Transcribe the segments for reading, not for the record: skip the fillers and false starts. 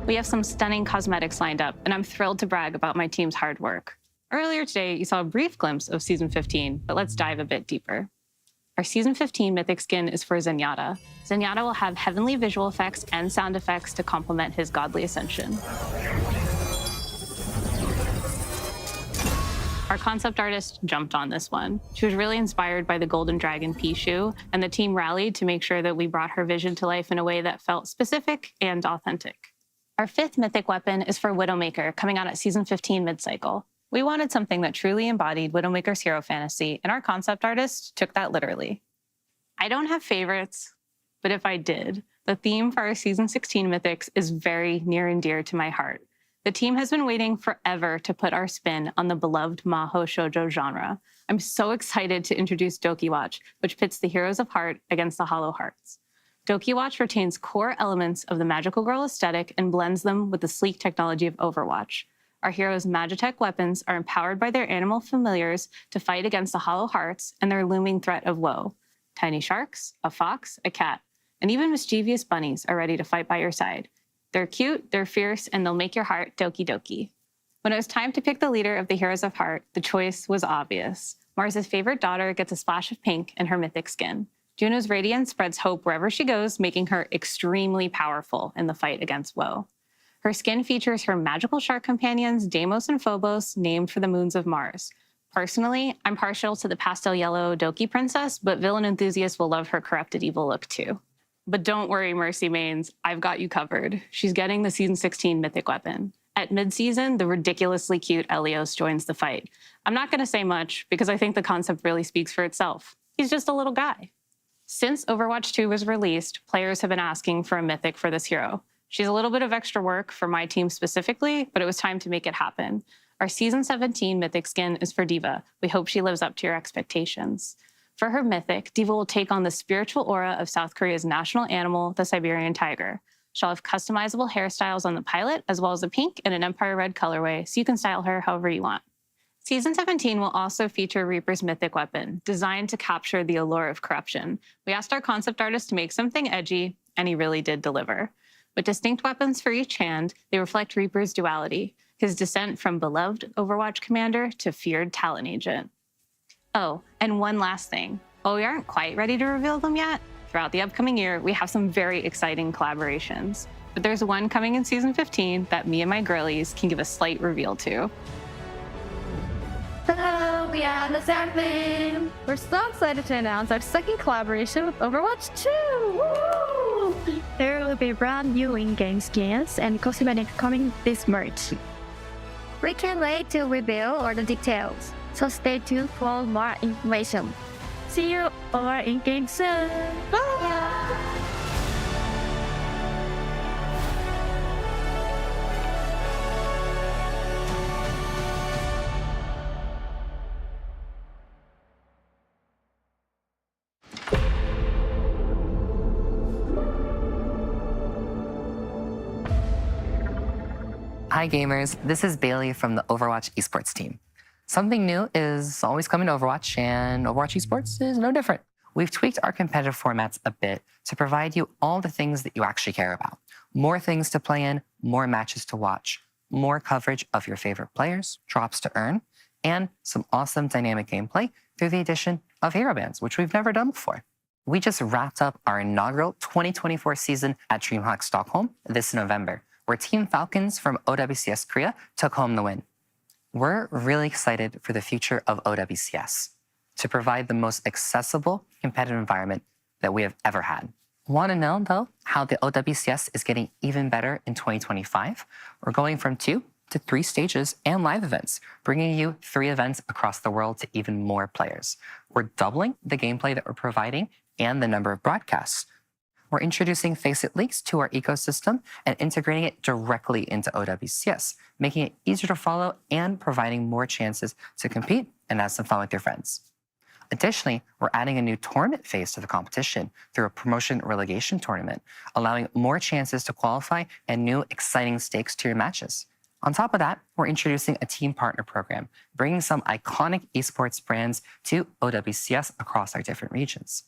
We have some stunning cosmetics lined up, and I'm thrilled to brag about my team's hard work. Earlier today, you saw a brief glimpse of Season 15, but let's dive a bit deeper. Our Season 15 Mythic skin is for Zenyatta. Zenyatta will have heavenly visual effects and sound effects to complement his godly ascension. Our concept artist jumped on this one. She was really inspired by the Golden Dragon Pichu, and the team rallied to make sure that we brought her vision to life in a way that felt specific and authentic. Our 5th Mythic weapon is for Widowmaker, coming out at Season 15 mid-cycle. We wanted something that truly embodied Widowmaker's hero fantasy, and our concept artist took that literally. I don't have favorites, but if I did, the theme for our Season 16 Mythics is very near and dear to my heart. The team has been waiting forever to put our spin on the beloved Maho Shoujo genre. I'm so excited to introduce Dokiwatch, which pits the heroes of heart against the hollow hearts. Dokiwatch retains core elements of the magical girl aesthetic and blends them with the sleek technology of Overwatch. Our heroes' Magitech weapons are empowered by their animal familiars to fight against the hollow hearts and their looming threat of woe. Tiny sharks, a fox, a cat, and even mischievous bunnies are ready to fight by your side. They're cute, they're fierce, and they'll make your heart doki doki. When it was time to pick the leader of the Heroes of Heart, the choice was obvious. Mars's favorite daughter gets a splash of pink in her mythic skin. Juno's radiance spreads hope wherever she goes, making her extremely powerful in the fight against woe. Her skin features her magical shark companions, Deimos and Phobos, named for the moons of Mars. Personally, I'm partial to the pastel yellow Doki princess, but villain enthusiasts will love her corrupted evil look too. But don't worry, Mercy Mains, I've got you covered. She's getting the Season 16 mythic weapon. At mid-season, the ridiculously cute Elios joins the fight. I'm not going to say much because I think the concept really speaks for itself. He's just a little guy. Since Overwatch 2 was released, players have been asking for a mythic for this hero. She's a little bit of extra work for my team specifically, but it was time to make it happen. Our Season 17 mythic skin is for D.Va. We hope she lives up to your expectations. For her mythic, D.Va will take on the spiritual aura of South Korea's national animal, the Siberian tiger. She'll have customizable hairstyles on the pilot, as well as a pink and an Empire Red colorway, so you can style her however you want. Season 17 will also feature Reaper's mythic weapon, designed to capture the allure of corruption. We asked our concept artist to make something edgy, and he really did deliver. With distinct weapons for each hand, they reflect Reaper's duality, his descent from beloved Overwatch commander to feared talent agent. Oh, and one last thing. While we aren't quite ready to reveal them yet, throughout the upcoming year, we have some very exciting collaborations. But there's one coming in Season 15 that me and my girlies can give a slight reveal to. Hello, we are the Sarfin! We're so excited to announce our second collaboration with Overwatch 2! Woo! There will be brand new in-game skins and cosmetics coming this March. We can't wait to reveal all the details, so stay tuned for more information. See you all in-game soon! Bye! Hi gamers, this is Bailey from the Overwatch Esports team. Something new is always coming to Overwatch, and Overwatch Esports is no different. We've tweaked our competitive formats a bit to provide you all the things that you actually care about. More things to play in, more matches to watch, more coverage of your favorite players, drops to earn, and some awesome dynamic gameplay through the addition of hero bands, which we've never done before. We just wrapped up our inaugural 2024 season at DreamHack Stockholm this November, where Team Falcons from OWCS Korea took home the win. We're really excited for the future of OWCS to provide the most accessible competitive environment that we have ever had. Want to know, though, how the OWCS is getting even better in 2025? We're going from 2 to 3 stages and live events, bringing you 3 events across the world to even more players. We're doubling the gameplay that we're providing and the number of broadcasts. We're introducing Faceit leaks to our ecosystem and integrating it directly into OWCS, making it easier to follow and providing more chances to compete and have some fun with your friends. Additionally, we're adding a new tournament phase to the competition through a promotion relegation tournament, allowing more chances to qualify and new exciting stakes to your matches. On top of that, we're introducing a team partner program, bringing some iconic esports brands to OWCS across our different regions.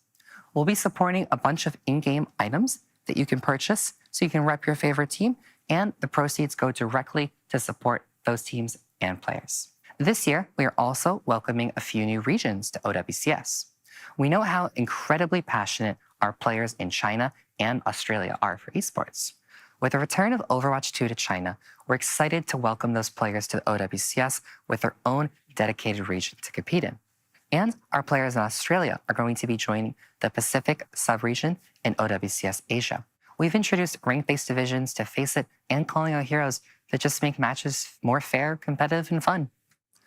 We'll be supporting a bunch of in-game items that you can purchase so you can rep your favorite team and the proceeds go directly to support those teams and players. This year, we are also welcoming a few new regions to OWCS. We know how incredibly passionate our players in China and Australia are for esports. With the return of Overwatch 2 to China, we're excited to welcome those players to the OWCS with their own dedicated region to compete in. And our players in Australia are going to be joining the Pacific sub-region in OWCS Asia. We've introduced rank-based divisions to face it and calling out heroes that just make matches more fair, competitive, and fun.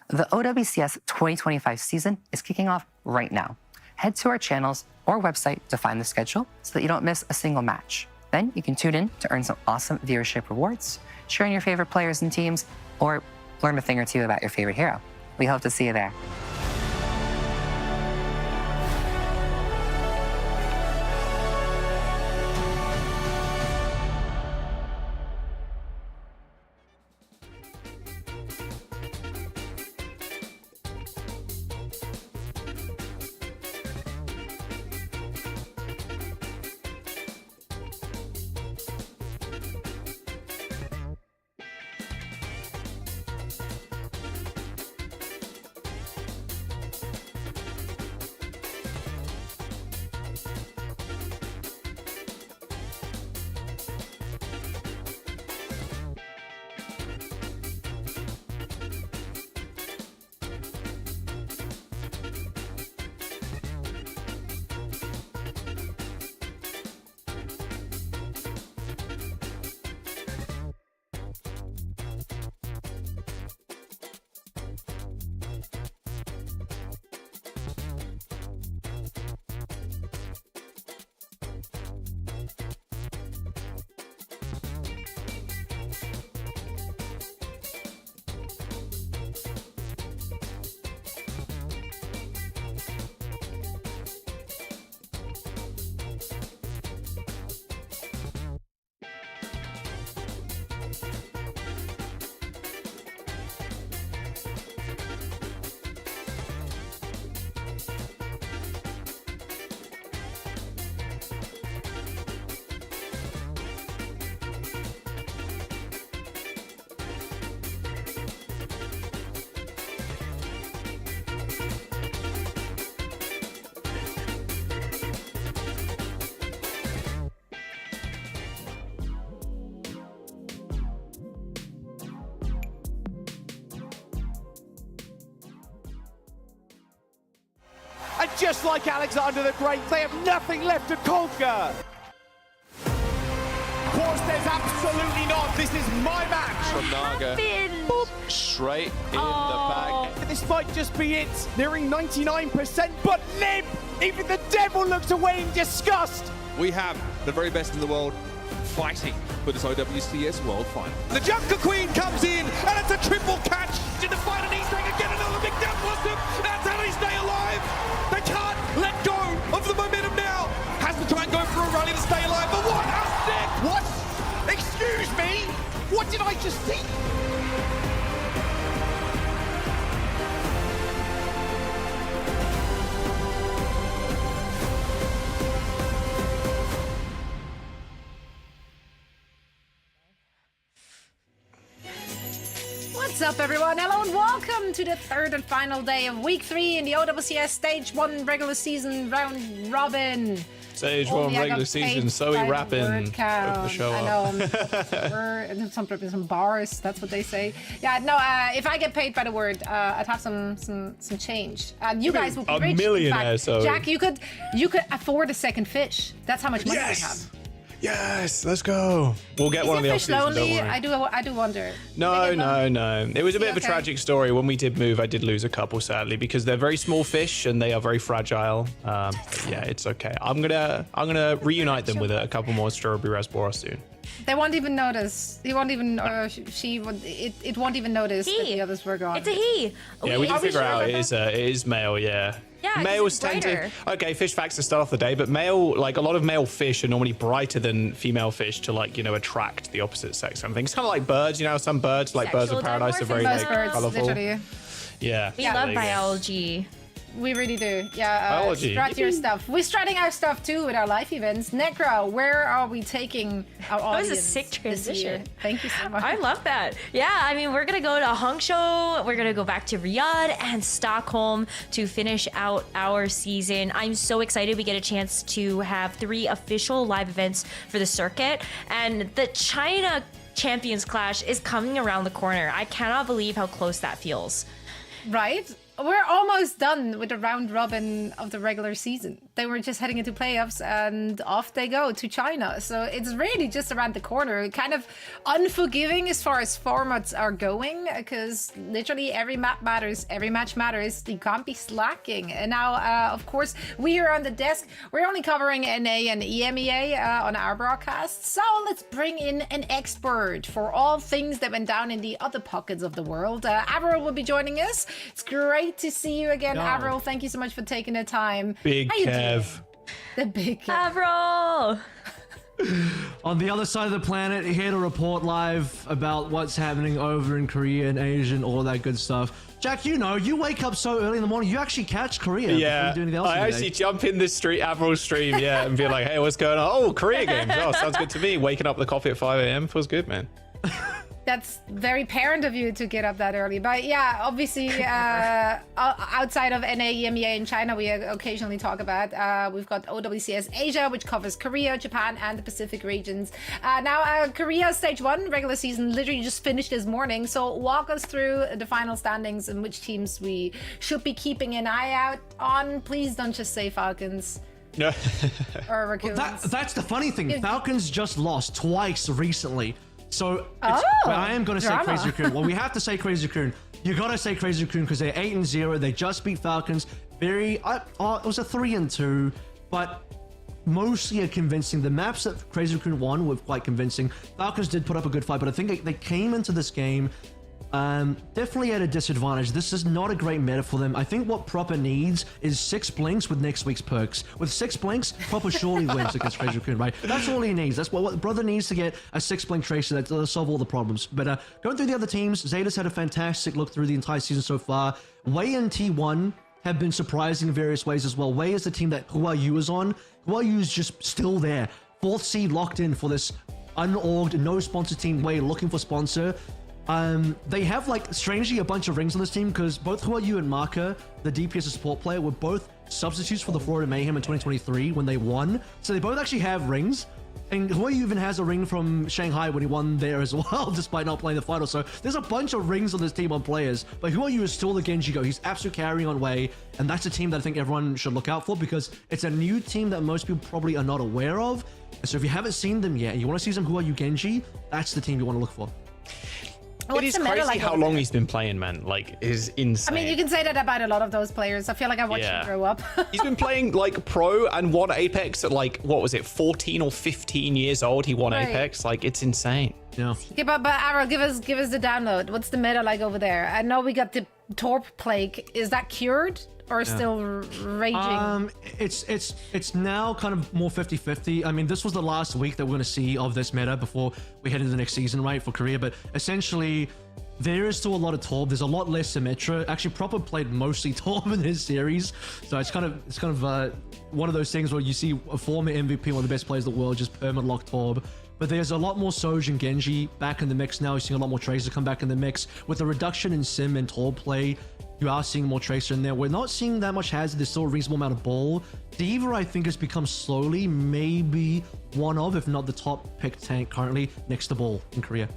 The OWCS 2025 season is kicking off right now. Head to our channels or website to find the schedule so that you don't miss a single match. Then you can tune in to earn some awesome viewership rewards, share in your favorite players and teams, or learn a thing or two about your favorite hero. We hope to see you there. And just like Alexander the Great, they have nothing left to conquer. Of course, there's absolutely not. This is my match. From Naga. Boop. Straight in the bag. This might just be it. Nearing 99%, but Lib, even the devil looks away in disgust. We have the very best in the world fighting for this OWCS World Final. The Junker Queen comes in, and it's a triple catch. In the fight, and he's going to get another big down blossom. That's how they stay alive. They can't let go of the momentum now. Has to try and go for a rally to stay alive, but what a stick! What? Excuse me? What did I just see? What's up, everyone? Hello and welcome to the third and final day of week 3 in the OWCS Stage 1 regular season round robin. Stage 1 regular season, so we rapping. Open the show I know. some bars, that's what they say. Yeah, no, if I get paid by the word, I'd have some change. You guys will be rich. A millionaire, so. Jack, you could afford a second fish. That's how much money we have. Yes, let's go. We'll get one of the fish off-seasons, lonely? don't worry. I do wonder. No. It was a bit of a Okay. tragic story. When we did move, I did lose a couple, sadly, because they're very small fish and they are very fragile. But yeah, it's okay. I'm gonna reunite them with a couple more strawberry raspberry soon. They won't even notice. He won't even, or she would. It won't even notice that the others were gone. It's a he. Yeah, we did Are figure sure out about it is male. Yeah. Yeah, 'cause Males it's tend to. brighter. Okay, fish facts to start off the day, but male, like a lot of male fish are normally brighter than female fish to attract the opposite sex. And things kind of like birds. Some birds, like birds of Sexual paradise, are very Most like birds, colorful. literally. Yeah. We there love you go. biology. We really do. Yeah, Biology. strut your stuff. We're strutting our stuff too with our live events. Necro, where are we taking our audience? That was a sick this transition. year? Thank you so much. I love that. Yeah, I mean, we're going to go to Hangzhou, we're going to go back to Riyadh and Stockholm to finish out our season. I'm so excited we get a chance to have 3 official live events for the circuit. And the China Champions Clash is coming around the corner. I cannot believe how close that feels. Right? We're almost done with the round robin of the regular season. They were just heading into playoffs and off they go to China. So it's really just around the corner. Kind of unforgiving as far as formats are going, because literally every map matters, every match matters. You can't be slacking. And now, of course, we here on the desk, we're only covering NA and EMEA on our broadcast. So let's bring in an expert for all things that went down in the other pockets of the world. Avril will be joining us. It's great to see you again, Avril. Thank you so much for taking the time. Big How you Kev. doing? The big Kev. Avril! On the other side of the planet, here to report live about what's happening over in Korea and Asia and all that good stuff. Jack, you know, you wake up so early in the morning, you actually catch Korea before you do anything else. I actually jump in the street, Avril stream, and be like, hey, what's going on? Oh, Korea games. Oh, sounds good to me. Waking up with a coffee at 5 a.m. feels good, man. That's very parent of you to get up that early. But yeah, obviously, outside of NA, EMEA, and China, we occasionally talk about. We've got OWCS Asia, which covers Korea, Japan, and the Pacific regions. Now, Korea Stage 1 regular season literally just finished this morning. So walk us through the final standings and which teams we should be keeping an eye out on. Please don't just say Falcons. No. Or Raccoons. Well, that's the funny thing. Falcons just lost twice recently. So but I am going to say Crazy Raccoon. Well, we have to say Crazy Raccoon. You got to say Crazy Raccoon because they're 8-0. They just beat Falcons. It was a 3-2, but mostly a convincing. The maps that Crazy Raccoon won were quite convincing. Falcons did put up a good fight, but I think they came into this game definitely at a disadvantage. This is not a great meta for them. I think what Proper needs is 6 blinks with next week's perks. With 6 blinks, Proper surely wins against Crazy Raccoon, right? That's all he needs. That's what Brother needs to get a 6 blink Tracer that'll solve all the problems. But going through the other teams, Zeta's had a fantastic look through the entire season so far. Wei and T1 have been surprising in various ways as well. Wei is the team that HuaYu is on. HuaYu is just still there. 4th seed locked in for this unorged, no sponsor team. Wei looking for sponsor. They have, like, strangely a bunch of rings on this team because both HuaYu and Marker, the DPS support player, were both substitutes for the Florida Mayhem in 2023 when they won. So they both actually have rings. And HuaYu even has a ring from Shanghai when he won there as well, despite not playing the final. So there's a bunch of rings on this team on players. But HuaYu is still the Genji go. He's absolute carrying on Wei. And that's a team that I think everyone should look out for because it's a new team that most people probably are not aware of. And so if you haven't seen them yet and you want to see some HuaYu Genji, that's the team you want to look for. It is crazy how long he's been playing, man. Like, is insane. I mean, you can say that about a lot of those players. I feel like I watched him grow up. He's been playing, like, pro and won Apex at, like, what was it, 14 or 15 years old he won Apex. Like, it's insane. Yeah. Okay, but Arrow, give us the download. What's the meta like over there? I know we got the Torp plague. Is that cured? Or still raging? It's now kind of more 50-50. I mean, this was the last week that we're going to see of this meta before we head into the next season, right, for Korea. But essentially, there is still a lot of Torb. There's a lot less Symmetra. Actually, Proper played mostly Torb in his series, so it's kind of one of those things where you see a former MVP, one of the best players in the world, just permanent lock Torb. But there's a lot more Soj and Genji back in the mix now. You're seeing a lot more Tracer come back in the mix. With the reduction in Sim and Torb play, you are seeing more Tracer in there. We're not seeing that much Hazard. There's still a reasonable amount of Ball. D.Va, I think, has become slowly maybe one of, if not the top pick tank currently next to Ball in Korea.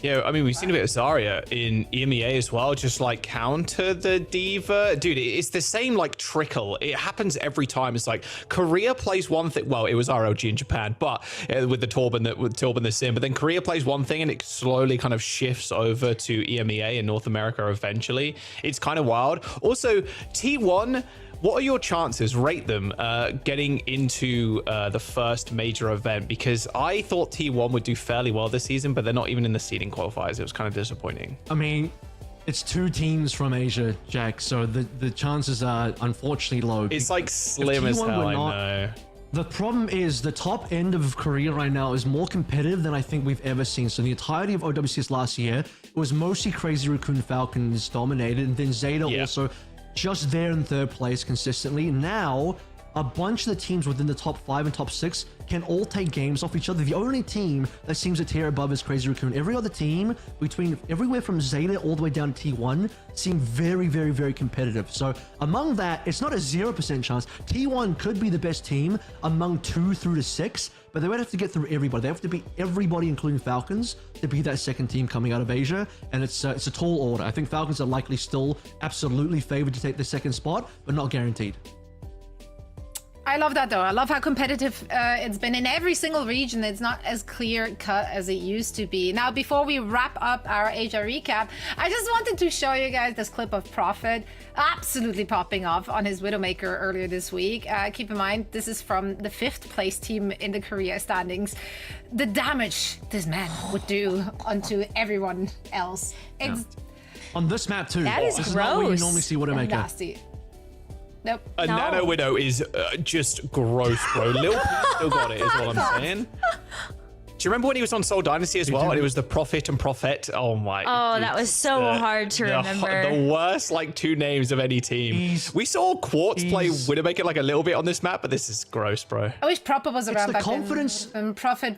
Yeah, I mean, we've seen a bit of Zarya in EMEA as well, just like counter the D.Va. Dude, it's the same like trickle. It happens every time. It's like Korea plays one thing. Well, it was RLG in Japan, but with the Torb and the Sim. But then Korea plays one thing and it slowly kind of shifts over to EMEA in North America eventually. It's kind of wild. Also, T1, what are your chances, rate them, getting into the first major event? Because I thought T1 would do fairly well this season, but they're not even in the seeding qualifiers. It was kind of disappointing. I mean, it's 2 teams from Asia, Jack, so the chances are unfortunately low. It's like slim as hell, I know. The problem is the top end of Korea right now is more competitive than I think we've ever seen. So the entirety of OWCS last year, it was mostly Crazy Raccoon Falcons dominated, and then Zeta also just there in third place consistently. Now, a bunch of the teams within the top 5 and top 6 can all take games off each other. The only team that seems to tear above is Crazy Raccoon. Every other team, between everywhere from Zeta all the way down to T1, seem very, very, very competitive. So among that, it's not a 0% chance. T1 could be the best team among 2 through to 6, but they would have to get through everybody. They have to beat everybody, including Falcons, to be that second team coming out of Asia. And it's a tall order. I think Falcons are likely still absolutely favored to take the second spot, but not guaranteed. I love that though. I love how competitive it's been in every single region. It's not as clear cut as it used to be. Now, before we wrap up our Asia recap, I just wanted to show you guys this clip of Prophet absolutely popping off on his Widowmaker earlier this week. Keep in mind, this is from the 5th place team in the Korea standings. The damage this man would do onto everyone else. It's on this map too. That is this is not where you gross. normally see Widowmaker. nasty. Nope. A Nano Widow is just gross, bro. Lil Peep still got it, is what I'm saying. Do you remember when he was on Soul Dynasty as well? And it was the Prophet and Prophet. Oh my. Oh, that was so hard to remember. The worst, like, 2 names of any team. We saw Quartz play Widowmaker like a little bit on this map, but this is gross, bro. I wish Proper was around the back confidence. then. Prophet.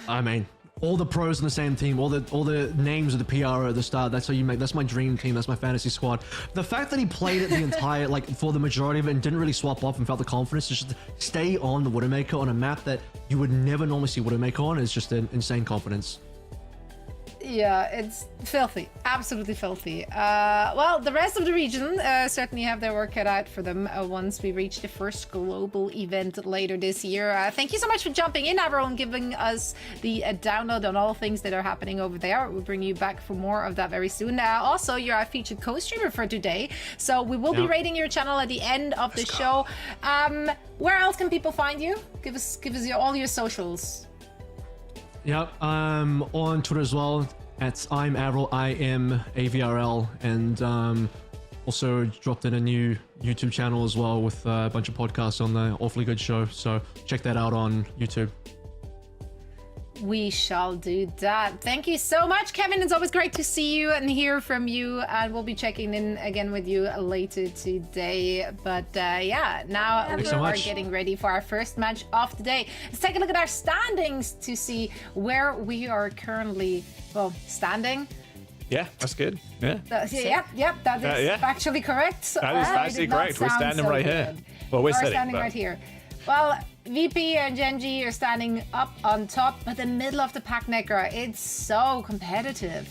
I mean, all the pros on the same team, all the names of the PR at the start. That's how you make. That's my dream team. That's my fantasy squad. The fact that he played it the entire, like, for the majority of it and didn't really swap off and felt the confidence to just stay on the Widowmaker on a map that you would never normally see Widowmaker on is just an insane confidence. Yeah, it's filthy. Absolutely filthy. Well, the rest of the region certainly have their work cut out for them once we reach the first global event later this year. Thank you so much for jumping in, everyone, giving us the download on all things that are happening over there. We'll bring you back for more of that very soon. Also, you're our featured co-streamer for today, so we will be rating your channel at the end of the show. Where else can people find you? Give us all your socials. Yep, I'm on Twitter as well. I'm Avril, IMAVRL, and also dropped in a new YouTube channel as well with a bunch of podcasts on the Awfully Good Show. So check that out on YouTube. We shall do that. Thank you so much, Kevin. It's always great to see you and hear from you. And we'll be checking in again with you later today. But yeah, now we are getting ready for our first match of the day. Let's take a look at our standings to see where we are currently, well, standing. Yeah, that's good. Yeah. Yep, that is actually correct. That is actually correct. We're standing right here. Well, we're standing right here. Well, VP and Genji are standing up on top, but the middle of the pack, Nekra, it's so competitive.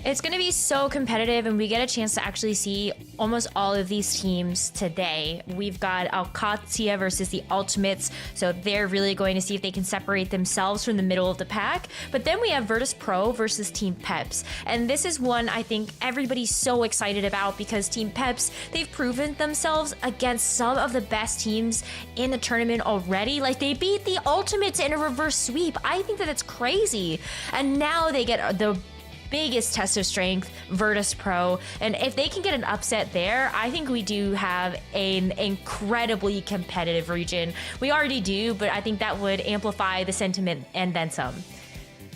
It's going to be so competitive, and we get a chance to actually see almost all of these teams today. We've got OWCS versus the Ultimates, so they're really going to see if they can separate themselves from the middle of the pack. But then we have Virtus.Pro versus Team Peps, and this is one I think everybody's so excited about because Team Peps, they've proven themselves against some of the best teams in the tournament already. Like, they beat the Ultimates in a reverse sweep. I think that it's crazy. And now they get the biggest test of strength, Virtus.Pro, and if they can get an upset there, I think we do have an incredibly competitive region. We already do, but I think that would amplify the sentiment and then some.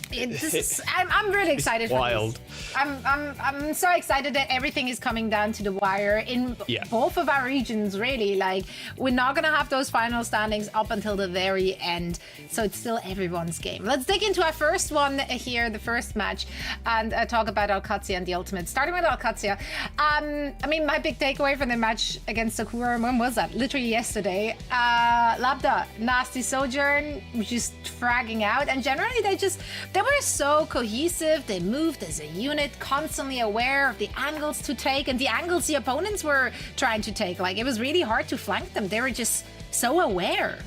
I'm really excited for this. I'm so excited that everything is coming down to the wire in both of our regions, really. Like, we're not gonna have those final standings up until the very end, so it's still everyone's game. Let's dig into our first one here, the first match, and talk about OWCS and the Ultimate. Starting with OWCS, I mean, my big takeaway from the match against Sakura, when was that? Literally yesterday. Labda, Nasty Sojourn, just fragging out, and generally they were so cohesive. They moved as a unit, constantly aware of the angles to take and the angles the opponents were trying to take. Like, it was really hard to flank them. They were just so aware.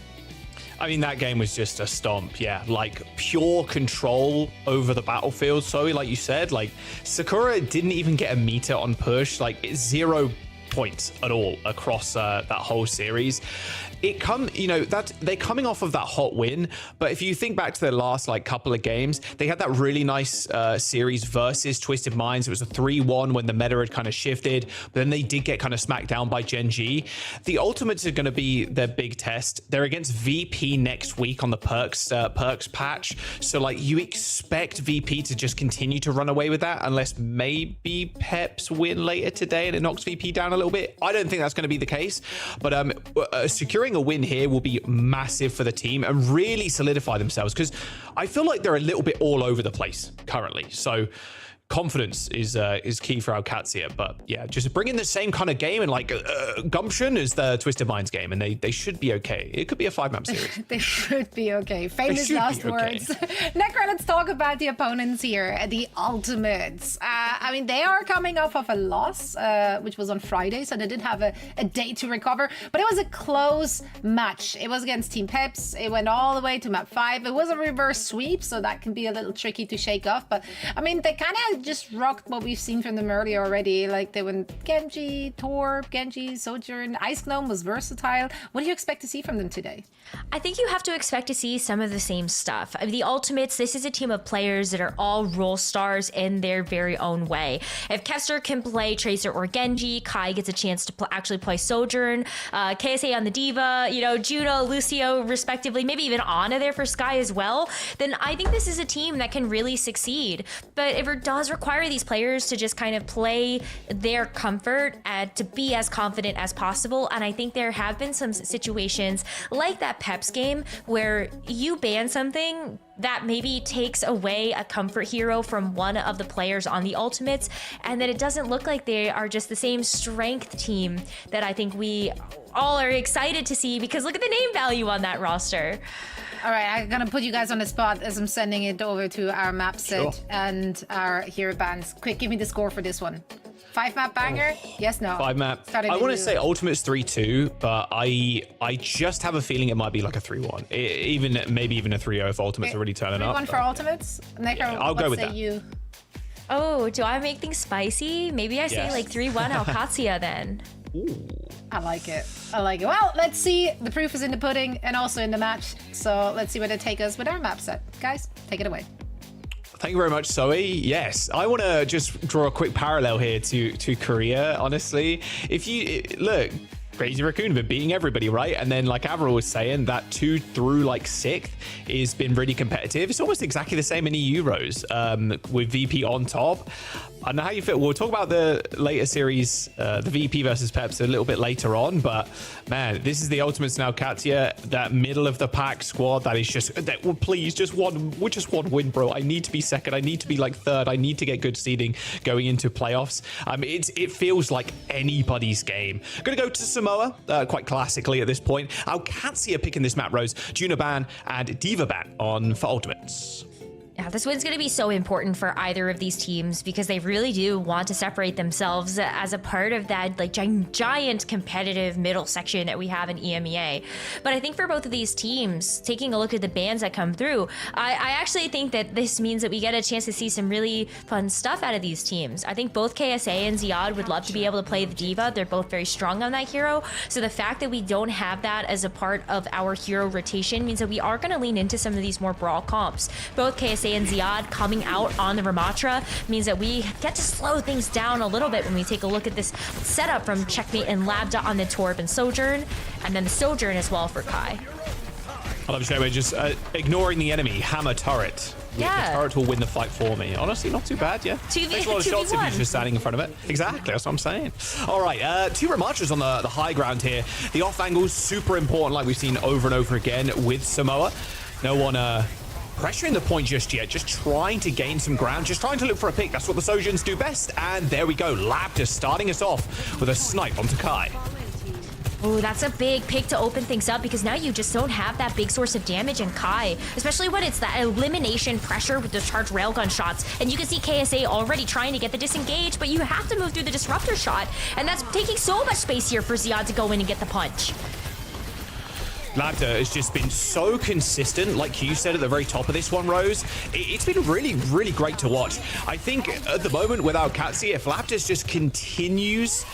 I mean, that game was just a stomp, yeah. Like, pure control over the battlefield. So, like you said, like, Sakura didn't even get a meter on push. Like, 0 points at all across that whole series. They're coming off of that hot win, but if you think back to their last like couple of games, they had that really nice series versus Twisted Minds. It was a 3-1 when the meta had kind of shifted, but then they did get kind of smacked down by Gen G. The Ultimates are going to be their big test. They're against VP next week on the perks patch, so like you expect VP to just continue to run away with that unless maybe Peps win later today and it knocks VP down a little bit. I don't think that's going to be the case, but securing a win here will be massive for the team and really solidify themselves, because I feel like they're a little bit all over the place currently. So confidence is key for OWCS, but yeah, just bring in the same kind of game and like gumption as the Twisted Minds game, and they should be okay. It could be a 5-map series. They should be okay. Famous last words. Necro, let's talk about the opponents here, the Ultimates. I mean, they are coming off of a loss, which was on Friday, so they did have a day to recover, but it was a close match. It was against Team Peps. It went all the way to map 5. It was a reverse sweep, so that can be a little tricky to shake off, but I mean, they kind of just rocked what we've seen from them earlier already. Like they went Genji, Torb, Genji, Sojourn. Ice Gnome was versatile. What do you expect to see from them today? I think you have to expect to see some of the same stuff. The Ultimates, this is a team of players that are all role stars in their very own way. If Kester can play Tracer or Genji, Kai gets a chance to actually play Sojourn, KSA on the Diva, Juno, Lucio respectively, maybe even Ana there for Sky as well, then I think this is a team that can really succeed. But if it does require these players to just kind of play their comfort and to be as confident as possible, and I think there have been some situations like that Peps game where you ban something that maybe takes away a comfort hero from one of the players on the Ultimates, and then it doesn't look like they are just the same strength team that I think we all are excited to see, because look at the name value on that roster. All right, I'm gonna put you guys on the spot as I'm sending it over to our map set and our hero bands. Quick, give me the score for this one. 5-map banger? Yes, no? 5-map. I want to say Ultimate's 3-2, but I just have a feeling it might be like a 3-1. Maybe even a 3-0 if Ultimates are really turning up. 3-1 for Ultimates? Necro, yeah, I'll go with that. You? Oh, do I make things spicy? Maybe I say like 3-1 OWCS then. Ooh. I like it. Well, let's see. The proof is in the pudding and also in the match. So let's see where they take us with our map set. Guys, take it away. Thank you very much, Zoe. Yes, I want to just draw a quick parallel here to Korea, honestly. If you look, Crazy Raccoon have been beating everybody, right? And then, like Avril was saying, that 2 through like 6th has been really competitive. It's almost exactly the same in Euros with VP on top. I don't know how you feel. We'll talk about the later series, the VP versus Peps, a little bit later on. But man, this is the Ultimates now, Katya. That middle of the pack squad that is just please just one win, bro. I need to be second. I need to be like third. I need to get good seeding going into playoffs. It feels like anybody's game. I'm gonna go to Samoa, quite classically at this point. OWCS picking this map Rose, Juno ban and Diva ban on for Ultimates. Yeah, this win's going to be so important for either of these teams because they really do want to separate themselves as a part of that like giant competitive middle section that we have in EMEA. But I think for both of these teams, taking a look at the bans that come through, I actually think that this means that we get a chance to see some really fun stuff out of these teams. I think both KSA and Ziad would love to be able to play the Diva. They're both very strong on that hero. So the fact that we don't have that as a part of our hero rotation means that we are going to lean into some of these more brawl comps. Both KSA and Ziad coming out on the Ramatra means that we get to slow things down a little bit when we take a look at this setup from Checkmate and Labda on the Torb and Sojourn, and then the Sojourn as well for Kai. I love Checkmate just ignoring the enemy, hammer turret. Yeah. The turret will win the fight for me. Honestly, not too bad, yeah. Takes a lot of shots if he's just standing in front of it. Exactly, that's what I'm saying. All right, 2 Ramatras on the high ground here. The off angle is super important, like we've seen over and over again with Samoa. No one pressuring the point just yet, just trying to gain some ground, just trying to look for a pick. That's what the Sojourns do best. And there we go, Labda starting us off with a snipe onto Kai. Oh, that's a big pick to open things up because now you just don't have that big source of damage in Kai, especially when it's that elimination pressure with the charged railgun shots. And you can see KSA already trying to get the disengage, but you have to move through the disruptor shot. And that's taking so much space here for Ziad to go in and get the punch. Labda has just been so consistent, like you said at the very top of this one, Rose. It's been really, really great to watch. I think at the moment without Katsia, if Labda just continues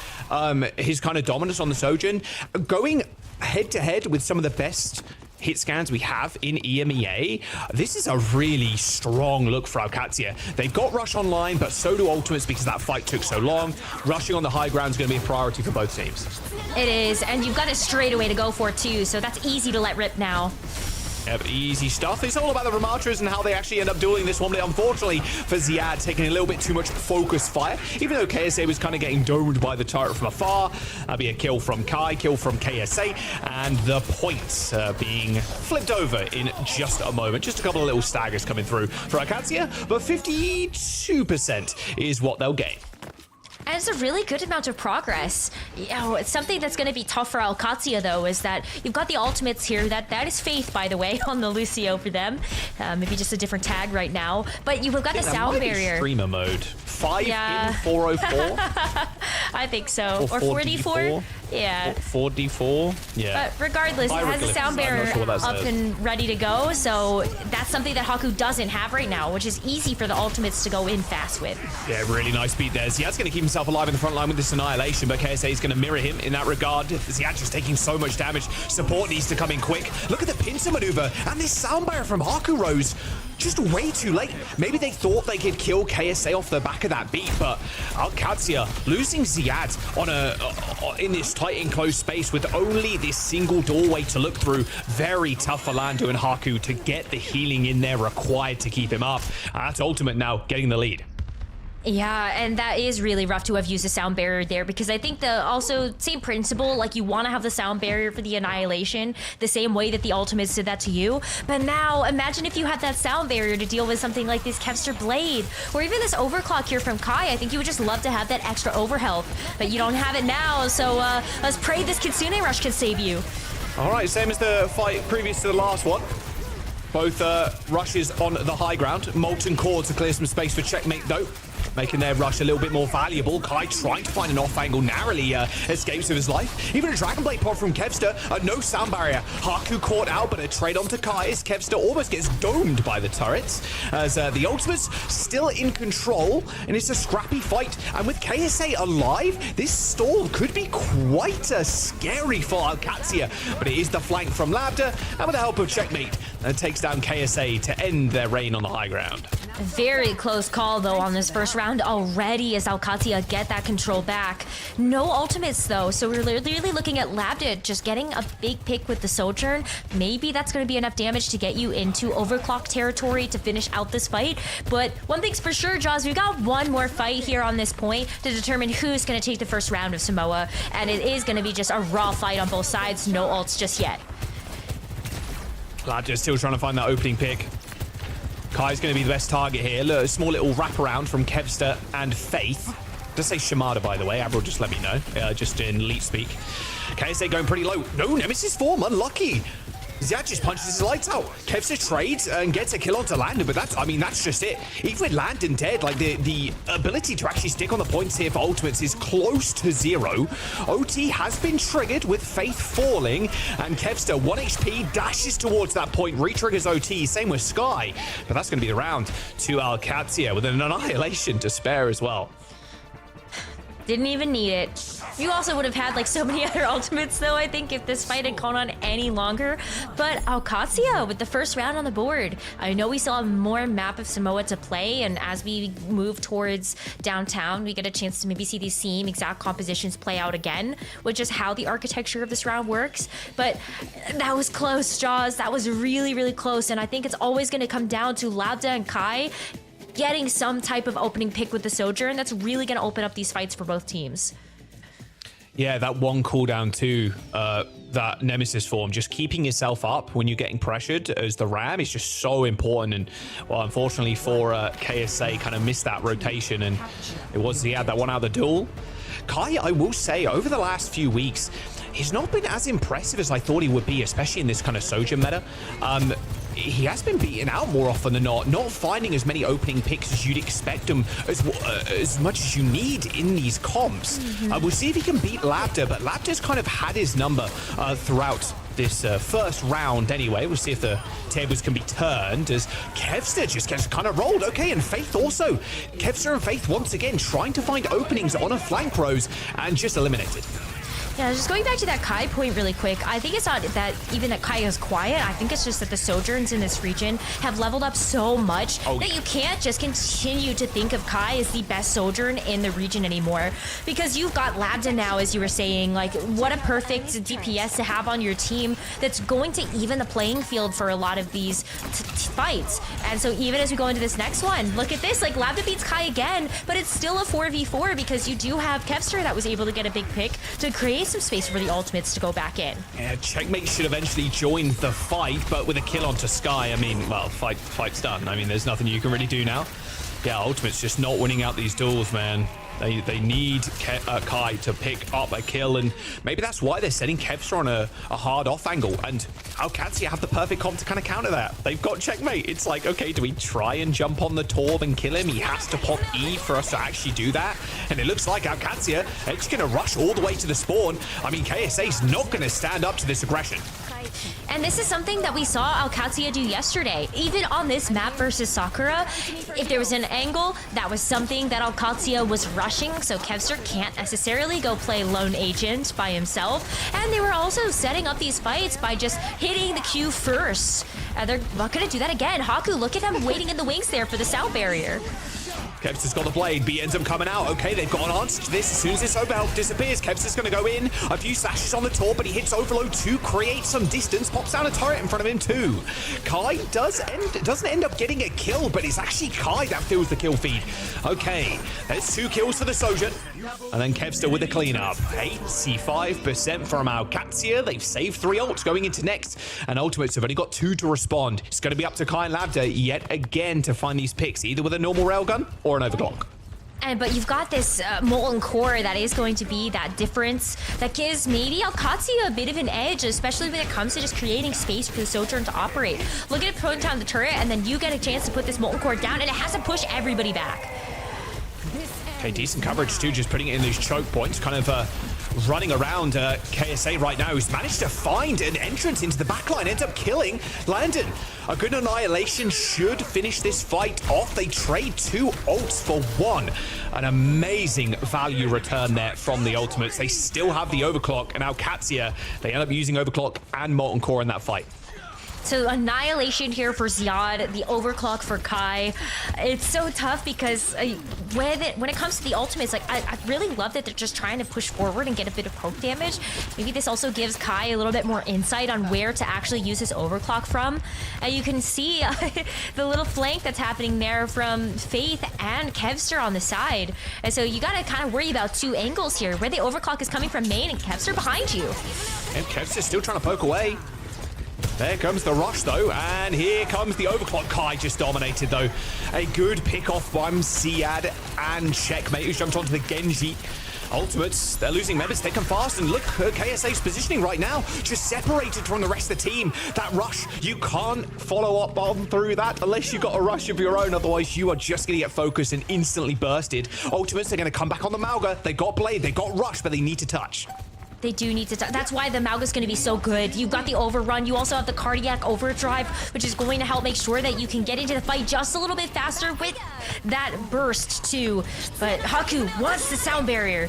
his kind of dominance on the Sojourn, going head-to-head with some of the best hit scans we have in EMEA, this is a really strong look for Alcatia. They've got Rush online, but so do Ultimates because that fight took so long. Rushing on the high ground is going to be a priority for both teams. It is, and you've got a straightaway to go for too, so that's easy to let rip now. Yep, easy stuff. It's all about the Ramatras and how they actually end up dueling this one. But unfortunately for Ziad, taking a little bit too much focus fire, even though KSA was kind of getting domed by the turret from afar. That'll be a kill from Kai, kill from KSA, and the points being flipped over in just a moment. Just a couple of little staggers coming through for Akatia, but 52% is what they'll gain. And it's a really good amount of progress. You know, it's something that's going to be tough for Alcatia, though, is that you've got the ultimates here. That is Faith, by the way, on the Lucio for them. Maybe just a different tag right now. But you've got the sound barrier. Streamer mode. 5 in 404? I think so. Or 4D4? Yeah. 4D4? Yeah. But regardless, it has a sound barrier up and ready to go. So that's something that Haku doesn't have right now, which is easy for the ultimates to go in fast with. Yeah, really nice beat there. Ziad's going to keep himself alive in the front line with this Annihilation, but KSA is going to mirror him in that regard. Ziad just taking so much damage. Support needs to come in quick. Look at the pincer maneuver and this sound barrier from Haku Rose. Just way too late. Maybe they thought they could kill KSA off the back of that beat, but Alcatia losing Ziad on in this tight enclosed space with only this single doorway to look through. Very tough for Lando and Haku to get the healing in there required to keep him up. That's Ultimate now getting the lead. Yeah, and that is really rough to have used a sound barrier there, because I think the also same principle, like you want to have the sound barrier for the Annihilation the same way that the Ultimates did that to you. But now imagine if you had that sound barrier to deal with something like this Kevster Blade or even this overclock here from Kai. I think you would just love to have that extra overhealth, but you don't have it now. So let's pray this Kitsune Rush can save you. All right, same as the fight previous to the last one. Both rushes on the high ground. Molten Core to clear some space for Checkmate though, making their rush a little bit more valuable. Kai trying to find an off angle, narrowly escapes with his life. Even a Dragon Blade pod from Kevster, no sound barrier. Haku caught out, but a trade onto Kai as Kevster almost gets domed by the turrets. As the Ultimates still in control, and it's a scrappy fight. And with KSA alive, this stall could be quite scary for Alcatia, but it is the flank from Labda, and with the help of Checkmate, takes down KSA to end their reign on the high ground. Very close call, though, on this first round already as Alcatia get that control back. No ultimates, though, so we're really looking at Labda just getting a big pick with the Sojourn. Maybe that's going to be enough damage to get you into overclock territory to finish out this fight. But one thing's for sure, Jaws, we've got one more fight here on this point to determine who's going to take the first round of Samoa, and it is going to be just a raw fight on both sides. No ults just yet. Labda still trying to find that opening pick. Kai's going to be the best target here. Look, a small little wraparound from Kevster and Faith. Does say Shimada, by the way. Avril just let me know, just in Leet speak. KSA going pretty low. No, Nemesis form, unlucky. Ziad just punches his lights out. Kevster trades and gets a kill onto Landon, but that's just it. Even with Landon dead, like the ability to actually stick on the points here for Ultimates is close to 0. OT has been triggered with Faith falling, and Kevster 1 HP dashes towards that point, re-triggers OT, same with Sky. But that's going to be the round to Alcatia with an Annihilation to spare as well. Didn't even need it. You also would have had like so many other ultimates though, I think, if this fight had gone on any longer. But Alcatia with the first round on the board. I know we still have more map of Samoa to play, and as we move towards downtown, we get a chance to maybe see these same exact compositions play out again, which is how the architecture of this round works. But that was close, Jaws. That was really close, and I think it's always going to come down to Labda and Kai getting some type of opening pick with the Sojourn. That's really going to open up these fights for both teams. Yeah, that one cooldown too, that Nemesis form, just keeping yourself up when you're getting pressured as the Ram is just so important. And well, unfortunately for KSA, kind of missed that rotation, and it was Ziad that won out the duel. Kai, I will say, over the last few weeks, he's not been as impressive as I thought he would be, especially in this kind of Sojourn meta. He has been beaten out more often than not finding as many opening picks as you'd expect him, as much as you need in these comps. We'll see if he can beat Labda, but Labda's kind of had his number throughout this first round anyway. We'll see if the tables can be turned as Kevster just gets kind of rolled. Okay, and Faith also. Kevster and Faith once again trying to find openings on a flank rose and just eliminated. Yeah, just going back to that Kai point really quick, I think it's not that even that Kai is quiet. I think it's just that the Sojourns in this region have leveled up so much that you can't just continue to think of Kai as the best Sojourn in the region anymore. Because you've got Labda now, as you were saying, like what a perfect DPS to have on your team that's going to even the playing field for a lot of these fights. And so even as we go into this next one, look at this, like Labda beats Kai again, but it's still a 4v4 because you do have Kevster that was able to get a big pick to create some space for the ultimates to go back in. Yeah, Checkmate should eventually join the fight, but with a kill onto Sky, I mean, well, fight's done. I mean, there's nothing you can really do now. Yeah, Ultimate's just not winning out these duels, man. They need Kai to pick up a kill, and maybe that's why they're setting Kevster on a hard off angle. And OWCS have the perfect comp to kind of counter that. They've got Checkmate. It's like, okay, do we try and jump on the Torv and kill him? He has to pop E for us to actually do that. And it looks like OWCS are just going to rush all the way to the spawn. I mean, KSA's not going to stand up to this aggression. And this is something that we saw OWCS do yesterday. Even on this map versus Sakura, if there was an angle, that was something that OWCS was rushing, so Kevster can't necessarily go play lone agent by himself. And they were also setting up these fights by just hitting the Q first. They're not going to do that again. Haku, look at him waiting in the wings there for the sound barrier. Kevster's got the blade. B ends up coming out. Okay, they've got an answer to this. As soon as this overhealth disappears, Kevster's going to go in. A few slashes on the top, but he hits overload to create some distance. Pops down a turret in front of him too. Kai doesn't end up getting a kill, but it's actually Kai that fills the kill feed. Okay, there's 2 kills for the Sojourn. And then Kevster with a cleanup. 85% from OWCS. They've saved 3 ults going into next. And Ultimates have only got 2 to respond. It's going to be up to Kai and Labda yet again to find these picks, either with a normal railgun or an overclock. But you've got this Molten Core that is going to be that difference that gives maybe OWCS a bit of an edge, especially when it comes to just creating space for the Sojourn to operate. Look at it putting down the turret, and then you get a chance to put this Molten Core down, and it has to push everybody back. Okay, decent coverage too, just putting it in these choke points, kind of running around KSA right now, who's managed to find an entrance into the backline, ends up killing Landon. A good annihilation should finish this fight off. They trade 2 ults for 1. An amazing value return there from the Ultimates. They still have the overclock, and OWCS, they end up using overclock and Molten Core in that fight. So annihilation here for Ziad, the overclock for Kai. It's so tough because when it comes to the ultimates, like I really love that they're just trying to push forward and get a bit of poke damage. Maybe this also gives Kai a little bit more insight on where to actually use his overclock from. You can see the little flank that's happening there from Faith and Kevster on the side. And so you gotta kind of worry about 2 angles here, where the overclock is coming from main and Kevster behind you. And Kevster's still trying to poke away. There comes the rush, though, and here comes the overclock. Kai just dominated, though. A good pick off by Ziad and Checkmate, who's jumped onto the Genji. Ultimates, they're losing members thick and fast, and look at KSA's positioning right now, just separated from the rest of the team. That rush, you can't follow up on through that unless you've got a rush of your own, otherwise you are just going to get focused and instantly bursted. Ultimates are going to come back on the Mauga. They got Blade, they got Rush, but they need to touch. They do need to. That's why the Mauga's going to be so good. You've got the overrun. You also have the cardiac overdrive, which is going to help make sure that you can get into the fight just a little bit faster with that burst too. But Haku wants the sound barrier.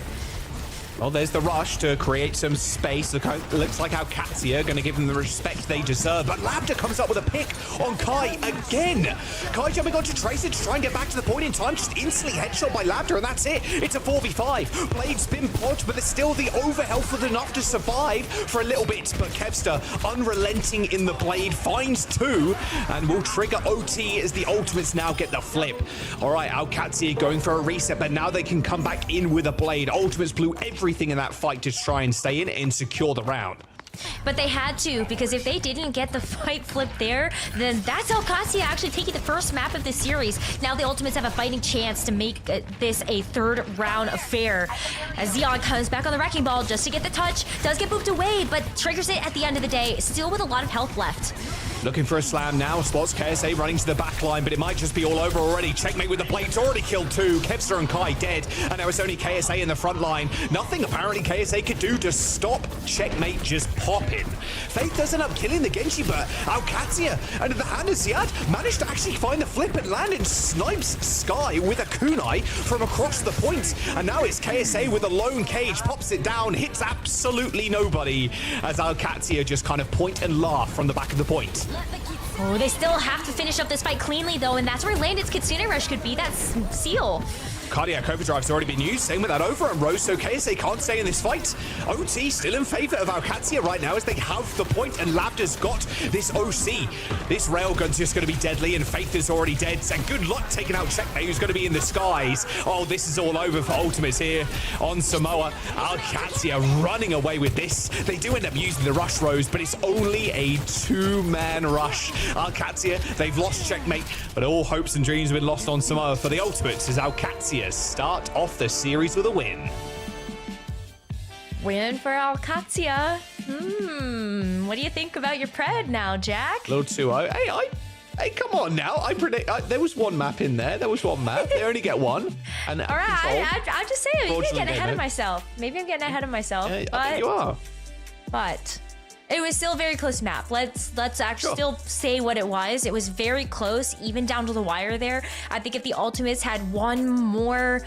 Well, there's the rush to create some space. Looks like OWCS are going to give them the respect they deserve. But Labda comes up with a pick on Kai again. Kai jumping onto Tracer to try and get back to the point in time. Just instantly headshot by Labda, and that's it. It's a 4v5. Blade's been podged, but there's still the overhealth with enough to survive for a little bit. But Kevster, unrelenting in the Blade, finds 2 and will trigger OT as the Ultimates now get the flip. All right, OWCS going for a reset, but now they can come back in with a Blade. Ultimates blew everything in that fight to try and stay in and secure the round. But they had to, because if they didn't get the fight flip there, then that's OWCS actually taking the first map of the series. Now the Ultimates have a fighting chance to make this a 3rd round affair. As Ziad comes back on the wrecking ball just to get the touch, does get booped away, but triggers it at the end of the day, still with a lot of health left. Looking for a slam now, spots KSA running to the back line, but it might just be all over already. Checkmate with the Blades, already killed 2. Kevster and Kai dead, and now it's only KSA in the front line. Nothing apparently KSA could do to stop Checkmate just popping. Faith does end up killing the Genji, but OWCS under the hand of Ziad managed to actually find the flip and land and snipes Sky with a kunai from across the point. And now it's KSA with a lone cage, pops it down, hits absolutely nobody as OWCS just kind of point and laugh from the back of the point. Oh, they still have to finish up this fight cleanly, though, and that's where Landon's Kitsune Rush could be that seal. Cardiac Overdrive's already been used, same with that over and Rose, so KSA can't stay in this fight. OT still in favor of OWCS right now as they have the point, and Labda's got this OC. This railgun's just going to be deadly, and Faith is already dead, and good luck taking out Checkmate, who's going to be in the skies. Oh, this is all over for Ultimates here on Samoa. OWCS running away with this. They do end up using the rush, Rose, but it's only a two-man rush. OWCS, they've lost Checkmate, but all hopes and dreams have been lost on Samoa for the Ultimates as OWCS start off the series with a win. Win for OWCS. What do you think about your pred now, Jack? Little 2-0. Hey, come on now. I predict there was one map in there. There was one map. They only get one. And all right, I'm just saying. Maybe I'm getting ahead of myself. Yeah, I think you are. But it was still a very close map. Let's actually still say what it was. It was very close, even down to the wire there. I think if the Ultimates had one more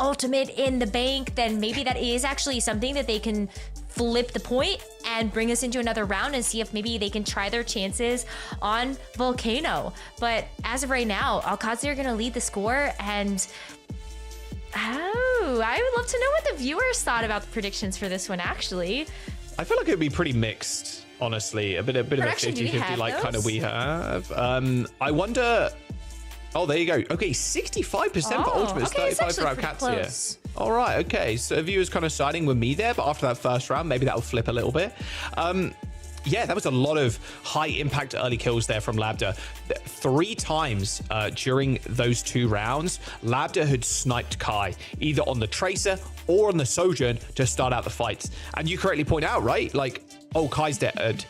ultimate in the bank, then maybe that is actually something that they can flip the point and bring us into another round and see if maybe they can try their chances on Volcano. But as of right now, OWCS are going to lead the score, and I would love to know what the viewers thought about the predictions for this one, actually. I feel like it would be pretty mixed, honestly. A bit of a 50-50 like kind of we have. I wonder... Oh, there you go. Okay, 65% for Ultimates, 35 for OWCS here. All right, okay. So viewers kind of siding with me there, but after that first round, maybe that'll flip a little bit. Yeah, that was a lot of high impact early kills there from Labda. 3 times during those 2 rounds, Labda had sniped Kai, either on the Tracer or on the Sojourn to start out the fights. And you correctly point out, right? Like, oh, Kai's dead.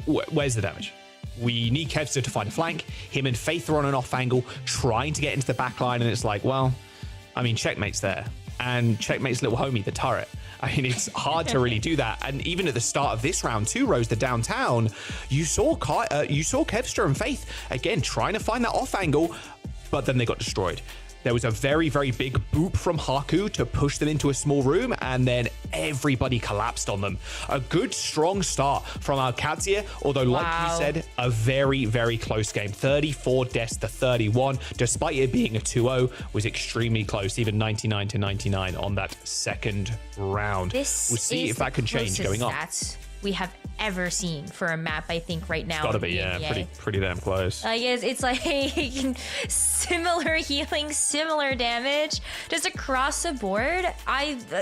Where's the damage? We need Kevster to find a flank. Him and Faith are on an off angle, trying to get into the back line. And it's like, well, I mean, Checkmate's there. And Checkmate's little homie, the turret. I mean, it's hard to really do that. And even at the start of this round, too, Rose, the downtown, you saw Kevster and Faith, again, trying to find that off angle, but then they got destroyed. There was a very, very big boop from Haku to push them into a small room, and then everybody collapsed on them. A good, strong start from OWCS, although, like you said, a very, very close game. 34 deaths to 31, despite it being a 2-0, was extremely close, even 99-99 on that second round. We'll see if that can change going on. We have ever seen for a map, I think, right now. It's gotta be, yeah, pretty damn close. Yes, it's like similar healing, similar damage, just across the board.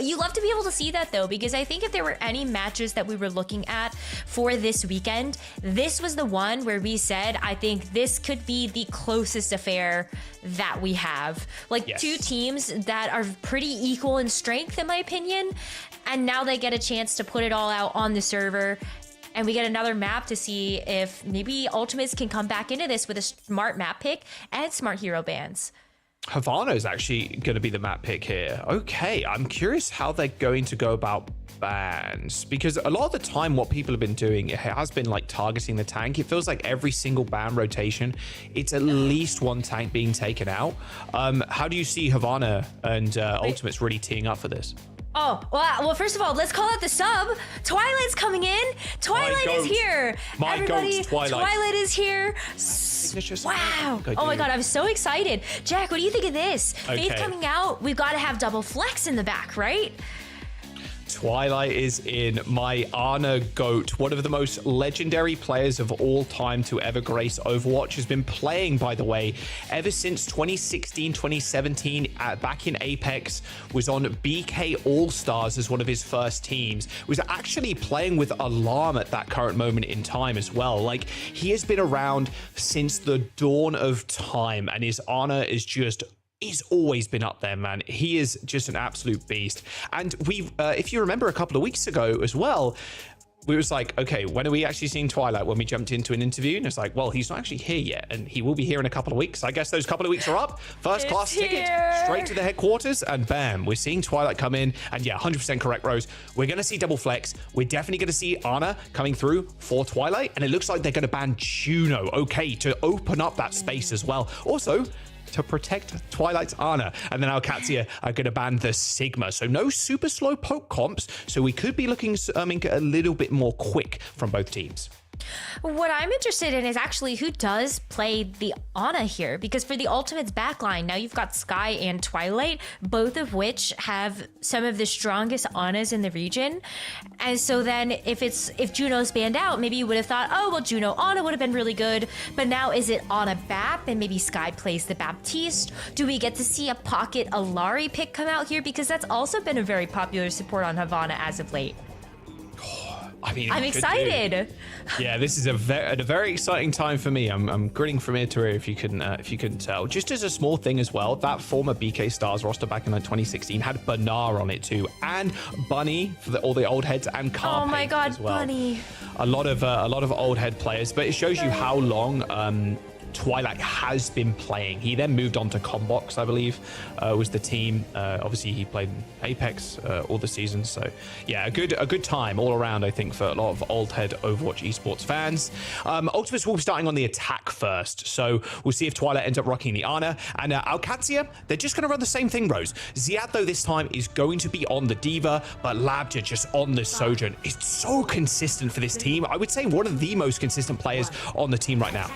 You love to be able to see that, though, because I think if there were any matches that we were looking at for this weekend, this was the one where we said, I think this could be the closest affair that we have. Like, two teams that are pretty equal in strength, in my opinion, and now they get a chance to put it all out on the server, and we get another map to see if maybe Ultimates can come back into this with a smart map pick and smart hero bans. Havana is actually going to be the map pick here. Okay, I'm curious how they're going to go about bans, because a lot of the time what people have been doing, it has been like targeting the tank. It feels like every single ban rotation, it's at least one tank being taken out. How do you see Havana and Ultimates really teeing up for this? Oh, well, first of all, let's call out the sub. Twilight's coming in. Twilight is here. Everybody, Twilight is here. Wow. Oh my God, I'm so excited. Jack, what do you think of this? Faith coming out. We've got to have double flex in the back, right? Twilight is in. My Ana GOAT, one of the most legendary players of all time to ever grace Overwatch, has been playing, by the way, ever since 2016, 2017, back in Apex, was on BK All-Stars as one of his first teams, was actually playing with Alarm at that current moment in time as well. Like, he has been around since the dawn of time, and his Ana is just... he's always been up there, man. He is just an absolute beast. And we've, if you remember a couple of weeks ago as well, we was like, okay, when are we actually seeing Twilight? When we jumped into an interview, and it's like, well, he's not actually here yet, and he will be here in a couple of weeks. I guess those couple of weeks are up. First class ticket straight to the headquarters, and bam, we're seeing Twilight come in. And yeah, 100% correct, Rose. We're going to see double flex. We're definitely going to see Ana coming through for Twilight, and it looks like they're going to ban Juno, okay, to open up that space as well. Also, to protect Twilight's Ana, and then OWCS are going to ban the Sigma. So no super slow poke comps, so we could be looking something a little bit more quick from both teams. What I'm interested in is actually who does play the Ana here, because for the Ultimates backline, now you've got Sky and Twilight, both of which have some of the strongest Anas in the region. And so then if Juno's banned out, maybe you would have thought, oh, well, Juno Ana would have been really good. But now is it Ana Bap, and maybe Sky plays the Baptiste? Do we get to see a Pocket Alari pick come out here? Because that's also been a very popular support on Havana as of late. I mean, I'm excited. Yeah, this is a very exciting time for me. I'm grinning from ear to ear, if you couldn't tell. Just as a small thing as well, that former BK Stars roster back in like 2016 had Banar on it too, and Bunny for all the old heads, and Carpe. Oh my God, as well. Bunny! A lot of old head players, but it shows you how long Twilight has been playing. He then moved on to Combox, I believe, was the team. Obviously, he played in Apex all the seasons. So, yeah, a good time all around, I think, for a lot of old head Overwatch esports fans. Ultimates will be starting on the attack first. So we'll see if Twilight ends up rocking the Ana. And OWCS, they're just going to run the same thing, Rose. Ziad, though, this time is going to be on the Diva, but Labja just on the Sojourn. It's so consistent for this team. I would say one of the most consistent players on the team right now.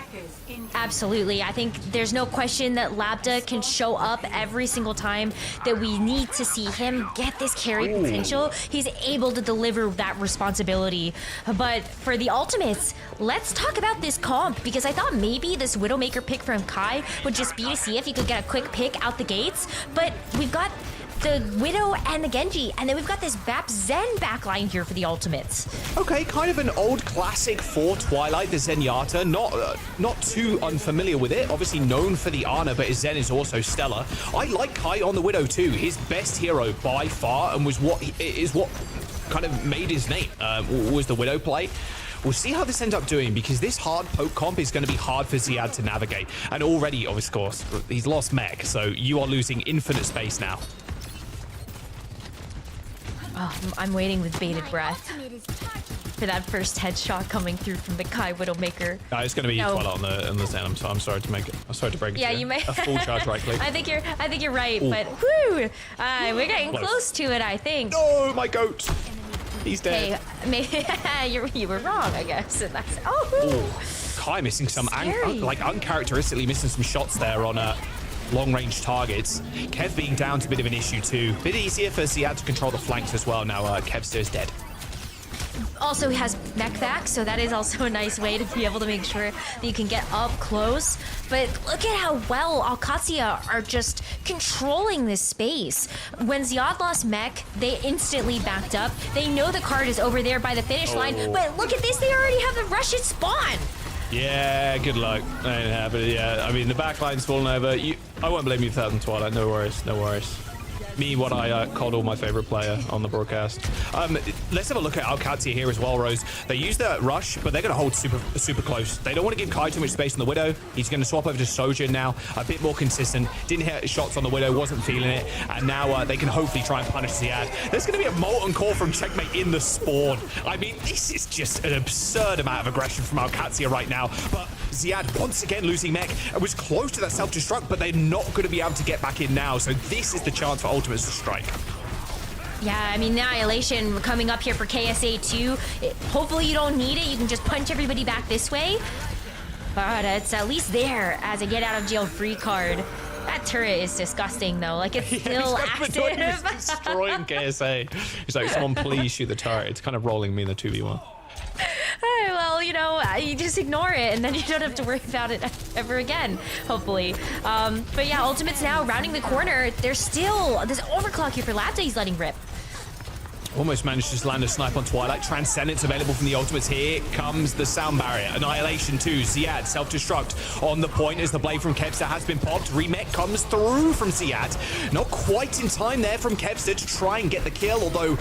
Absolutely. I think there's no question that Labda can show up every single time that we need to see him get this carry potential. He's able to deliver that responsibility. But for the Ultimates, let's talk about this comp, because I thought maybe this Widowmaker pick from Kai would just be to see if he could get a quick pick out the gates. But we've got the Widow and the Genji, and then we've got this Bap Zen backline here for the Ultimates. Okay, kind of an old classic for Twilight, the Zenyatta. Not too unfamiliar with it. Obviously known for the Ana, but his Zen is also stellar. I like Kai on the Widow too. His best hero by far, and was what kind of made his name, was the Widow play. We'll see how this ends up doing, because this hard poke comp is going to be hard for Ziad to navigate. And already, of course, he's lost mech, so you are losing infinite space now. Oh, I'm waiting with bated breath for that first headshot coming through from the Kai Widowmaker. It's going to be Twilight on the Zen. I'm sorry to make it. I'm sorry to break it. Yeah, to you may. A full charge right click. I think you're right, but whoo, we're getting close to it. I think. No, my goat. He's dead. Hey, maybe you were wrong, I guess. And that's Kai missing some uncharacteristically missing some shots there on long-range targets. Kev being down is a bit of an issue too. Bit easier for Ziad to control the flanks as well. Now Kevster is dead. Also, he has mech back, so that is also a nice way to be able to make sure that you can get up close. But look at how well OWCS are just controlling this space. When Ziad lost mech, they instantly backed up. They know the card is over there by the finish line, but look at this, they already have the Russian spawn. Yeah, good luck. Yeah, I mean, the backline's fallen over. I won't blame you for that in Twilight. No worries, no worries. Me, what I called all my favorite player on the broadcast. Let's have a look at OWCS here as well, Rose. They use the rush, but they're going to hold super close. They don't want to give Kai too much space on the Widow. He's going to swap over to Sojourn now. A bit more consistent. Didn't hit shots on the Widow, wasn't feeling it. And now they can hopefully try and punish Ziad. There's going to be a Molten Core from Checkmate in the spawn. I mean, this is just an absurd amount of aggression from OWCS right now. But Ziad once again losing mech. It was close to that self-destruct, but they're not going to be able to get back in now. So this is the chance for Ultimates to strike. Yeah, I mean, Annihilation coming up here for KSA too. Hopefully you don't need it. You can just punch everybody back this way. But it's at least there as a get out of jail free card. That turret is disgusting though. Like, it's still active. He's destroying KSA. He's like, someone please shoot the turret. It's kind of rolling me in the 2v1. Well, you just ignore it, and then you don't have to worry about it ever again, hopefully. But yeah, Ultimates now rounding the corner. There's still this overclock here for Labda he's letting rip. Almost managed to just land a snipe on Twilight. Transcendence available from the Ultimates. Here comes the sound barrier. Annihilation too. Ziad self-destruct on the point as the blade from Kevster has been popped. Remech comes through from Ziad. Not quite in time there from Kevster to try and get the kill, although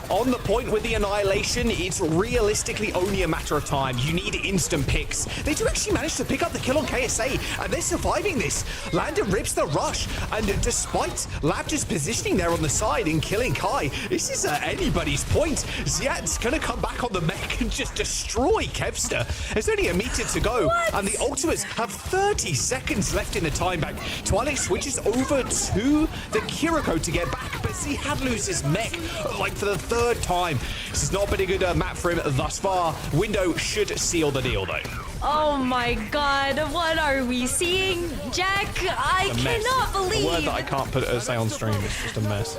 on the point with the Annihilation. It's realistically only a matter of time. You need instant picks. They do actually manage to pick up the kill on KSA, and they're surviving this. Landon rips the rush, and despite Lab just positioning there on the side and killing Kai, this is anybody's point. Ziad's gonna come back on the mech and just destroy Kevster. There's only a meter to go, and the Ultimates have 30 seconds left in the time bank. Twilight switches over to the Kiriko to get back, but Ziad loses mech like for the third time. This has not been a good map for him thus far. Window should seal the deal though. Oh my god, what are we seeing, Jack? I cannot believe. A word that I can't say on stream. It's just a mess.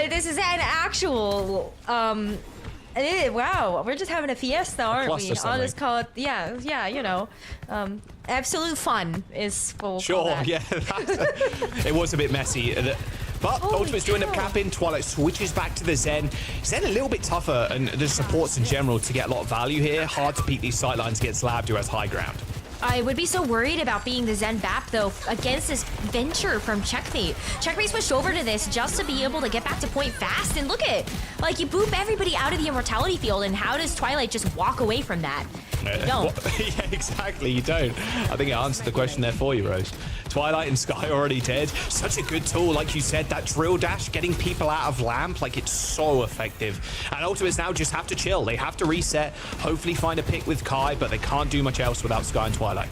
This is an actual wow, we're just having a fiesta, aren't we? I'll just call it, yeah, you know, absolute fun is what we'll call that. Yeah, it was a bit messy. But Ultimates do end up capping. Twilight switches back to the Zen. Zen a little bit tougher, and the supports in general to get a lot of value here. Hard to beat these sightlines against Lab, who has high ground. I would be so worried about being the Zen BAP, though, against this venture from Checkmate. Checkmate switched over to this just to be able to get back to point fast, and look at it. Like, you boop everybody out of the Immortality field, and how does Twilight just walk away from that? You don't. Yeah, exactly, you don't. I think I answered the question there for you, Rose. Twilight and Sky already dead. Such a good tool, like you said, that drill dash, getting people out of Lamp, like it's so effective. And Ultimates now just have to chill. They have to reset, hopefully find a pick with Kai, but they can't do much else without Sky and Twilight.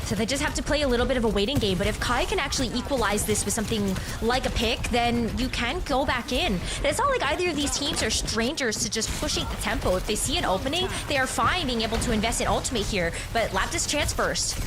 So they just have to play a little bit of a waiting game, but if Kai can actually equalize this with something like a pick, then you can go back in. And it's not like either of these teams are strangers to just pushing the tempo. If they see an opening, they are fine being able to invest in Ultimate here, but Laptis chance first.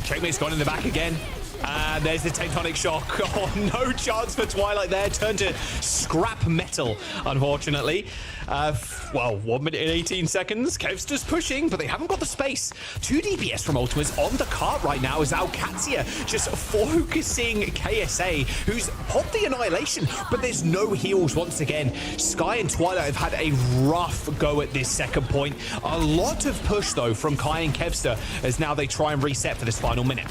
Checkmate's gone in the back again. And there's the tectonic shock. Oh, no chance for Twilight there. Turned to scrap metal, unfortunately. Well, 1 minute and 18 seconds. Kevster's pushing, but they haven't got the space. 2 DPS from Ultimates on the cart right now as OWCS just focusing KSA, who's popped the Annihilation, but there's no heals once again. Sky and Twilight have had a rough go at this second point. A lot of push, though, from Kai and Kevster as now they try and reset for this final minute.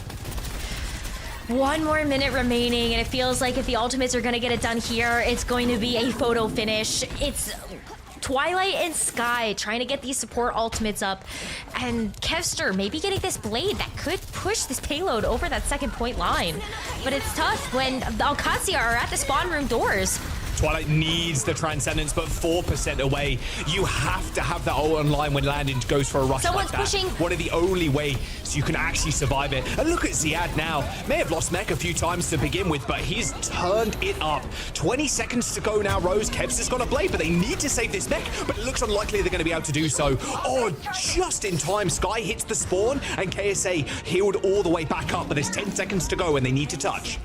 1 more minute remaining, and it feels like if the Ultimates are going to get it done here, it's going to be a photo finish. It's Twilight and Sky trying to get these support Ultimates up, and Kevster maybe getting this blade that could push this payload over that second point line. But it's tough when the OWCS are at the spawn room doors. Twilight needs the Transcendence, but 4% away. You have to have that ult online when Landon goes for a rush Someone's like that. Pushing. One of the only ways you can actually survive it. And look at Ziad now. May have lost mech a few times to begin with, but he's turned it up. 20 seconds to go now, Rose. Kevs has got a blade, but they need to save this mech, but it looks unlikely they're going to be able to do so. Oh, just in time. Sky hits the spawn, and KSA healed all the way back up, but there's 10 seconds to go, and they need to touch.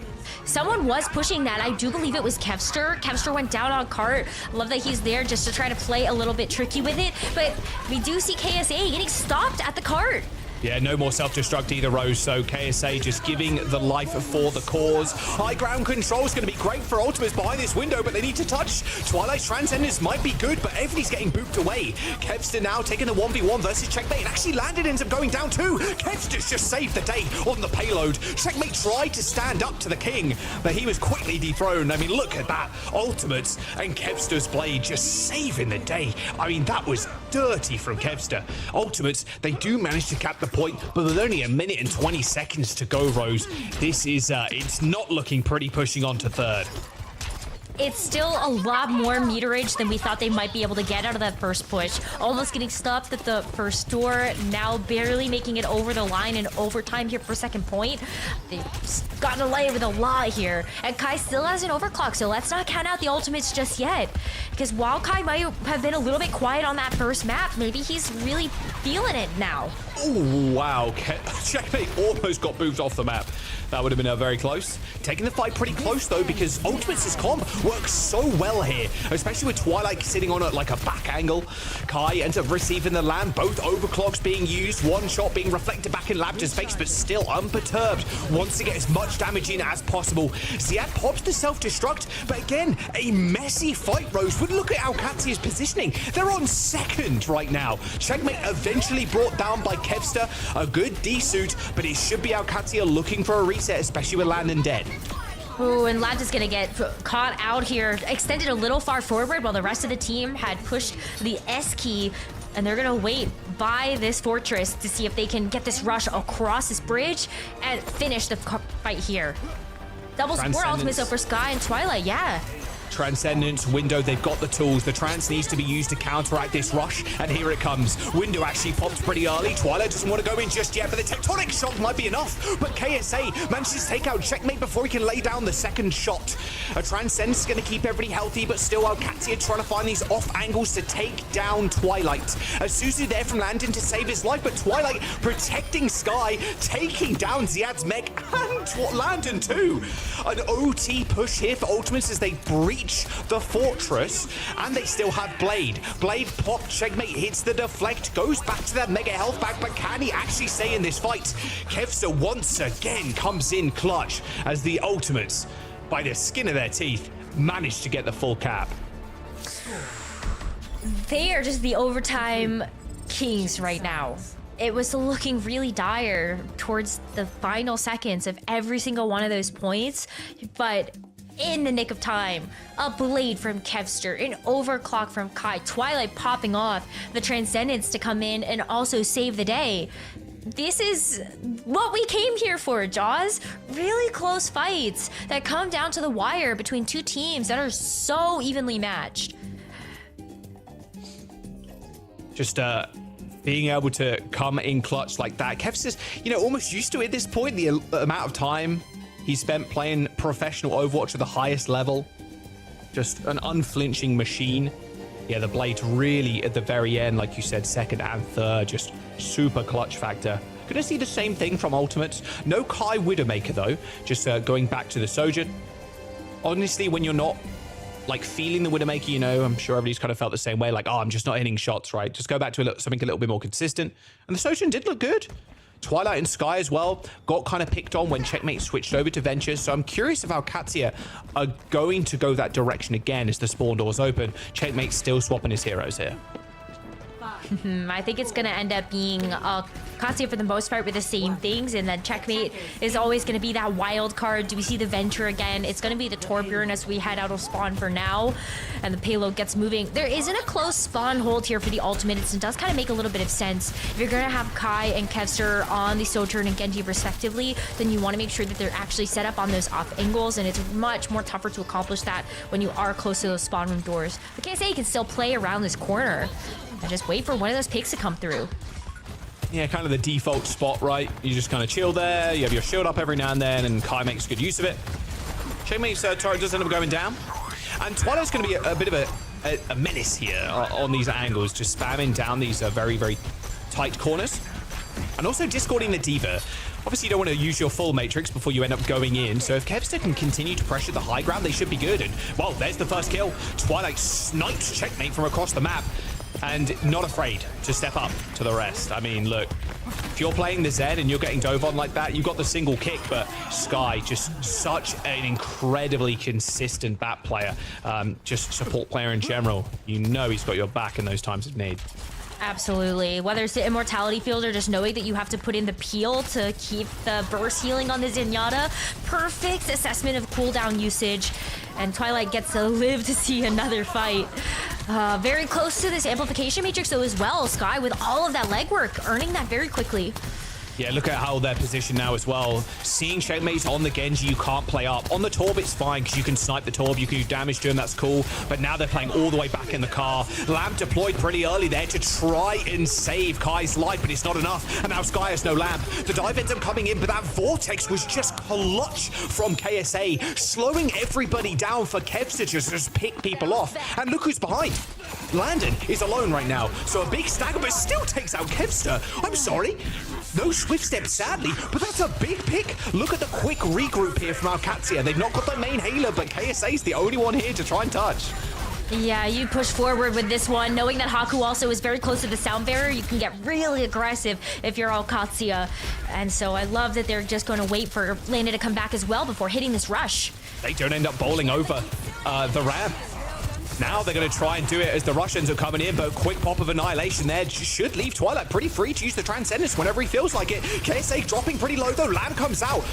Someone was pushing that. I do believe it was Kevster. Kevster went down on cart. Love that he's there just to try to play a little bit tricky with it. But we do see KSA getting stopped at the cart. Yeah, no more self-destruct either, Rose, so KSA just giving the life for the cause. High ground control is going to be great for Ultimates behind this window, but they need to touch. Twilight's Transcendence might be good, but everybody's getting booped away. Kevster now taking the 1v1 versus Checkmate, and actually Landon ends up going down too. Kevster's just saved the day on the payload. Checkmate tried to stand up to the king, but he was quickly dethroned. I mean, look at that. Ultimates and Kevster's blade just saving the day. I mean, that was dirty from Kevster. Ultimates, they do manage to cap the point, but with only 1 minute and 20 seconds to go, Rose, this is it's not looking pretty pushing on to third. It's still a lot more meterage than we thought they might be able to get out of that first push. Almost getting stopped at the first door, now barely making it over the line in overtime here for second point. They've gotten away with a lot here. And Kai still has an overclock, so let's not count out the Ultimates just yet. Because while Kai might have been a little bit quiet on that first map, maybe he's really feeling it now. Oh, wow. Checkmate almost got moved off the map. That would have been very close. Taking the fight pretty close, though, because Ultimates' comp works so well here, especially with Twilight sitting on like a back angle. Kai ends up receiving the land, both overclocks being used, one shot being reflected back in Labja's face, but still unperturbed. Wants to get as much damage in as possible. Ziad pops the self-destruct, but again, a messy fight, Rose. But look at how OWCS positioning. They're on second right now. Checkmate eventually brought down by Kevster. A good D-suit, but it should be OWCS looking for a reset, especially with Landon dead. Ooh, and Lab is gonna get caught out here, extended a little far forward while the rest of the team had pushed the S key, and they're gonna wait by this fortress to see if they can get this rush across this bridge and finish the fight here. Double support ultimate for Sky and Twilight, yeah. Transcendence, Window, they've got the tools. The trance needs to be used to counteract this rush, and here it comes. Window actually popped pretty early. Twilight doesn't want to go in just yet, but the tectonic shot might be enough. But KSA manages to take out Checkmate before he can lay down the second shot. A Transcendence is going to keep everybody healthy, but still OWCS trying to find these off angles to take down Twilight. Suzu there from Landon to save his life, but Twilight protecting Sky, taking down Ziad's mech, and Landon too. An OT push here for Ultimates as they breach the fortress, and they still have Blade. Blade popped, Checkmate hits the deflect, goes back to that mega health back, but can he actually stay in this fight? Kevster once again comes in clutch as the Ultimates, by the skin of their teeth, manage to get the full cap. They are just the overtime kings right now. It was looking really dire towards the final seconds of every single one of those points, but in the nick of time, a Blade from Kevster, an overclock from Kai, Twilight popping off, the Transcendence to come in and also save the day. This is what we came here for, Jaws. Really close fights that come down to the wire between two teams that are so evenly matched. Just being able to come in clutch like that. Kevster's, almost used to it at this point, the amount of time he spent playing professional Overwatch at the highest level. Just an unflinching machine. Yeah, the Blade really at the very end, like you said, second and third, just super clutch factor. Gonna see the same thing from Ultimates. No Kai Widowmaker though, just going back to the Sojourn. Honestly, when you're not feeling the Widowmaker, I'm sure everybody's kind of felt the same way, I'm just not hitting shots, right? Just go back to something a little bit more consistent. And the Sojourn did look good. Twilight and Sky as well got kind of picked on when Checkmate switched over to Ventures. So I'm curious if OWCS are going to go that direction again as the spawn doors open. Checkmate's still swapping his heroes here. I think it's going to end up being Katsuya for the most part with the same things, and then Checkmate is always going to be that wild card. Do we see the Venture again? It's going to be the Torbjorn as we head out of spawn for now, and the payload gets moving. There isn't a close spawn hold here for the Ultimates. It does kind of make a little bit of sense. If you're going to have Kai and Kevster on the Sojourn and Genji respectively, then you want to make sure that they're actually set up on those off angles, and it's much more tougher to accomplish that when you are close to those spawn room doors. But KSA can still play around this corner and just wait for one of those picks to come through. Yeah, kind of the default spot, right? You just kind of chill there. You have your shield up every now and then, and Kai makes good use of it. Checkmate's turret does end up going down. And Twilight's going to be a bit of a menace here on these angles, just spamming down these very, very tight corners. And also discording the D.Va. Obviously, you don't want to use your full matrix before you end up going in. So if Kevster can continue to pressure the high ground, they should be good. And, well, there's the first kill. Twilight snipes Checkmate from across the map. And not afraid to step up to the rest. I mean, look, if you're playing the Zen and you're getting dove on like that, you've got the single kick, but Sky, just such an incredibly consistent bat player, just support player in general. He's got your back in those times of need. Absolutely. Whether it's the Immortality Field or just knowing that you have to put in the peel to keep the burst healing on the Zenyatta. Perfect assessment of cooldown usage. And Twilight gets to live to see another fight. Very close to this amplification matrix though as well. Sky with all of that legwork, earning that very quickly. Yeah, look at how they're positioned now as well. Seeing Checkmates on the Genji, you can't play up. On the Torb, it's fine because you can snipe the Torb, you can do damage to him, that's cool. But now they're playing all the way back in the car. Lamp deployed pretty early there to try and save Kai's life, but it's not enough. And now Sky has no Lamp. The dive ends up coming in, but that Vortex was just clutch from KSA, slowing everybody down for Kevs to just pick people off. And look who's behind. Landon is alone right now, so a big stagger, but still takes out Kevster. I'm sorry. No Swift Step, sadly, but that's a big pick. Look at the quick regroup here from OWCS. They've not got their main healer, but KSA's the only one here to try and touch. Yeah, you push forward with this one, knowing that Haku also is very close to the sound barrier. You can get really aggressive if you're OWCS. And so I love that they're just going to wait for Lana to come back as well before hitting this rush. They don't end up bowling over the ramp. Now they're going to try and do it as the Russians are coming in, but a quick pop of Annihilation there should leave Twilight pretty free to use the Transcendence whenever he feels like it. KSA dropping pretty low though. Lamb comes out.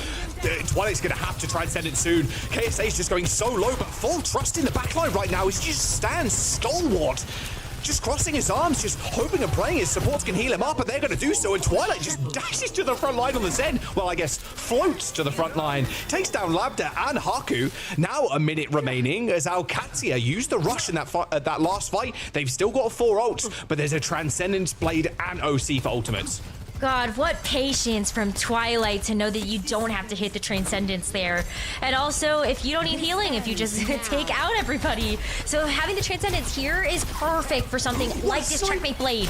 Twilight's going to have to Transcendence soon. KSA's just going so low, but full trust in the backline right now. He just stands stalwart. Just crossing his arms, just hoping and praying his supports can heal him up, and they're going to do so, and Twilight just dashes to the front line on the Zen. Well, I guess floats to the front line, takes down Labda and Haku. Now a minute remaining as OWCS use the rush in that last fight. They've still got 4 ults, but there's a Transcendence Blade and OC for ultimates. God, what patience from Twilight to know that you don't have to hit the Transcendence there. And also, if you don't need healing, if you just take out everybody. So having the Transcendence here is perfect for something like this Checkmate Blade.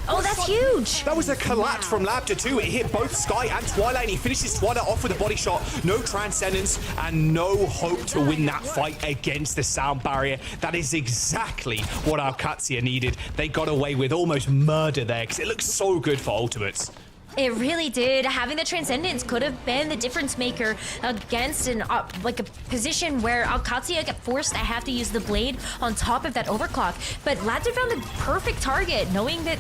Oh, that's huge. That was a collapse from Labda too. It hit both Sky and Twilight, and he finishes Twilight off with a body shot. No Transcendence and no hope to win that fight against the sound barrier. That is exactly what OWCS needed. They got away with almost murder there because it looks so good for ultimates. It really did. Having the Transcendence could have been the difference maker against an like a position where OWCS get forced to have to use the blade on top of that overclock. But Labda found the perfect target, knowing that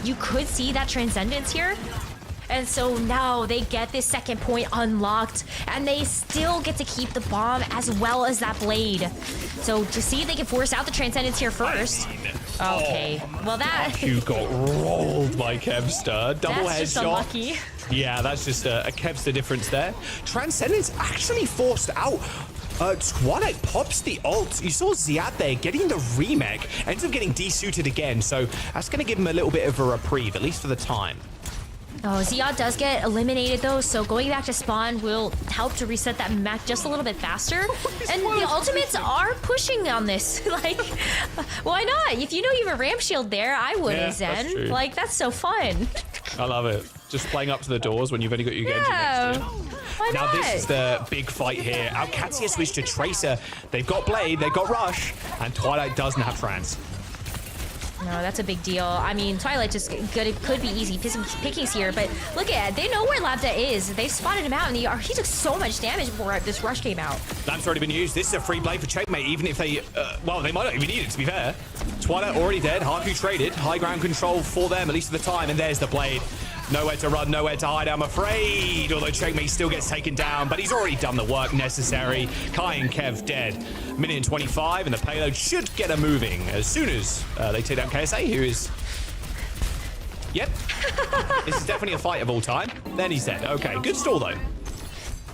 you could see that Transcendence here. And so now they get this second point unlocked, and they still get to keep the bomb as well as that blade. So to see if they can force out the Transcendence here first. Okay, well that... You got rolled by Kevster. Double headshot. Just unlucky. Yeah, that's just a Kevster difference there. Transcendence actually forced out. Twilight pops the ult. You saw Ziad there getting the remake. Ends up getting desuited again, so that's going to give him a little bit of a reprieve, at least for the time. Oh, Ziad does get eliminated though, so going back to spawn will help to reset that map just a little bit faster. And the ultimates are pushing on this. Like, why not? If you know you have a ramp shield there, I would, Yeah, Zen. that's true. Like, that's so fun. I love it. Just playing up to the doors when you've only got your Genji next to you. Why Now not? this is the big fight here. OWCS switched to Tracer. They've got Blade, they've got Rush, and Twilight doesn't have Trans. No, that's a big deal. I mean, Twilight just could be easy pickings here, but look at it. They know where Labda is. They spotted him out, and he took so much damage before this rush came out. Lamp's already been used. This is a free blade for Checkmate, even if they, well, they might not even need it, to be fair. Twilight already dead. Haku traded. High ground control for them, at least for the time, and there's the blade. Nowhere to run, nowhere to hide, I'm afraid. Although Checkmate still gets taken down, but he's already done the work necessary. Kai and Kev dead. Minute and 25, and the payload should get her moving as soon as they take down KSA, who is... Yep. This is definitely a fight of all time. Then he's dead. Okay, good stall, though.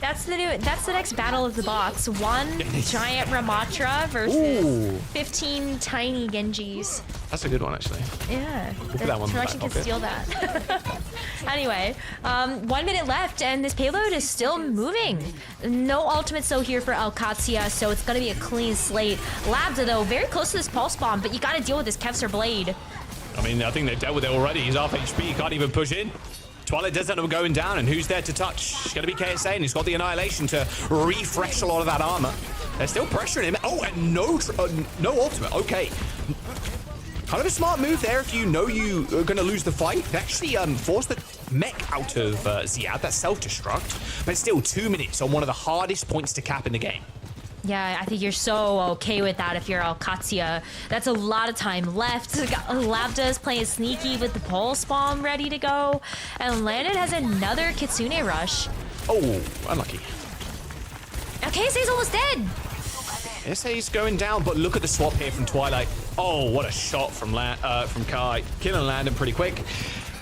That's the next battle of the box. One giant Ramatra versus 15 tiny Genjis. That's a good one, actually. Yeah. We'll put that one in the back Direction can pocket. steal that. Anyway, 1 minute left, and this payload is still moving. No ultimates though here for OWCS, so it's gonna be a clean slate. Labda though, very close to this pulse bomb, but you gotta deal with this Kevster blade. I mean, I think they've dealt with it already. He's half HP, he can't even push in. Twilight does end up going down, and who's there to touch? It's going to be KSA, and he's got the Annihilation to refresh a lot of that armor. They're still pressuring him. Oh, and no ultimate. Okay. Kind of a smart move there if you know you are going to lose the fight. They actually forced the mech out of Ziad. That's self-destruct. But still, 2 minutes on one of the hardest points to cap in the game. Yeah, I think you're so okay with that if you're OWCS. That's a lot of time left. Labda's playing sneaky with the pulse bomb ready to go. And Landon has another Kitsune rush. Oh, unlucky. Okay, KSA's almost dead. SA's going down, but look at the swap here from Twilight. Oh, what a shot from Kai. Killing Landon pretty quick.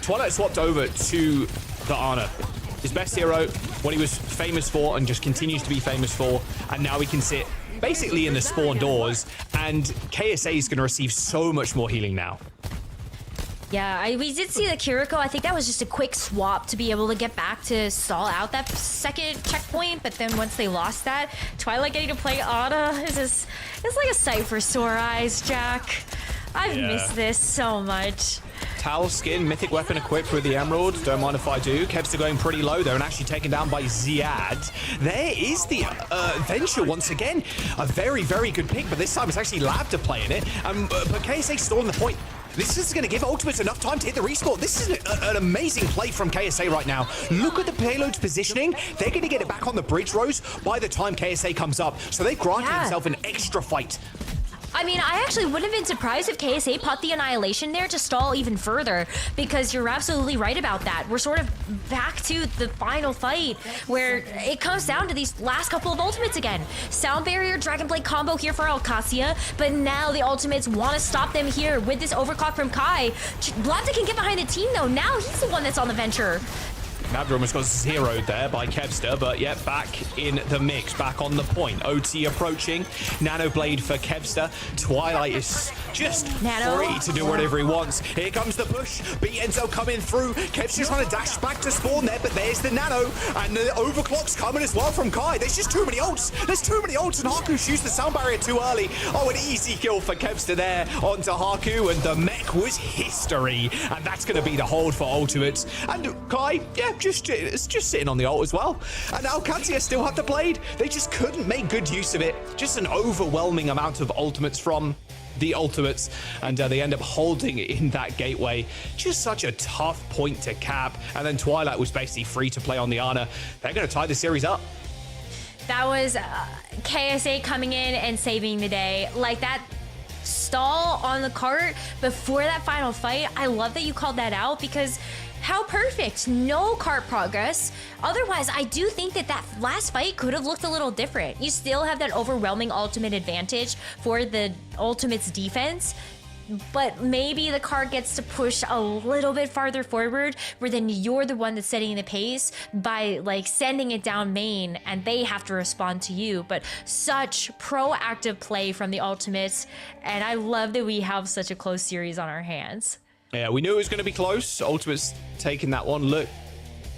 Twilight swapped over to the Ana. His best hero, what he was famous for and just continues to be famous for, and now he can sit basically in the spawn doors, and KSA is going to receive so much more healing now. Yeah, we did see the Kiriko. I think that was just a quick swap to be able to get back to stall out that second checkpoint, but then once they lost that, Twilight getting to play Ana is it's like a sight for sore eyes, Jack. I've missed this so much. Towel skin, mythic weapon equipped with the emerald. Don't mind if I do. Kev's going pretty low though, and actually taken down by Ziad. There is the Venture once again. A very, very good pick, but this time it's actually Labda playing it. But KSA stalling the point. This is going to give Ultimates enough time to hit the rescore. This is an amazing play from KSA right now. Look at the payload's positioning. They're going to get it back on the bridge rows by the time KSA comes up. So they granted himself an extra fight. I mean, I actually wouldn't have been surprised if KSA popped the Annihilation there to stall even further, because you're absolutely right about that. We're sort of back to the final fight where it comes down to these last couple of ultimates again. Sound Barrier, Dragon Blade combo here for OWCS, but now the ultimates want to stop them here with this overclock from Kai. Blonda can get behind the team though. Now he's the one that's on the venture. Mavra almost got zeroed there by Kevster, but yeah, back in the mix, back on the point. OT approaching. Nano Blade for Kevster. Twilight is just free to do whatever he wants. Here comes the push. Enzo coming through. Kevster's trying to dash back to spawn there, but there's the Nano. And the overclock's coming as well from Kai. There's just too many ults. There's too many ults, and Haku shoots the sound barrier too early. Oh, an easy kill for Kevster there onto Haku, and the mech was history. And that's going to be the hold for ultimates. And Kai, yeah, it's just sitting on the ult as well. And now OWCS still have the blade. They just couldn't make good use of it. Just an overwhelming amount of ultimates from the ultimates, and they end up holding it in that gateway. Just such a tough point to cap. And then Twilight was basically free to play on the Ana. They're going to tie the series up. That was KSA coming in and saving the day. Like that stall on the cart before that final fight. I love that you called that out, because how perfect. No cart progress. Otherwise, I do think that that last fight could have looked a little different. You still have that overwhelming ultimate advantage for the ultimate's defense, but maybe the cart gets to push a little bit farther forward, where then you're the one that's setting the pace by like sending it down main and they have to respond to you. But such proactive play from the ultimates, and I love that we have such a close series on our hands. Yeah, we knew it was going to be close. Ultimate's taking that one. Look,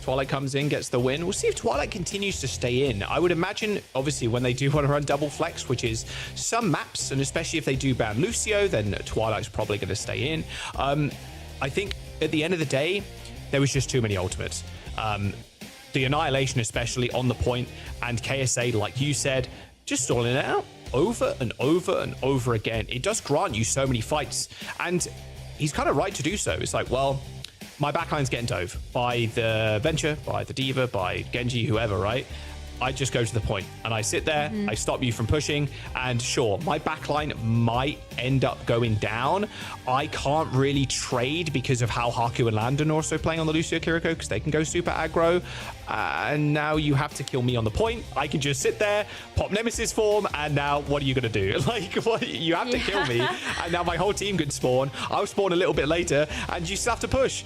Twilight comes in, gets the win. We'll see if Twilight continues to stay in. I would imagine, obviously, when they do want to run double flex, which is some maps, and especially if they do ban Lucio, then Twilight's probably going to stay in. I think at the end of the day, there was just too many ultimates. The Annihilation especially on the point, and KSA, like you said, just stalling it out over and over and over again. It does grant you so many fights, and he's kind of right to do so. It's like, well, my backline's getting dove by the Venture, by the Diva, by Genji, whoever, right? I just go to the point and I sit there, I stop you from pushing, and sure, my backline might end up going down. I can't really trade because of how Haku and Landon are also playing on the Lucio Kiriko, because they can go super aggro. And now you have to kill me on the point. I can just sit there, pop Nemesis form, and now what are you going to do? Like, what, you have to kill me, and now my whole team can spawn. I'll spawn a little bit later, and you still have to push.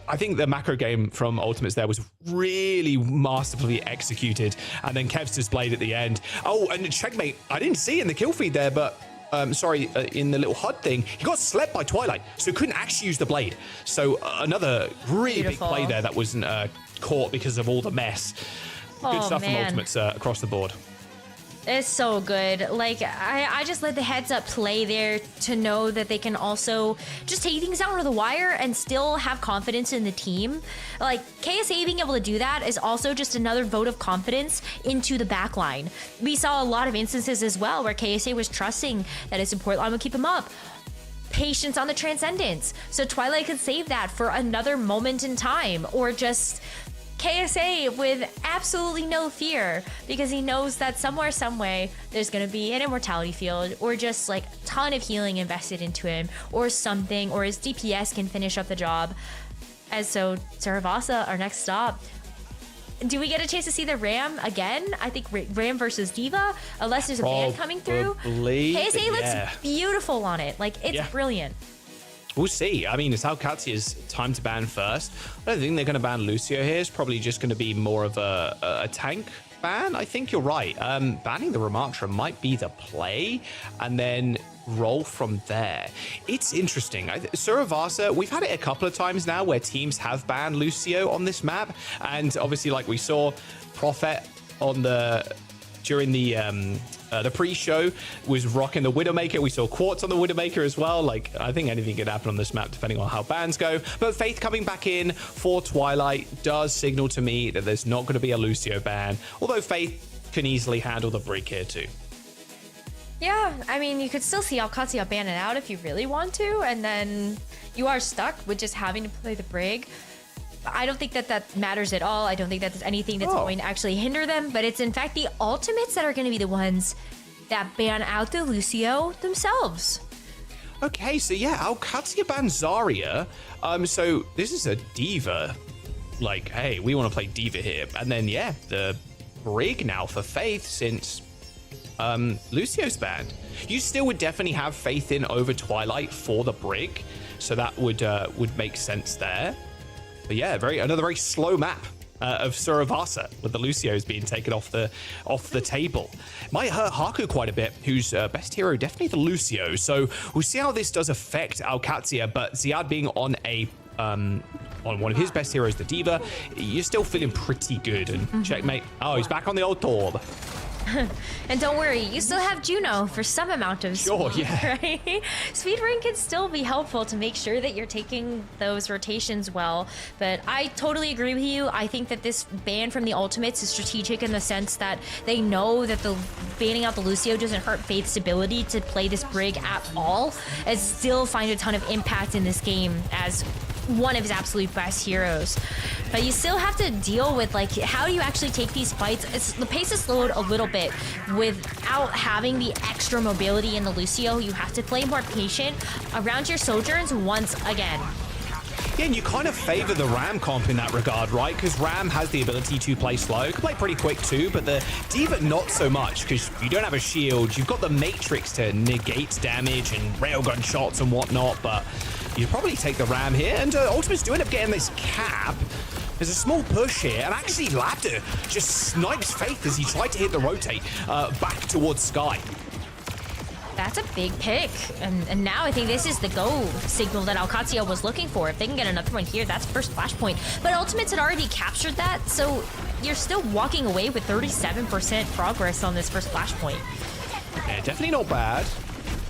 I think the macro game from Ultimates there was really masterfully executed, and then Kevster's blade at the end. Oh, and checkmate, I didn't see in the kill feed there, but in the little HUD thing, he got slept by Twilight, so couldn't actually use the blade. So another really big play there that wasn't caught because of all the mess. Good stuff from Ultimates across the board. It's so good. Like, I just let the heads up play there to know that they can also just take things down to the wire and still have confidence in the team. Like, KSA being able to do that is also just another vote of confidence into the back line. We saw a lot of instances as well where KSA was trusting that his support line would keep him up. Patience on the Transcendence. So Twilight could save that for another moment in time, or just KSA with absolutely no fear, because he knows that somewhere, some way, there's going to be an immortality field, or just like a ton of healing invested into him, or something, or his DPS can finish up the job. And so Saravasa, our next stop. Do we get a chance to see the Ram again? I think Ram versus Diva, unless there's a ban coming through. KSA looks beautiful on it. Like, it's brilliant. We'll see. I mean, it's OWCS's time to ban first. I don't think they're going to ban Lucio here. It's probably just going to be more of a tank ban. I think you're right. Banning the Ramattra might be the play, and then roll from there. It's interesting. Saravasa, we've had it a couple of times now where teams have banned Lucio on this map, and obviously, like we saw, Prophet on during the pre-show was rocking the Widowmaker. We saw Quartz on the Widowmaker as well. Like, I think anything could happen on this map depending on how bans go. But Faith coming back in for Twilight does signal to me that there's not going to be a Lucio ban, although Faith can easily handle the break here too. Yeah, I mean, you could still see OWCS ban it out if you really want to, and then you are stuck with just having to play the Brig. I don't think that matters at all. I don't think that there's anything that's going to actually hinder them, but it's in fact the ultimates that are going to be the ones that ban out the Lucio themselves. Okay, so yeah, OWCS banned Zarya. So this is a diva. Like, hey, we want to play diva here. And then, yeah, the rig now for Faith since Lucio's banned. You still would definitely have Faith in over Twilight for the brig. So that would make sense there. But yeah, another very slow map of Suravasa with the Lucios being taken off the table. Might hurt Haku quite a bit, whose best hero definitely the Lucio. So we'll see how this does affect OWCS, but Ziad being on one of his best heroes, the Diva, you're still feeling pretty good. And checkmate. Oh, he's back on the old Torb. And don't worry, you still have Juno for some amount of speed, sure, yeah. right? Speed ring can still be helpful to make sure that you're taking those rotations well. But I totally agree with you. I think that this ban from the ultimates is strategic in the sense that they know that the banning out the Lucio doesn't hurt Faith's ability to play this brig at all, and still find a ton of impact in this game as one of his absolute best heroes. But you still have to deal with, like, how do you actually take these fights? The pace is slowed a little bit without having the extra mobility in the Lucio. You have to play more patient around your Sojourns once again. Yeah, and you kind of favor the Ram comp in that regard, right? Because Ram has the ability to play slow, can play pretty quick too, but the Diva not so much, because you don't have a shield. You've got the Matrix to negate damage and railgun shots and whatnot, but you probably take the Ram here, and Ultimates do end up getting this cap. There's a small push here, and actually Labda just snipes Faith as he tried to hit the rotate back towards Sky. That's a big pick, and now I think this is the go signal that OWCS was looking for. If they can get another one here, that's first flashpoint. But Ultimates had already captured that, so you're still walking away with 37% progress on this first flashpoint. Yeah, definitely not bad.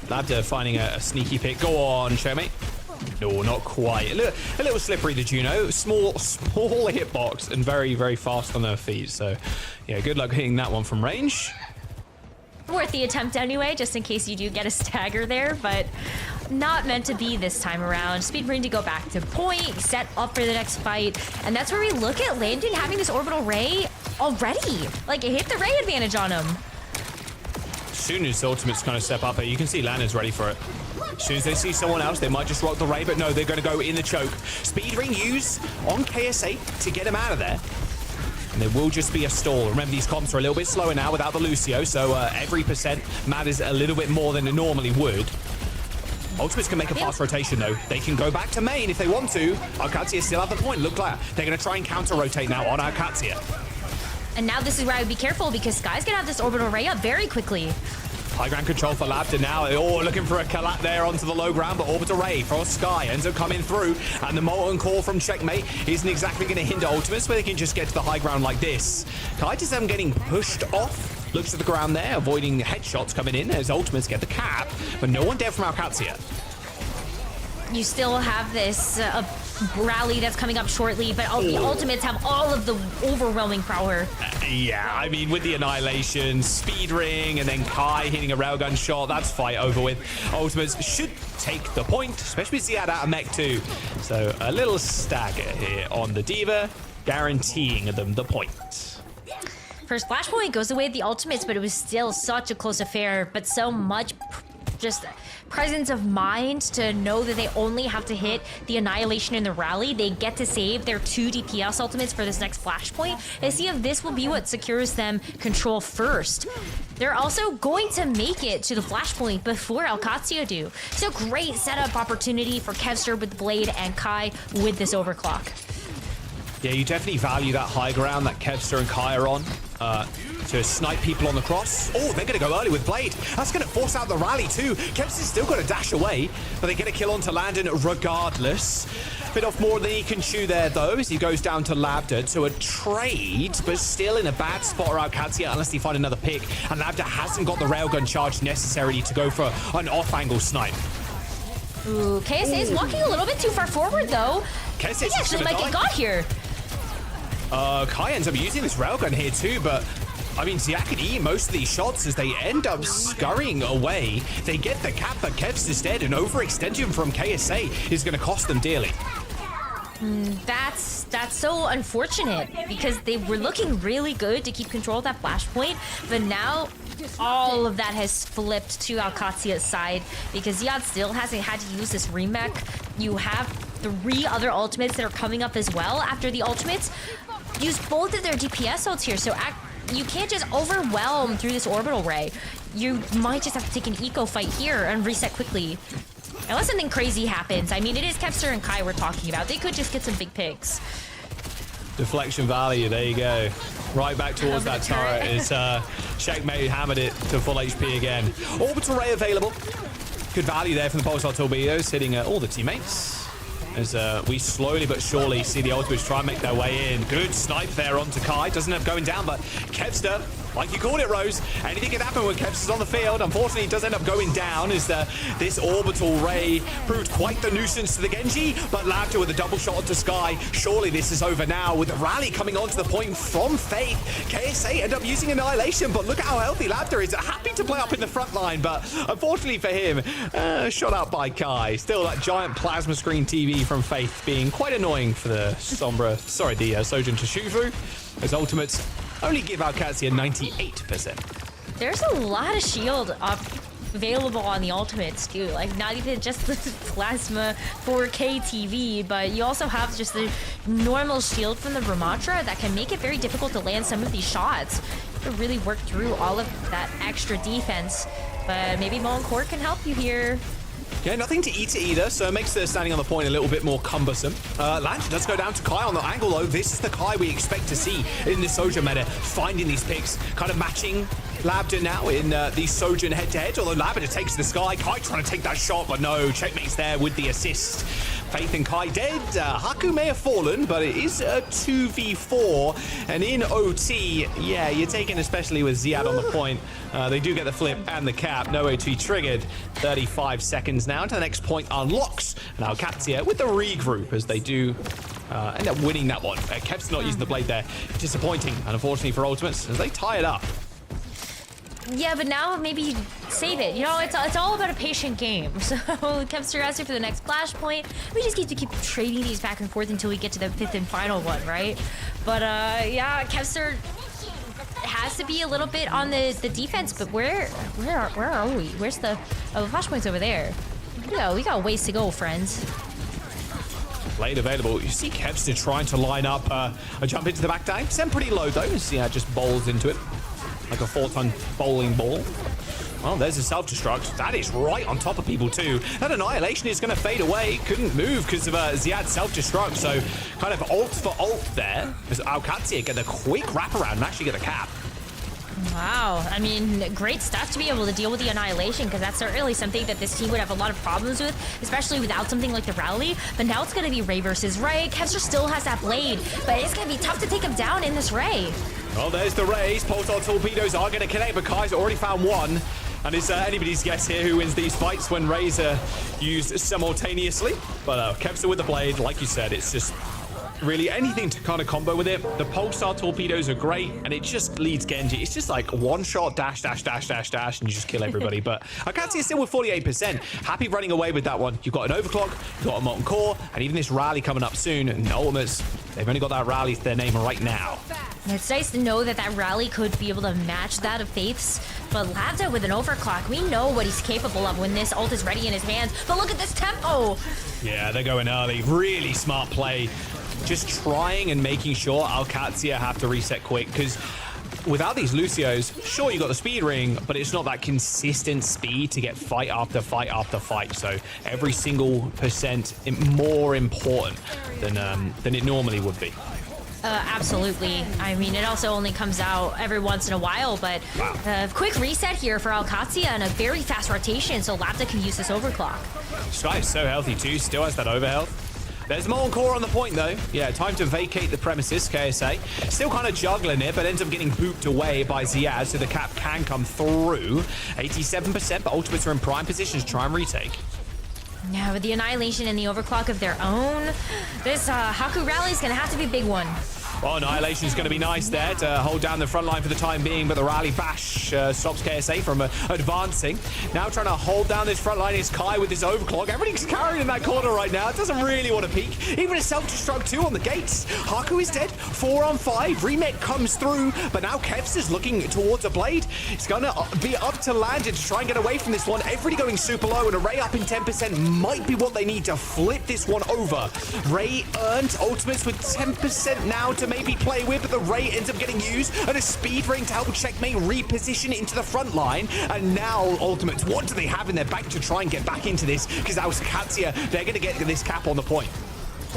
Labda finding a sneaky pick. Go on, Showmate. No, not quite. A little slippery, the Juno. Small hitbox and very, very fast on their feet. So, yeah, good luck hitting that one from range. Worth the attempt anyway, just in case you do get a stagger there, but not meant to be this time around. Speedbrain to go back to point, set up for the next fight, and that's where we look at Landon having this orbital ray already. Like, it hit the ray advantage on him. As soon as Ultimate's kind of step up, you can see Landon's ready for it. As soon as they see someone else, they might just rock the ray, but no, they're going to go in the choke. Speed ring used on KSA to get him out of there. And there will just be a stall. Remember, these comps are a little bit slower now without the Lucio, so every percent matters a little bit more than it normally would. Ultimates can make a fast rotation, though. They can go back to main if they want to. OWCS still have the point. Look like they're going to try and counter-rotate now on OWCS. And now this is where I would be careful, because Sky's going to have this orbital ray up very quickly. High ground control for Labda now. Oh, looking for a collat there onto the low ground, but orbital ray for Sky ends up coming through, and the molten core from Checkmate isn't exactly going to hinder Ultimates, where they can just get to the high ground like this. Kai just them getting pushed off. Looks at the ground there, avoiding headshots coming in as Ultimates get the cap, but no one dead from OWCS. You still have this rally that's coming up shortly, but the Ultimates have all of the overwhelming power. Yeah, I mean, with the Annihilation, Speed Ring, and then Kai hitting a railgun shot, that's fight over with. Ultimates should take the point, especially with Ziad out of mech too. So a little stagger here on the Diva, guaranteeing them the point. First flashpoint goes away at the Ultimates, but it was still such a close affair, but so much just presence of mind to know that they only have to hit the Annihilation in the rally. They get to save their 2 DPS ultimates for this next flashpoint and see if this will be what secures them control first. They're also going to make it to the flashpoint before OWCS do. So great setup opportunity for Kevster with the Blade and Kai with this overclock. Yeah, you definitely value that high ground that Kevster and Kai are on. To snipe people on the cross. Oh, they're going to go early with Blade. That's going to force out the rally too. Kevster's still got to dash away, but they get a kill onto Landon regardless. Bit off more than he can chew there, though, as he goes down to Labda to a trade, but still in a bad spot around OWCS unless they find another pick. And Labda hasn't got the railgun charge necessary to go for an off-angle snipe. Ooh, KSA is walking a little bit too far forward, though. KSA he actually might get got here. Kai ends up using this railgun here too, but I mean, Ziad can eat most of these shots as they end up scurrying away. They get the cap, but Kev's is dead, and overextension from KSA is going to cost them dearly. That's so unfortunate, because they were looking really good to keep control of that flashpoint, but now all of that has flipped to OWCS's side because Ziad still hasn't had to use this remech. You have 3 other ultimates that are coming up as well. After the ultimates, use both of their DPS ults here, so you can't just overwhelm through this orbital ray. You might just have to take an eco fight here and reset quickly. Unless something crazy happens. I mean, it is Kepster and Kai we're talking about. They could just get some big picks. Deflection value, there you go. Right back towards that turret is Checkmate hammered it to full HP again. Orbital Ray available. Good value there from the Pulsar Torpedoes, hitting all the teammates. As we slowly but surely see the ultimates try and make their way in. Good snipe there onto Kai. Doesn't end up going down, but Kevster, like you called it, Rose, anything can happen when Kevster's on the field. Unfortunately, it does end up going down as this orbital ray proved quite the nuisance to the Genji, but Labda with a double shot onto Sky. Surely this is over now with the rally coming onto the point from Faith. KSA end up using Annihilation, but look at how healthy Labda is. Happy to play up in the front line, but unfortunately for him, shot out by Kai. Still that giant plasma screen TV from Faith being quite annoying for the Sojin to shoot through. As ultimates only give OWCS 98%. There's a lot of shield available on the ultimates too. Like not even just the plasma 4K TV, but you also have just the normal shield from the Ramatra that can make it very difficult to land some of these shots. You have to really work through all of that extra defense. But maybe Molten Core can help you here. Yeah, nothing to eat either, so it makes the standing on the point a little bit more cumbersome. Lantern does go down to Kai on the angle, though. This is the Kai we expect to see in this Soja meta, finding these picks, kind of matching Labda now in the Sojan head-to-head, although Labda takes the Sky. Kai trying to take that shot, but no, Checkmate's there with the assist. Faith and Kai dead. Haku may have fallen, but it is a 2v4. And in OT, yeah, you're taking, especially with Ziad on the point, they do get the flip and the cap. No OT triggered. 35 seconds now until the next point unlocks. Now OWCS with the regroup as they do end up winning that one. Kev's not using the blade there. Disappointing, and unfortunately for Ultimates, as they tie it up. Yeah, but now maybe save it. You know, it's all about a patient game. So Kevster asks for the next flashpoint. We just need to keep trading these back and forth until we get to the 5th and final one, right? But yeah, Kevster has to be a little bit on the defense. But where are we? Where's the flashpoint's over there? We got ways to go, friends. Blade available. You see Kevster trying to line up a jump into the back dive. Sent pretty low though. You see how it just bowls into it. Like a 4-ton bowling ball. Well, there's a self-destruct. That is right on top of people too. That Annihilation is going to fade away. Couldn't move because of Ziad's self-destruct. So kind of ult for ult there. As OWCS get a quick wraparound and actually get a cap. Wow. I mean, great stuff to be able to deal with the Annihilation, because that's certainly something that this team would have a lot of problems with, especially without something like the Rally. But now it's going to be Ray versus Ray. Kevster still has that blade, but it's going to be tough to take him down in this Ray. Well, there's the Rays. Pulsar Torpedoes are going to connect, but Kai's already found one. And it's anybody's guess here who wins these fights when Rays are used simultaneously. But Kevster with the blade, like you said, it's just really anything to kind of combo with it. The Pulsar Torpedoes are great, and it just leads Genji. It's just like one shot, dash, dash, dash, dash, dash, and you just kill everybody. But OWCS is still with 48%. Happy running away with that one. You've got an Overclock, you've got a Molten Core, and even this Rally coming up soon. And Ultimates, they've only got that Rally to their name right now. It's nice to know that that Rally could be able to match that of Faith's, but Labda with an Overclock, we know what he's capable of when this ult is ready in his hands. But look at this tempo! Yeah, they're going early. Really smart play. Just trying and making sure OWCS have to reset quick, because without these Lucios, sure, you got the speed ring, but it's not that consistent speed to get fight after fight after fight. So every single percent more important than it normally would be. Absolutely. I mean, it also only comes out every once in a while, but quick reset here for OWCS and a very fast rotation, so Labda can use this Overclock. Sky is so healthy too, still has that overhealth. There's Molten Core on the point though. Yeah, time to vacate the premises, KSA. Still kind of juggling it, but ends up getting booped away by Ziad, so the cap can come through. 87%, but Ultimates are in prime position to try and retake. Now, with the Annihilation and the Overclock of their own, this Haku Rally is going to have to be a big one. Well, Annihilation is going to be nice there to hold down the front line for the time being, but the rally bash stops KSA from advancing. Now trying to hold down this front line is Kai with his overclock. Everything's carried in that corner right now. It doesn't really want to peek. Even a self-destruct 2 on the gates. Haku is dead. 4 on 5. Remake comes through, but now Kevs is looking towards a blade. It's going to be up to Landon to try and get away from this one. Everybody going super low, and a Ray up in 10% might be what they need to flip this one over. Ray earned ultimates with 10% now to maybe play with, but the Ray ends up getting used, and a speed ring to help Checkmate reposition into the front line. And now ultimates, what do they have in their bank to try and get back into this? Because OWCS, they're going to get this cap on the point.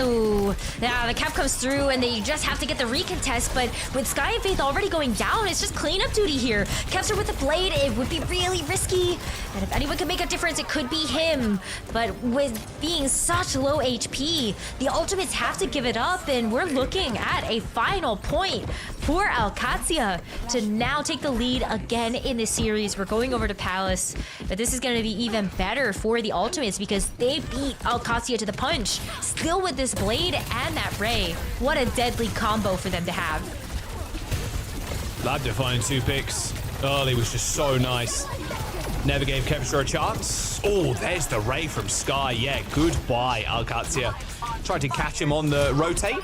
Ooh, yeah, the cap comes through and they just have to get the recontest, but with Sky and Faith already going down, it's just cleanup duty here. Kevster with the blade, it would be really risky, and if anyone can make a difference, it could be him. But with being such low HP, the ultimates have to give it up, and we're looking at a final point for OWCS to now take the lead again in this series. We're going over to Palace, but this is going to be even better for the ultimates because they beat OWCS to the punch, still with this blade and that Ray. What a deadly combo for them to have. Lab defining 2 picks early was just so nice. Never gave Kevster a chance. Oh, there's the Ray from Sky. Yeah, goodbye, OWCS. Tried to catch him on the rotate.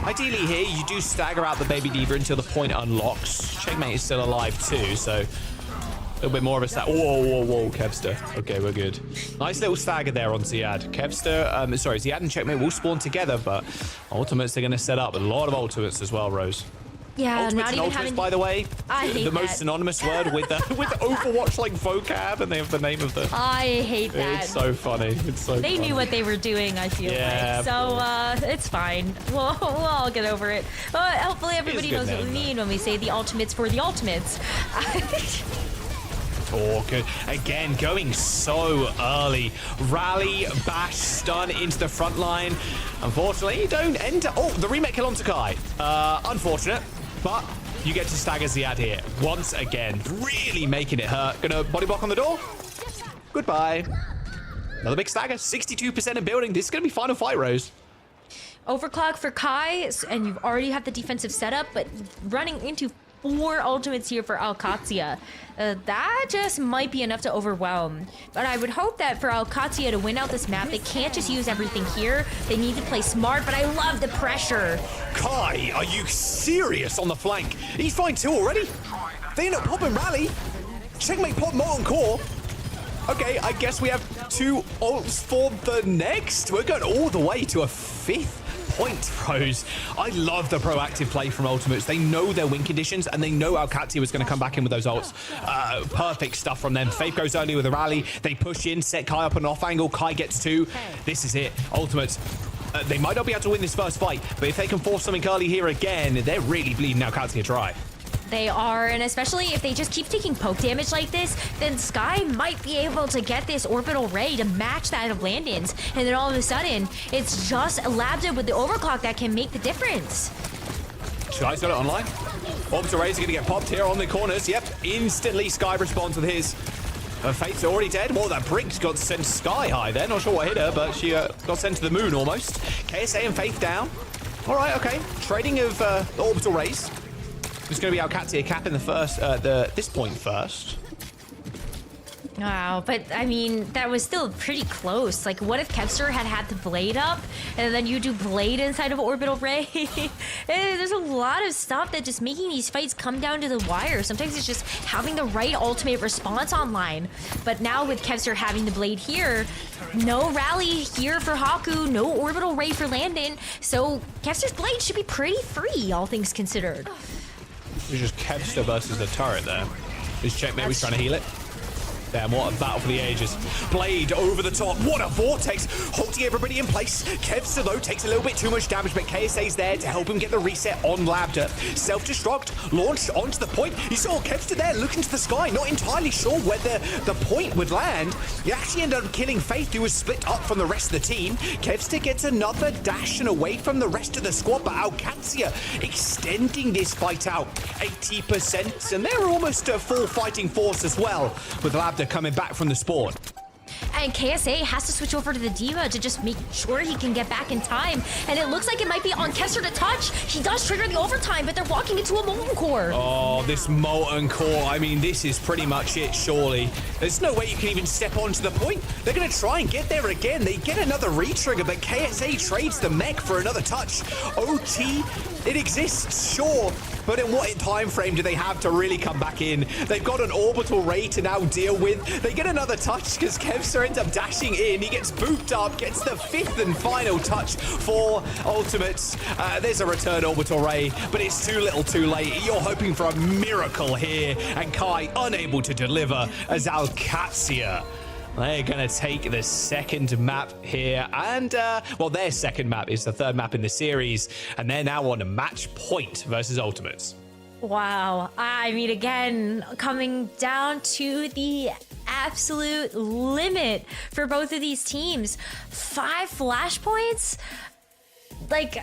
Ideally here, you do stagger out the Baby Diva until the point unlocks. Checkmate is still alive too, so a little bit more of a stagger. Whoa, Kevster. Okay, we're good. Nice little stagger there on Ziad. Kevster, Ziad and Checkmate will spawn together, but ultimates they're going to set up. A lot of ultimates as well, Rose. Yeah, ultimates not and even ultimates, having... by the way, I hate the most that. synonymous word with Overwatch like vocab, and they have the name of the... I hate that. It's so funny. It's so They funny. knew what they were doing, I feel like. So, it's fine. We'll all get over it. But hopefully everybody knows what we mean when we say the ultimates for the ultimates. Oh, good. Again, going so early. Rally, bash, stun into the front line. Unfortunately, you don't enter... Oh, the remake kill on Takai. Unfortunate, but you get to stagger Ziad here. Once again, really making it hurt. Gonna body block on the door. Goodbye. Another big stagger. 62% in building. This is gonna be final fight, Rose. Overclock for Kai, and you already have the defensive setup, but running into 4 ultimates here for OWCS. That just might be enough to overwhelm. But I would hope that for OWCS to win out this map, they can't just use everything here. They need to play smart, but I love the pressure. Kai, are you serious on the flank? He's fine too already. They end up popping Rally. Checkmate pop Molten Core. Okay, I guess we have 2 ults for the next. We're going all the way to a 5th point, Rose. I love the proactive play from Ultimates. They know their win conditions, and they know OWCS was going to come back in with those ults. Perfect stuff from them. Faith goes early with a rally. They push in, set Kai up an off angle. Kai gets 2. This is it. Ultimates. They might not be able to win this first fight, but if they can force something early here again, they're really bleeding OWCS dry. They are, and especially if they just keep taking poke damage like this, then Sky might be able to get this orbital ray to match that of Landon's, and then all of a sudden, it's just Labda with the overclock that can make the difference. Sky's got it online. Orbital rays are going to get popped here on the corners. Yep, instantly Sky responds with his. Fate's already dead. Well, that Briggs got sent sky high there. Not sure what hit her, but she got sent to the moon almost. KSA and Faith down. All right, okay. Trading of the orbital rays. It's going to be OWCS capping the first, this point first. Wow, but I mean, that was still pretty close. Like, what if Kevster had had the blade up, and then you do blade inside of Orbital Ray? There's a lot of stuff that just making these fights come down to the wire. Sometimes it's just having the right ultimate response online. But now with Kevster having the blade here, no rally here for Haku, no Orbital Ray for Landon, so Kevster's blade should be pretty free, all things considered. It was just Kevster versus the turret there. His Checkmate was trying to heal it. Damn, what a battle for the ages. Blade over the top. What a vortex. Holding everybody in place. Kevster, though, takes a little bit too much damage, but KSA's there to help him get the reset on Labda. Self-destruct, launched onto the point. You saw Kevster there looking to the sky, not entirely sure whether the point would land. He actually ended up killing Faith, who was split up from the rest of the team. Kevster gets another dash and away from the rest of the squad, but OWCS extending this fight out 80%, and they're almost a full fighting force as well, with Labda coming back from the spawn. and KSA has to switch over to the D.Va to just make sure he can get back in time. And it looks like it might be on Kessler to touch. He does trigger the overtime, but they're walking into a Molten Core. Oh, this Molten Core. I mean, this is pretty much it, surely. There's no way you can even step onto the point. They're going to try and get there again. They get another re-trigger, but KSA trades the mech for another touch. OT, it exists, sure. But in what time frame do they have to really come back in? They've got an orbital ray to now deal with. They get another touch because Kevster ends up dashing in. He gets booped up, gets the 5th and final touch for Ultimates. There's a return orbital ray, but it's too little too late. You're hoping for a miracle here, and Kai unable to deliver as OWCS. They're going to take the second map here. And, well, their second map is the third map in the series. And they're now on a match point versus Ultimates. Wow. I mean, again, coming down to the absolute limit for both of these teams. 5 flashpoints? Like,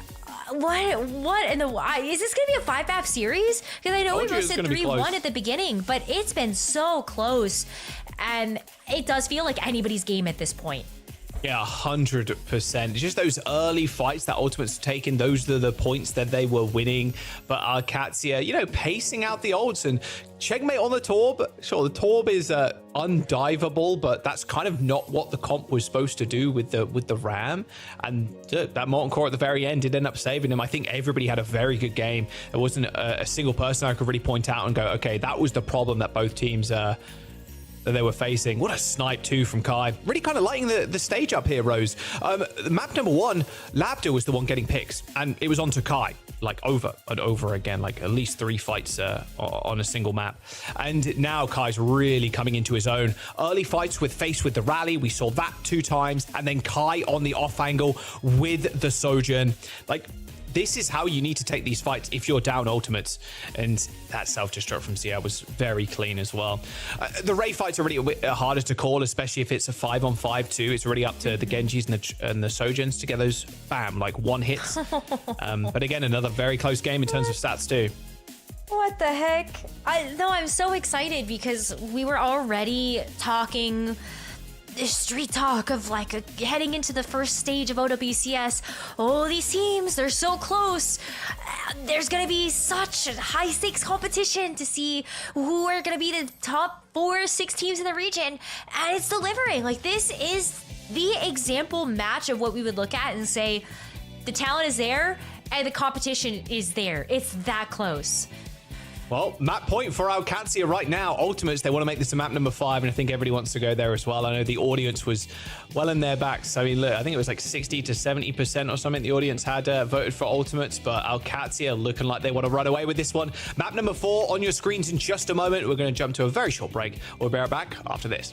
what in the... Is this going to be a 5-map series? Because I know we both said 3-1 at the beginning, but it's been so close. And it does feel like anybody's game at this point. Yeah, 100%. Just those early fights that Ultimates have taken, those are the points that they were winning. But OWCS, you know, pacing out the ults and checkmate on the Torb. Sure, the Torb is undivable, but that's kind of not what the comp was supposed to do with the Ram. And that Molten Core at the very end did end up saving him. I think everybody had a very good game. There wasn't a single person I could really point out and go, okay, that was the problem that both teams that they were facing. What a snipe too from Kai. Really kind of lighting the stage up here, Rose. Map number 1, Labda was the one getting picks, and it was onto Kai, like over and over again, like at least 3 fights on a single map. And now Kai's really coming into his own. Early fights faced with the rally, we saw that 2 times, and then Kai on the off angle with the Sojourn. Like, this is how you need to take these fights if you're down Ultimates. And that self-destruct from Sierra was very clean as well. The Ray fights are really harder to call, especially if it's a 5-on-5 too. It's really up to the Genjis and the Sojourns to get those, bam, like 1 hits. But again, another very close game in terms of stats too. What the heck? I'm so excited because we were already talking this street talk of like heading into the first stage of OWCS. Oh, these teams, they're so close. There's gonna be such high stakes competition to see who are gonna be the top 4-6 teams in the region, and it's delivering. Like, this is the example match of what we would look at and say the talent is there and the competition is there. It's that close. Well, map point for OWCS right now. Ultimates, they want to make this a map number 5, and I think everybody wants to go there as well. I know the audience was well in their backs. I mean, look, I think it was like 60 to 70% or something the audience had voted for Ultimates, but OWCS looking like they want to run away with this one. Map number 4 on your screens in just a moment. We're going to jump to a very short break. We'll be right back after this.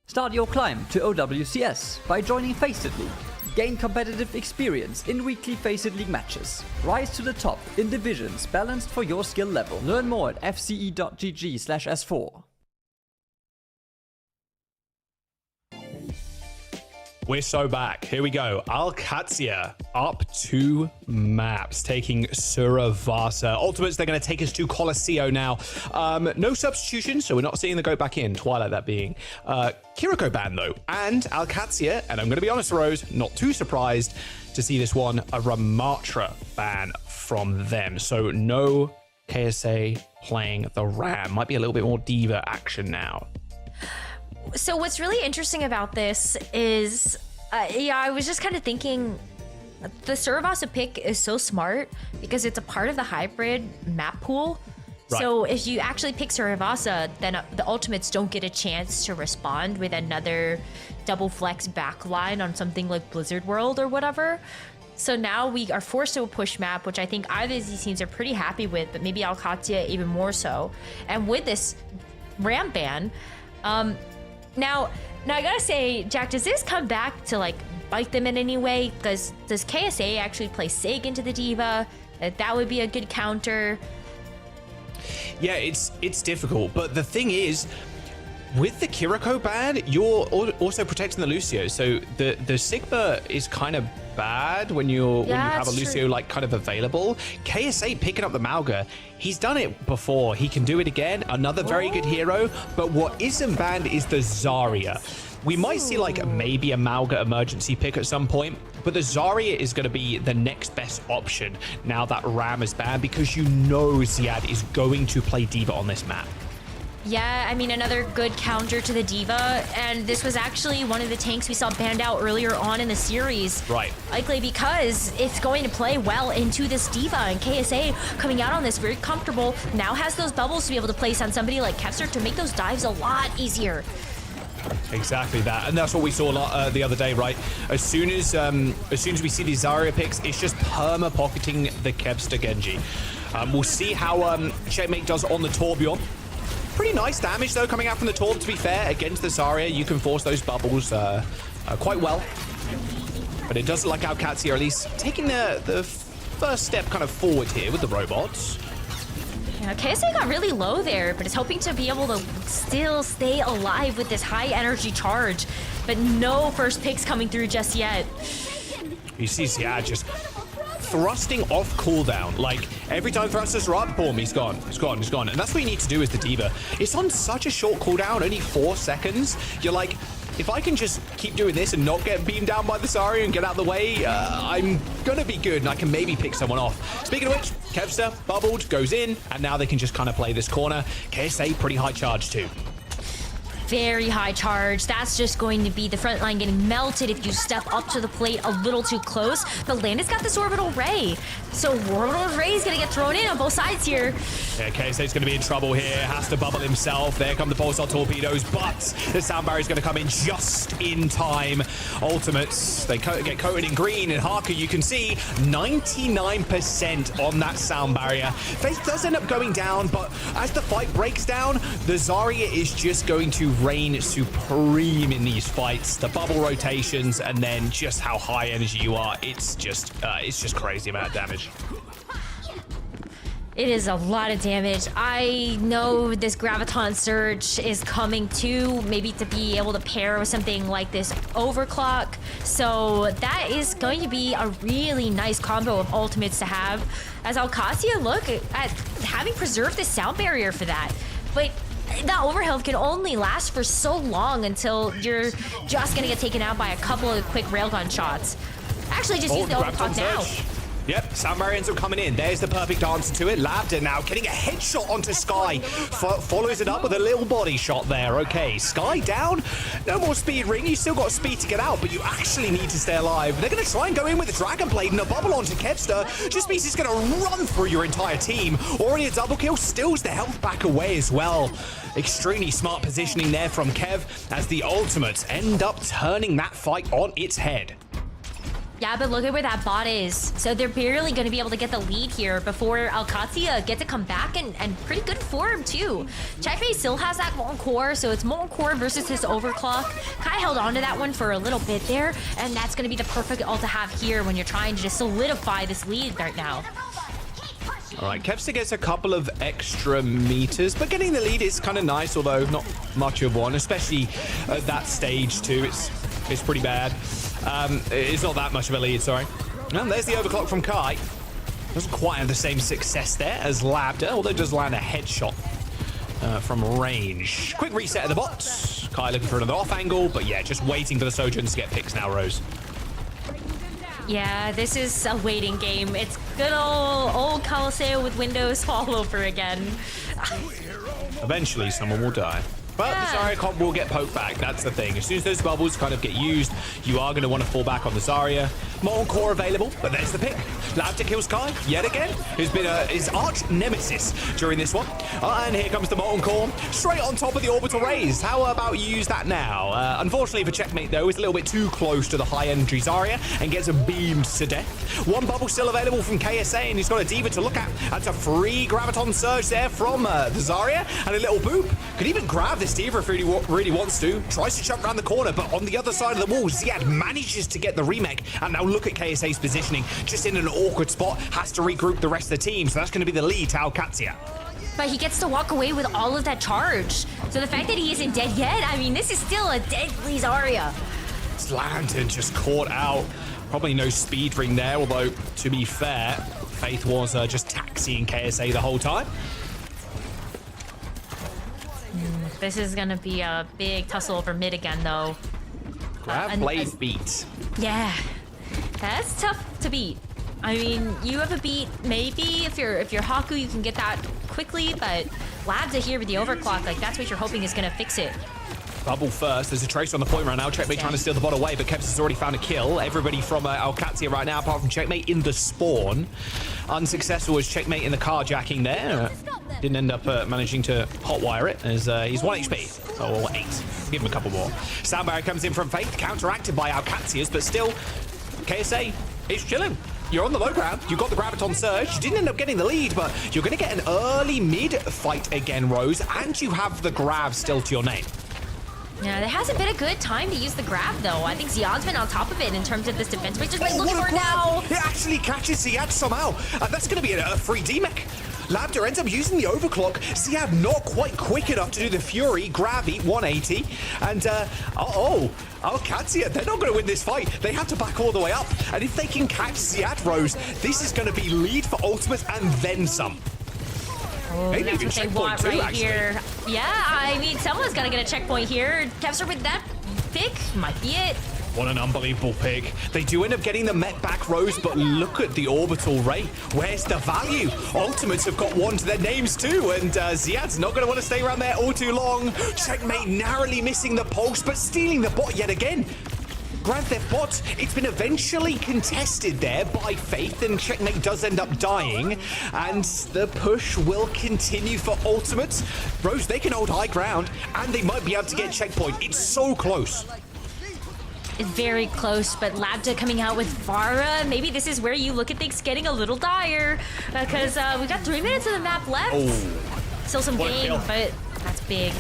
Start your climb to OWCS by joining Faceit League. Gain competitive experience in weekly Faceit League matches. Rise to the top in divisions balanced for your skill level. Learn more at fce.gg/s4. We're so back. Here we go. OWCS up 2 maps, taking Suravasa. Ultimates, they're going to take us to Colosseo now. No substitution, so we're not seeing the go back in. Twilight, that being. Kiriko ban, though. And OWCS, and I'm going to be honest, Rose, not too surprised to see this one, a Ramatra ban from them. So no KSA playing the Ram. Might be a little bit more diva action now. So what's really interesting about this is, I was just kind of thinking, the Suravasa pick is so smart because it's a part of the hybrid map pool. Right. So if you actually pick Suravasa, then the ultimates don't get a chance to respond with another double flex backline on something like Blizzard World or whatever. So now we are forced to a push map, which I think either of these teams are pretty happy with, but maybe OWCS even more so. And with this Ram ban, Now I gotta say, Jack, does this come back to like bite them in any way? Does KSA actually play Sig into the diva? That would be a good counter. Yeah, it's difficult, but the thing is, with the Kiriko ban, you're also protecting the Lucio. So the Sigma is kind of bad when you have a Lucio like kind of available. KSA picking up the Mauga, he's done it before. He can do it again. Another very good hero. But what isn't banned is the Zarya. We might see like maybe a Mauga emergency pick at some point, but the Zarya is going to be the next best option now that Ram is banned, because you know Ziad is going to play diva on this map. Yeah, I mean, another good counter to the diva, and this was actually one of the tanks we saw banned out earlier on in the series. Right. Likely because it's going to play well into this diva, and KSA coming out on this very comfortable, now has those bubbles to be able to place on somebody like Kevster to make those dives a lot easier. Exactly that, and that's what we saw the other day, right? As soon as we see these Zarya picks, it's just perma pocketing the Kevster Genji. We'll see how Checkmate does on the Torbjorn. Pretty nice damage though coming out from the Torb, to be fair. Against the Zarya, you can force those bubbles quite well. But it does look like OWCS here, at least taking the first step kind of forward here with the robots. Yeah, KSA got really low there, but is hoping to be able to still stay alive with this high energy charge. But no first picks coming through just yet. You see Ziad just thrusting off cooldown. Like, every time thrusters are up, boom, he's gone. He's gone. And that's what you need to do as the diva. It's on such a short cooldown, only 4 seconds. You're like, if I can just keep doing this and not get beamed down by the Zarya and get out of the way, I'm gonna be good and I can maybe pick someone off. Speaking of which, Kevster bubbled, goes in, and now they can just kind of play this corner. KSA, pretty high charge too. Very high charge. That's just going to be the front line getting melted if you step up to the plate a little too close. But Landis got this orbital ray. So orbital ray is going to get thrown in on both sides here. Yeah, KSA's going to be in trouble here. Has to bubble himself. There come the pulsar torpedoes, but the sound barrier is going to come in just in time. Ultimates, they get coated in green, and Harker, you can see 99% on that sound barrier. Faith does end up going down, but as the fight breaks down, the Zarya is just going to reign supreme in these fights. The bubble rotations, and then just how high energy you are. It's just crazy amount of damage. It is a lot of damage. I know this Graviton Surge is coming too, maybe to be able to pair with something like this Overclock. So that is going to be a really nice combo of ultimates to have, as OWCS look at having preserved this sound barrier for that. But that overhealth can only last for so long until you're just gonna get taken out by a couple of quick railgun shots. Actually, just use the Overclock now. Yep, sound variants are coming in. There's the perfect answer to it. Labda now getting a headshot onto Sky. Follows it up with a little body shot there. Okay, Sky down. No more speed ring. You still got speed to get out, but you actually need to stay alive. They're going to try and go in with a Dragon Blade and a bubble onto Kevster. Just means he's going to run through your entire team. Already a double kill. Steals the health back away as well. Extremely smart positioning there from Kev as the ultimates end up turning that fight on its head. Yeah, but look at where that bot is. So they're barely going to be able to get the lead here before OWCS get to come back and pretty good form too. Checkmate still has that Molten Core, so it's Molten Core versus his Overclock. Kai held on to that one for a little bit there, and that's going to be the perfect ult to have here when you're trying to just solidify this lead right now. All right, Kevster gets a couple of extra meters, but getting the lead is kind of nice, although not much of one, especially at that stage too. It's pretty bad. It's not that much of a lead, sorry. And there's the overclock from Kai. Doesn't quite have the same success there as Labda, although does land a headshot from range. Quick reset of the bot. Kai looking for another off angle, but yeah, just waiting for the Sojourns to get picks now, Rose. Yeah, this is a waiting game. It's good old Colosseo with Windows all over again. Eventually, someone will die. But the Zarya comp will get poked back. That's the thing. As soon as those bubbles kind of get used, you are going to want to fall back on the Zarya. Molten Core available, but there's the pick. Labda kills Kai yet again, who's been his arch nemesis during this one. And here comes the Molten Core, straight on top of the orbital raise. How about you use that now? Unfortunately for Checkmate, though, it's a little bit too close to the high-energy Zarya and gets beamed to death. One bubble still available from KSA, and he's got a Diva to look at. That's a free Graviton Surge there from the Zarya, and a little boop. Could even grab this Diva if he really wants to. Tries to jump around the corner, but on the other side of the wall, Ziad manages to get the remake, and now look at KSA's positioning, just in an awkward spot, has to regroup the rest of the team, so that's going to be the lead to OWCS. But he gets to walk away with all of that charge. So the fact that he isn't dead yet, I mean, this is still a deadly Zarya. Lantern just caught out. Probably no speed ring there, although, to be fair, Faith was just taxiing KSA the whole time. This is going to be a big tussle over mid again, though. Grab Blade beat. Yeah. That's tough to beat. I mean, you have a beat, maybe if you're Haku, you can get that quickly, but Labda here with the overclock, like that's what you're hoping is gonna fix it. Bubble first. There's a Tracer on the point right now. Checkmate trying to steal the bot away, but Keps has already found a kill. Everybody from OWCS right now, apart from Checkmate in the spawn. Unsuccessful as Checkmate in the carjacking there. Didn't end up managing to hotwire it as he's 1 HP. Or 8. Give him a couple more. Soundbarrier comes in from Faith, counteracted by OWCS, but still, KSA is chilling. You're on the low ground. You got the Graviton Surge. You didn't end up getting the lead, but you're going to get an early mid fight again, Rose, and you have the grab still to your name. Yeah, there hasn't been a good time to use the grab, though. I think Ziad's been on top of it in terms of this defense. But just looking for it now. It actually catches Ziad somehow. That's going to be a free D-Mech. Labda ends up using the overclock. Ziad not quite quick enough to do the Fury. Grab eat 180. And, OWCS, they're not going to win this fight. They have to back all the way up. And if they can catch Ziad, Rose, this is going to be lead for ultimate and then some. Oh, maybe that's what they want right here. Yeah, I mean, someone's gonna get a checkpoint here. Kevster with that pick might be it. What an unbelievable pick. They do end up getting the Met back, Rose, but look at the orbital ray. Where's the value? Ultimates have got one to their names too, and Ziad's not going to want to stay around there all too long. Checkmate narrowly missing the pulse, but stealing the bot yet again. Grand Theft Bot, it's been eventually contested there by Faith, and Checkmate does end up dying, and the push will continue for ultimates. Rose, they can hold high ground, and they might be able to get checkpoint. It's so close. It's very close, but Labda coming out with Vara. Maybe this is where you look at things getting a little dire, because we got 3 minutes of the map left. Oh. Still some game, but that's big.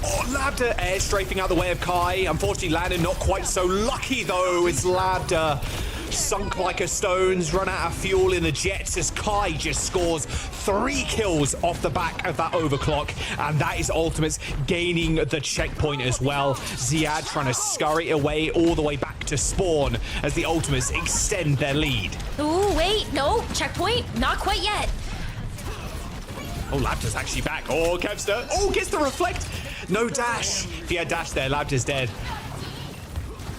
Oh, Labda air strafing out the way of Kai. Unfortunately, landed not quite so lucky, though. It's Labda sunk like a stone's, run out of fuel in the jets as Kai just scores 3 kills off the back of that overclock. And that is Ultimates gaining the checkpoint as well. Ziad trying to scurry away all the way back to spawn as the Ultimates extend their lead. Ooh, wait, no, checkpoint, not quite yet. Oh, Labda's actually back. Oh, Kevster. Oh, gets the reflect. No dash. If he had dash there, Labda's dead.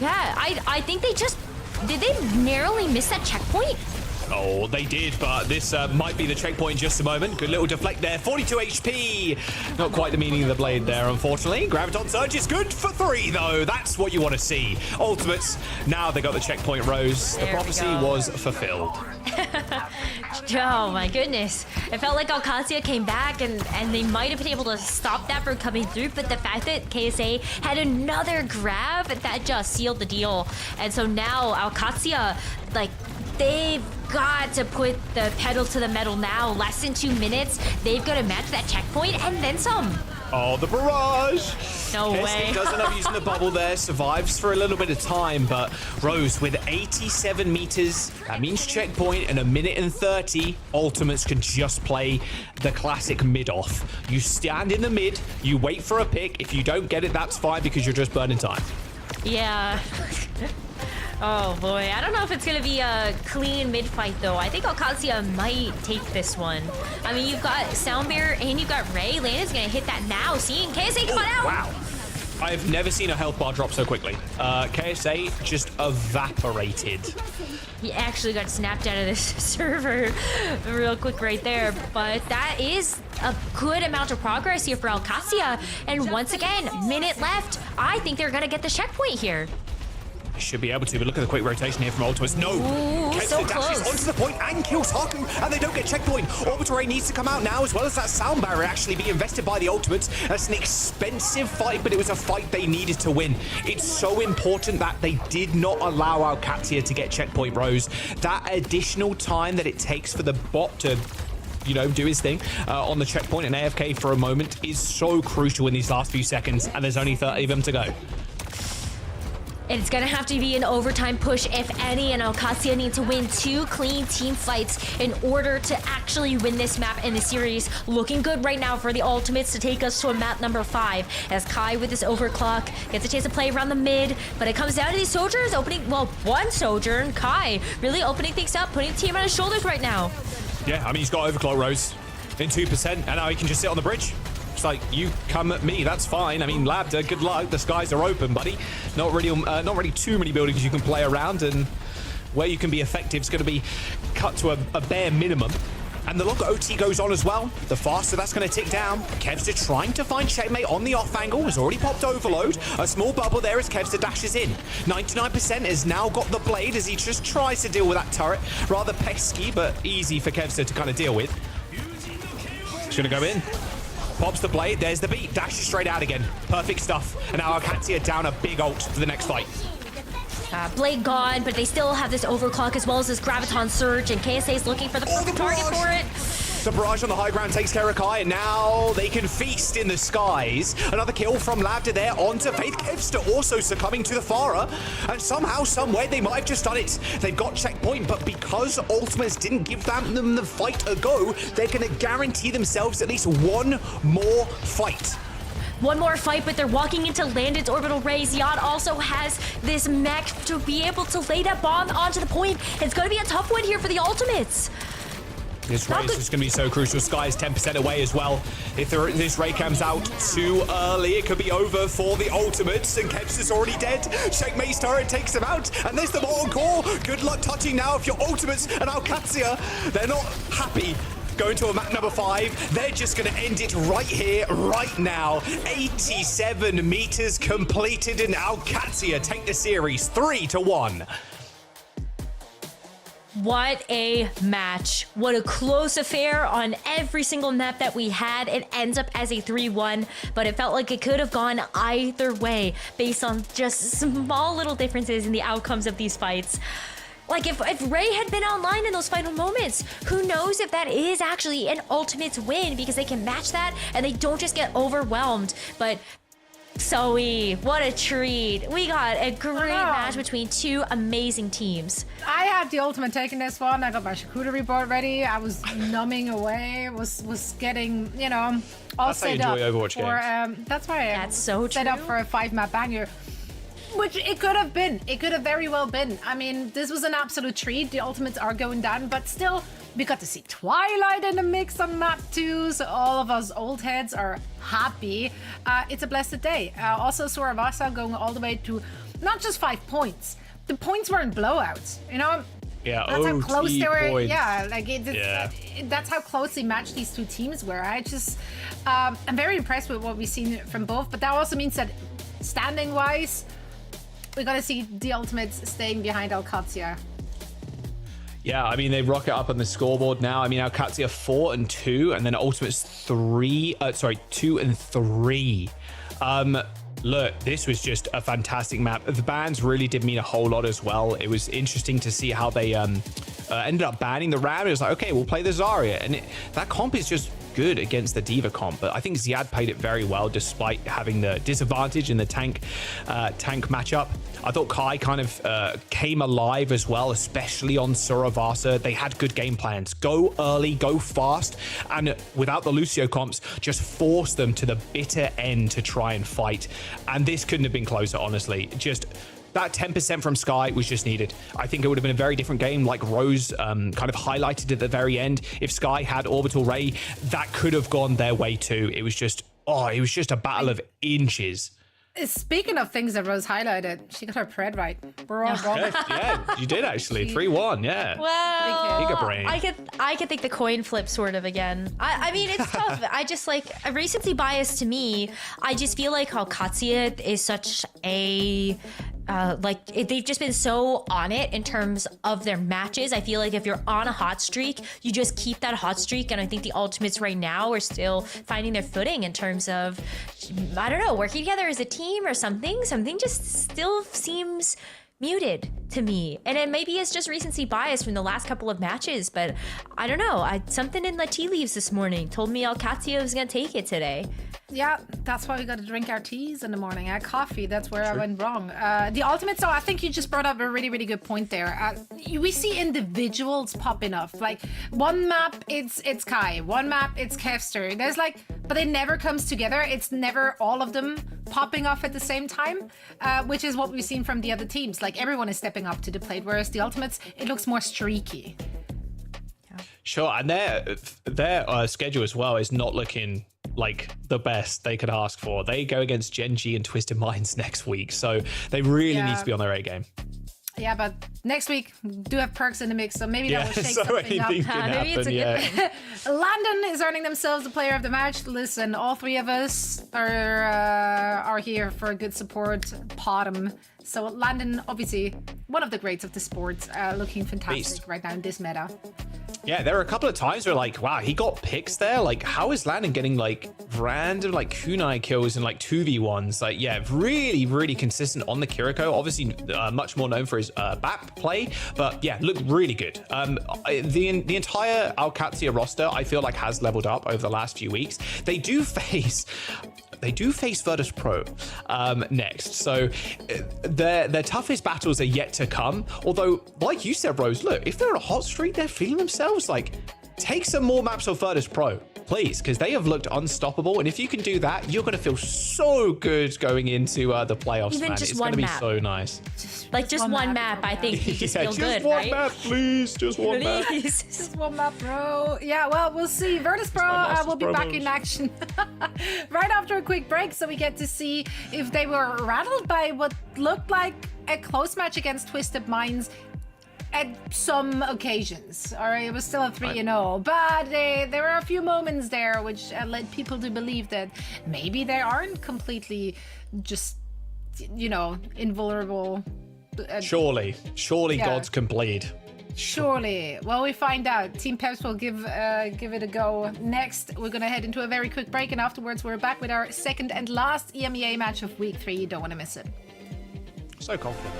Yeah, I think they just... Did they narrowly miss that checkpoint? Oh, they did, but this might be the checkpoint in just a moment. Good little deflect there. 42 HP. Not quite the meaning of the blade there, unfortunately. Graviton Surge is good for 3, though. That's what you want to see. Ultimates, now they got the checkpoint, Rose. The prophecy was fulfilled. Oh my goodness. It felt like OWCS came back and they might have been able to stop that from coming through, but the fact that KSA had another grab, that just sealed the deal. And so now OWCS, like, they've got to put the pedal to the metal now. Less than 2 minutes. They've got to match that checkpoint and then some. Oh, the barrage! No way. Doesn't have using the bubble there, survives for a little bit of time, but Rose with 87 meters, that means checkpoint in 1 minute and 30. Ultimates can just play the classic mid-off. You stand in the mid, you wait for a pick. If you don't get it, that's fine because you're just burning time. Yeah. Oh boy, I don't know if it's gonna be a clean mid fight though. I think OWCS might take this one. I mean, you've got Soundbear and you've got Ray. Landon's gonna hit that now. Seeing KSA cut out. Wow. I've never seen a health bar drop so quickly. KSA just evaporated. He actually got snapped out of this server real quick right there. But that is a good amount of progress here for OWCS. And once again, minute left. I think they're gonna get the checkpoint here. Should be able to, but look at the quick rotation here from Ultimates. No! So dashes close. onto the point and kills Haku, and they don't get checkpoint. Orbital Ray needs to come out now, as well as that sound barrier actually be invested by the Ultimates. That's an expensive fight, but it was a fight they needed to win. It's so important that they did not allow OWCS to get checkpoint, Rose. That additional time that it takes for the bot to do his thing on the checkpoint and AFK for a moment is so crucial in these last few seconds, and there's only 30 of them to go. It's gonna have to be an overtime push, if any, and OWCS need to win 2 clean team fights in order to actually win this map in the series. Looking good right now for the Ultimates to take us to a map number 5, as Kai with this overclock gets a chance to play around the mid, but it comes down to these soldiers opening, well, one Sojourn, Kai, really opening things up, putting the team on his shoulders right now. Yeah, I mean, he's got overclock, Rose, in 2%, and now he can just sit on the bridge. It's like, you come at me, that's fine. I mean, Labda, good luck. The skies are open, buddy. Not really too many buildings you can play around, and where you can be effective is going to be cut to a bare minimum. And the longer OT goes on as well, the faster that's going to tick down. Kevster trying to find checkmate on the off angle, has already popped overload. A small bubble there as Kevster dashes in. 99% has now got the blade as he just tries to deal with that turret. Rather pesky, but easy for Kevster to kind of deal with. He's going to go in. Pops the blade, there's the beat, dashes straight out again. Perfect stuff. And now OWCS down a big ult for the next fight. Blade gone, but they still have this overclock as well as this Graviton Surge, and KSA is looking for the perfect target for it. The barrage on the high ground takes care of Kai, and now they can feast in the skies. Another kill from Labda there onto Faith. Kevster also succumbing to the Farah, and somehow, somewhere, they might have just done it. They've got checkpoint, but because Ultimates didn't give them the fight a go, they're going to guarantee themselves at least one more fight. One more fight, but they're walking into Landon's orbital ray. Ziad also has this mech to be able to lay that bomb onto the point. It's going to be a tough one here for the Ultimates. This race is going to be so crucial. Sky is 10% away as well. If this Ray comes out too early, it could be over for the Ultimates, and Kevs is already dead. Checkmate's turret takes him out, and there's the Molten Core. Good luck touching now if you're Ultimates and OWCS. They're not happy going to a map number 5. They're just going to end it right here, right now. 87 meters completed, and OWCS take the series 3-1. What a match. What a close affair on every single map that we had. It ends up as a 3-1, but it felt like it could have gone either way based on just small little differences in the outcomes of these fights. Like, if Ray had been online in those final moments, who knows if that is actually an Ultimates win, because they can match that and they don't just get overwhelmed. But Zoe, what a treat. We got a great match between 2 amazing teams. I had the Ultimate taking this one. I got my charcuterie board ready. I was numbing away, was getting, all set up. Overwatch games. That's why That's so set true. up for a 5-map banger. Which it could have been. It could have very well been. I mean, this was an absolute treat. The Ultimates are going down, but still, we got to see Twilight in the mix on map 2, so all of us old heads are happy. It's a blessed day. Also, Suravasa going all the way to not just 5 points. The points weren't blowouts. Yeah, That's how close they were. points. Yeah, like that's how closely matched these two teams were. I'm very impressed with what we've seen from both, but that also means that standing wise, we got to see the Ultimates staying behind OWCS. Yeah, I mean, they rocket up on the scoreboard now. I mean, OWCS 4 and 2, and then Ultimates 2 and 3. Look, this was just a fantastic map. The bans really did mean a whole lot as well. It was interesting to see how they ended up banning the Ram. It was like, okay, we'll play the Zarya. And that comp is just good against the D.Va comp. But I think Ziad played it very well despite having the disadvantage in the tank matchup. I thought Kai kind of came alive as well, especially on Suravasa. They had good game plans. Go early, go fast, and without the Lucio comps, just force them to the bitter end to try and fight. And this couldn't have been closer, honestly. Just that 10% from Sky was just needed. I think it would have been a very different game, like Rose kind of highlighted at the very end. If Sky had Orbital Ray, that could have gone their way too. It was just a battle of inches. Speaking of things that Rose highlighted, she got her pred right. We're all wrong. Yeah, you did actually. 3-1, yeah. Well, Giga brain. I could think the coin flip sort of again. I mean, it's tough. I just like a recency bias to me. I just feel like OWCS is such a they've just been so on it in terms of their matches. I feel like if you're on a hot streak, you just keep that hot streak. And I think the Ultimates right now are still finding their footing in terms of, I don't know, working together as a team or something. Something just still seems muted to me. And it maybe it's just recency bias from the last couple of matches, but I don't know. Something in the tea leaves this morning told me OWCS was going to take it today. Yeah, that's why we got to drink our teas in the morning. Coffee, that's where I went wrong. The Ultimate, so I think you just brought up a really, really good point there. We see individuals popping off. Like, one map, it's Kai. One map, it's Kevster. There's like, but it never comes together. It's never all of them popping off at the same time, which is what we've seen from the other teams. Like, everyone is stepping up to the plate, whereas the Ultimates, it looks more streaky. Sure, and their schedule as well is not looking like the best they could ask for. They go against Genji and Twisted Minds next week, so they really need to be on their A game. Yeah, but next week do have Perks in the mix, so maybe that will shake something up. Maybe it's a good thing. London is earning themselves the player of the match. Listen, all three of us are here for a good support. Bottom. So Landon, obviously one of the greats of the sport, looking fantastic right now in this meta. Yeah, there were a couple of times where like, wow, he got picks there. Like, how is Landon getting like random like kunai kills and like 2v1s? Like, yeah, really, really consistent on the Kiriko. Obviously, much more known for his BAP play, but yeah, looked really good. The entire OWCS roster, I feel like, has leveled up over the last few weeks. They do face Virtus.Pro next, so their toughest battles are yet to come. Although, like you said, Rose, look, if they're on a hot streak, they're feeling themselves. Like, take some more maps of Virtus.Pro, please, because they have looked unstoppable. And if you can do that, you're going to feel so good going into the playoffs. Even man. just It's one going to be map. so nice. Just one map, I think you just feel just good, one right? map, please. Just one map. Just one map, bro. Yeah, well, we'll see. Virtus.Pro will be back in action right after a quick break, so we get to see if they were rattled by what looked like a close match against Twisted Minds at some occasions. All right, it was still a 3-0, but there were a few moments there which led people to believe that maybe they aren't completely just, invulnerable. Surely, gods can bleed. Surely. Well, we find out. Team Peps will give it a go. Next, we're going to head into a very quick break, and afterwards we're back with our second and last EMEA match of week 3. You don't want to miss it. So confident.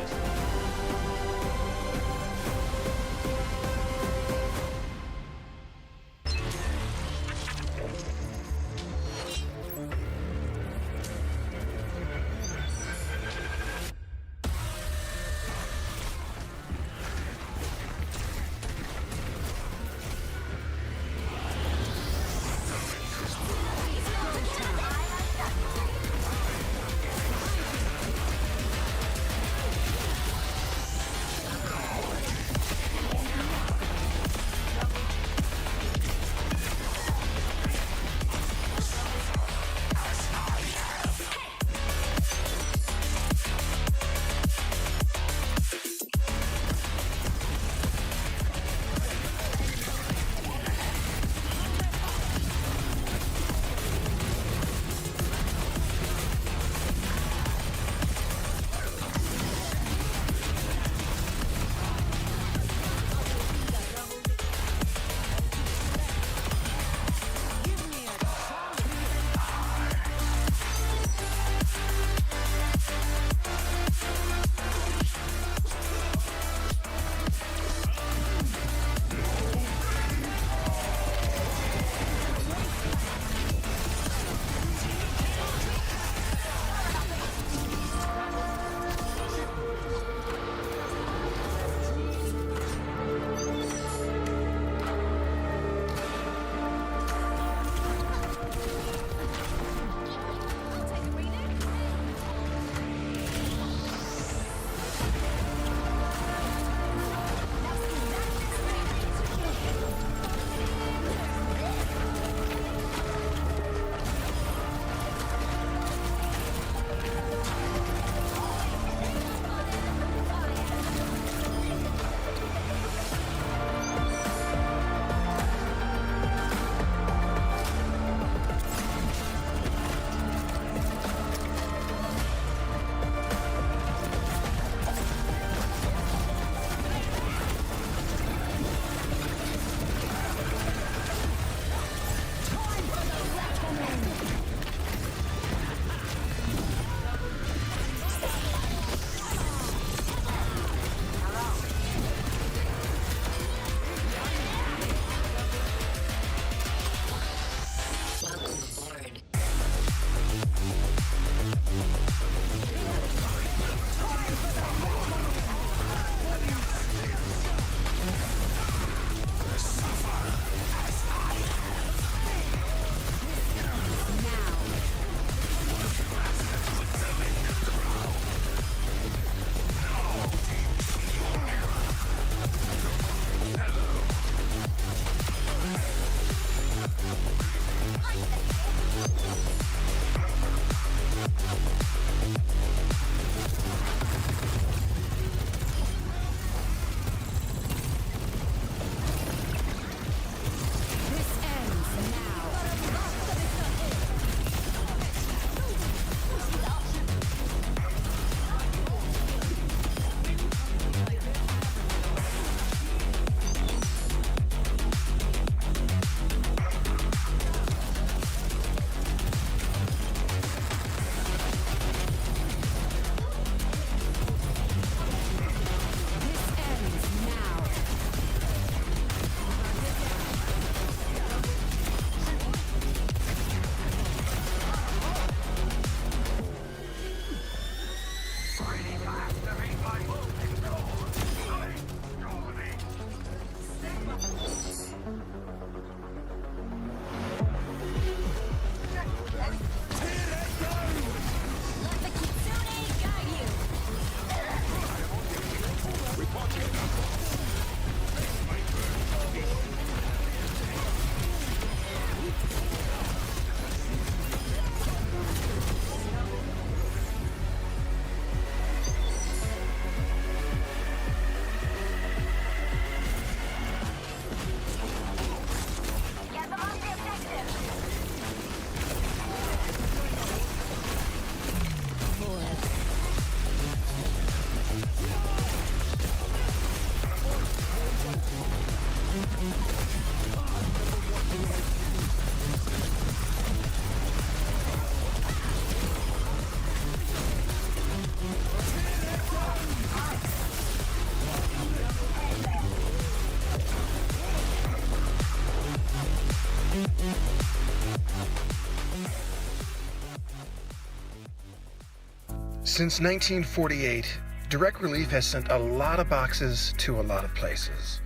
Since 1948, Direct Relief has sent a lot of boxes to a lot of places.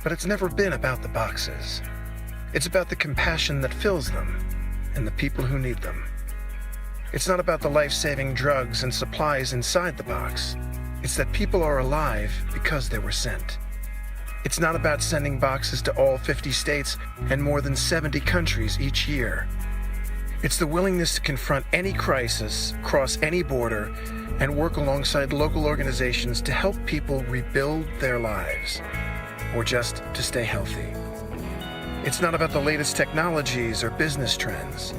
But it's never been about the boxes. It's about the compassion that fills them and the people who need them. It's not about the life-saving drugs and supplies inside the box. It's that people are alive because they were sent. It's not about sending boxes to all 50 states and more than 70 countries each year. It's the willingness to confront any crisis, cross any border, and work alongside local organizations to help people rebuild their lives, or just to stay healthy. It's not about the latest technologies or business trends.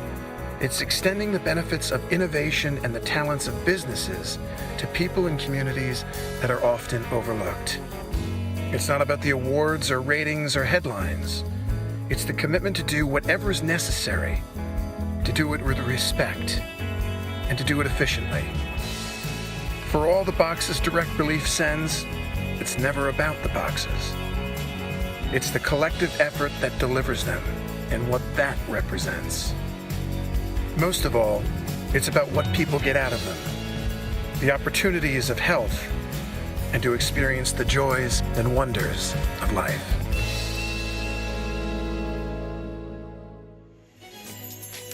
It's extending the benefits of innovation and the talents of businesses to people and communities that are often overlooked. It's not about the awards or ratings or headlines. It's the commitment to do whatever is necessary, to do it with respect, and to do it efficiently. For all the boxes Direct Relief sends, it's never about the boxes. It's the collective effort that delivers them and what that represents. Most of all, it's about what people get out of them. The opportunities of health and to experience the joys and wonders of life.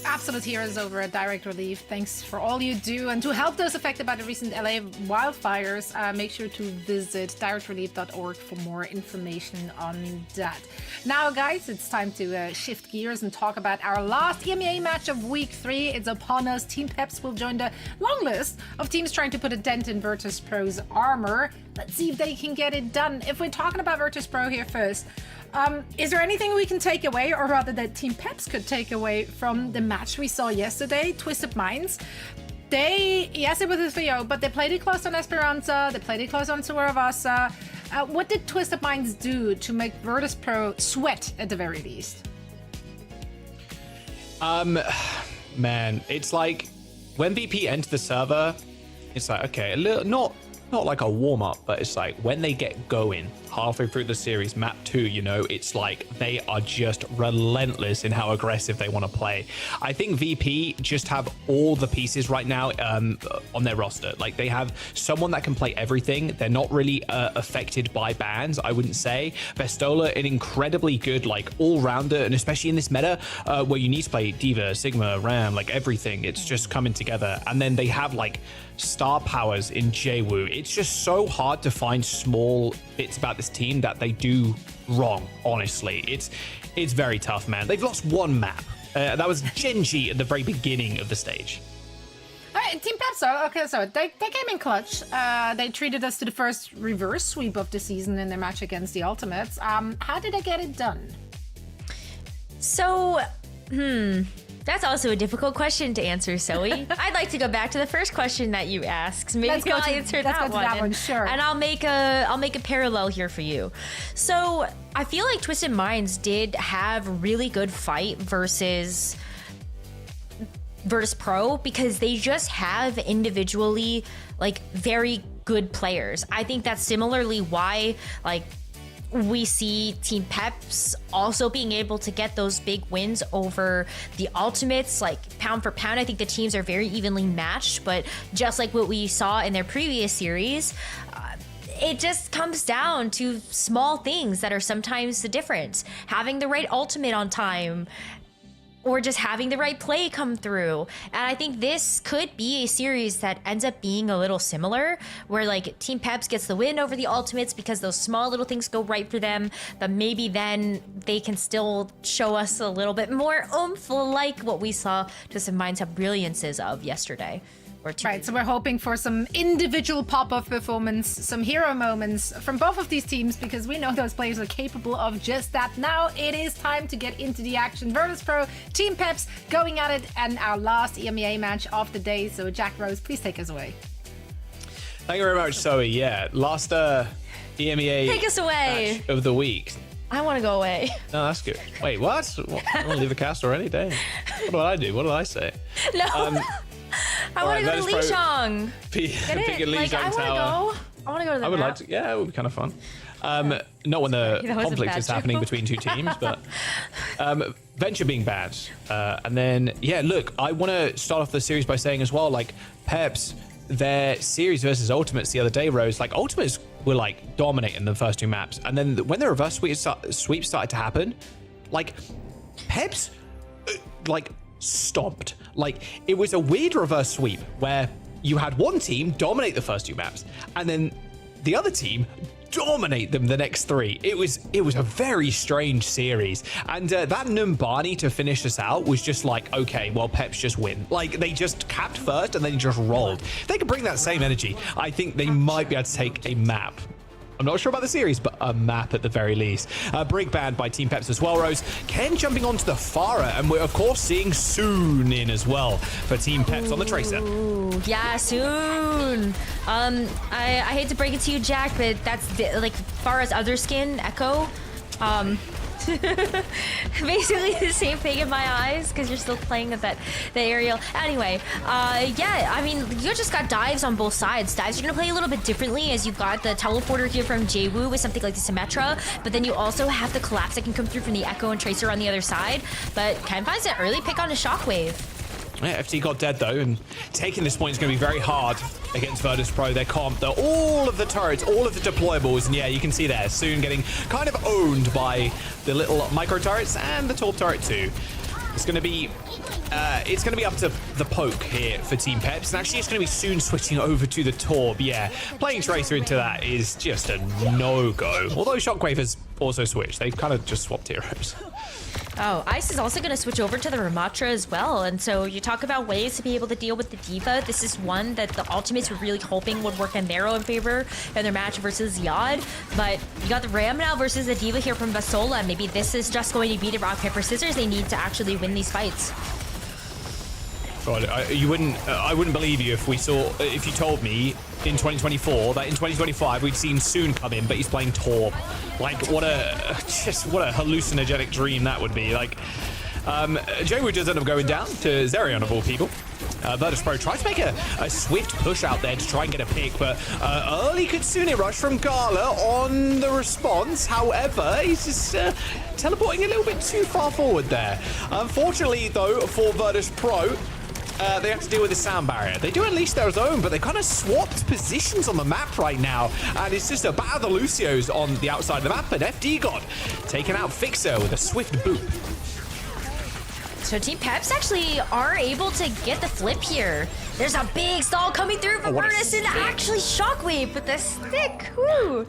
Absolute heroes over at Direct Relief. Thanks for all you do. And to help those affected by the recent LA wildfires, make sure to visit directrelief.org for more information on that. Now, guys, it's time to shift gears and talk about our last EMEA match of week 3. It's upon us. Team Peps will join the long list of teams trying to put a dent in Virtus.Pro's armor. Let's see if they can get it done. If we're talking about Virtus.Pro here first, is there anything we can take away, or rather that Team Peps could take away from the match we saw yesterday, Twisted Minds? Yes, it was a 3-0, but they played it close on Esperanza, they played it close on Suaravasa. What did Twisted Minds do to make Virtus.Pro sweat at the very least? Man, it's like when VP entered the server, it's like, okay, a little, not like a warm-up, but it's like when they get going halfway through the series, map 2, you know, it's like they are just relentless in how aggressive they want to play. I think VP just have all the pieces right now on their roster. Like, they have someone that can play everything. They're not really affected by bans, I wouldn't say. Vestola, an incredibly good, like, all-rounder, and especially in this meta where you need to play Diva, Sigma, Ram, like everything. It's just coming together. And then they have, like, star powers in Jwoo. It's just so hard to find small bits about this team that they do wrong, honestly. It's very tough, man. They've lost one map. That was Genji at the very beginning of the stage. All right, Team Peps, so they came in clutch. They treated us to the first reverse sweep of the season in their match against the Ultimates. How did they get it done? So, that's also a difficult question to answer, Zoe. I'd like to go back to the first question that you asked. Maybe I'll answer that one. Sure. And I'll make a parallel here for you. So I feel like Twisted Minds did have a really good fight versus Virtus.Pro because they just have individually like very good players. I think that's similarly why like we see Team Peps also being able to get those big wins over the Ultimates. Like pound for pound, I think the teams are very evenly matched, but just like what we saw in their previous series, it just comes down to small things that are sometimes the difference. Having the right ultimate on time, or just having the right play come through. And I think this could be a series that ends up being a little similar, where like Team Peps gets the win over the Ultimates because those small little things go right for them, but maybe then they can still show us a little bit more oomph like what we saw Twisted Minds have brilliances of yesterday. Right, so we're hoping for some individual pop-off performance, some hero moments from both of these teams, because we know those players are capable of just that. Now it is time to get into the action. Virtus.Pro, Team Peps going at it, and our last EMEA match of the day. So Jack Rose, please take us away. Thank you very much, Zoe. Yeah, last EMEA take us away match of the week. I want to go away. No, that's good. Wait, what? I want to leave the cast already? Damn. What did I do? What did I say? No. I want to go to Lijiang. Big in Lijiang Tower. I want to go to the I would like to. Yeah, it would be kind of fun. Not when the conflict is happening between two teams, but Venture being bad. And then, yeah, look, I want to start off the series by saying as well, like, Peps, their series versus Ultimates the other day, Rose, like, Ultimates were, like, dominating the first 2 maps. And then when the reverse sweeps started to happen, like, Peps, like, stomped. Like, it was a weird reverse sweep where you had one team dominate the first 2 maps, and then the other team dominate them the next 3. It was a very strange series, and that Numbani to finish us out was just like, okay, well, Peps just win. Like, they just capped first and then just rolled. If they could bring that same energy, I think they might be able to take a map. I'm not sure about the series, but a map at the very least. Brig banned by Team Peps as well, Rose. Ken jumping onto the Farah, and we're, of course, seeing Soon in as well for Team Peps on the Tracer. Ooh, yeah, Soon. I hate to break it to you, Jack, but that's like Farah's other skin, Echo. Basically the same thing in my eyes because you're still playing at the aerial. Anyway, yeah, I mean, you just got dives on both sides. Dives are gonna play a little bit differently as you've got the teleporter here from Jwoo with something like the Symmetra, but then you also have the collapse that can come through from the Echo and Tracer on the other side. But Ken finds an early pick on a Shockwave. Yeah, FT got dead though, and taking this point is going to be very hard against Virtus.Pro. They're comp, they're all of the turrets, all of the deployables, and yeah, you can see there, Soon getting kind of owned by the little micro turrets and the tall turret too. It's going to be up to the poke here for Team Peps, and actually it's going to be Soon switching over to the Torb. Yeah, playing Tracer into that is just a no-go. Although Shockwave has also switched. They've kind of just swapped heroes. Oh, Ice is also going to switch over to the Ramatra as well. And so you talk about ways to be able to deal with the D.Va. This is one that the Ultimates were really hoping would work in their own favor in their match versus Yad. But you got the Ram now versus the D.Va here from Vasola. Maybe this is just going to be the rock, paper, scissors they need to actually win these fights. God, I wouldn't believe you if you told me in 2024 that in 2025 we'd seen Soon come in, but he's playing Torb. Like, what a hallucinogenic dream that would be. Like, Jwoo does end up going down to Zerion of all people. Virtus.Pro tries to make a swift push out there to try and get a pick, but early Kitsune rush from Gala on the response. However, he's just teleporting a little bit too far forward there. Unfortunately, though, for Virtus.Pro, they have to deal with the sound barrier. They do unleash their own, but they kind of swapped positions on the map right now, and it's just a battle of the Lucios on the outside of the map, and FD God taking out Fixer with a swift boop. So Team Peps actually are able to get the flip here. There's a big stall coming through from Virtus, and actually Shockwave with the stick. Woo!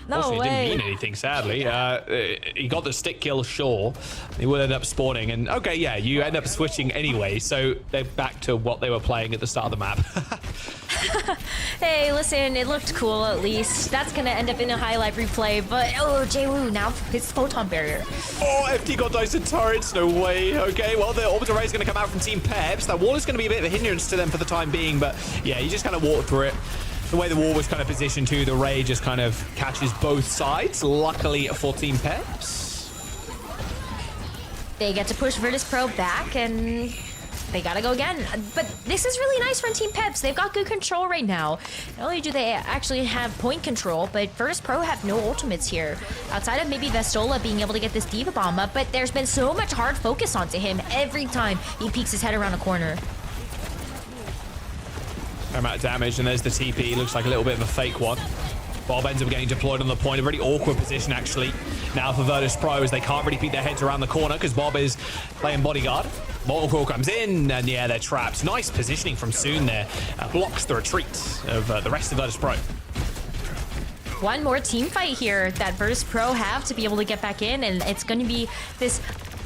No way. He didn't mean anything, sadly. He got the stick kill, sure. He will end up spawning, and okay, yeah, you end up switching anyway, so they're back to what they were playing at the start of the map. Hey, listen, it looked cool at least. That's gonna end up in a highlight replay, but oh, Jwoo now his photon barrier. Oh, FT got Dyson turrets, no way. Okay, well, the orbital ray is gonna come out from Team Peps. That wall is gonna be a bit of a hindrance to them for the time being, but yeah, you just kind of walk through it. The way the wall was kind of positioned too, the ray just kind of catches both sides. Luckily for Team Peps. They get to push Virtus.Pro back, and they gotta go again. But this is really nice from Team Peps. They've got good control right now. Not only do they actually have point control, but Virtus.Pro have no ultimates here. Outside of maybe Vestola being able to get this D.Va bomb up, but there's been so much hard focus onto him every time he peeks his head around a corner. Fair amount of damage, and there's the TP. Looks like a little bit of a fake one. Bob ends up getting deployed on the point. A really awkward position, actually, now for Virtus.Pro, as they can't really peek their heads around the corner because Bob is playing bodyguard. Mortal Coil comes in, and yeah, they're trapped. Nice positioning from Soon there. Blocks the retreat of the rest of Virtus.Pro. One more team fight here that Virtus.Pro have to be able to get back in, and it's going to be this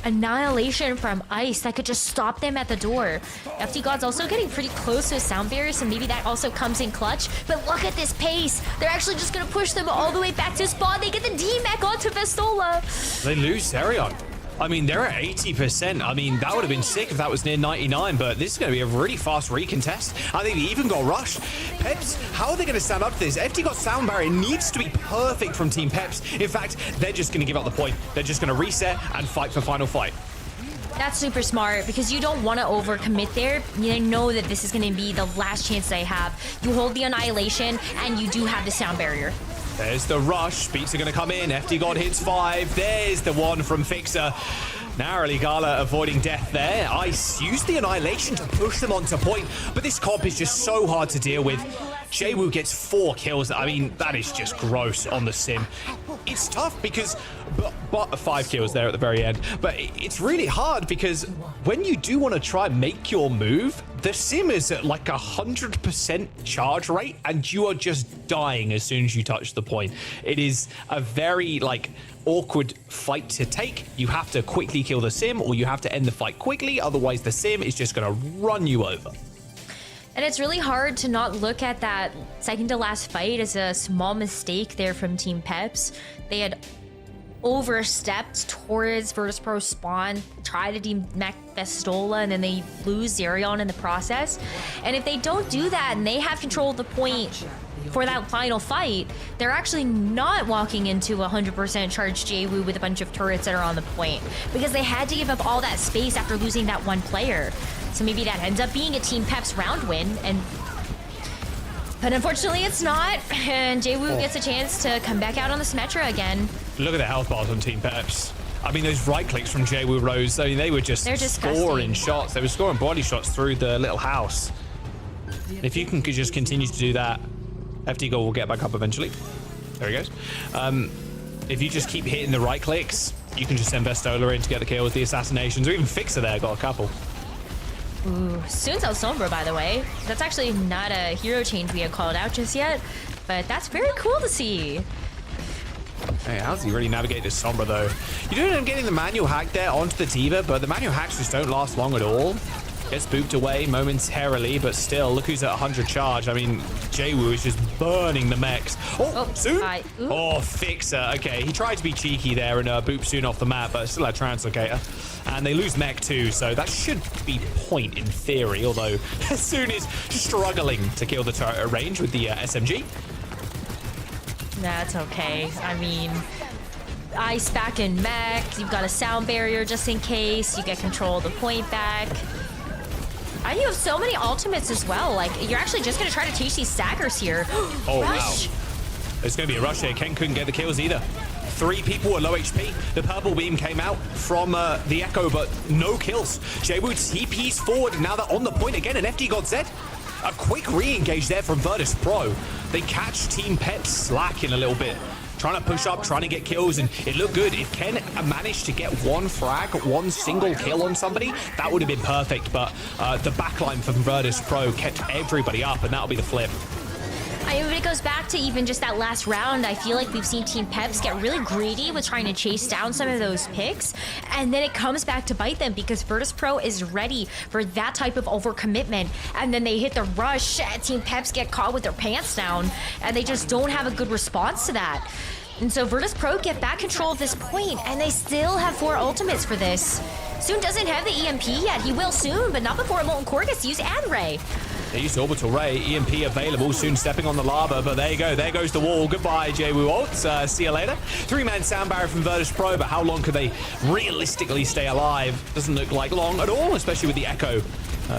annihilation from Ice that could just stop them at the door. FT God's also getting pretty close to a sound barrier, so maybe that also comes in clutch. But look at this pace. They're actually just going to push them all the way back to spawn. They get the D-Mech onto Vestola. They lose Zerion. I mean, they're at 80%. I mean, that would have been sick if that was near 99, but this is going to be a really fast recontest. I think they even got rushed. Peps, how are they going to stand up to this? FT got sound barrier. Needs to be perfect from Team Peps. In fact, they're just going to give up the point. They're just going to reset and fight for final fight. That's super smart because you don't want to overcommit there. You know that this is going to be the last chance they have. You hold the annihilation and you do have the sound barrier. There's the rush. Beats are going to come in. FD God hits 5. There's the one from Fixer. Narrowly, Gala avoiding death there. Ice used the Annihilation to push them onto point, but this comp is just so hard to deal with. Jwoo gets 4 kills. I mean, that is just gross on the sim. It's tough because, but 5 kills there at the very end. But it's really hard because when you do want to try and make your move, the sim is at like 100% charge rate and you are just dying as soon as you touch the point. It is a very awkward fight to take. You have to quickly kill the sim or you have to end the fight quickly. Otherwise the sim is just going to run you over. And it's really hard to not look at that second to last fight as a small mistake there from Team Peps. They had overstepped towards Virtus.Pro spawn, try to demech Vestola, and then they lose Zerion in the process. And if they don't do that and they have control of the point for that final fight, they're actually not walking into 100% charged Jwoo with a bunch of turrets that are on the point because they had to give up all that space after losing that one player. So maybe that ends up being a Team Peps round win, but unfortunately it's not, and Jwoo gets a chance to come back out on the Symmetra again. Look at the health bars on Team Peps. I mean, those right clicks from Jwoo Rose, I mean, they were just scoring shots. They were scoring body shots through the little house. If you can just continue to do that, FD Goal will get back up eventually. There he goes. If you just keep hitting the right clicks, you can just send Vestola in to get the kills, the assassinations, or even Fixer there, got a couple. Ooh, Soon's out Sombra, by the way. That's actually not a hero change we had called out just yet, but that's very cool to see. Hey, how's he really navigate this Sombra, though? You do end up getting the manual hack there onto the Diva, but the manual hacks just don't last long at all. Gets booped away momentarily, but still, look who's at 100 charge. I mean, Jwoo is just burning the mechs. Oh, Soon? Oh, Fixer. Okay, he tried to be cheeky there and boop Soon off the map, but still had Translocator. And they lose mech too, so that should be point in theory, although Soon is struggling to kill the turret at range with the SMG. That's okay. I mean, Ice back in mech, you've got a sound barrier just in case, you get control of the point back. And you have so many ultimates as well. Like, you're actually just going to try to teach these staggers here. Oh, rush. Wow. There's going to be a rush here. Ken couldn't get the kills either. 3 people were low HP. The purple beam came out from the Echo, but no kills. Jwoo TP's forward. Now they're on the point again, and FD God Z. A quick re-engage there from Virtus.Pro. They catch Team Peps slacking a little bit. Trying to push up, trying to get kills, and it looked good. If Ken managed to get one frag, one single kill on somebody, that would have been perfect, but the backline from Virtus.Pro kept everybody up, and that'll be the flip. I mean, when it goes back to even just that last round, I feel like we've seen Team Peps get really greedy with trying to chase down some of those picks, and then it comes back to bite them because Virtus.Pro is ready for that type of overcommitment, and then they hit the rush, and Team Peps get caught with their pants down, and they just don't have a good response to that. And so Virtus.Pro get back control of this point, and they still have 4 ultimates for this. Soon doesn't have the EMP yet. He will soon, but not before Molten Core gets used and Ray. They used Orbital Ray, EMP available, Soon stepping on the lava, but there you go, there goes the wall. Goodbye, Jwoo ults, see you later. 3-man sound barrier from Virtus.Pro, but how long could they realistically stay alive? Doesn't look like long at all, especially with the Echo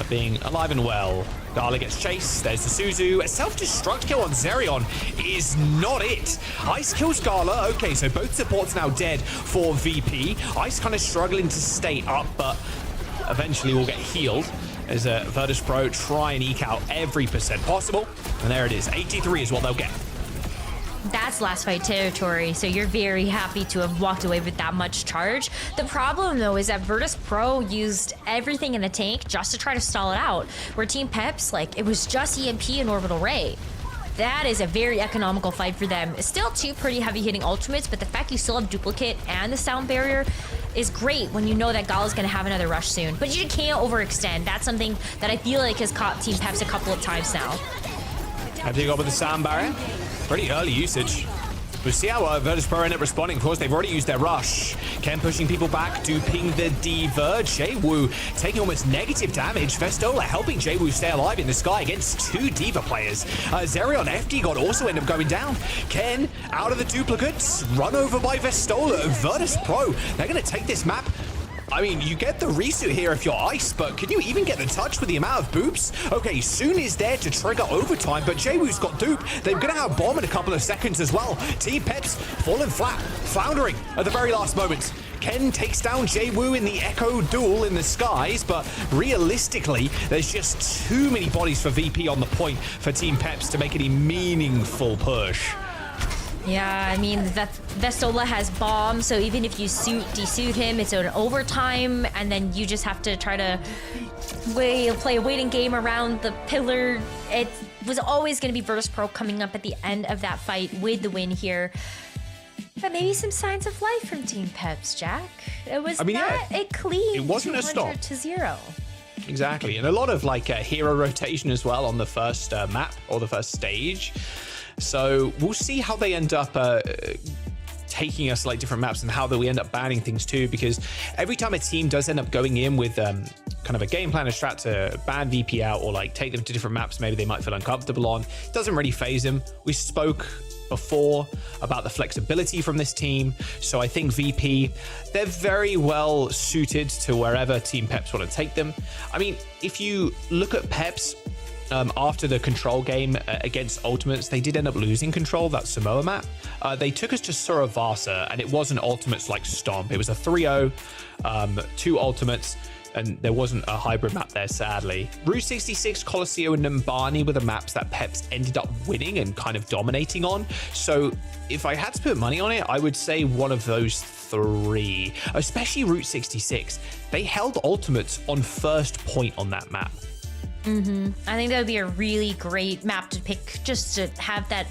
being alive and well. Gala gets chased, there's the Suzu. A self-destruct kill on Zerion is not it. Ice kills Gala. Okay, so both supports now dead for VP. Ice kind of struggling to stay up, but eventually will get healed as Virtus.Pro try and eke out every percent possible. And there it is, 83 is what they'll get. That's last fight territory, so you're very happy to have walked away with that much charge. The problem, though, is that Virtus.Pro used everything in the tank just to try to stall it out, where Team Peps, it was just EMP and Orbital Ray. That is a very economical fight for them. Still 2 pretty heavy-hitting ultimates, but the fact you still have Duplicate and the Sound Barrier is great when you know that Gala's going to have another rush soon. But you can't overextend. That's something that I feel like has caught Team Peps a couple of times now. Have you got with the Sound Barrier? Pretty early usage. We'll see how Virtus.Pro end up responding. Of course, they've already used their rush. Ken pushing people back, duping the Diva. Jwoo taking almost negative damage. Vestola helping Jwoo stay alive in the sky against 2 Diva players. Zerion FD God also end up going down. Ken out of the duplicates, run over by Vestola. Virtus.Pro, they're going to take this map I mean, you get the resuit here if you're Ice, but can you even get the touch with the amount of boops? Okay, Soon is there to trigger overtime, but Jwoo's got dupe. They're going to have bomb in a couple of seconds as well. Team Peps falling flat, floundering at the very last moments. Ken takes down Jwoo in the Echo duel in the skies, but realistically, there's just too many bodies for VP on the point for Team Peps to make any meaningful push. Yeah, I mean, Vestola has bomb, so even if you desuit him, it's an overtime, and then you just have to try to play a waiting game around the pillar. It was always going to be Virtus.Pro coming up at the end of that fight with the win here. But maybe some signs of life from Team Peps, Jack. It was not a clean. It wasn't a stop. 200-0. Exactly, and a lot of like hero rotation as well on the first map or the first stage. So we'll see how they end up taking us like different maps and how we end up banning things too, because every time a team does end up going in with kind of a game plan, a strat to ban VP out or like take them to different maps maybe they might feel uncomfortable on, it doesn't really phase them. We spoke before about the flexibility from this team, so I think VP, they're very well suited to wherever Team Peps want to take them. I mean, if you look at Peps, after the control game against Ultimates, they did end up losing control of that Samoa map. They took us to Suravasa, and it wasn't Ultimates like Stomp. It was a 3-0, 2 Ultimates, and there wasn't a hybrid map there, sadly. Route 66, Colosseo, and Numbani were the maps that Peps ended up winning and kind of dominating on. So if I had to put money on it, I would say one of those 3, especially Route 66. They held Ultimates on first point on that map. I think that would be a really great map to pick, just to have that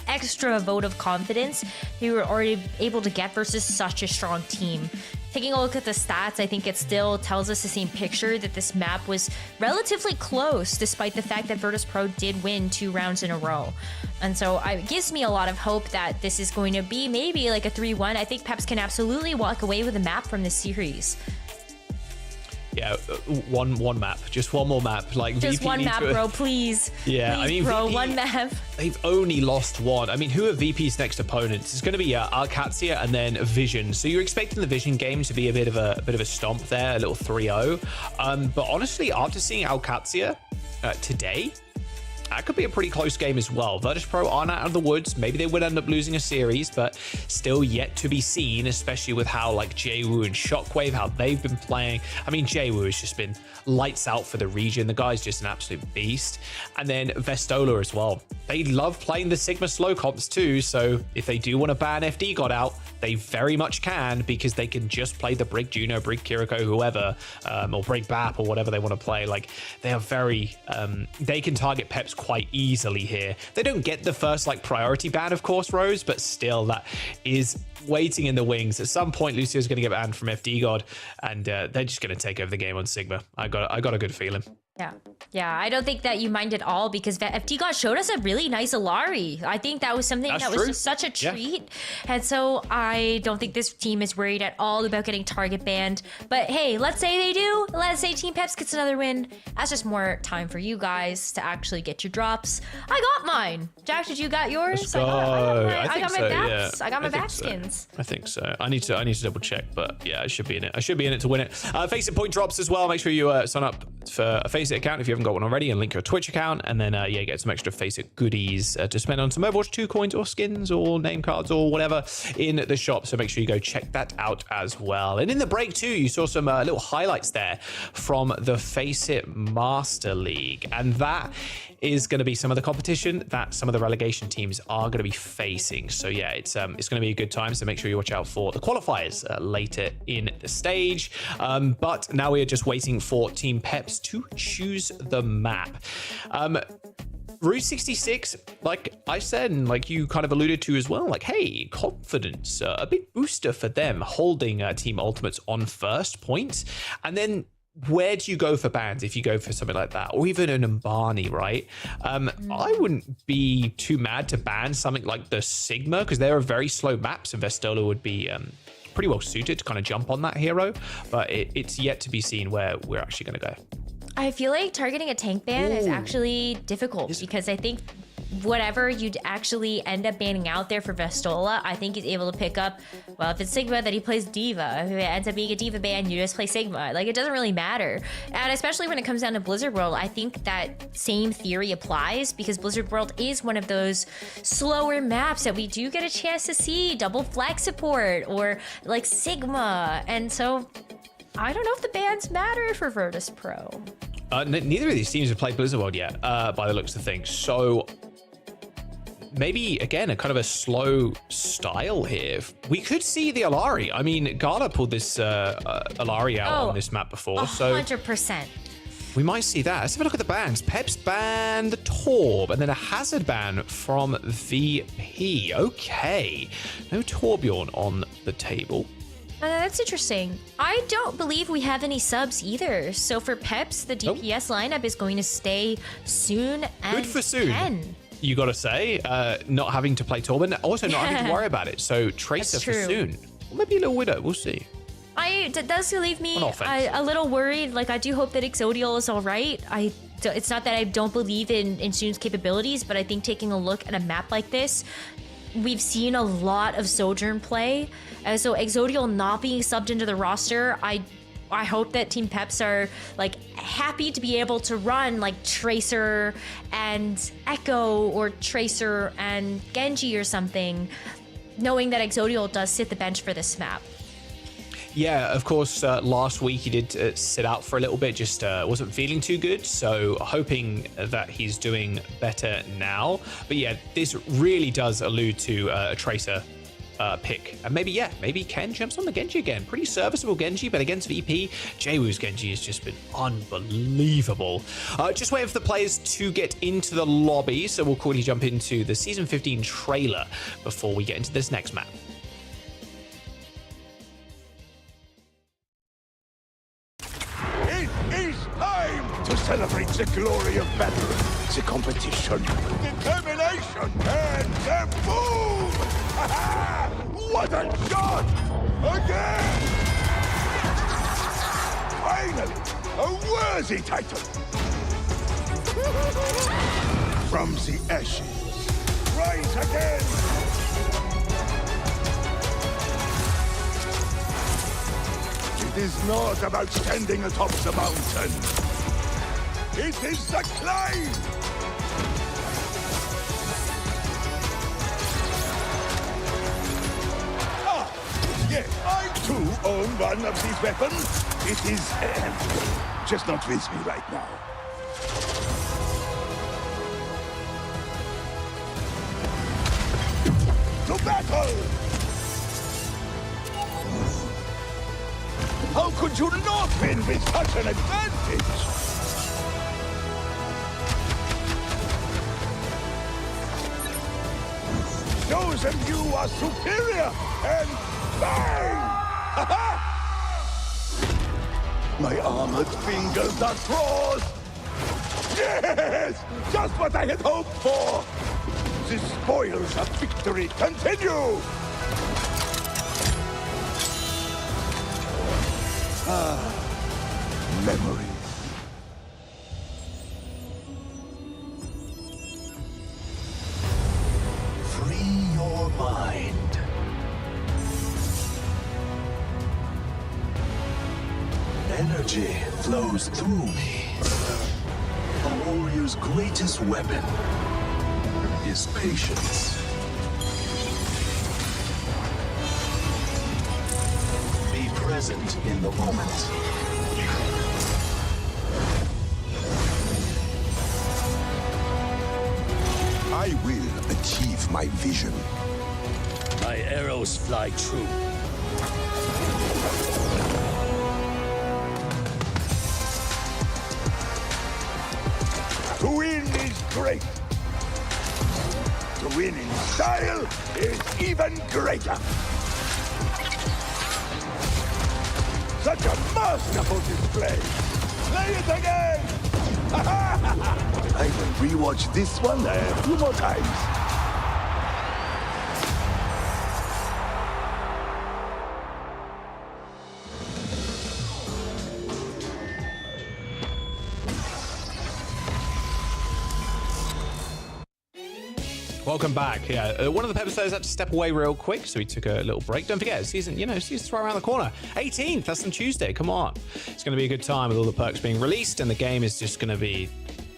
extra vote of confidence you were already able to get versus such a strong team. Taking a look at the stats, I think it still tells us the same picture, that this map was relatively close despite the fact that Virtus.Pro did win 2 rounds in a row. And so it gives me a lot of hope that this is going to be maybe like a 3-1. I think Peps can absolutely walk away with a map from this series. Yeah, one map, just one more map. Like just VP one map, bro, please. Yeah, please, I mean, bro, VP, one map. They've only lost 1. I mean, who are VP's next opponents? It's going to be OWCS and then Vision. So you're expecting the Vision game to be a bit of a stomp there, a little 3-0. But honestly, after seeing OWCS today, that could be a pretty close game as well. Virtus.Pro aren't out of the woods. Maybe they would end up losing a series, but still yet to be seen, especially with how like Jwoo and Shockwave, how they've been playing. I mean, Jwoo has just been lights out for the region. The guy's just an absolute beast. And then Vestola as well. They love playing the Sigma slow comps too, so if they do want to ban FD God out, they very much can, because they can just play the Brig Juno, Brig Kiriko, whoever, or Brig Bap, or whatever they want to play. Like, they are very, they can target Peps quite easily here. They don't get the first like priority ban, of course, Rose, but still that is waiting in the wings. At some point, Lucio's going to get banned from FD God, and they're just going to take over the game on Sigma. I got a good feeling. Yeah, I don't think that you mind at all, because FD God showed us a really nice Alari. I think that was something that was just such a treat. Yeah. And so I don't think this team is worried at all about getting target banned. But hey, let's say they do. Let's say Team Peps gets another win. That's just more time for you guys to actually get your drops. I got mine. Jack, did you got yours? Let's go. I got my backs. Yeah. I got my back skins. I think so. I need to double check, but yeah, I should be in it. I should be in it to win it. Face It point drops as well. Make sure you sign up for a Face It account if you haven't got one already, and link your Twitch account, and then yeah, get some extra Face It goodies to spend on some Overwatch 2 coins or skins or name cards or whatever in the shop. So make sure you go check that out as well. And in the break too, you saw some little highlights there from the Face It Master League, and that is going to be some of the competition that some of the relegation teams are going to be facing. So yeah, it's going to be a good time. So make sure you watch out for the qualifiers later in the stage. But now we are just waiting for Team Peps to choose the map. Route 66, like I said, and like you kind of alluded to as well, like, hey, confidence, a big booster for them, holding Team Ultimates on first point. And then where do you go for bans if you go for something like that, or even an Umbani, right? I wouldn't be too mad to ban something like the Sigma, because they're a very slow maps, and Vestola would be pretty well suited to kind of jump on that hero, but it's yet to be seen where we're actually going to go. I feel like targeting a tank ban is actually difficult, because I think whatever you'd actually end up banning out there for Vestola, I think he's able to pick up, well, if it's Sigma, then he plays Diva. If it ends up being a Diva ban, you just play Sigma. Like, it doesn't really matter. And especially when it comes down to Blizzard World, I think that same theory applies because Blizzard World is one of those slower maps that we do get a chance to see double flag support or like Sigma. And so I don't know if the bans matter for Virtus.Pro. Neither of these teams have played Blizzard World yet, by the looks of things. So maybe, again, a kind of a slow style here. We could see the Alari. I mean, Gala pulled this Alari out on this map before. 100%. We might see that. Let's have a look at the bans. Peps banned the Torb, and then a Hazard ban from VP. Okay. No Torbjorn on the table. That's interesting. I don't believe we have any subs either. So for Peps, the DPS lineup is going to stay Soon and Good for Soon. Ken. You got to say, not having to play Torb, and also not having to worry about it. So Tracer for Soon. Or maybe a little Widow. We'll see. That does leave me a little worried. Like, I do hope that Exodial is all right. It's not that I don't believe in Soon's capabilities, but I think taking a look at a map like this, we've seen a lot of Sojourn play. So Exodial not being subbed into the roster, I hope that Team Peps are like happy to be able to run like Tracer and Echo or Tracer and Genji or something, knowing that Exodial does sit the bench for this map. Yeah, of course, last week he did sit out for a little bit, just wasn't feeling too good. So hoping that he's doing better now. But yeah, this really does allude to a Tracer pick. And maybe Ken jumps on the Genji again. Pretty serviceable Genji, but against VP, Jwoo's Genji has just been unbelievable. Just waiting for the players to get into the lobby. So we'll quickly jump into the Season 15 trailer before we get into this next map. To celebrate the glory of battle, the competition, determination, and the boom! What a shot! Again! Finally, a worthy title! From the ashes, rise again! It is not about standing atop the mountain. It is the climb! Yes, I too own one of these weapons. It is just not with me right now. To battle! How could you not win with such an advantage? Those of you are superior, and bang! My armored fingers are crossed! Yes! Just what I had hoped for! The spoils of victory continue! Memories. Your mind. Energy flows through me. A warrior's greatest weapon is patience. Be present in the moment. I will achieve my vision. My arrows fly true. To win is great. To win in style is even greater. Such a masterful display. Play it again! I will rewatch this one a few more times. welcome back. Yeah, one of the Peps players had to step away real quick, so he took a little break. Don't forget, season's right around the corner. 18th, that's on Tuesday. Come on. It's going to be a good time with all the perks being released, and the game is just going to be...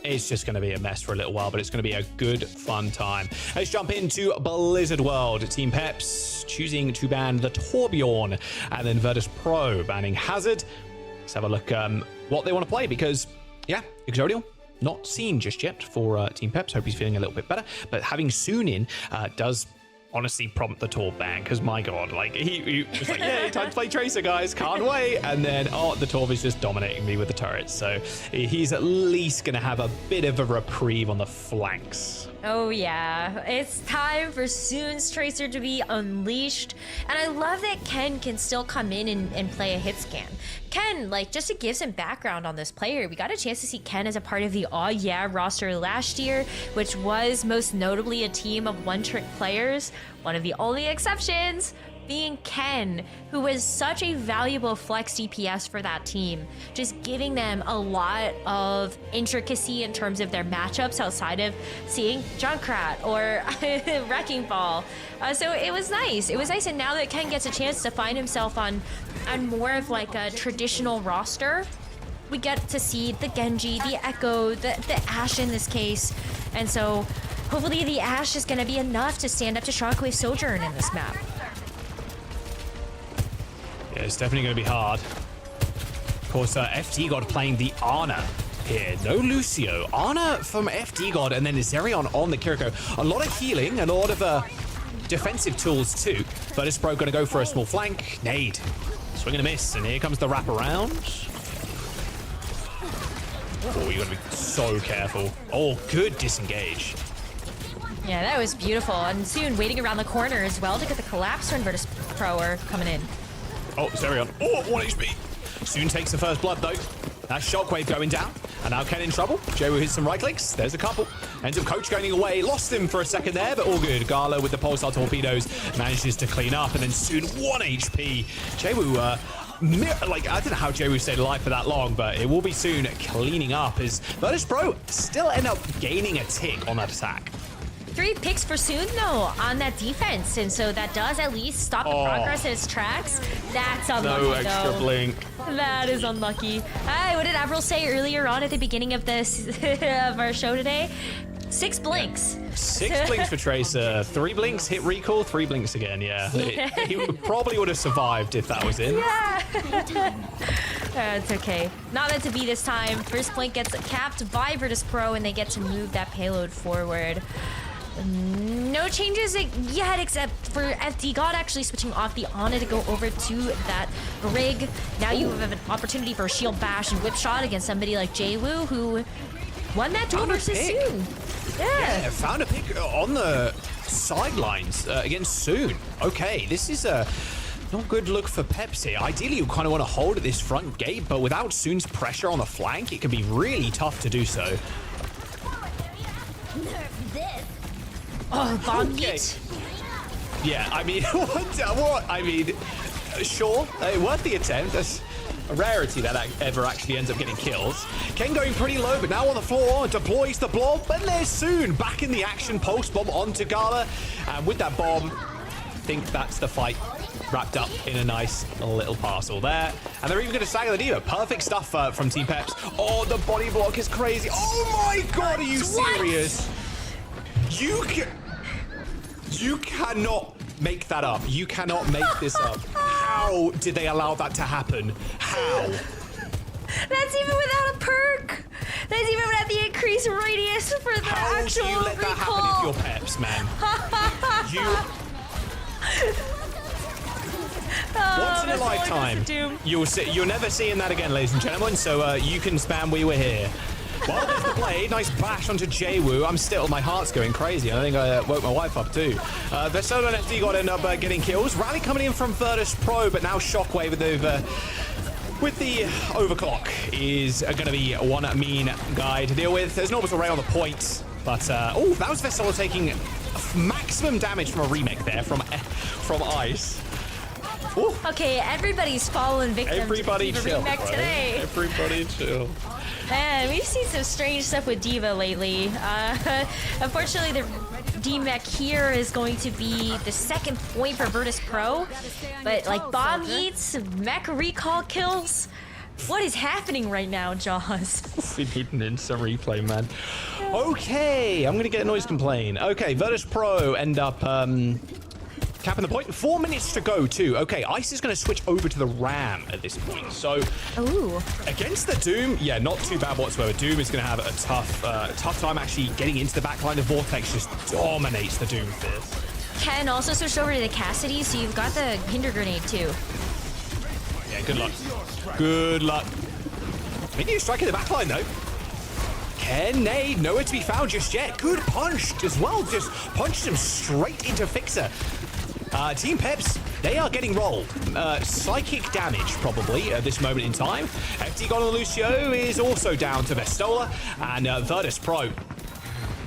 It's just going to be a mess for a little while, but it's going to be a good, fun time. Let's jump into Blizzard World. Team Peps choosing to ban the Torbjorn, and then Virtus.Pro banning Hazard. Let's have a look what they want to play, because, yeah, Exodial, not seen just yet for Team Peps. Hope he's feeling a little bit better, but having Soon in does honestly prompt the Torb ban, because my god, like he was like, yeah, time to play Tracer, guys, can't wait. And then the Torb is just dominating me with the turrets, so he's at least gonna have a bit of a reprieve on the flanks. Oh yeah, it's time for Soon's Tracer to be unleashed. And I love that Ken can still come in and play a hit scan. Ken, like, just to give some background on this player, we got a chance to see Ken as a part of the Aw Yeah roster last year, which was most notably a team of one-trick players. One of the only exceptions being Ken, who was such a valuable flex DPS for that team, just giving them a lot of intricacy in terms of their matchups outside of seeing Junkrat or Wrecking Ball. So it was nice. It was nice, and now that Ken gets a chance to find himself on more of like a traditional roster, we get to see the Genji, the Echo, the Ashe in this case, and so hopefully the Ashe is going to be enough to stand up to Shockwave Sojourn in this map. Yeah, it's definitely going to be hard. Of course, FD God playing the Ana here. No Lucio. Ana from FD God, and then Zerion on the Kiriko. A lot of healing, and a lot of defensive tools too. Virtus.Pro going to go for a small flank. Nade. Swing and a miss, and here comes the wraparound. Oh, you got to be so careful. Oh, good disengage. Yeah, that was beautiful. And Soon waiting around the corner as well to get the collapse when Virtus.Pro are coming in. Oh, Zerion. Oh, 1 HP. Soon takes the first blood, though. That's Shockwave going down. And now Ken in trouble. Joe hits some right clicks. There's a couple. Ends up Coach going away. Lost him for a second there, but all good. Gala with the Pulsar Torpedoes manages to clean up. And then Soon 1 HP. Jewu, like, I don't know how Jewu stayed alive for that long, but it will be Soon cleaning up as Virtus.Pro still end up gaining a tick on that attack. 3 picks for Soon, though, on that defense, and so that does at least stop the progress in its tracks. That's unlucky, no extra though. blink. That is unlucky. What did Avril say earlier on at the beginning of this of our show today? 6 blinks. 6 blinks for Tracer. 3 blinks, hit recall, 3 blinks again, yeah. He probably would have survived if that was in. Yeah. It's okay. Not meant to be this time. First blink gets capped by Virtus.Pro, and they get to move that payload forward. No changes yet, except for FD God actually switching off the Ana to go over to that Brig. Now you have an opportunity for a shield bash and whip shot against somebody like Jewu, who won that duel versus Soon. Yeah, found a pick on the sidelines against Soon. Okay, this is a not good look for Peps here. Ideally, you kind of want to hold at this front gate, but without Soon's pressure on the flank, it can be really tough to do so. Oh, bomb yeet. Yeah, I mean, what? I mean, sure, worth the attempt. That's a rarity that ever actually ends up getting kills. Ken going pretty low, but now on the floor, deploys the blob, and there's Soon back in the action. Pulse bomb onto Gala, and with that bomb, I think that's the fight wrapped up in a nice little parcel there. And they're even going to stagger the Diva. Perfect stuff from Team Peps. Oh, the body block is crazy. Oh my god, are you serious? You cannot make that up. You cannot make this up. How did they allow that to happen? How? That's even without a perk. That's even without the increased radius for the actual recall. How do you let that happen if you're Peps, man? Once in a lifetime, you're never seeing that again, ladies and gentlemen. So you can spam "We Were Here." Well, there's the blade. Nice bash onto Jewu. My heart's going crazy. I think I woke my wife up too. Vesolo and FD got end up getting kills. Rally coming in from Virtus.Pro, but now Shockwave with the overclock is going to be one mean guy to deal with. There's an orbital ray on the point, but that was Vesolo taking maximum damage from a remake there from Ice. Ooh. Okay, everybody's fallen victim Everybody to the chill, remake bro. today. Everybody chill. Man, we've seen some strange stuff with Diva lately. Unfortunately, D-Mech here is going to be the second point for Virtus.Pro. But like bomb eats, mech recall kills. What is happening right now, Jaws? We need an instant replay, man. Okay, I'm gonna get a noise complaint. Okay, Virtus.Pro end up capping the point. 4 minutes to go too. Okay, Ice is gonna switch over to the Ram at this point. So against the Doom, yeah, not too bad whatsoever. Doom is gonna have a tough time actually getting into the backline. The Vortex just dominates the Doom fist. Ken also switched over to the Cassidy, so you've got the Hinder Grenade too. Yeah, good luck. Good luck. Minion strike in the backline though. Ken Nade, nowhere to be found just yet. Good punch as well. Just punched him straight into Fixer. Team Peps, they are getting rolled. Psychic damage, probably, at this moment in time. FT Colosseo is also down to Vestola. And Virtus.Pro,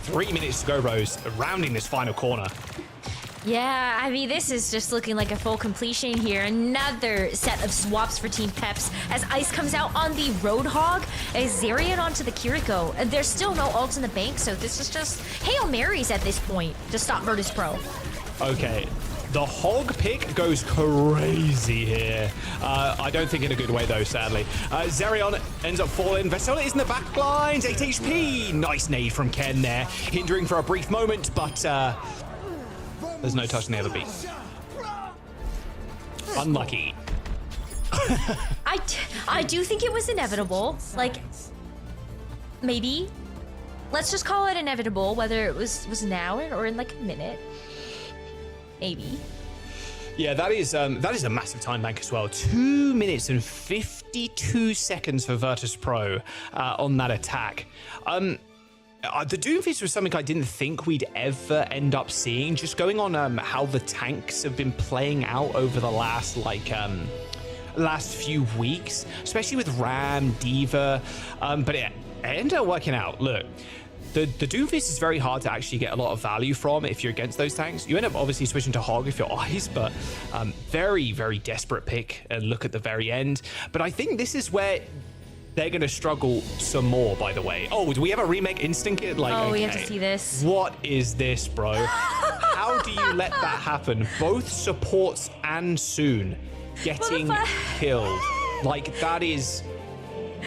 3 minutes to go, Rose, rounding this final corner. Yeah, I mean, this is just looking like a full completion here. Another set of swaps for Team Peps as Ice comes out on the Roadhog, as Zarian onto the Kiriko. There's still no ults in the bank, so this is just Hail Marys at this point to stop Virtus.Pro. Okay. The hog pick goes crazy here. I don't think in a good way, though, sadly. Zarion ends up falling. Vestola is in the back lines. 8 HP. Nice nade from Ken there. Hindering for a brief moment, but there's no touching the other beat. Unlucky. I do think it was inevitable. Like, maybe. Let's just call it inevitable, whether it was now or in like a minute. Maybe. Yeah, that is a massive time bank as well. 2 minutes and 52 seconds for Virtus.Pro on that attack. The Doomfist was something I didn't think we'd ever end up seeing. Just going on how the tanks have been playing out over the last last few weeks, especially with Ram, D.Va, but it ended up working out. Look. The Doomfist is very hard to actually get a lot of value from if you're against those tanks. You end up obviously switching to Hog if you're Ice, but very, very desperate pick and look at the very end. But I think this is where they're going to struggle some more, by the way. Oh, do we have a remake instant kit? Like, we have to see this. What is this, bro? How do you let that happen? Both supports and Soon getting killed. Like, that is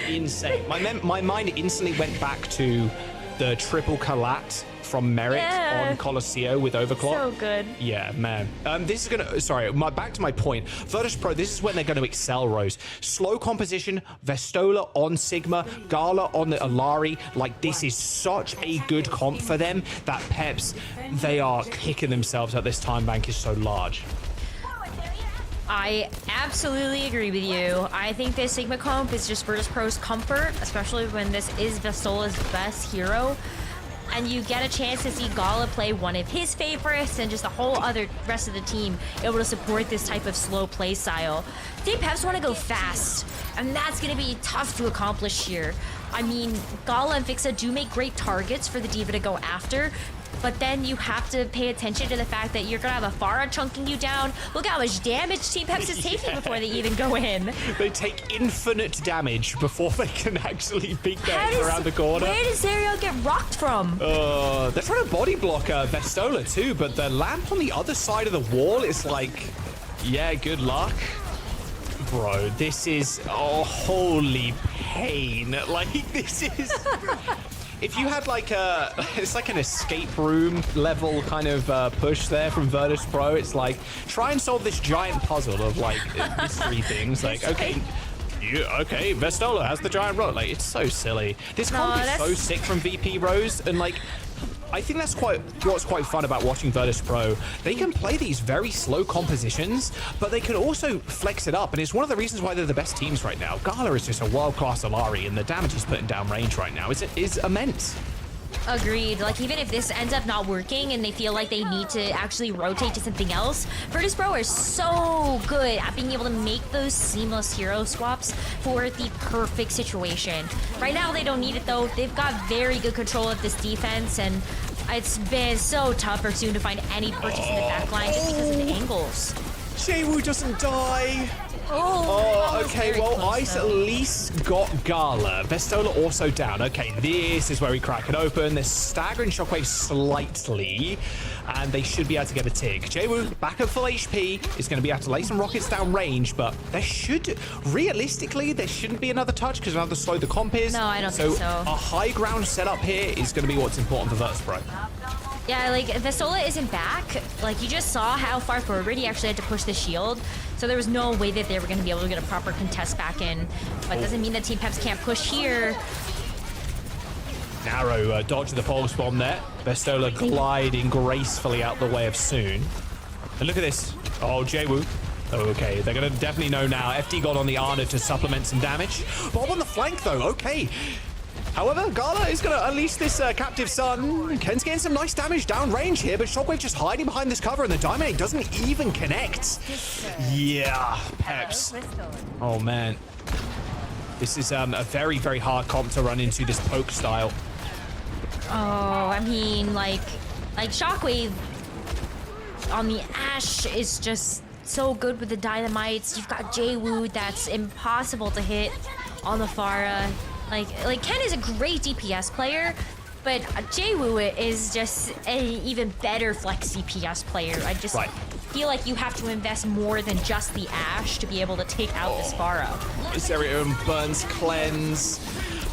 insane. My mind instantly went back to the triple collat from Merit on Colosseo with Overclock. So good. Yeah, man. This is gonna, sorry, back to my point. Virtus.Pro, this is when they're gonna excel, Rose. Slow composition, Vestola on Sigma, Gala on the Alari. Like, this is such a good comp for them that Peps, they are kicking themselves that this time bank is so large. I absolutely agree with you. I think this Sigma comp is just Virtus.Pro's comfort, especially when this is Vestola's best hero. And you get a chance to see Gala play one of his favorites and just the whole other rest of the team able to support this type of slow play style. Team Peps want to go fast, and that's going to be tough to accomplish here. I mean, Gala and Fixa do make great targets for the D.Va to go after, but then you have to pay attention to the fact that you're going to have a Pharah chunking you down. Look how much damage Team Peps is taking before they even go in. They take infinite damage before they can actually beat them around the corner. Where does Zariel get rocked from? They're trying to body block Vestola too, but the lamp on the other side of the wall is like, yeah, good luck. Bro, this is, holy pain. Like, this is... If you had like it's like an escape room level kind of push there from Virtus.Pro, it's like, try and solve this giant puzzle of like mystery things. Like, okay, Vestola has the giant rock. Like, it's so silly. This comp is so sick from VP Rose, and like, I think that's what's quite fun about watching Virtus.Pro. They can play these very slow compositions, but they can also flex it up, and it's one of the reasons why they're the best teams right now. Gala is just a world-class Alari, and the damage he's putting down range right now is immense. Agreed. Like, even if this ends up not working and they feel like they need to actually rotate to something else, Virtus.Pro are so good at being able to make those seamless hero swaps for the perfect situation. Right now, they don't need it, though. They've got very good control of this defense, and it's been so tough for Soon to find any purchase in the backline just because of the angles. Jaewoo doesn't die. Oh, okay. very Well, close, Ice though. at least got Gala. Vestola also down. Okay, this is where we crack it open. They're staggering Shockwave slightly, and they should be able to get a tick. Jwoo, back at full HP, is going to be able to lay some rockets down range, but there should, realistically, there shouldn't be another touch because of how the slow the comp is. No, I don't think so. A high ground setup here is going to be what's important for Virtus.Pro. Yeah, like, Vestola isn't back. Like, you just saw how far forward he actually had to push the shield. So there was no way that they were going to be able to get a proper contest back in. But it doesn't mean that Team Peps can't push here. Narrow dodge of the pulse bomb there. Vestola gliding gracefully out the way of Soon. And look at this. Oh, Jwoo. Okay, they're going to definitely know now. FD got on the Ana to supplement some damage. Bob on the flank, though. Okay. However, Gala is going to unleash this captive sun. Ken's getting some nice damage down range here, but Shockwave just hiding behind this cover, and the Diamond doesn't even connect. Yeah, Peps. Oh, man. This is a very, very hard comp to run into, this poke style. Oh, I mean, like Shockwave on the Ashe is just so good with the dynamites. You've got Jwoo that's impossible to hit on the Pharah. Like Ken is a great DPS player, but Jwoo is just an even better flex DPS player. I just feel like you have to invest more than just the Ashe to be able to take out this Pharah. Zerion burns cleanse.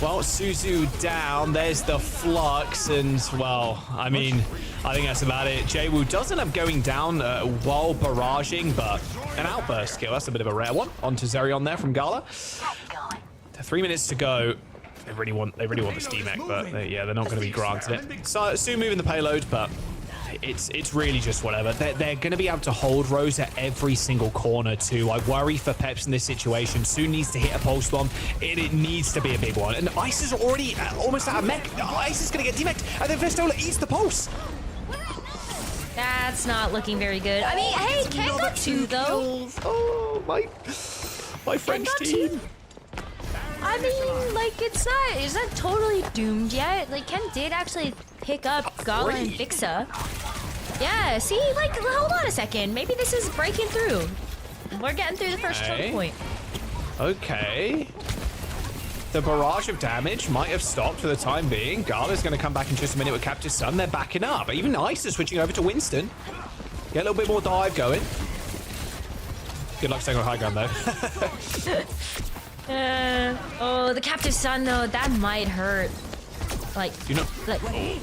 Well, Suzu down. There's the flux, and well, I mean, I think that's about it. Jwoo does end up going down while barraging, but an outburst kill. That's a bit of a rare one. Onto Zerion there from Gala. 3 minutes to go. They really want the Steam Egg, but they're not going to be granted it. So soon moving the payload, but it's really just whatever. They're going to be able to hold Rose at every single corner too. I worry for Peps in this situation. Soon needs to hit a pulse bomb. It needs to be a big one. And Ice is already almost out of mech. Ice is going to get demeched, and then Vestola eats the pulse. That's not looking very good. I mean, hey, Ken got 2 though. Oh, my French team. I mean, like, it's not totally doomed yet. Like, Ken did actually pick up Gala and Vixa. Yeah, see, like, hold on a second. Maybe this is breaking through. We're getting through the first choke point. Okay. The barrage of damage might have stopped for the time being. Gala's going to come back in just a minute with Captive Sun. They're backing up. Even Ice is switching over to Winston. Get a little bit more dive going. Good luck staying on high ground, though. Oh, the Captive Sun, though, that might hurt. Like,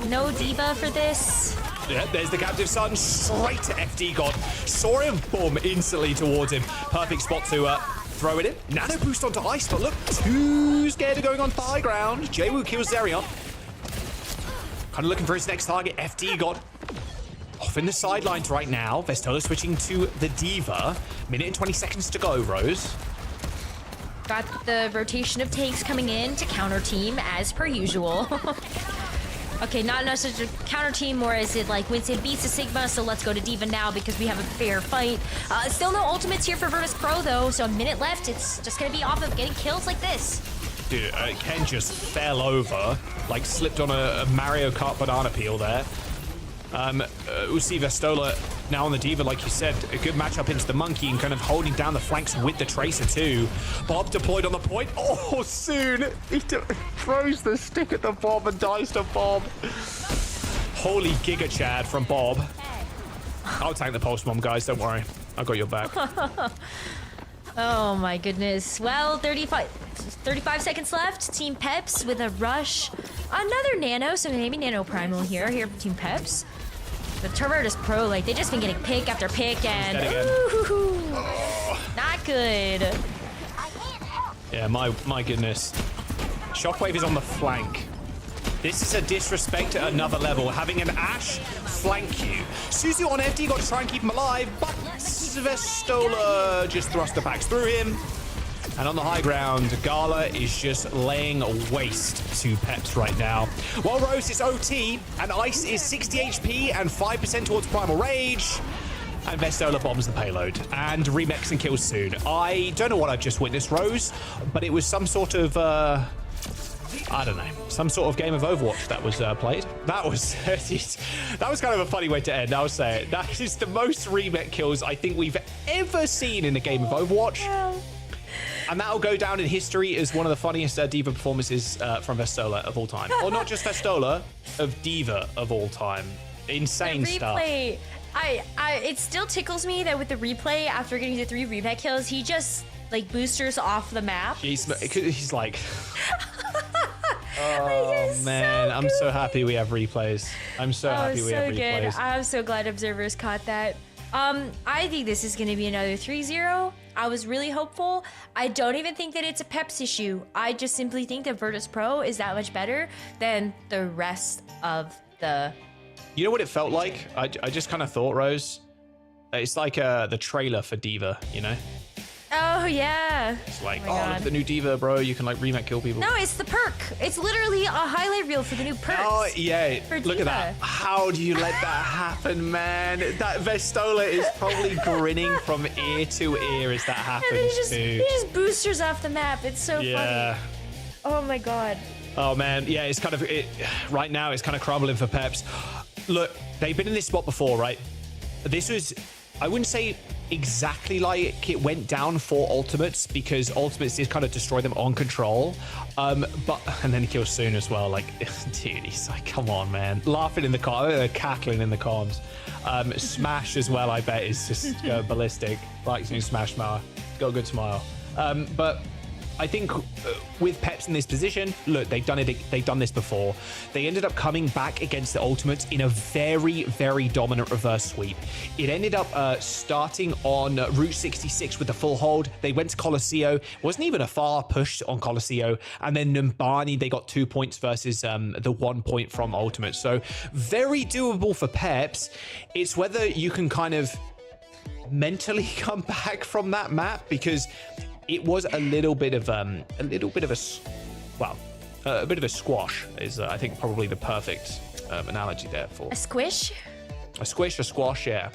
no diva for this. Yeah, there's the Captive Sun straight to FD God. Saw him, boom, instantly towards him. Perfect spot to throw it in. Nano boost onto Ice, but look, too scared of going on high ground. Jwoo kills Zerion. Kind of looking for his next target. FD God off in the sidelines right now. Vestola switching to the Diva. Minute and 20 seconds to go, Rose. Got the rotation of tanks coming in to counter team as per usual. Okay, not necessarily counter team, more as it like Winston beats the Sigma, so let's go to Diva now because we have a fair fight. Still no ultimates here for Virtus.Pro though, so a minute left. It's just gonna be off of getting kills like this. Dude, Ken just fell over, like slipped on a Mario Kart banana peel there. We'll see Vestola now on the Diva, like you said, a good matchup into the Monkey and kind of holding down the flanks with the Tracer too. Bob deployed on the point. Oh, soon he throws the stick at the Bob and dies to Bob. Holy Giga Chad from Bob. I'll tank the pulse bomb, guys. Don't worry. I got your back. Oh my goodness. Well, 35 seconds left. Team Peps with a rush. Another Nano, so maybe Nano Primal here for Team Peps. The Virtus.Pro, like, they just been getting pick after pick, and ooh, not good. Yeah, my goodness. Shockwave is on the flank. This is a disrespect at another level. Having an Ashe flank you. Suzu on FD got to try and keep him alive, but Vestola just thrust the packs through him. And on the high ground, Gala is just laying waste to Peps right now. While Rose is OT, and Ice is 60 HP and 5% towards Primal Rage. And Vestola bombs the payload and remix and kills soon. I don't know what I've just witnessed, Rose, but it was some sort of I don't know, some sort of game of Overwatch that was played. That was that was kind of a funny way to end. I'll say it. That is the most remake kills I think we've ever seen in a game of Overwatch. And that'll go down in history as one of the funniest D.Va performances from Vestola of all time. Or not just Vestola, of D.Va of all time. Insane stuff. It still tickles me that with the replay, after getting the 3 remake kills, he just like boosters off the map. He's like, oh man, I'm so happy we have replays. I'm so happy we have replays. Good. I'm so glad observers caught that. I think this is going to be another 3-0. I was really hopeful. I don't even think that it's a Peps issue. I just simply think that Virtus.Pro is that much better than the rest of the... You know what it felt like? I just kind of thought, Rose, it's like the trailer for D.Va, you know? Oh, yeah. It's like, oh, look at the new D.Va, bro. You can like remake kill people. No, it's the perk. It's literally a highlight reel for the new perks. Oh, yeah. Look at that. How do you let that happen, man? That Vestola is probably grinning from ear to ear as that happens, and then dude. He just boosters off the map. It's so funny. Oh, my God. Oh, man. Yeah, it's kind of... right now, it's kind of crumbling for Peps. Look, they've been in this spot before, right? This was... I wouldn't say exactly like it went down for Ultimates, because Ultimates did kind of destroy them on control. And then he kills Soon as well. Like, dude, he's like, come on, man. Laughing in the car, cackling in the comms. Smash as well, I bet, is just ballistic. Like new Smash Mara. Got a good smile. But I think with Peps in this position, look, they've done this before. They ended up coming back against the Ultimates in a very, very dominant reverse sweep. It ended up starting on Route 66 with the full hold. They went to Colosseo. It wasn't even a far push on Colosseo. And then Numbani, they got 2 points versus the 1 point from Ultimate. So very doable for Peps. It's whether you can kind of mentally come back from that map, because it was a little bit of a squash is I think probably the perfect analogy there for a squish. A squash, yeah.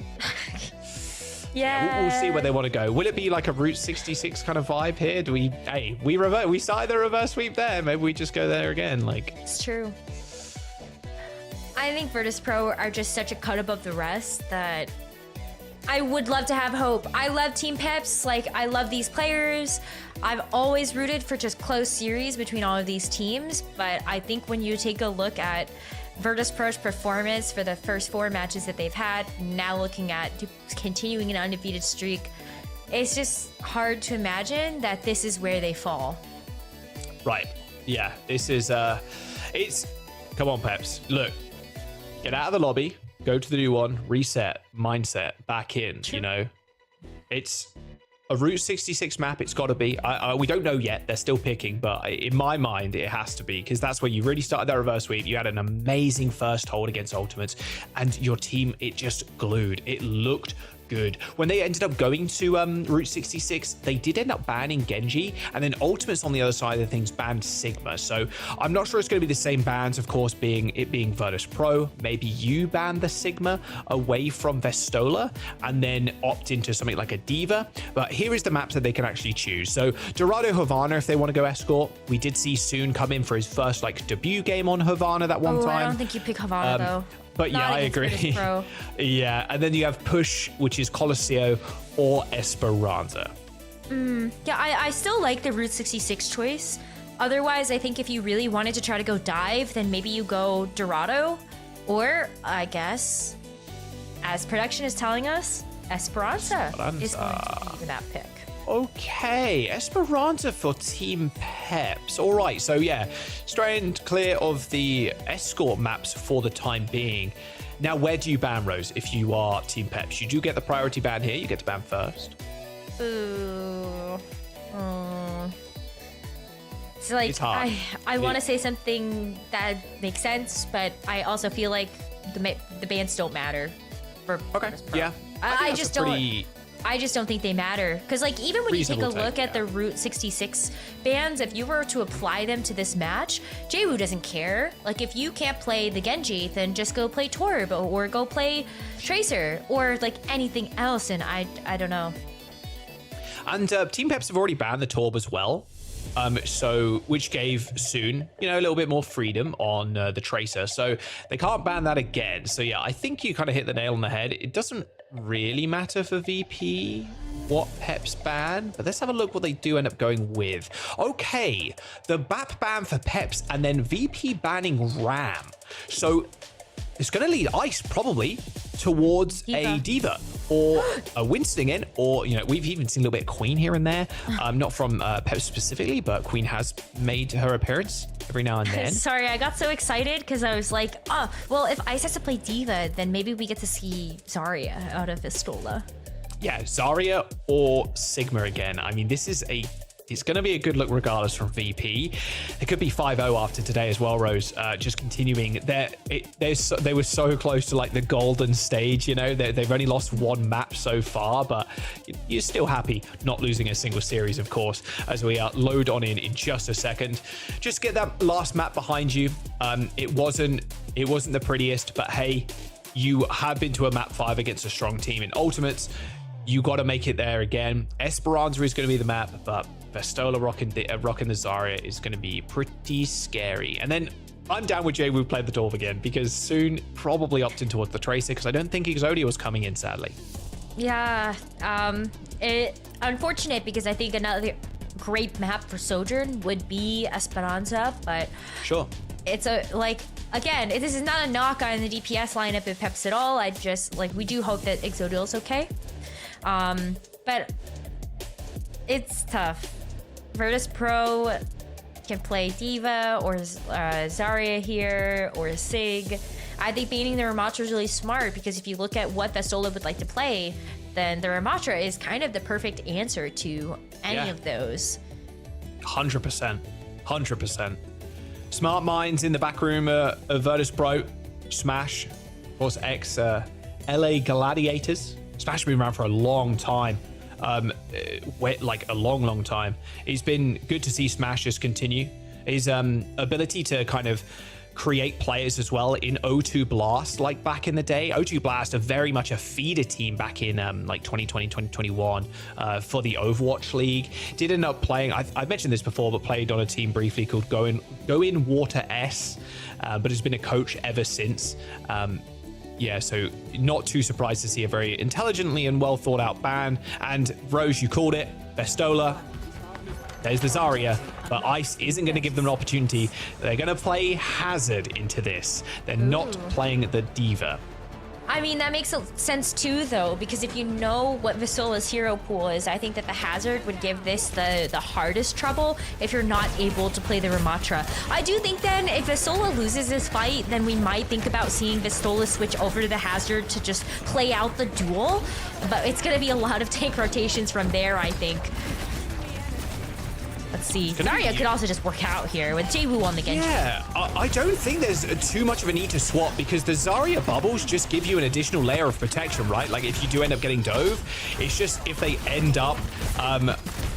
Yeah. We'll see where they want to go. Will it be like a Route 66 kind of vibe here? Do we? Hey, we started the reverse sweep there. Maybe we just go there again. Like, it's true. I think Virtus.Pro are just such a cut above the rest that I would love to have hope. I love Team Peps. Like, I love these players. I've always rooted for just close series between all of these teams. But I think when you take a look at Virtus.Pro's performance for the first 4 matches that they've had, now looking at continuing an undefeated streak, it's just hard to imagine that this is where they fall. Right. Yeah. This is come on, Peps. Look, get out of the lobby. Go to the new one, reset, mindset, back in, you know. It's a Route 66 map, it's got to be. We don't know yet, they're still picking, but in my mind, it has to be, because that's where you really started that reverse sweep. You had an amazing first hold against Ultimates, and your team, it just glued. It looked good. When they ended up going to Route 66, they did end up banning Genji, and then Ultimates on the other side of things banned Sigma. So I'm not sure it's going to be the same bans, of course, being Virtus.Pro. Maybe you ban the Sigma away from Vestola and then opt into something like a D.Va. But here is the maps that they can actually choose. So Dorado Havana, if they want to go escort. We did see Soon come in for his first like debut game on Havana that one time. I don't think you pick Havana though. But yeah, I agree. Yeah, and then you have Push, which is Colosseo or Esperanza. Yeah, I still like the Route 66 choice. Otherwise, I think if you really wanted to try to go dive, then maybe you go Dorado. Or, I guess, as production is telling us, Esperanza is going to be that pick. Okay, Esperanza for Team Peps. All right, so yeah, straight and clear of the escort maps for the time being. Now, where do you ban, Rose, if you are Team Peps? You do get the priority ban here. You get to ban first. Ooh. It's like, it's hard. I want to say something that makes sense, but I also feel like the bans don't matter for yeah. I just don't think they matter. Because, like, even when you take a look at the Route 66 bans, if you were to apply them to this match, Jwoo doesn't care. Like, if you can't play the Genji, then just go play Torb or go play Tracer or, like, anything else. And I don't know. And Team Peps have already banned the Torb as well. which gave Soon, a little bit more freedom on the Tracer. So they can't ban that again. So yeah, I think you kind of hit the nail on the head. It doesn't really matter for VP what Peps ban, but let's have a look what they do end up going with. Okay, the BAP ban for Peps and then VP banning Ram. So it's going to lead Ice probably towards a Diva or a Winston in, or, we've even seen a little bit of Queen here and there. Not from Peps specifically, but Queen has made her appearance every now and then. Sorry, I got so excited because I was like, oh, well, if Ice has to play Diva, then maybe we get to see Zarya out of Vistola. Yeah, Zarya or Sigma again. I mean, it's going to be a good look regardless from VP. It could be 5-0 after today as well, Rose. Just continuing. They were so close to like the golden stage, They've only lost one map so far, but you're still happy not losing a single series, of course, as we load on in just a second. Just get that last map behind you. It wasn't the prettiest, but hey, you have been to a map 5 against a strong team in Ultimates. You got to make it there again. Esperanza is going to be the map, but Vistola rocking the Zarya is going to be pretty scary. And then I'm down with Jay. We've played the Dwarf again because Soon probably opting towards the Tracer because I don't think Exodia was coming in, sadly. Yeah, unfortunate because I think another great map for Sojourn would be Esperanza, but sure. It's again, this is not a knock on the DPS lineup of Peps at all. I just we do hope that Exodial's okay. But it's tough. Virtus.Pro can play Diva or Zarya here or Sig. I think banning the Ramatra is really smart because if you look at what Vistola would like to play, then the Ramatra is kind of the perfect answer to any of those. 100%. 100%. Smart minds in the back room of Virtus.Pro. Smash, of course, LA Gladiators. Smash has been around for a long time. Like a long time. It's been good to see Smash just continue. His ability to kind of create players as well in O2 Blast, like back in the day. O2 Blast are very much a feeder team back in 2020, 2021 for the Overwatch League. Did end up playing, I've mentioned this before, but played on a team briefly called Go In Water S, but has been a coach ever since. Yeah, so not too surprised to see a very intelligently and well thought out ban. And Rose, you called it, Vistola. There's the Zarya, but Ice isn't going to give them an opportunity. They're going to play Hazard into this. They're not playing the Diva. I mean, that makes sense too, though, because if you know what Vistola's hero pool is, I think that the Hazard would give this the hardest trouble if you're not able to play the Ramatra. I do think then if Vistola loses this fight, then we might think about seeing Vistola switch over to the Hazard to just play out the duel, but it's going to be a lot of tank rotations from there, I think. Let's see. Zarya could also just work out here with Jwoo on the Genji. Yeah, I don't think there's too much of a need to swap because the Zarya bubbles just give you an additional layer of protection, right? Like if you do end up getting dove, it's just if they end up,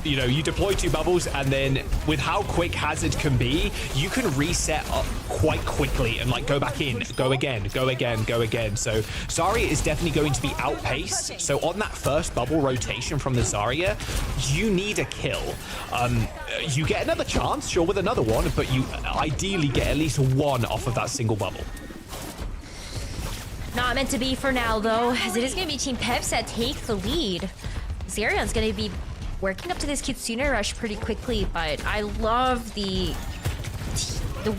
you deploy 2 bubbles and then with how quick Hazard can be, you can reset up quite quickly and go back in, go again. So Zarya is definitely going to be outpaced. So on that first bubble rotation from the Zarya, you need a kill. You get another chance, sure, with another one, but you ideally get at least 1 off of that single bubble. Not meant to be for now, though, as it is going to be Team Peps that take the lead. Zerion's going to be working up to this Kitsune Rush pretty quickly, but I love the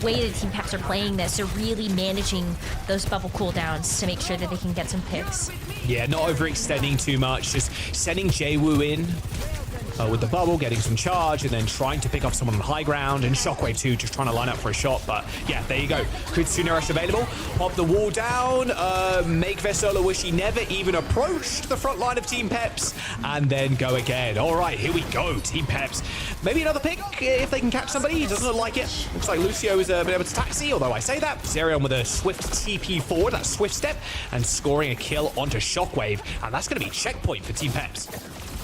way that Team Peps are playing this. They're really managing those bubble cooldowns to make sure that they can get some picks. Yeah, not overextending too much, just sending Jwoo in. With the bubble, getting some charge, and then trying to pick up someone on the high ground, and Shockwave too, just trying to line up for a shot. But yeah, there you go. Kitsune Rush available. Pop the wall down, make Vistola wish he never even approached the front line of Team Peps, and then go again. All right, here we go, Team Peps. Maybe another pick if they can catch somebody. He doesn't look like it. Looks like Lucio has been able to taxi, although I say that. Zerion with a swift TP forward, that swift step, and scoring a kill onto Shockwave, and that's going to be checkpoint for Team Peps.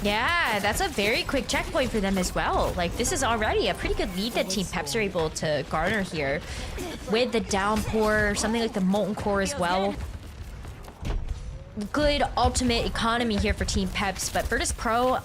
Yeah, that's a very quick checkpoint for them as well. This is already a pretty good lead that Team Peps are able to garner here. With the Downpour, something like the Molten Core as well. Good ultimate economy here for Team Peps, but Virtus.Pro,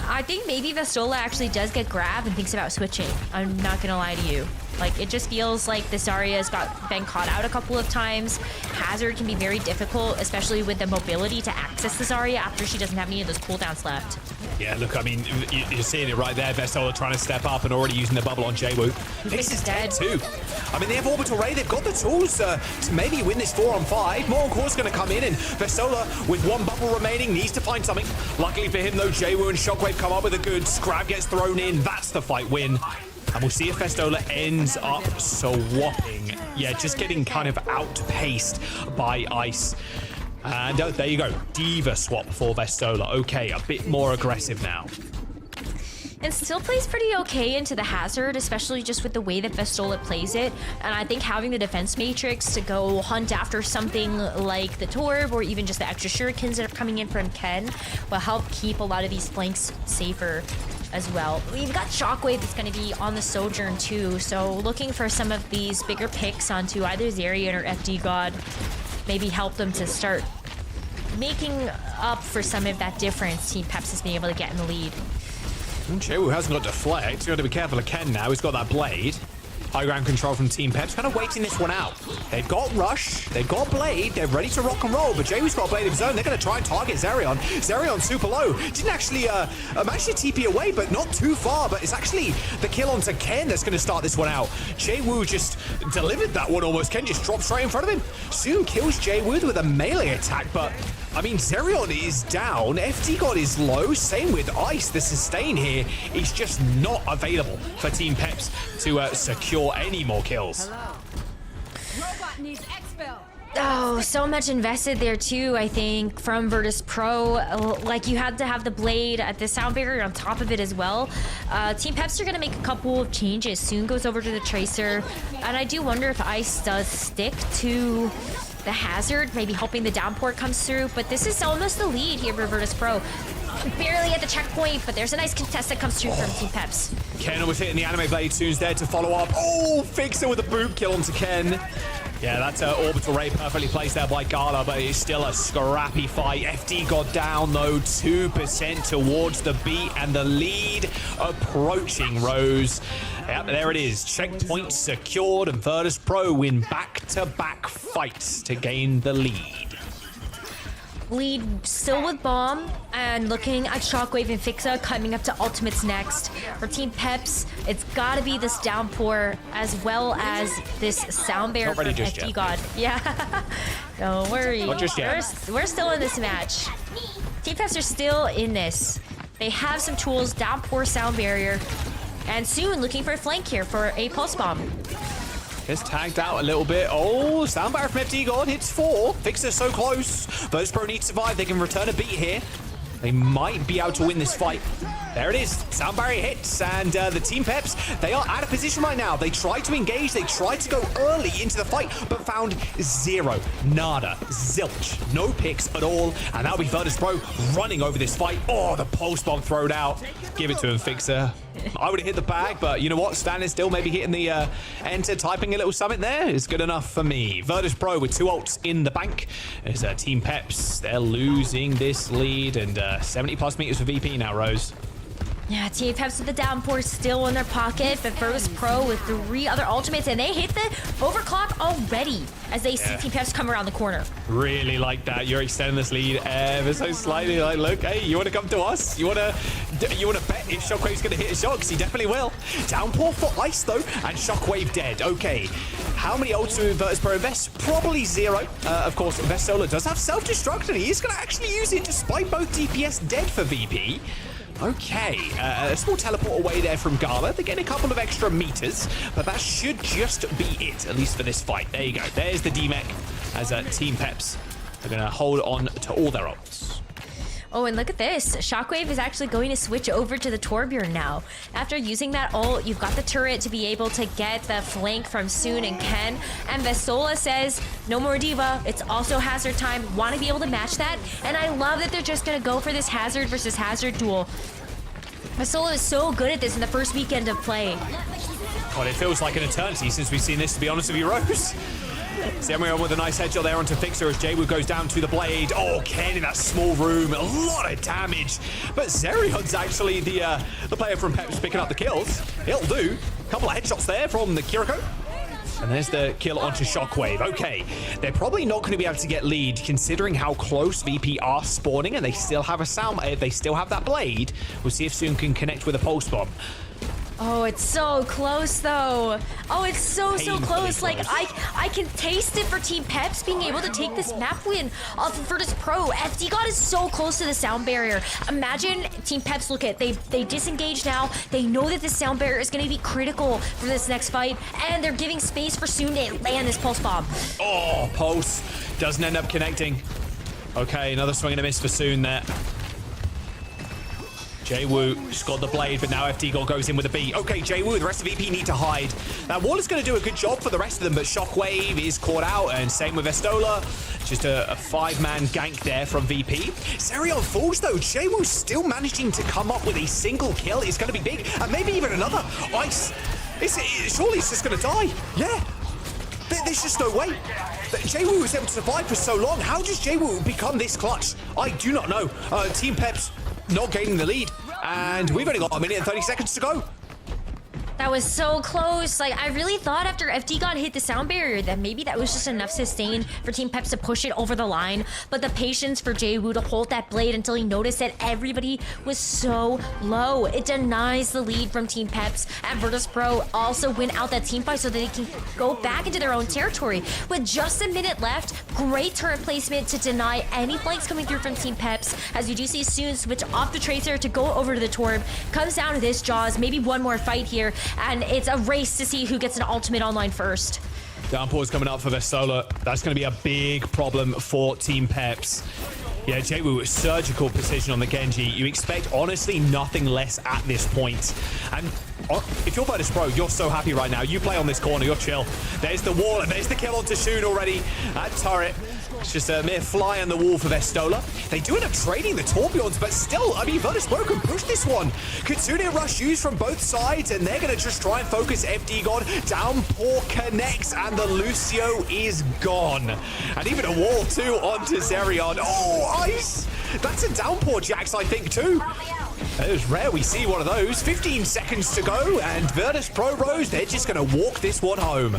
I think maybe Vestola actually does get grabbed and thinks about switching. I'm not gonna lie to you. Like, it just feels like the Zarya's been caught out a couple of times. Hazard can be very difficult, especially with the mobility to access the Zarya after she doesn't have any of those cooldowns left. Yeah, look, I mean, you're seeing it right there. Vestola trying to step up and already using the bubble on Jwoo. This is dead too. I mean, they have Orbital Ray. They've got the tools to maybe win this 4-on-5. More Core's going to come in, and Vestola, with one bubble remaining, needs to find something. Luckily for him, though, Jwoo and Shockwave come up with a good. Scrap gets thrown in. That's the fight win. And we'll see if Vestola ends up swapping. Yeah, just getting kind of outpaced by Ice. And there you go. D.Va swap for Vestola. Okay, a bit more aggressive now. And still plays pretty okay into the Hazard, especially just with the way that Vestola plays it. And I think having the defense matrix to go hunt after something like the Torb or even just the extra shurikens that are coming in from Ken will help keep a lot of these flanks safer as well. We've got Shockwave that's going to be on the Sojourn too, so looking for some of these bigger picks onto either Zarian or FD God, maybe help them to start making up for some of that difference Team Peps has been able to get in the lead. Jwoo hasn't got deflect. He's got to be careful of Ken now. He's got that blade. High ground control from Team Peps, kind of waiting this one out. They've got Rush, they've got Blade, they're ready to rock and roll, but Jwoo's got a Blade of his own. They're going to try and target Zarion. Zarion super low. Didn't actually manage to TP away, but not too far. But it's actually the kill onto Ken that's going to start this one out. Jwoo just delivered that one almost. Ken just dropped straight in front of him. Soon kills Jwoo with a melee attack, but I mean, Zarion is down, FD God is low, same with Ice. The sustain here is just not available for Team Peps to secure any more kills. Robot needs exfil. Oh, so much invested there too, I think, from Virtus.Pro. Like, you had to have the blade at the sound barrier on top of it as well. Team Peps are going to make a couple of changes. Soon goes over to the Tracer. And I do wonder if Ice does stick to the Hazard, maybe hoping the downpour comes through. But this is almost the lead here for Virtus.Pro. Barely at the checkpoint, but there's a nice contest that comes through from Team Peps. Ken was hitting the anime blade. Soon's there to follow up. Oh, Fixer with a boot kill onto Ken. Yeah, that's Orbital Ray perfectly placed there by Gala, but it's still a scrappy fight. FD got down, though, 2% towards the beat, and the lead approaching Rose. Yep, there it is. Checkpoint secured, and Virtus.Pro win back-to-back fights to gain the lead. Lead still with Bomb, and looking at Shockwave and Fixa coming up to Ultimates next. For Team Peps, it's gotta be this downpour as well as this sound barrier from FD God. Yeah, don't worry. Not just yet. We're still in this match. Team Peps are still in this. They have some tools, downpour, sound barrier, and soon looking for a flank here for a pulse bomb. Gets tagged out a little bit. Oh, sound barrier from FD God hits 4. Fixer so close. Virtus.Pro need to survive. They can return a beat here. They might be able to win this fight. There it is. Sound barrier hits, and the Team Peps, they are out of position right now. They tried to engage, they tried to go early into the fight, but found zero, nada, zilch, no picks at all, and that'll be Virtus.Pro running over this fight. Oh, the pulse bomb thrown out. Give it to him, Fixer. I would have hit the bag, but you know what? Standing still, maybe hitting the enter, typing a little summit there is good enough for me. Virtus.Pro with 2 ults in the bank. As Team Peps, they're losing this lead, and 70 plus meters for VP now, Rose. Yeah, Team Peps with the downpour still in their pocket, but Virtus.Pro with 3 other ultimates, and they hit the overclock already as they see Team Peps come around the corner. Really like that. You're extending this lead ever so slightly. Like, look, hey, you want to come to us? You want to bet if Shockwave's going to hit a shot? Because he definitely will. Downpour for Ice, though, and Shockwave dead. Okay, how many ults do Virtus.Pro invest? Probably 0. Of course, Vestola does have self-destruct, and he is going to actually use it despite both DPS dead for VP. Okay, a small teleport away there from Gala. They're getting a couple of extra meters, but that should just be it, at least for this fight. There you go. There's the DMEC as Team Peps are going to hold on to all their ults. Oh, and look at this. Shockwave is actually going to switch over to the Torbjorn now. After using that ult, you've got the turret to be able to get the flank from Soon and Ken. And Vestola says, no more D.Va. It's also Hazard time. Want to be able to match that. And I love that they're just going to go for this Hazard versus Hazard duel. Vestola is so good at this in the first weekend of play. God, it feels like an eternity since we've seen this, to be honest with you, Rose. Samoa with a nice headshot there onto Fixer as Jaywu goes down to the blade. Oh, Ken in that small room, a lot of damage. But Zerion's actually the player from Peps picking up the kills. He'll do. A couple of headshots there from the Kiriko. And there's the kill onto Shockwave. Okay, they're probably not going to be able to get lead considering how close VP are spawning, and they still have a sound. They still have that blade. We'll see if Soon can connect with a pulse bomb. Oh, it's so close though. Oh, it's so close. Like I can taste it for Team Peps being able to take this map win off of Virtus.Pro. FD God is so close to the sound barrier. Imagine Team Peps, look at they disengage now. They know that the sound barrier is going to be critical for this next fight, and they're giving space for Soon to land this pulse bomb. Oh, pulse doesn't end up connecting. Okay, another swing and a miss for Soon there. Jaywu scored the blade, but now FD God goes in with a B. Okay, Jaywu, the rest of VP need to hide. Now, Wall is going to do a good job for the rest of them, but Shockwave is caught out, and same with Estola. Just a five-man gank there from VP. Zerion falls, though. Jaywu still managing to come up with a single kill. It's going to be big, and maybe even another. Ice. Surely it's just going to die. Yeah. There's just no way. Jaywu was able to survive for so long. How does Jaywu become this clutch? I do not know. Team Peps not gaining the lead, and we've only got a minute and 30 seconds to go. That was so close. Like, I really thought after FD God hit the sound barrier that maybe that was just enough sustain for Team Peps to push it over the line. But the patience for Jaywu to hold that blade until he noticed that everybody was so low. It denies the lead from Team Peps. And Virtus.Pro also win out that team fight so that they can go back into their own territory. With just a minute left, great turret placement to deny any flanks coming through from Team Peps. As you do see Soon switch off the Tracer to go over to the Torb. Comes down to this Jaws, maybe one more fight here. And it's a race to see who gets an ultimate online first. Downpour's coming up for Vestola. That's going to be a big problem for Team Peps. Yeah, Jaywu, surgical precision on the Genji. You expect, honestly, nothing less at this point. And if you're Virtus.Pro, you're so happy right now. You play on this corner, you're chill. There's the wall, and there's the kill onto Shun already. That turret, it's just a mere fly on the wall for Vestola. They do end up trading the Torbjorns, but still, I mean, Virtus.Pro can push this one. Kitsune rush used from both sides, and they're going to just try and focus FD God. Downpour connects, and the Lucio is gone. And even a wall, too, onto Zerion. Oh, Ice! That's a Downpour, Jax, I think, too. It was rare we see one of those. 15 seconds to go, and Virtus.Pro Rose, they're just going to walk this one home.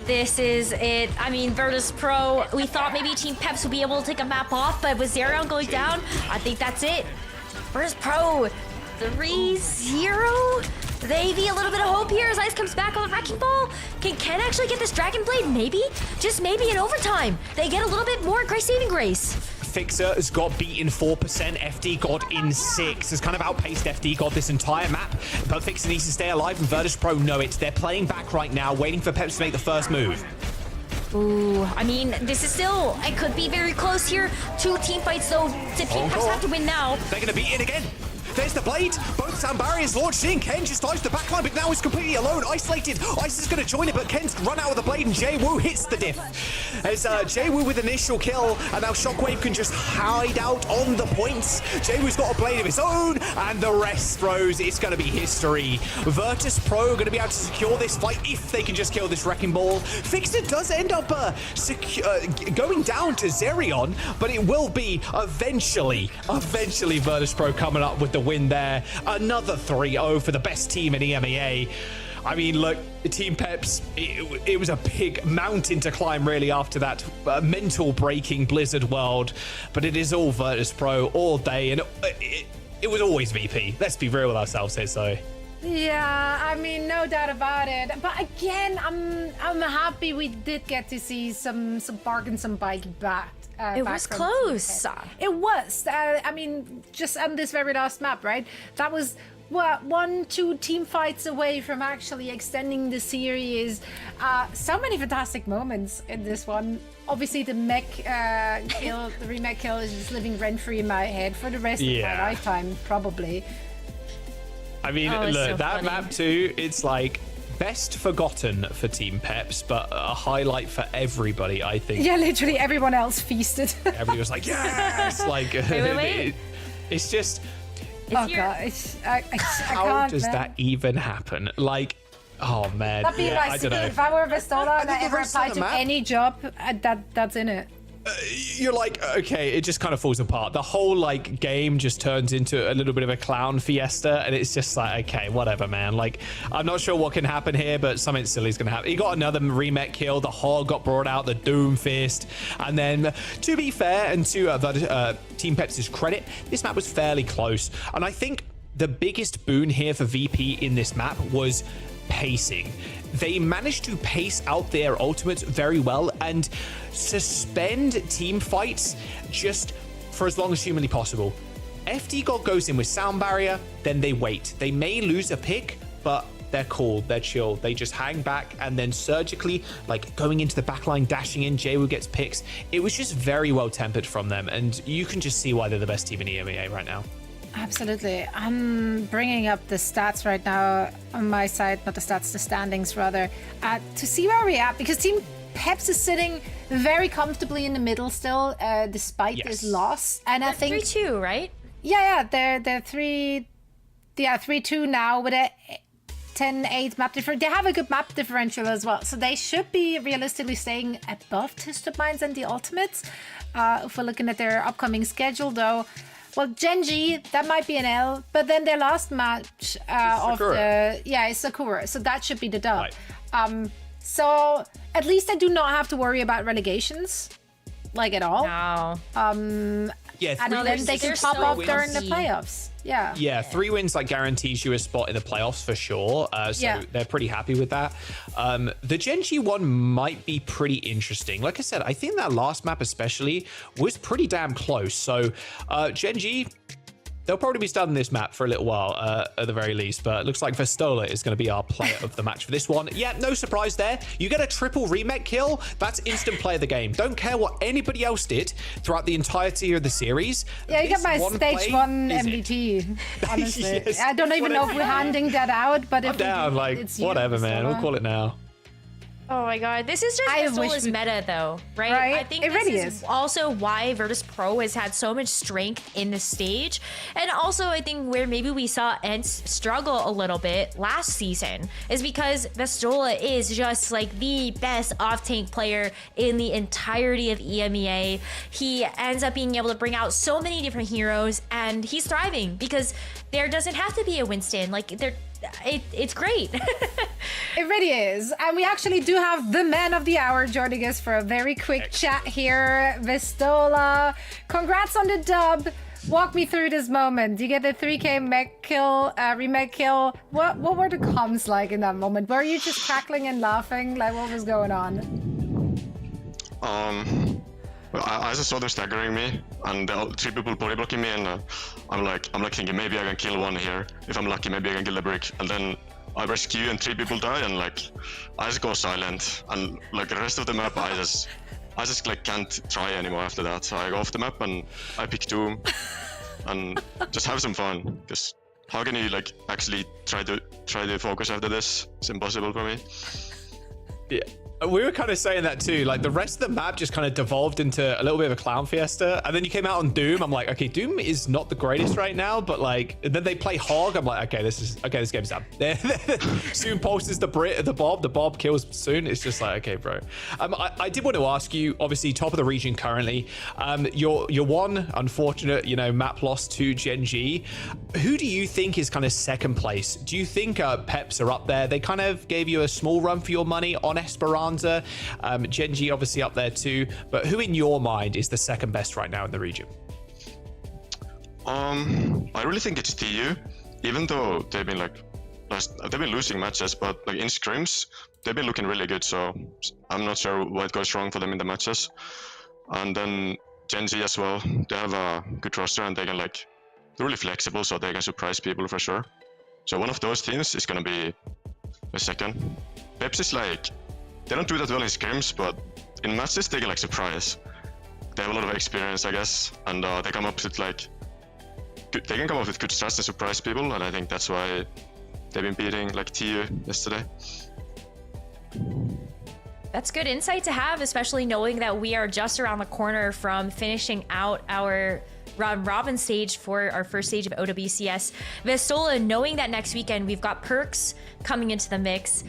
This is it. I mean, Virtus.Pro, we thought maybe Team Peps would be able to take a map off, but with Zerion going down, I think that's it. Virtus.Pro, 3-0? Maybe a little bit of hope here as Ice comes back on the Wrecking Ball. Can Ken actually get this Dragon Blade? Maybe? Just maybe in overtime. They get a little bit more Grace Saving Grace. Fixer has got beaten 4%, FD God in 6. Has kind of outpaced FD God this entire map, but Fixer needs to stay alive, and Virtus.Pro know it. They're playing back right now, waiting for Peps to make the first move. Ooh, I mean, this is still, it could be very close here. 2 team fights, though. Team Peps have to win now. They're going to beat it again. There's the blade. Both sound barriers launched in. Ken just dives the backline, but now he's completely alone, isolated. Ice is going to join it, but Ken's run out with the blade, and Jaywu hits the diff. As Jaywu with initial kill, and now Shockwave can just hide out on the points. Jaywu's got a blade of his own, and the rest throws. It's going to be history. Virtus.Pro are going to be able to secure this fight if they can just kill this Wrecking Ball. Fixer does end up going down to Zerion, but it will be eventually Virtus.Pro coming up with the win there. Another 3-0 for the best team in EMEA. I mean, look, Team Peps, it was a big mountain to climb, really, after that mental-breaking Blizzard world. But it is all Virtus.Pro all day, and it was always VP. Let's be real with ourselves here, so. Yeah, I mean, no doubt about it. But again, I'm happy we did get to see some bargain, some bike back. It was close. It was. I mean, just on this very last map, right? That was, what, 1-2 team fights away from actually extending the series. So many fantastic moments in this one. Obviously, the mech kill, the remake kill is just living rent-free in my head for the rest of my lifetime, probably. I mean, look, so that map too, it's like best forgotten for Team Peps, but a highlight for everybody, I think. Yeah, literally everyone else feasted. Everybody was like, yes! Like, wait. It's just... Oh, God. I how can't, does that even happen? Like, Oh man, That'd be my secret. If I were Vistola and I ever applied to any job, that's in it. You're like, okay, it just kind of falls apart. The whole like game just turns into a little bit of a clown fiesta, and it's just like, okay, whatever, man. Like, I'm not sure what can happen here, but something silly is gonna happen. He got another remake kill. The Hog got brought out, the Doom Fist, and then to be fair and to Team Peps' credit, this map was fairly close. And I think the biggest boon here for VP in this map was pacing. They managed to pace out their ultimates very well and suspend team fights just for as long as humanly possible. FD God goes in with sound barrier, then they wait. They may lose a pick, but they're cool, they're chill. They just hang back and then surgically, like going into the backline, dashing in, Jaywu gets picks. It was just very well tempered from them, and you can just see why they're the best team in EMEA right now. Absolutely. I'm bringing up the stats right now on my side, not the stats, the standings rather, to see where we're at, because Team Peps is sitting very comfortably in the middle still, despite this loss. And I think 3-2, right? Yeah, they're 3-2 now with a 10-8 map differential. They have a good map differential as well, so they should be realistically staying above Twisted Minds and the Ultimates. If we're looking at their upcoming schedule, though. Well, Genji, that might be an L, but then their last match is Sakura, so that should be the dub. Right. So at least I do not have to worry about relegations, like at all. No. And then they can pop off during the playoffs. Yeah, 3 wins like guarantees you a spot in the playoffs for sure. So they're pretty happy with that. The Genji one might be pretty interesting. Like I said, I think that last map especially was pretty damn close. So Genji, they'll probably be studying this map for a little while at the very least, but it looks like Vistola is going to be our player of the match for this one. Yeah, no surprise there. You get a triple remake kill, that's instant play of the game. Don't care what anybody else did throughout the entirety of the series. Yeah, you get my stage 1 MVP, honestly. Yes, I don't even know if we're handing that out, but if I'm down, like, it's whatever, man. We'll call it now. Oh my god, this is just Vistola's meta though, right? I think this is also why Virtus.Pro has had so much strength in the stage. And also I think where maybe we saw ENCE struggle a little bit last season is because Vistola is just like the best off-tank player in the entirety of EMEA. He ends up being able to bring out so many different heroes, and he's thriving because there doesn't have to be a Winston. Like it's great. It really is. And we actually do have the man of the hour joining us for a very quick chat here. Vistola, congrats on the dub. Walk me through this moment. You get the 3K mech kill, remake kill. What were the comms like in that moment? Were you just cackling and laughing? Like, what was going on? Well, I just saw them staggering me, and there are 3 people body blocking me, and I'm like thinking maybe I can kill one here. If I'm lucky, maybe I can kill the brick, and then I rescue and 3 people die, and like I just go silent, and like the rest of the map I just like can't try anymore after that. So I go off the map and I pick Doom and just have some fun, because how can you like actually try to focus after this? It's impossible for me. Yeah. We were kind of saying that too. Like the rest of the map just kind of devolved into a little bit of a clown fiesta. And then you came out on Doom. I'm like, okay, Doom is not the greatest right now, but like, and then they play Hog. I'm like, okay, this game's done. Soon pulses the Bob. The Bob kills soon. It's just like, okay, bro. I did want to ask you, obviously top of the region currently. Your one unfortunate, map loss to Genji. Who do you think is kind of second place? Do you think Peps are up there? They kind of gave you a small run for your money on Esperanza. Genji obviously up there too, but who in your mind is the second best right now in the region? I really think it's TU, even though they've been losing matches, but like in scrims they've been looking really good, so I'm not sure what goes wrong for them in the matches. And then Genji as well, they have a good roster and they're really flexible, so they can surprise people for sure. So one of those teams is gonna be the second. Peps is like, they don't do that well in scrims, but in matches they can surprise. They have a lot of experience, I guess, and they come up with they can come up with good strats and surprise people, and I think that's why they've been beating TU yesterday. That's good insight to have, especially knowing that we are just around the corner from finishing out our round robin stage for our first stage of OWCS. Vestola, knowing that next weekend we've got Perks coming into the mix,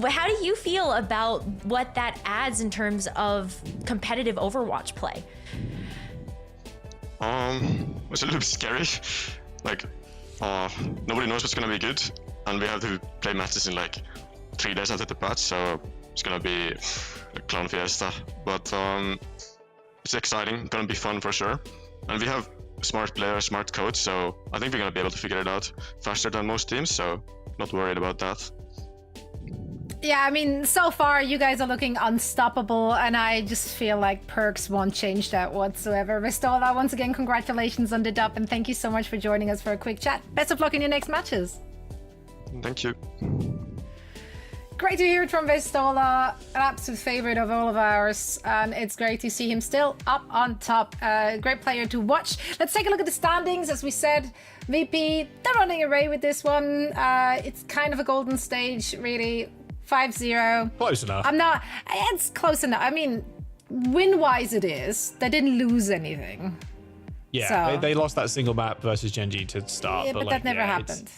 how do you feel about what that adds in terms of competitive Overwatch play? It's a little bit scary. Like, nobody knows what's gonna be good, and we have to play matches in like 3 days after the patch, so it's gonna be a clown fiesta. But it's exciting, gonna be fun for sure. And we have smart players, smart coach, so I think we're gonna be able to figure it out faster than most teams, so not worried about that. Yeah, I mean, so far you guys are looking unstoppable, and I just feel like Perks won't change that whatsoever. Vestola, once again, congratulations on the dub, and thank you so much for joining us for a quick chat. Best of luck in your next matches. Thank you. Great to hear it from Vestola, an absolute favorite of all of ours, and it's great to see him still up on top. Great player to watch. Let's take a look at the standings. As we said, VP, they're running away with this one. It's kind of a golden stage, really. 5-0. Close enough. It's close enough. I mean, win-wise it is. They didn't lose anything. Yeah, So- they lost that single map versus Genji to start. Yeah, but like, that never yeah, happened.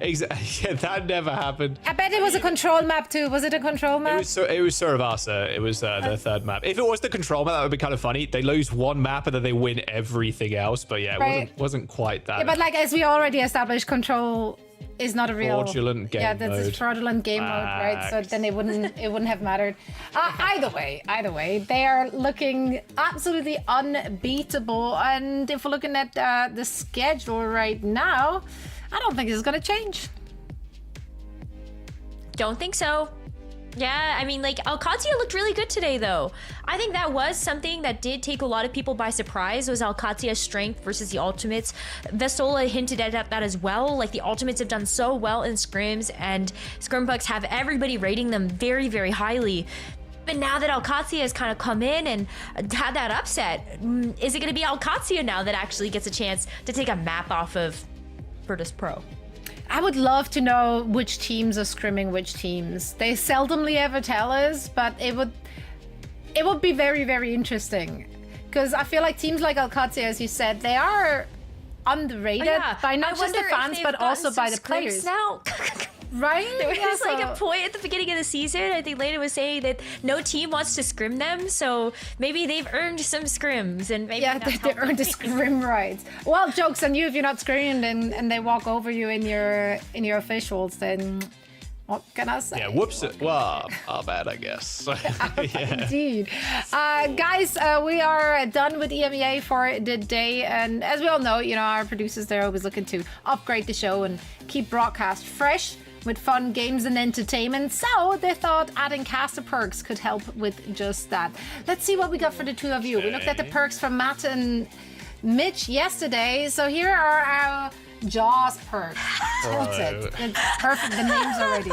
Yeah, that never happened. I bet it was a control map too. Was it a control map? It was Surabasa. It was their third map. If it was the control map, that would be kind of funny. They lose one map and then they win everything else. But yeah, it Right. wasn't quite that. Yeah, but like as we already established, control is not a real Fraudulent game Yeah, that's a mode. fraudulent game mode, right? So then it wouldn't have mattered. Either way, they are looking absolutely unbeatable. And if we're looking at the schedule right now, I don't think this is gonna change. Don't think so. Yeah, I mean, like, Alcatia looked really good today, though. I think that was something that did take a lot of people by surprise, was Alcatia's strength versus the ultimates. Vestola hinted at that as well. Like, the ultimates have done so well in scrims, and scrimbucks have everybody rating them very, very highly. But now that Alcatia has kind of come in and had that upset, is it going to be Alcatia now that actually gets a chance to take a map off of Virtus.Pro? I would love to know which teams are scrimming which teams. They seldomly ever tell us, but it would be very, very interesting. Because I feel like teams like Alcatia, as you said, they are underrated by not just the fans, but also by the players. Now. Right? There was Yeah, like so- a point at the beginning of the season, I think Lena was saying that no team wants to scrim them, so maybe they've earned some scrims, and maybe Yeah, that's they how- earned the scrim rights. Well, joke's on you if you're not scrimmed and they walk over you in your officials, then what can I say? Yeah, whoops. Well, our bad, I guess. Yeah. Indeed. Guys, we are done with EMEA for the day. And as we all know, our producers, they're always looking to upgrade the show and keep broadcast fresh with fun games and entertainment. So they thought adding caster perks could help with just that. Let's see what we got for the two of you. We looked at the perks from Matt and Mitch yesterday. So here are our Jaws perks. Tilted. It's perfect. The names already.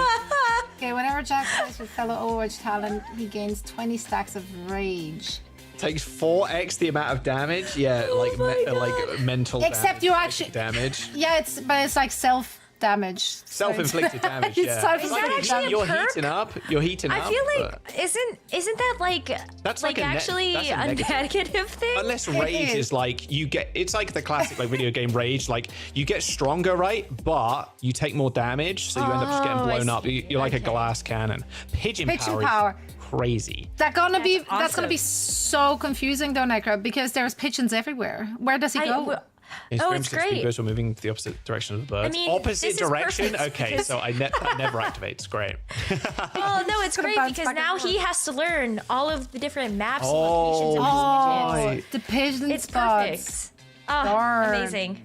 Okay, whenever Jack plays with fellow Overwatch talent, he gains 20 stacks of rage. Takes 4x the amount of damage. Yeah, like mental Except you damage, actually damage. Yeah, it's like self damage. Self-inflicted damage. It's Yeah. self-inflicted Is that actually a You're perk? heating up. You're heating I up. feel but- like isn't that like That's like a actually that's a a negative. negative thing? Unless rage is like it's like the classic like video game rage. Like you get stronger, right? But you take more damage, so you end up just getting Oh, I blown up. see. You're like a glass cannon. Pigeon power. Is crazy. That's gonna be awesome. so confusing, though, Necro, because there's pigeons everywhere. Where does he go? It's great. Because we're moving the opposite direction of the birds. I mean, opposite this is direction. perfect Okay, because- so that never activates. Great. Oh no, it's great bounce because back now and he has to learn all of the different maps and Oh, locations of his pigeons. The pigeon It's spots. perfect. Oh, Darn. amazing.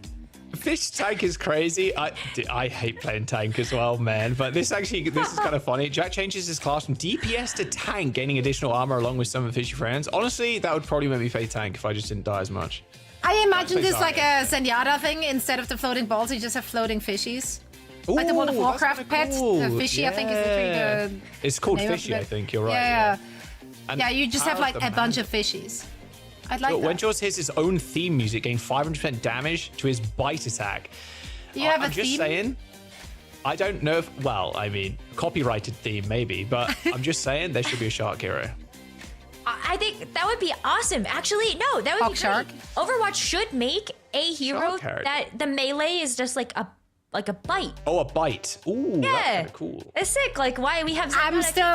This tank is crazy. I hate playing tank as well, man. But this is kind of funny. Jack changes his class from DPS to tank, gaining additional armor along with some of his fishy friends. Honestly, that would probably make me play tank if I just didn't die as much. I imagine That's this like a Zenyatta thing. Instead of the floating balls, you just have floating fishies. Like the World of Ooh, that's Warcraft kinda pets. cool. The fishy, I think, is Yeah. the It's called name of fishy, it. I think. You're right. Yeah. And Yeah, you just have how's like the a bunch man- of fishies. I'd like Look, when that. Jaws hears his own theme music, gain 500% damage to his bite attack. You have I'm a just theme? saying. I don't know if, well, I mean, copyrighted theme maybe, but I'm just saying there should be a shark hero. I I think that would be awesome. Actually, no, that would be Shark. great. Overwatch should make a hero Shark that the melee is just like a bite. Oh, a bite. Ooh, Yeah. that's kind of cool. It's sick. Like why we have. I'm still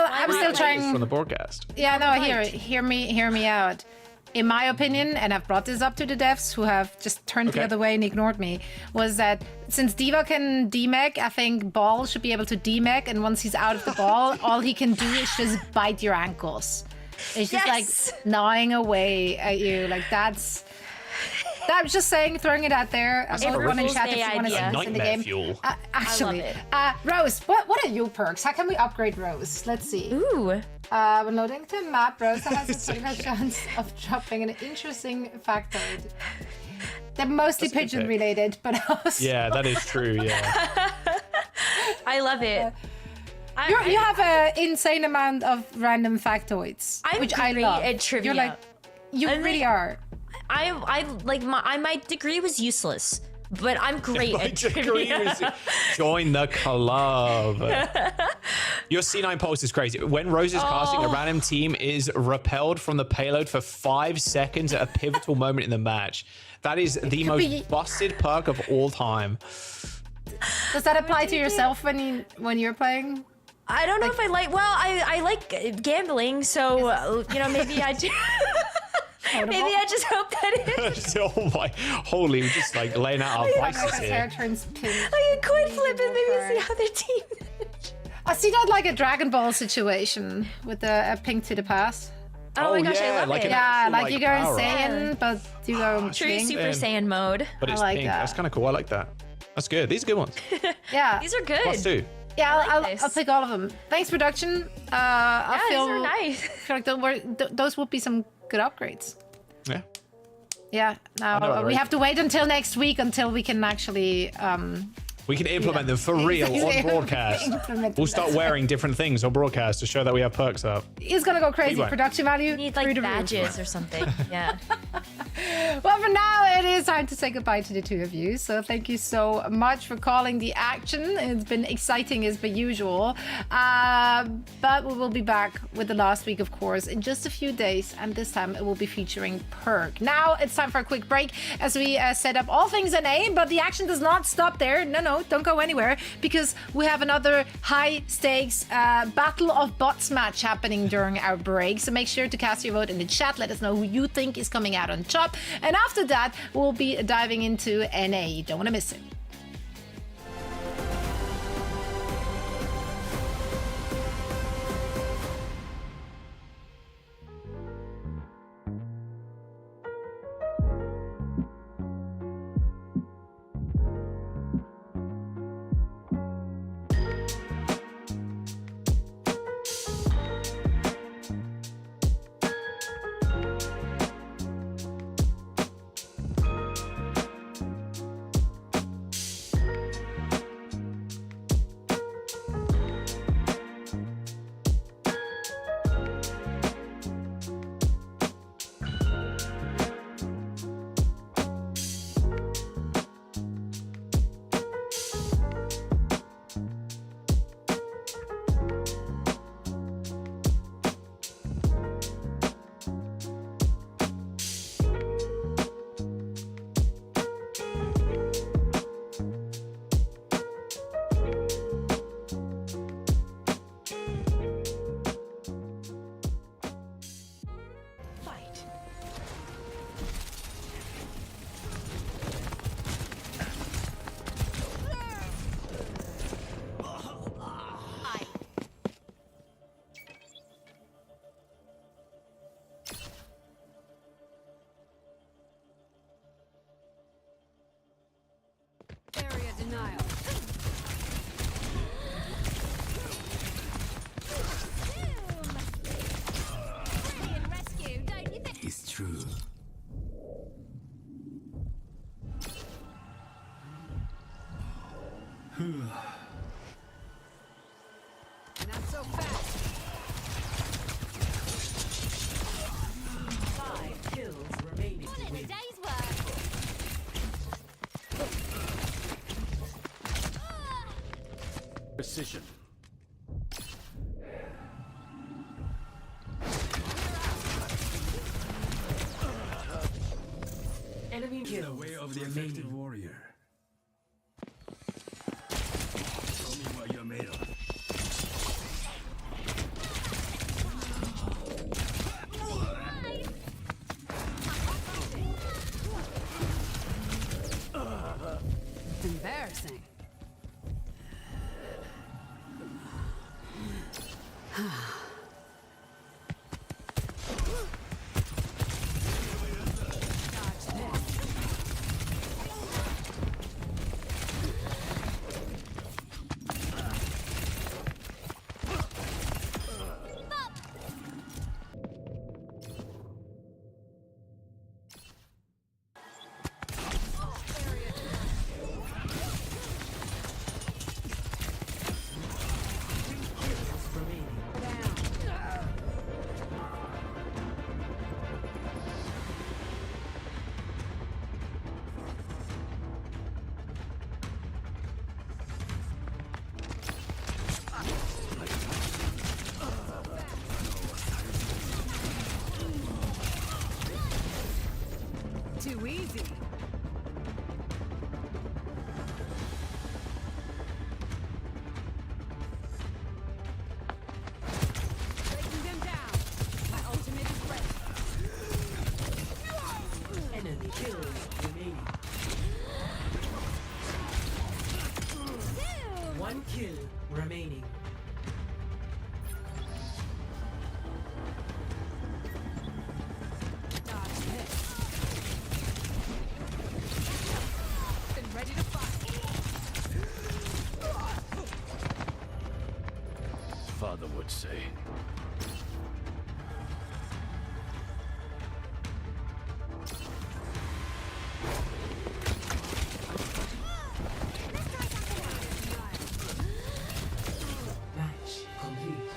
trying. From the broadcast. Yeah, no, hear me out. In my opinion, and I've brought this up to the devs who have just turned the other way and ignored me, was that since D.Va can D-mech, I think Ball should be able to D-mech, and once he's out of the ball, all he can do is just bite your ankles. It's just like gnawing away at you. Like that's I'm just saying, throwing it out there. I wrote one in chat if you want to see this in the game. Fuel. Actually, Rose, what are your perks? How can we upgrade Rose? Let's see. Ooh. When loading to map, Rose has a 25 chance of dropping an interesting factoid. They're mostly pigeon related, but also... Yeah, that is true, yeah. I love it. You have an insane amount of random factoids, which I love. At trivia. You're like, you really are. My degree was useless, but I'm great at trivia. Join the club. Your C9 pulse is crazy. When Rose is casting, a random team is repelled from the payload for 5 seconds at a pivotal moment in the match. That is the most busted perk of all time. Does that apply to yourself when you're playing? I don't know if I like. Well, I like gambling, so maybe I do. Maybe I just hope that it is. Oh my, holy, we're just like laying out our vices here. Hair turns pink. Like a coin flip and maybe see how their team. I see that like a Dragon Ball situation with a pink to the pass. Oh my gosh, I love like it. Yeah, like you go power-up. Saiyan, but you go True pink. Super Saiyan mode. But it's I like pink. that. That's kind of cool. I like that. That's good. These are good ones. Yeah. These are good. +2. Yeah, I I'll pick all of them. Thanks, production. I feel, these are nice. feel like those would be some good upgrades. Yeah. Yeah. Now we have to wait until next week until we can actually. We can implement them for real on broadcast. We'll start wearing different things on broadcast to show that we have perks up. It's gonna go crazy. Production value. You need like badges or something. Yeah. Well, for now, it is time to say goodbye to the two of you. So thank you so much for calling the action. It's been exciting as per usual. But we will be back with the last week, of course, in just a few days. And this time it will be featuring Perk. Now it's time for a quick break as we set up all things NA. But the action does not stop there. No, don't go anywhere, because we have another high stakes Battle of Bots match happening during our break. So make sure to cast your vote in the chat. Let us know who you think is coming out on top. And after that, we'll be diving into NA. You don't want to miss it. Area denial. It's true. Not so fast. 5 kills remaining to win. Day's work. Precision. remaining. warrior. Show me what you're made of. Embarrassing. Too easy. Breaking them down. My ultimate is ready. Enemy kills remaining. 1 kill remaining. Ready to fight. Father would say. Match complete.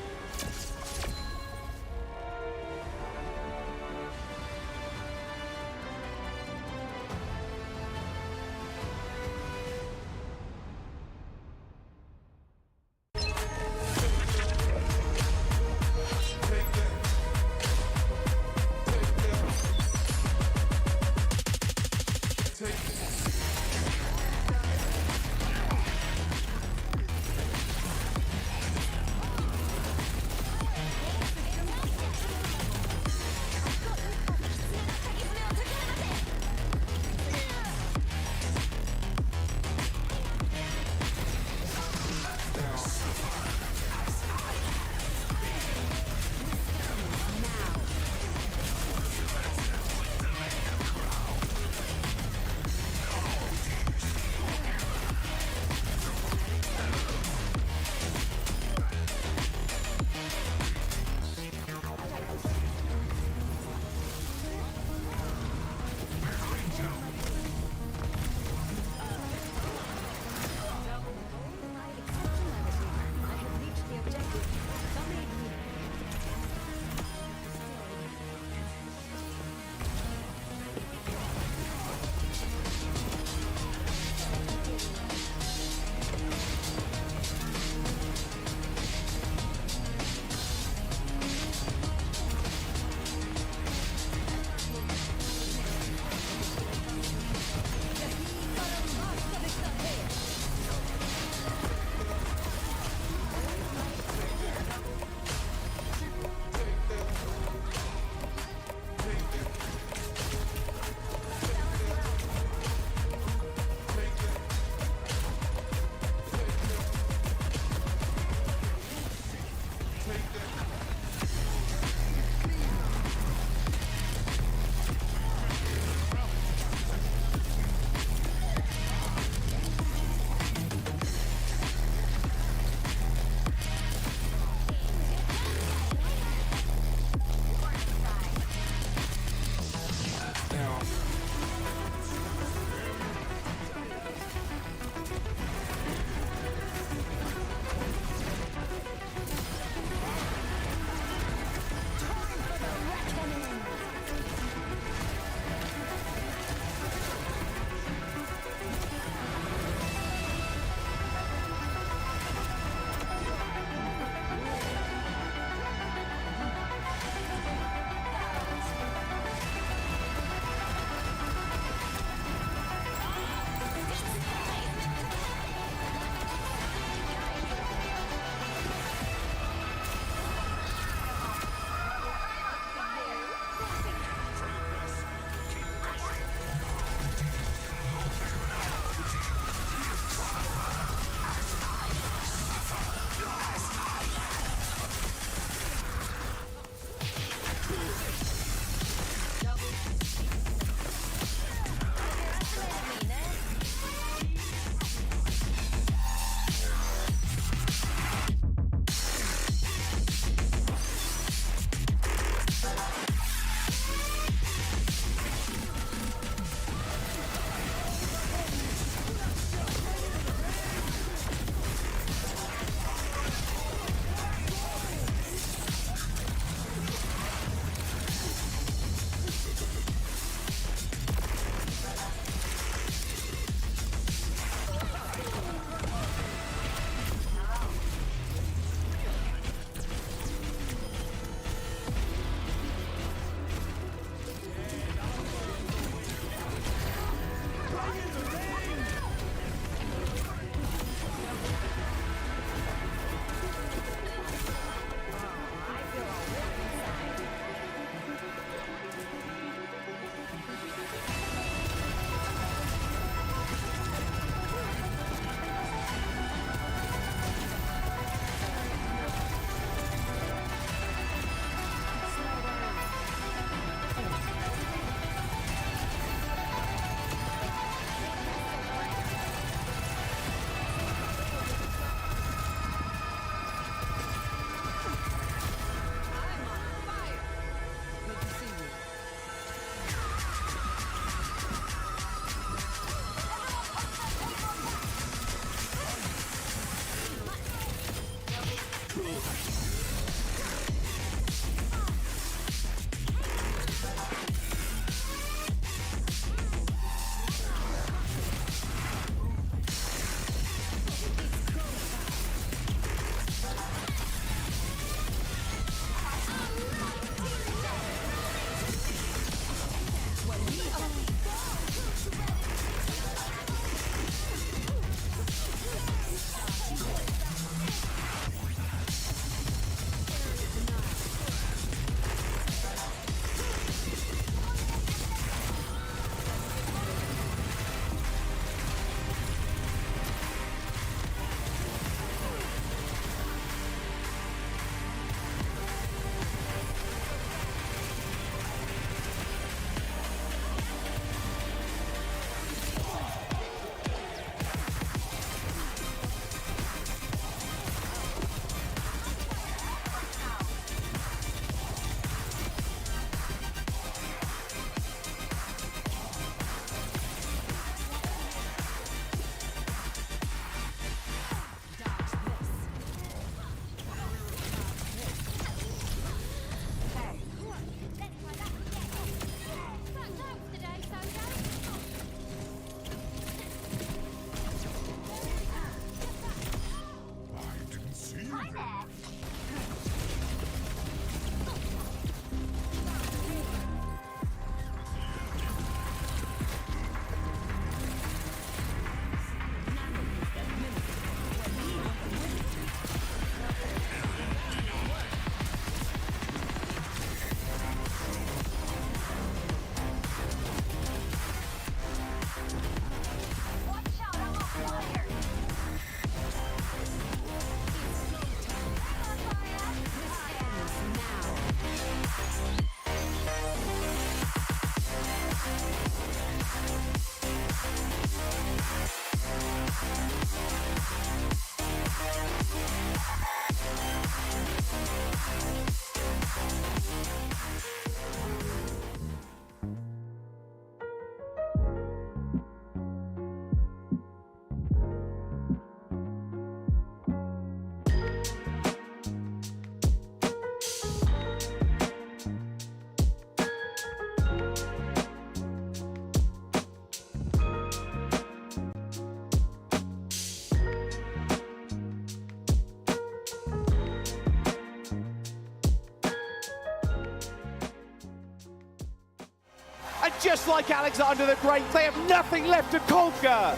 just like Alexander the Great, they have nothing left to conquer.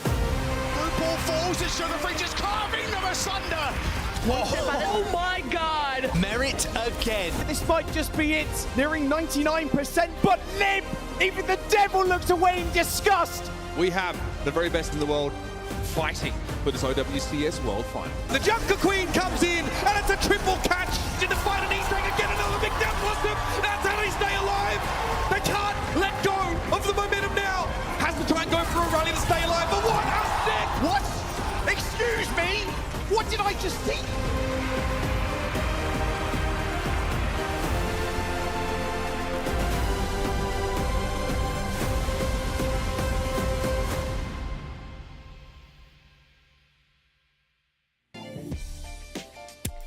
Blue ball falls as Sugarfree just carving them asunder. Oh my god! Merit again. This might just be it, nearing 99%, but Lib! Even the devil looks away in disgust! We have the very best in the world fighting for this OWCS World Final. The Junker Queen comes in, and it's a triple catch. Did the fight an Easter egg again? Another big down blossom. That's how they stay alive. They can't let go of the momentum now. Has to try and go for a rally to stay alive, but what a set! What? Excuse me? What did I just see?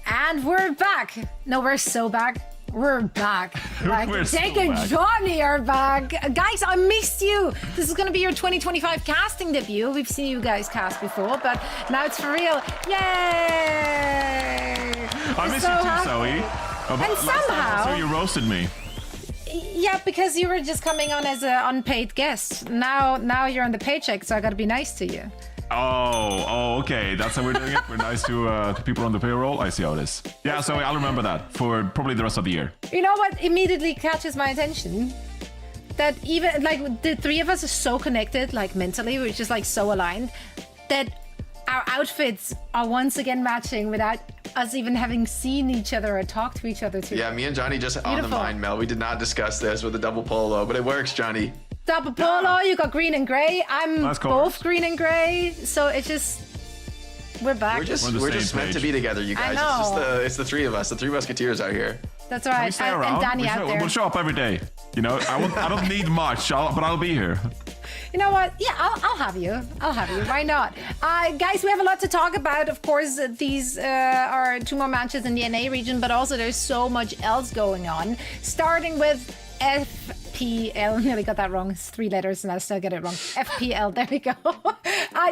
And we're back. No, we're so back. We're back. Like, We're so Jake and back. Johnny are back. Guys, I missed you. This is going to be your 2025 casting debut. We've seen you guys cast before, but now it's for real. Yay! I miss you too, Zoe. And somehow... So you roasted me. Yeah, because you were just coming on as an unpaid guest. Now you're on the paycheck, so I got to be nice to you. Oh, okay. That's how we're doing it. We're nice to people on the payroll. I see how it is. Yeah, so I'll remember that for probably the rest of the year. You know what immediately catches my attention? That even like the three of us are so connected, like mentally, we're just like so aligned, that our outfits are once again matching without us even having seen each other or talked to each other too. Yeah, me and Johnny just on the mind meld. We did not discuss this with a double polo, but it works, Johnny. Double polo, you got green and gray. I'm That's cool. both green and gray, so it's just we're back. We're just meant to be together, you guys. I know. It's the three of us, the three musketeers out here. That's Can we right. stay And around? Danny out there. We'll show up every day. You know, I don't need much, but I'll be here. You know what? Yeah, I'll have you. I'll have you. Why not? Guys, we have a lot to talk about. Of course, these are two more matches in the NA region, but also there's so much else going on. Starting with FPL. Nearly got that wrong. It's 3 letters and I still get it wrong. FPL. There we go.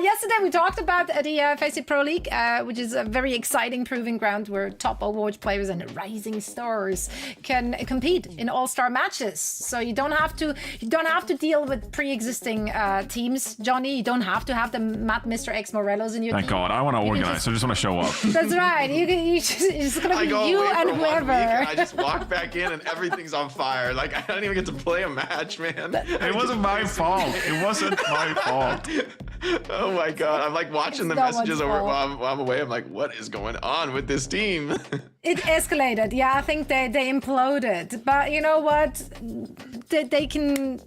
Yesterday we talked about the Face It Pro League, which is a very exciting proving ground where top Overwatch players and rising stars can compete in all-star matches. So you don't have to deal with pre-existing teams, Johnny. You don't have to have the Mr. X Morellos in your Thank team. God. I want to organize. I just want to show up. That's right. It's gonna be go you away and for 1 whoever. week and I just walk back in and everything's on fire. Like I don't even get to play a match, man. It wasn't my fault. It wasn't my fault. Oh my God. I'm like watching the no one's messages over fault. while I'm away. I'm like, what is going on with this team? It escalated. Yeah, I think they imploded. But you know what? They can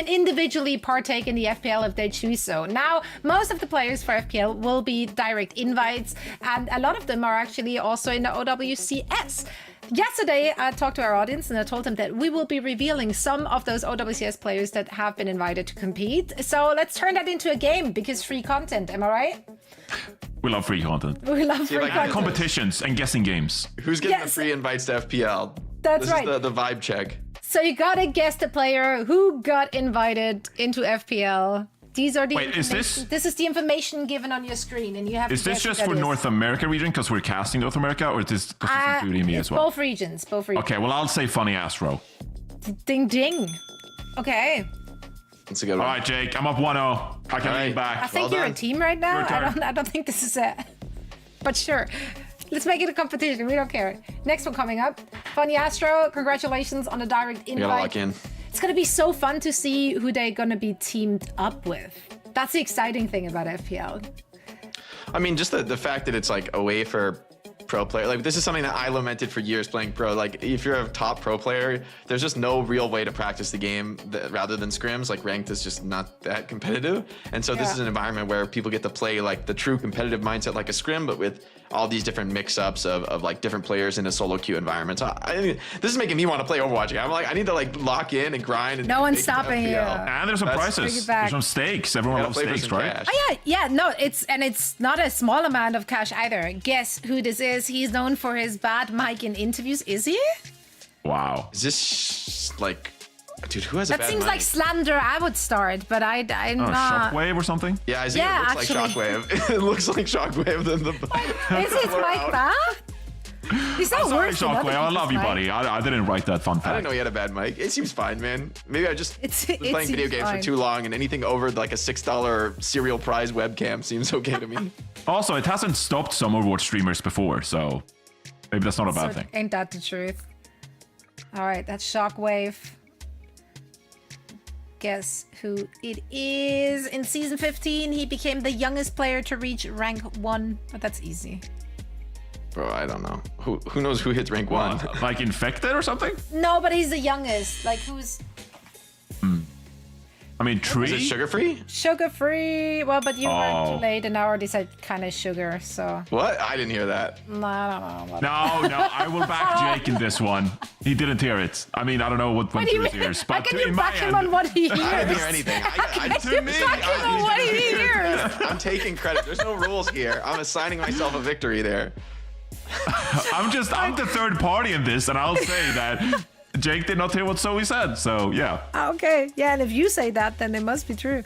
individually partake in the FPL if they choose so. Now, most of the players for FPL will be direct invites, and a lot of them are actually also in the OWCS. Yesterday, I talked to our audience and I told them that we will be revealing some of those OWCS players that have been invited to compete. So let's turn that into a game because free content, am I right? We love free content. We love free content. Competitions and guessing games. Who's getting Yes. the free invites to FPL? That's this right. is the vibe check. So you gotta guess the player who got invited into FPL. These are the Wait, is information- this is the information given on your screen, and you have. Is to this guess who just that for is. North America region because we're casting North America, or does this include EMEA as well? Both regions. Both regions. Okay, well I'll say funny ass row. Ding ding. Okay. That's a good one. All right, Jake, I'm up 1-0. I can lean back. I think you're a team right now. Your turn. I don't think this is it. But sure. Let's make it a competition. We don't care. Next one coming up. Funny Astro, congratulations on the direct You gotta lock invite. in. It's gonna be so fun to see who they're gonna be teamed up with. That's the exciting thing about FPL. I mean, just the fact that it's like a way for pro player. Like this is something that I lamented for years playing pro. Like if you're a top pro player, there's just no real way to practice the game rather than scrims. Like ranked is just not that competitive. And so this is an environment where people get to play like the true competitive mindset like a scrim, but with all these different mix-ups of like different players in a solo queue environment. So this is making me want to play Overwatch. I'm like, I need to like lock in and grind. And No one's make stopping you. FPL. And there's some That's- prizes. Take it back. There's some stakes. Everyone Gotta loves play for stakes, some right? cash. Oh yeah, no, it's not a small amount of cash either. Guess who this is? He's known for his bad mic in interviews. Is he? Wow. Is this like, dude, who has a That bad seems mic? like slander. I would start, but I'm Oh, not. Shockwave or something? Yeah, I think Yeah, it looks like actually. Shockwave. It looks like Shockwave. Is his mic bad? He's not Sorry, worse than other Shockwave. I people's love you, mic. buddy. I didn't write that fun I didn't fact. know he had a bad mic. It seems fine, man. Maybe I just It been playing video seems games fine. for too long, and anything over like a $6 serial prize webcam seems okay to me. Also, it hasn't stopped some Overwatch streamers before, so maybe that's not a bad So thing. ain't that the truth? All right, that's Shockwave. Guess who it is? In season 15, he became the youngest player to reach rank 1. But that's easy. Bro, I don't know. Who knows who hits rank 1? Like infected or something? No, but he's the youngest. Like, who's I mean, Tree. Is it sugar free? sugar free? Well, but you were Oh. too late, and I already said kind of sugar, so. What? I didn't hear that. No, I don't know. No, I will back Jake in this one. He didn't hear it. I mean, I don't know what went What do through you his mean? ears, How but can in you my back him end, on what he hears? I didn't hear anything. To me, back him on what he hears. I'm taking credit. There's no rules here. I'm assigning myself a victory there. I'm the third party in this, and I'll say that Jake did not hear what Zoe said. So yeah. Okay, yeah, and if you say that, then it must be true.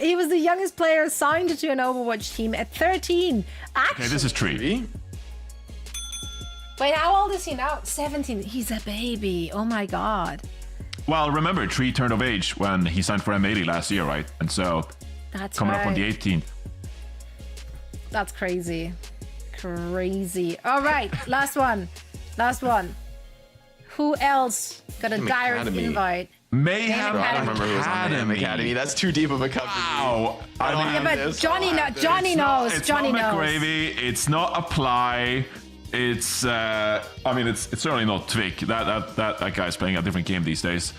He was the youngest player signed to an Overwatch team at 13. Actually, Okay, this is Tree. wait, how old is he now? 17. He's a baby. Oh my god. Well, remember, Tree turned of age when he signed for EMEA last year, right? And so That's coming right. up on the 18th. That's crazy. Crazy. All right, last one. Last one. Who else got a Game direct Academy. invite? Mayhem Bro, I don't remember who was on the Academy. Academy. That's too deep of a cut for me. Wow. I don't I mean, have But this. Johnny, I don't have this. Johnny knows. It's Johnny not knows. McGravy. It's not Apply. It's I mean, it's certainly not Twick. That guy's playing a different game these days.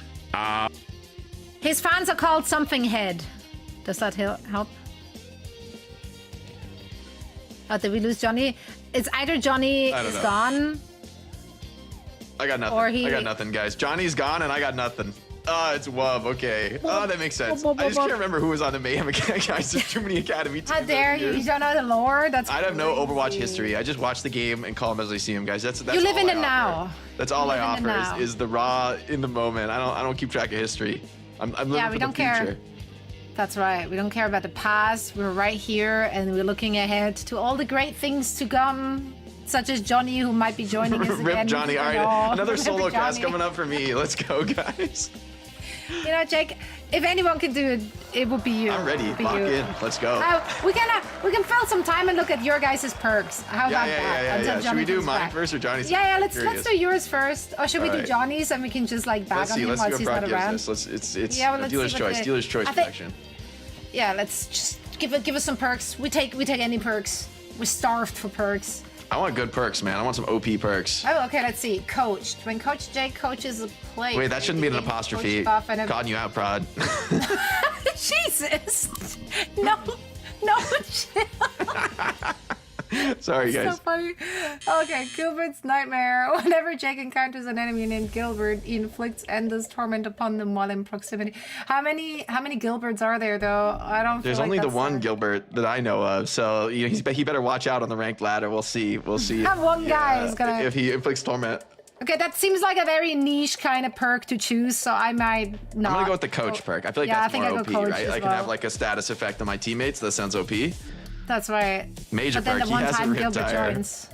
His fans are called Something Head. Does that help? Oh, did we lose Johnny? It's either Johnny I don't is know. gone. I got nothing. Or he- I got nothing, guys. Johnny's gone and I got nothing. Oh, it's Wub. Okay. Oh, that makes sense. I just can't remember who was on the Mayhem Academy. Guys, there's too many Academy teams. How dare over you? the You years. don't know the lore? That's I have no crazy. Overwatch history. I just watch the game and call them as I see them, guys. That's You live all in I the offer. now. That's all I live in the offer now. is the raw in the moment. I don't keep track of history. I'm living Yeah, for we the don't care. future. That's right. We don't care about the past. We're right here and we're looking ahead to all the great things to come, such as Johnny, who might be joining us again. Rip Johnny. We All don't right, know. another Rip solo cast Johnny. coming up for me. Let's go, guys. You know, Jake, if anyone can do it, it would be you. I'm ready. It would be Lock you. in. Let's go. We can fill some time and look at your guys' perks. How about that? Until Should Johnny we do comes mine back. first or Johnny's? Yeah, let's Curious. do yours first. Or should we All do right. Johnny's and we can just like bag Let's on see. him Let's while see what he's Brock not gives around? us. It's Yeah, well, let's dealer's see what choice. the- Dealer's choice I think- protection. Yeah, let's just give us some perks. We take any perks. We're starved for perks. I want good perks, man. I want some OP perks. Oh, okay, let's see. Coached. When Coach Jake coaches a player. Wait, that shouldn't be an they gain apostrophe. coach buff and a- Calling you out, Prod. Jesus. No. Sorry, So guys. funny. Okay, Gilbert's Nightmare. Whenever Jake encounters an enemy named Gilbert, he inflicts endless torment upon them while in proximity. How many Gilberts are there, though? I don't. There's feel only like the one Gilbert that I know of, so you know, he better watch out on the ranked ladder. We'll see. We'll see. That one guy is gonna- If he inflicts torment. Okay, that seems like a very niche kind of perk to choose, so I might not. I'm gonna go with the coach perk. I feel like Yeah, I that's think more I OP, go coach right? as I can have well. like a status effect on my teammates. That sounds OP. That's right. Major But then perk. the He one has a time rip Gilbert tire. joins.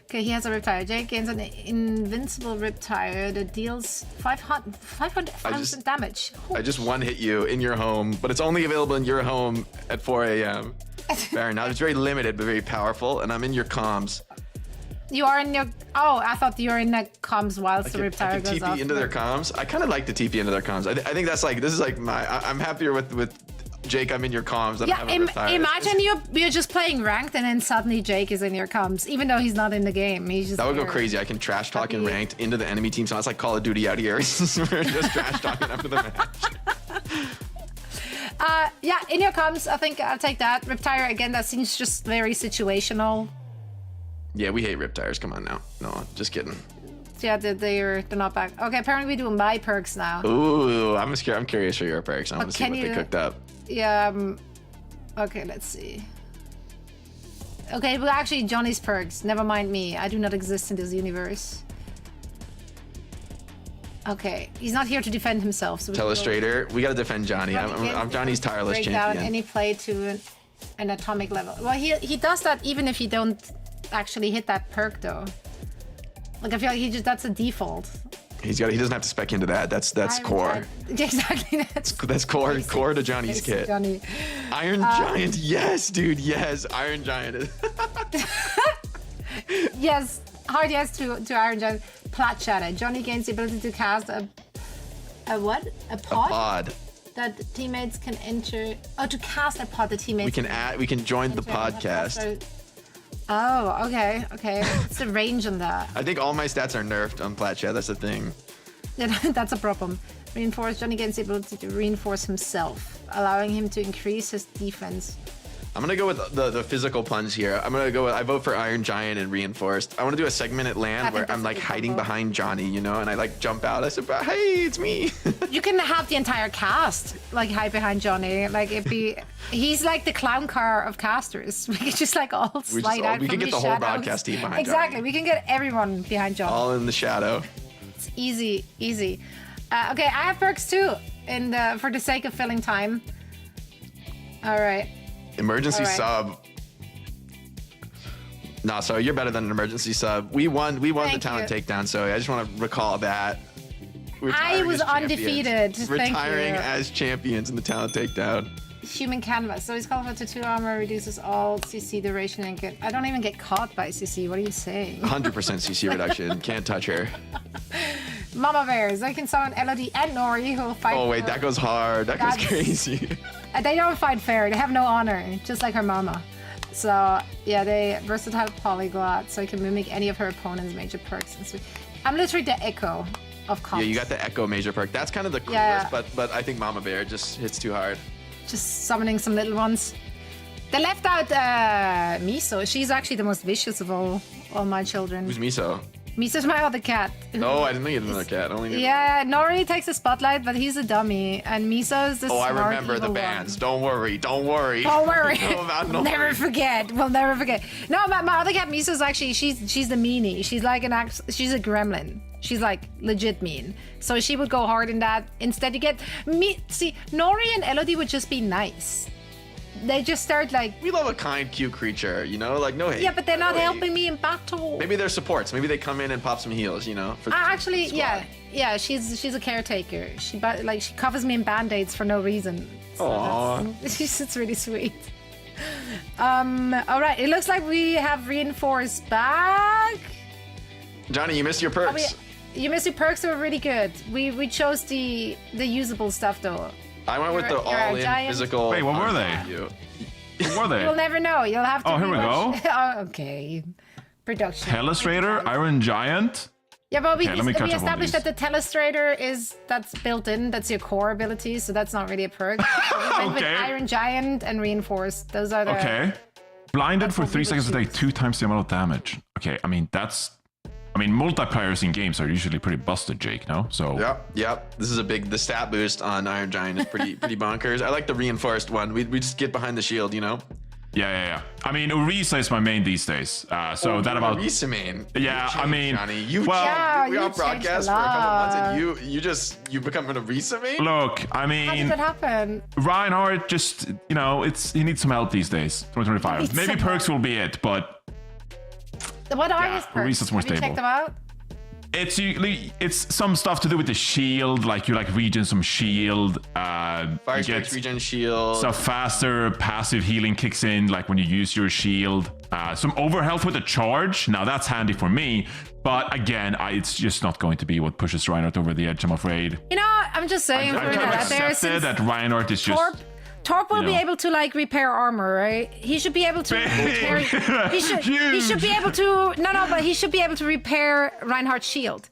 Okay, he has a rip tire. Jake gains an invincible rip tire that deals 500,000 damage. I just one hit you in your home, but it's only available in your home at 4 a.m. Fair enough. It's very limited, but very powerful, and I'm in your comms. You are in your. Oh, I thought you were in the comms whilst the rip I tire can goes off. TP into their comms. I kind of like to TP into their comms. I think that's like, this is like I'm happier with Jake. I'm in your comms. Than I Yeah, have a rip tire. imagine you're just playing ranked and then suddenly Jake is in your comms, even though he's not in the game. He's just That would go there. crazy. I can trash talk and That'd be- ranked into the enemy team. So it's like Call of Duty out here. We're just trash talking after the match. Yeah, in your comms, I think I'll take that. Rip tire again. That seems just very situational. Yeah, we hate rip tires. Come on now. No, just kidding. Yeah, they're not back. Okay, apparently we do my perks now. Ooh, I'm scared. I'm curious for your perks. I want to see can what they you- cooked up. Yeah. Okay, let's see. Okay, well, actually, Johnny's perks. Never mind me. I do not exist in this universe. Okay, he's not here to defend himself. So we can go- Telestrator, we gotta defend Johnny. I'm Johnny's tireless break down champion. any play to an atomic level. Well, he does that even if you don't actually hit that perk though. Like I feel like that's a default. He doesn't have to spec into that. That's core. Exactly. That's core to Johnny's kit. Johnny. Iron Giant, yes, dude, yes. Iron Giant. Yes, hard yes to Iron Giant. Plat Shadow. Johnny gains the ability to cast a what? A pod? That teammates can enter. Oh, to cast a pod, the teammates. We can join the podcast. Oh, okay. What's the range on that? I think all my stats are nerfed on Plat Shadow. That's the thing. That's a problem. Reinforce. Johnny gains the ability to reinforce himself, allowing him to increase his defense. I'm gonna go with the physical puns here. I vote for Iron Giant and Reinforced. I want to do a segment at land where I'm like hiding behind Johnny, you know, and I like jump out. I said, "Hey, it's me." You can have the entire cast like hide behind Johnny. Like he's like the clown car of casters. We can just like all slide out. We can get the whole broadcast team behind Exactly. Johnny. We can get everyone behind Johnny. All in the shadow. It's easy. Okay, I have perks too. For the sake of filling time. All right. Emergency sub. No, so you're better than an emergency sub. We won the talent takedown, so I just want to recall that. I was undefeated. Retiring as champions in the talent takedown. Human canvas. So he's qualified to 2 armor, reduces all CC duration, and I don't even get caught by CC. What are you saying? 100% CC reduction. Can't touch her. Mama bears. I can summon Elodie and Nori, who will fight. Oh wait, that goes hard. That goes crazy. They don't fight fair. They have no honor, just like her mama. So yeah, they versatile polyglot, so I can mimic any of her opponent's major perks. I'm literally the echo of comps. Yeah, you got the echo major perk. That's kind of the coolest, but I think Mama Bear just hits too hard. Just summoning some little ones. They left out Miso. She's actually the most vicious of all my children. Who's Miso? Miso's my other cat. Oh, I didn't know you had another cat. Yeah, Nori takes the spotlight, but he's a dummy. And Miso is the smart, I remember the bands. Don't worry. Don't worry. We'll never forget. No, my other cat, Miso's actually, she's the meanie. She's like she's a gremlin. She's like legit mean. So she would go hard in that. Instead you get Nori and Elodie would just be nice. They just start like... We love a kind, cute creature, you know? Like, no hate. Yeah, but they're not helping me in battle. Maybe they're supports. Maybe they come in and pop some heals, you know? Actually, yeah, she's a caretaker. She covers me in band-aids for no reason. So it's really sweet. All right, it looks like we have Reinforced back. Johnny, you missed your perks. You missed your perks. They were really good. We chose the usable stuff though. I went with the all-in physical. Wait, what were they? What were they? You'll never know. You'll have to. Oh, here we go. Okay. Production. Telestrator, Iron Giant. Yeah, but we established that the Telestrator that's built in. That's your core ability, so that's not really a perk. So we went with Iron Giant and Reinforced. Those are the. Okay. Blinded for 3 seconds to take 2 times the amount of damage. Okay, I mean multiplayers in games are usually pretty busted, Jake, no? So Yep. This is the stat boost on Iron Giant is pretty bonkers. I like the Reinforced one. We just get behind the shield, you know? Yeah. I mean, Orisa is my main these days. So that about Orisa main. Yeah, I mean, Johnny, we off broadcast for a couple months, and you become an Orisa main. Look, I mean, how did that happen? Reinhardt just, he needs some help these days. 2025. Maybe perks will be it, but. What are his perks? Orisa's more stable. Have you checked them out? It's some stuff to do with the shield, like you regen some shield. Fire strikes regen shield. So faster passive healing kicks in, like when you use your shield. Some overhealth with a charge. Now that's handy for me, but again, it's just not going to be what pushes Reinhardt over the edge, I'm afraid. You know, I'm just saying. I've accepted that Reinhardt is just. Torp will be able to repair armor, right? He should be able to repair. He should be able to. But he should be able to repair Reinhardt's shield.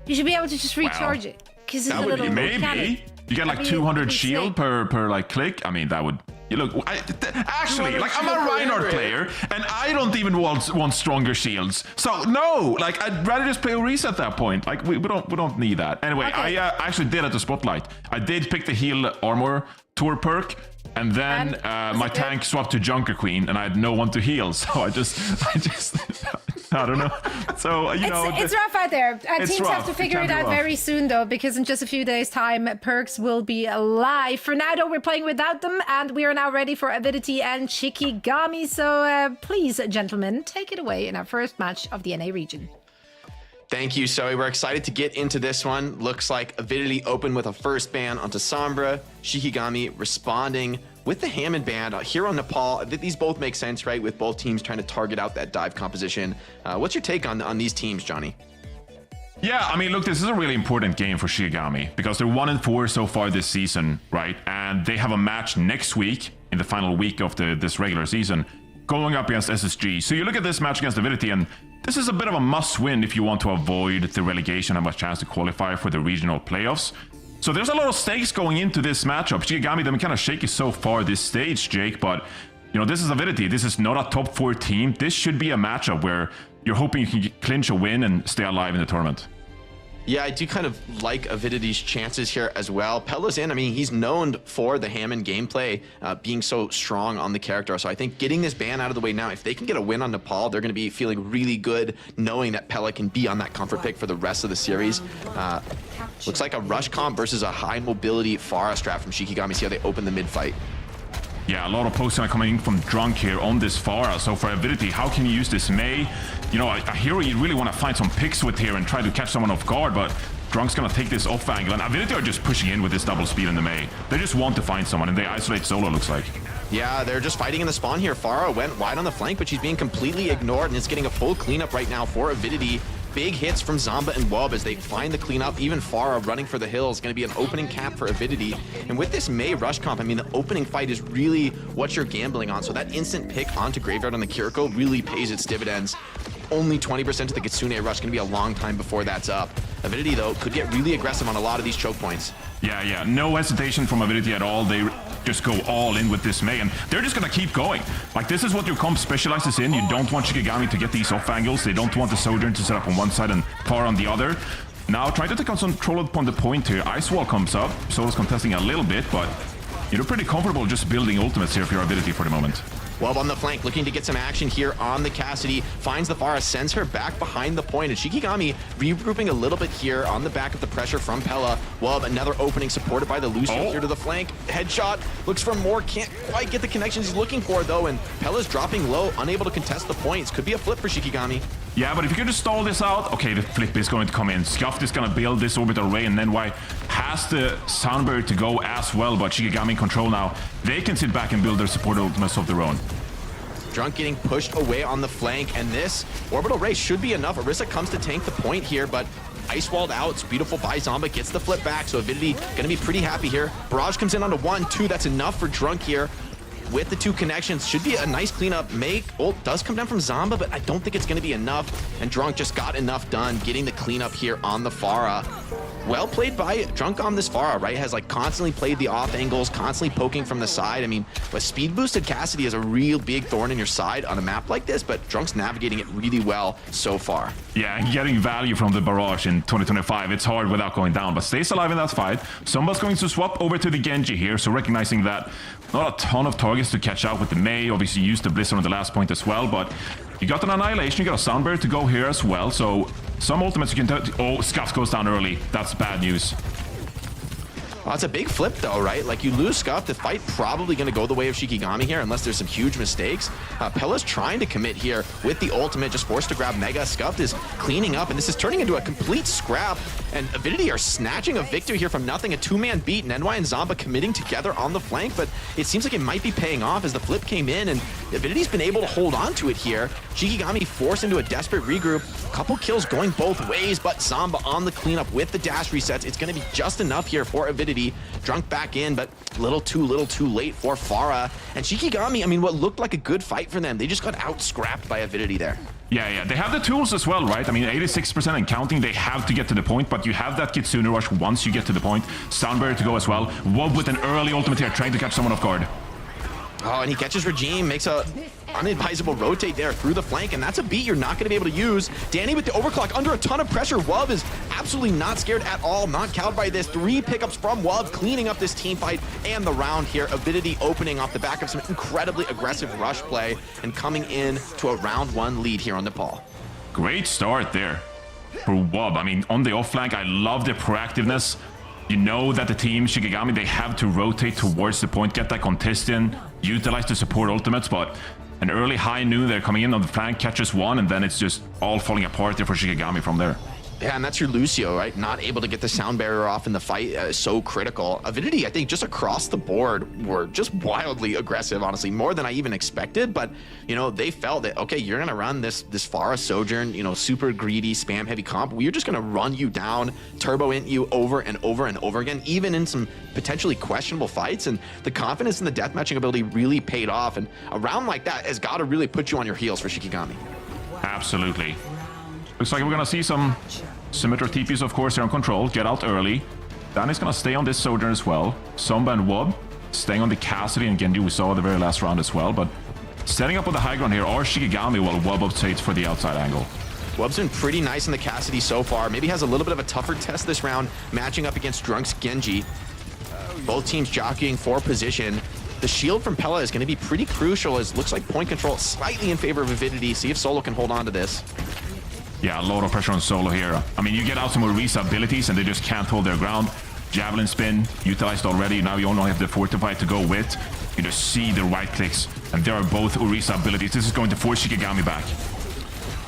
He should be able to just recharge it because it's a little maybe you get 200 shield per click. I mean, that would. Actually, I'm a Reinhardt player, and I don't even want stronger shields. So no, I'd rather just play Orisa at that point. We don't need that. Anyway, I actually did at the spotlight. I did pick the heal armor tour perk, and then my tank swapped to Junker Queen, and I had no one to heal. So I just I don't know. So, it's rough out there. Teams have to figure it out very soon, though, because in just a few days' time, Perks will be live. For now, though, we're playing without them, and we are now ready for Avidity and Shikigami. So please, gentlemen, take it away in our first match of the NA region. Thank you, Zoe. We're excited to get into this one. Looks like Avidity opened with a first ban onto Sombra. Shikigami responding with the Hammond ban here on Nepal. These both make sense, right? With both teams trying to target out that dive composition. What's your take on these teams, Johnny? Yeah, I mean, look, this is a really important game for Shikigami because they're 1-4 so far this season, right? And they have a match next week in the final week of this regular season going up against SSG. So you look at this match against Avidity, and this is a bit of a must-win if you want to avoid the relegation and have a chance to qualify for the regional playoffs. So there's a lot of stakes going into this matchup. Shikigami, they've been kind of shaky so far this stage, Jake, but this is Avidity. This is not a top 4 team. This should be a matchup where you're hoping you can clinch a win and stay alive in the tournament. Yeah, I do kind of like Avidity's chances here as well. Pella's in. I mean, he's known for the Hammond gameplay being so strong on the character. So I think getting this ban out of the way now, if they can get a win on Nepal, they're going to be feeling really good knowing that Pella can be on that comfort pick for the rest of the series. Looks like a rush comp versus a high mobility Pharah strat from Shikigami. See how they open the mid fight. Yeah, a lot of posts are coming in from Drunk here on this Pharah. So for Avidity, how can you use this Mei? A hero you really want to find some picks with here and try to catch someone off guard, but Drunk's going to take this off angle. And Avidity are just pushing in with this double speed in the Mei. They just want to find someone, and they isolate solo, looks like. Yeah, they're just fighting in the spawn here. Pharah went wide on the flank, but she's being completely ignored, and it's getting a full cleanup right now for Avidity. Big hits from Zomba and Wub as they find the cleanup. Even Pharah running for the hills. Going to be an opening cap for Avidity. And with this Mei rush comp, I mean, the opening fight is really what you're gambling on. So that instant pick onto Graveyard on the Kiriko really pays its dividends. Only 20% to the Kitsune rush. Going to be a long time before that's up. Avidity, though, could get really aggressive on a lot of these choke points. Yeah. No hesitation from Avidity at all. They just go all in with this Mei, and they're just going to keep going. Like, this is what your comp specializes in. You don't want Shikigami to get these off angles. They don't want the Sojourn to set up on one side and Pharah on the other. Now, try to take control upon the point here. Ice Wall comes up. Solo's contesting a little bit, but you're pretty comfortable just building ultimates here for your Avidity for the moment. Wub on the flank, looking to get some action here on the Cassidy. Finds the Pharah, sends her back behind the point, and Shikigami regrouping a little bit here on the back of the pressure from Pella. Wub, another opening supported by the Lucio here to the flank. Headshot, looks for more, can't quite get the connections he's looking for, though, and Pella's dropping low, unable to contest the points. Could be a flip for Shikigami. Yeah, but if you can just stall this out, okay, the flip is going to come in. Scuffed is going to build this orbital array, and then White has the Soundbird to go as well, but Shikigami in control now. They can sit back and build their support ultimates of their own. Drunk getting pushed away on the flank, and this orbital ray should be enough. Orisa comes to tank the point here, but ice walled out. It's beautiful by Zomba, gets the flip back, so Avidity gonna be pretty happy here. Barrage comes in onto 1-2. That's enough for Drunk here. With the 2 connections, should be a nice cleanup. Ult does come down from Zomba, but I don't think it's gonna be enough. And Drunk just got enough done getting the cleanup here on the Pharah. Well played by Drunk on this Pharah, right? Has like constantly played the off angles, constantly poking from the side. I mean, a speed boosted Cassidy is a real big thorn in your side on a map like this, but Drunk's navigating it really well so far. Yeah, and getting value from the Barrage in 2025, it's hard without going down, but stays alive in that fight. Somba's going to swap over to the Genji here, so recognizing that not a ton of targets to catch out with the Mei. Obviously used the Blizzard on the last point as well, but you got an Annihilation, you got a Soundbird to go here as well, so some ultimates you can Scuff goes down early. That's bad news. Well, it's a big flip though, right? Like, you lose Scuff, the fight probably going to go the way of Shikigami here unless there's some huge mistakes. Pella's trying to commit here with the ultimate, just forced to grab Mega. Scuff is cleaning up, and this is turning into a complete scrap, and Avidity are snatching a victory here from nothing. A 2-man beat, and NY and Zomba committing together on the flank, but it seems like it might be paying off as the flip came in, and Avidity's been able to hold on to it here. Shikigami forced into a desperate regroup. Couple kills going both ways, but Zomba on the cleanup with the dash resets. It's going to be just enough here for Avidity. Drunk back in, but little too late for Pharah. And Shikigami, I mean, what looked like a good fight for them, they just got out-scrapped by Avidity there. Yeah, they have the tools as well, right? I mean, 86% and counting, they have to get to the point, but you have that Kitsune rush once you get to the point. Soundbarrier to go as well. Wub with an early ultimate here, trying to catch someone off guard. Oh, and he catches Regime, makes a unadvisable rotate there through the flank, and that's a beat you're not going to be able to use. Danny with the overclock under a ton of pressure. Wub is absolutely not scared at all, not cowed by this. 3 pickups from Wub, cleaning up this team fight and the round here. Avidity opening off the back of some incredibly aggressive rush play and coming in to a round 1 lead here on Nepal. great start there for WOB. I mean, on the off flank, I love the proactiveness. You know that the team, Shikigami, they have to rotate towards the point, get that contest in, utilize the support ultimates, but an early high noon, they're coming in on the flank, catches one, and then it's just all falling apart there for Shikigami from there. Yeah, and that's your Lucio, right? Not able to get the sound barrier off in the fight is so critical. Avidity, I think, just across the board were just wildly aggressive, honestly, more than I even expected. But, you know, they felt that, okay, you're going to run this Pharah Sojourn, you know, super greedy, spam heavy comp. We're just going to run you down, turbo int you over and over and over again, even in some potentially questionable fights. And the confidence in the deathmatching ability really paid off. And a round like that has got to really put you on your heels for Shikigami. Absolutely. Looks like we're going to see some Symmetra TPs, of course, here on control. Get out early. Danny's going to stay on this Sojourn as well. Somba and Wob staying on the Cassidy and Genji we saw the very last round as well. But setting up on the high ground here are Shikigami while Wob updates for the outside angle. Wob's been pretty nice in the Cassidy so far. Maybe has a little bit of a tougher test this round, matching up against Drunk's Genji. Both teams jockeying for position. The shield from Pela is going to be pretty crucial, as looks like point control slightly in favor of Avidity. See if Solo can hold on to this. Yeah, a lot of pressure on Solo here. I mean, you get out some Orisa abilities and they just can't hold their ground. Javelin spin, utilized already. Now you only have the Fortify to go with. You just see the right clicks, and there are both Orisa abilities. This is going to force Shikigami back.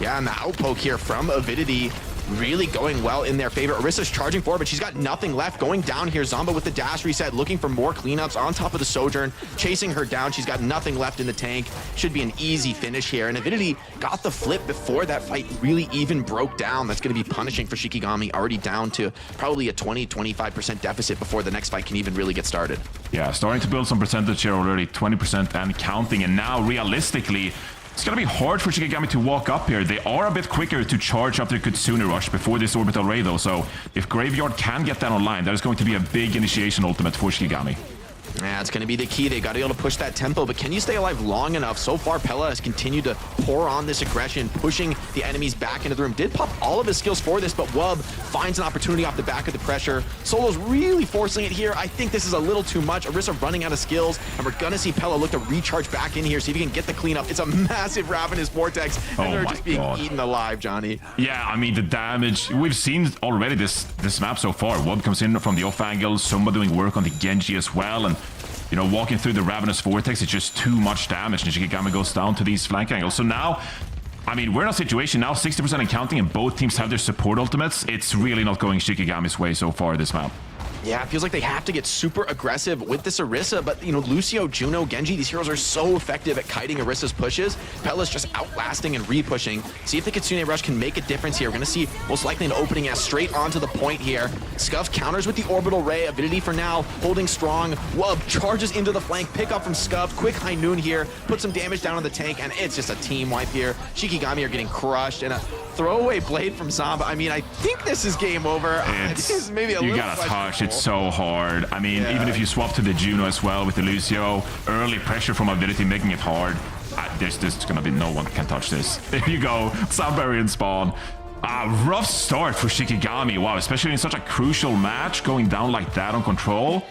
Yeah, and the outpoke here from Avidity really going well in their favor. Orisa's charging forward, but she's got nothing left. Going down here, Zomba with the dash reset, looking for more cleanups on top of the Sojourn, chasing her down. She's got nothing left in the tank. Should be an easy finish here. And Avidity got the flip before that fight really even broke down. That's going to be punishing for Shikigami, already down to probably a 20-25% deficit before the next fight can even really get started. Yeah, starting to build some percentage here already, 20% and counting. And now, realistically, it's going to be hard for Shikigami to walk up here. They are a bit quicker to charge up their Kitsune Rush before this Orbital Ray, though. So if Graveyard can get that online, that is going to be a big initiation ultimate for Shikigami. Yeah, it's going to be the key. They got to be able to push that tempo, but can you stay alive long enough? So far, Pela has continued to pour on this aggression, pushing the enemies back into the room. Did pop all of his skills for this, but Wub finds an opportunity off the back of the pressure. Solo's really forcing it here. I think this is a little too much. Orisa running out of skills, and we're going to see Pela look to recharge back in here, see if he can get the cleanup. It's a massive Ravenous Vortex, and they're just being eaten alive, Johnny. Yeah, I mean, the damage, we've seen already this map so far. Wub comes in from the off angle, Sumba doing work on the Genji as well, and you know, walking through the Ravenous Vortex, it's just too much damage, and Shikigami goes down to these flank angles. So now, I mean, we're in a situation now, 60% and counting, and both teams have their support ultimates. It's really not going Shikigami's way so far this map. Yeah, it feels like they have to get super aggressive with this Orisa, but, you know, Lucio, Juno, Genji, these heroes are so effective at kiting Orisa's pushes. Pela's just outlasting and re-pushing. See if the Kitsune Rush can make a difference here. We're going to see most likely an opening as straight onto the point here. Scuff counters with the Orbital Ray. Avidity for now, holding strong. Wub charges into the flank, pick up from Scuff. Quick high noon here, put some damage down on the tank, and it's just a team wipe here. Shikigami are getting crushed, and a throwaway blade from Zomba. I mean, I think this is game over. This is maybe a little you gotta touch, it's so hard. I mean, even if you swap to the Juno as well with the Lucio, early pressure from Avidity making it hard. There's gonna be no one can touch this. There you go, Sunbury spawn. Rough start for Shikigami. Wow, especially in such a crucial match, going down like that on control.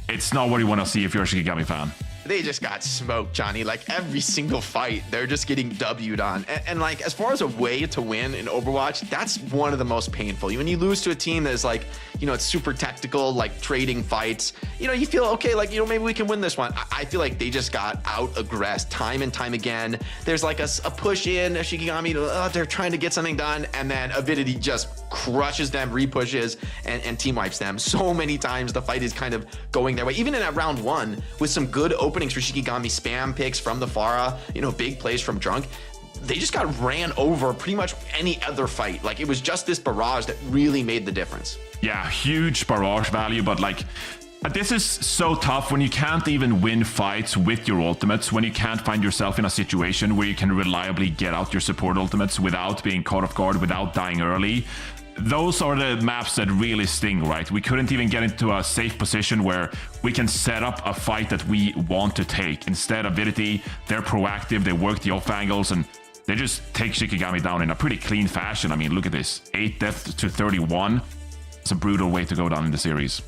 It's not what you want to see if you're a Shikigami fan. They just got smoked, Johnny. Like, every single fight, they're just getting W'd on. And like, as far as a way to win in Overwatch, that's one of the most painful. When you lose to a team that is like, you know, it's super tactical, like trading fights, you know, you feel, okay, like, you know, maybe we can win this one. I feel like they just got out-aggressed time and time again. There's like a push in, Shikigami, they're trying to get something done, and then Avidity just crushes them, re-pushes, and team wipes them. So many times the fight is kind of going their way. Even in that round one, with some good openings for Shikigami, spam picks from the Pharah, you know, big plays from Drunk, they just got ran over pretty much any other fight. Like, it was just this barrage that really made the difference. Yeah, huge barrage value, but like, this is so tough when you can't even win fights with your ultimates, when you can't find yourself in a situation where you can reliably get out your support ultimates without being caught off guard, without dying early. Those are the maps that really sting, right? We couldn't even get into a safe position where we can set up a fight that we want to take. Instead, Avidity, they're proactive, they work the off angles, and they just take Shikigami down in a pretty clean fashion. I mean, look at this, 8 death to 31. It's a brutal way to go down in the series.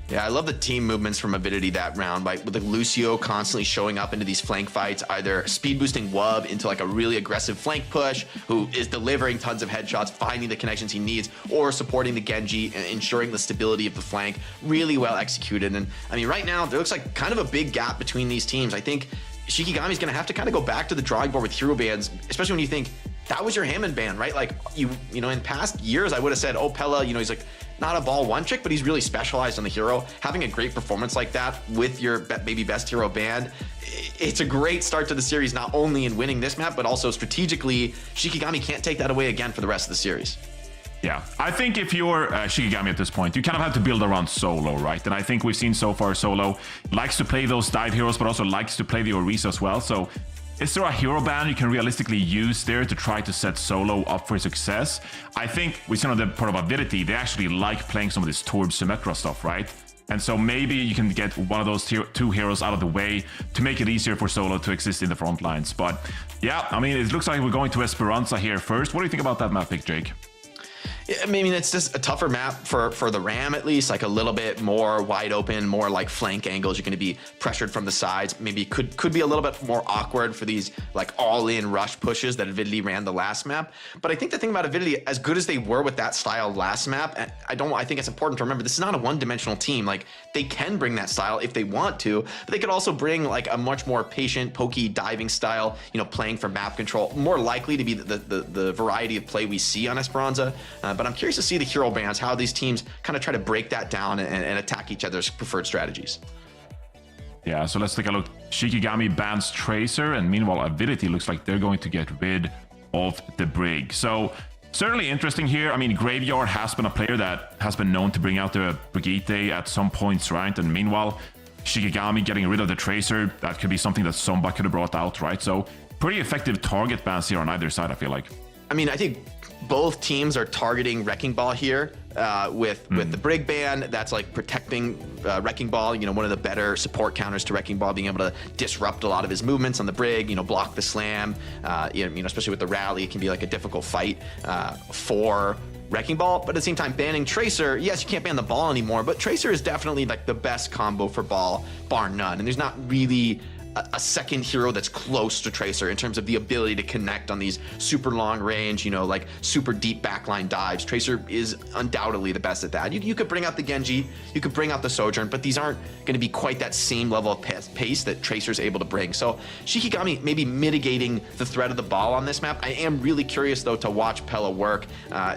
Yeah, I love the team movements from Avidity that round, like with Lucio constantly showing up into these flank fights, either speed boosting Wub into like a really aggressive flank push, who is delivering tons of headshots, finding the connections he needs, or supporting the Genji and ensuring the stability of the flank. Really well executed. And I mean, right now, there looks like kind of a big gap between these teams. I think Shikigami's going to have to kind of go back to the drawing board with hero bans, especially when you think that was your Hammond ban, right? Like you know, in past years, I would have said, oh, Pella, you know, he's like not a ball one trick, but he's really specialized on the hero. Having a great performance like that with your maybe best hero banned, it's a great start to the series, not only in winning this map, but also strategically, Shikigami can't take that away again for the rest of the series. Yeah, I think if you're Shikigami at this point, you kind of have to build around Solo, right? And I think we've seen so far Solo likes to play those dive heroes, but also likes to play the Orisa as well. So is there a hero ban you can realistically use there to try to set Solo up for success? I think with some of the part of Avidity, they actually like playing some of this Torb Symmetra stuff, right? And so maybe you can get one of those two heroes out of the way to make it easier for Solo to exist in the front lines. But yeah, I mean, it looks like we're going to Esperanza here first. What do you think about that map pick, Jake? I mean, it's just a tougher map for the Ram, at least, like a little bit more wide open, more like flank angles. You're going to be pressured from the sides. Maybe could be a little bit more awkward for these like all-in rush pushes that Avidity ran the last map. But I think the thing about Avidity, as good as they were with that style last map, I think it's important to remember this is not a one-dimensional team. Like they can bring that style if they want to, but they could also bring like a much more patient, pokey, diving style, you know, playing for map control, more likely to be the variety of play we see on Esperanza. But I'm curious to see the hero bans, how these teams kind of try to break that down and attack each other's preferred strategies. Yeah, so let's take a look. Shikigami bans Tracer, and meanwhile Avidity looks like they're going to get rid of the Brig. So certainly interesting here. I mean, Graveyard has been a player that has been known to bring out the Brigitte at some points, right? And meanwhile, Shikigami getting rid of the Tracer, that could be something that Somba could have brought out, right? So pretty effective target bans here on either side, I feel like. I mean, I think both teams are targeting Wrecking Ball here with the Brig ban. That's like protecting Wrecking Ball, you know, one of the better support counters to Wrecking Ball, being able to disrupt a lot of his movements on the Brig, you know, block the slam, you know, especially with the rally, it can be like a difficult fight for Wrecking Ball. But at the same time, banning Tracer, yes, you can't ban the ball anymore, but Tracer is definitely like the best combo for ball, bar none. And there's not really a second hero that's close to Tracer in terms of the ability to connect on these super long range, you know, like super deep backline dives. Tracer is undoubtedly the best at that. You could bring out the Genji, you could bring out the Sojourn, but these aren't going to be quite that same level of pace that Tracer's able to bring. So Shikigami maybe mitigating the threat of the ball on this map. I am really curious though to watch Pella work.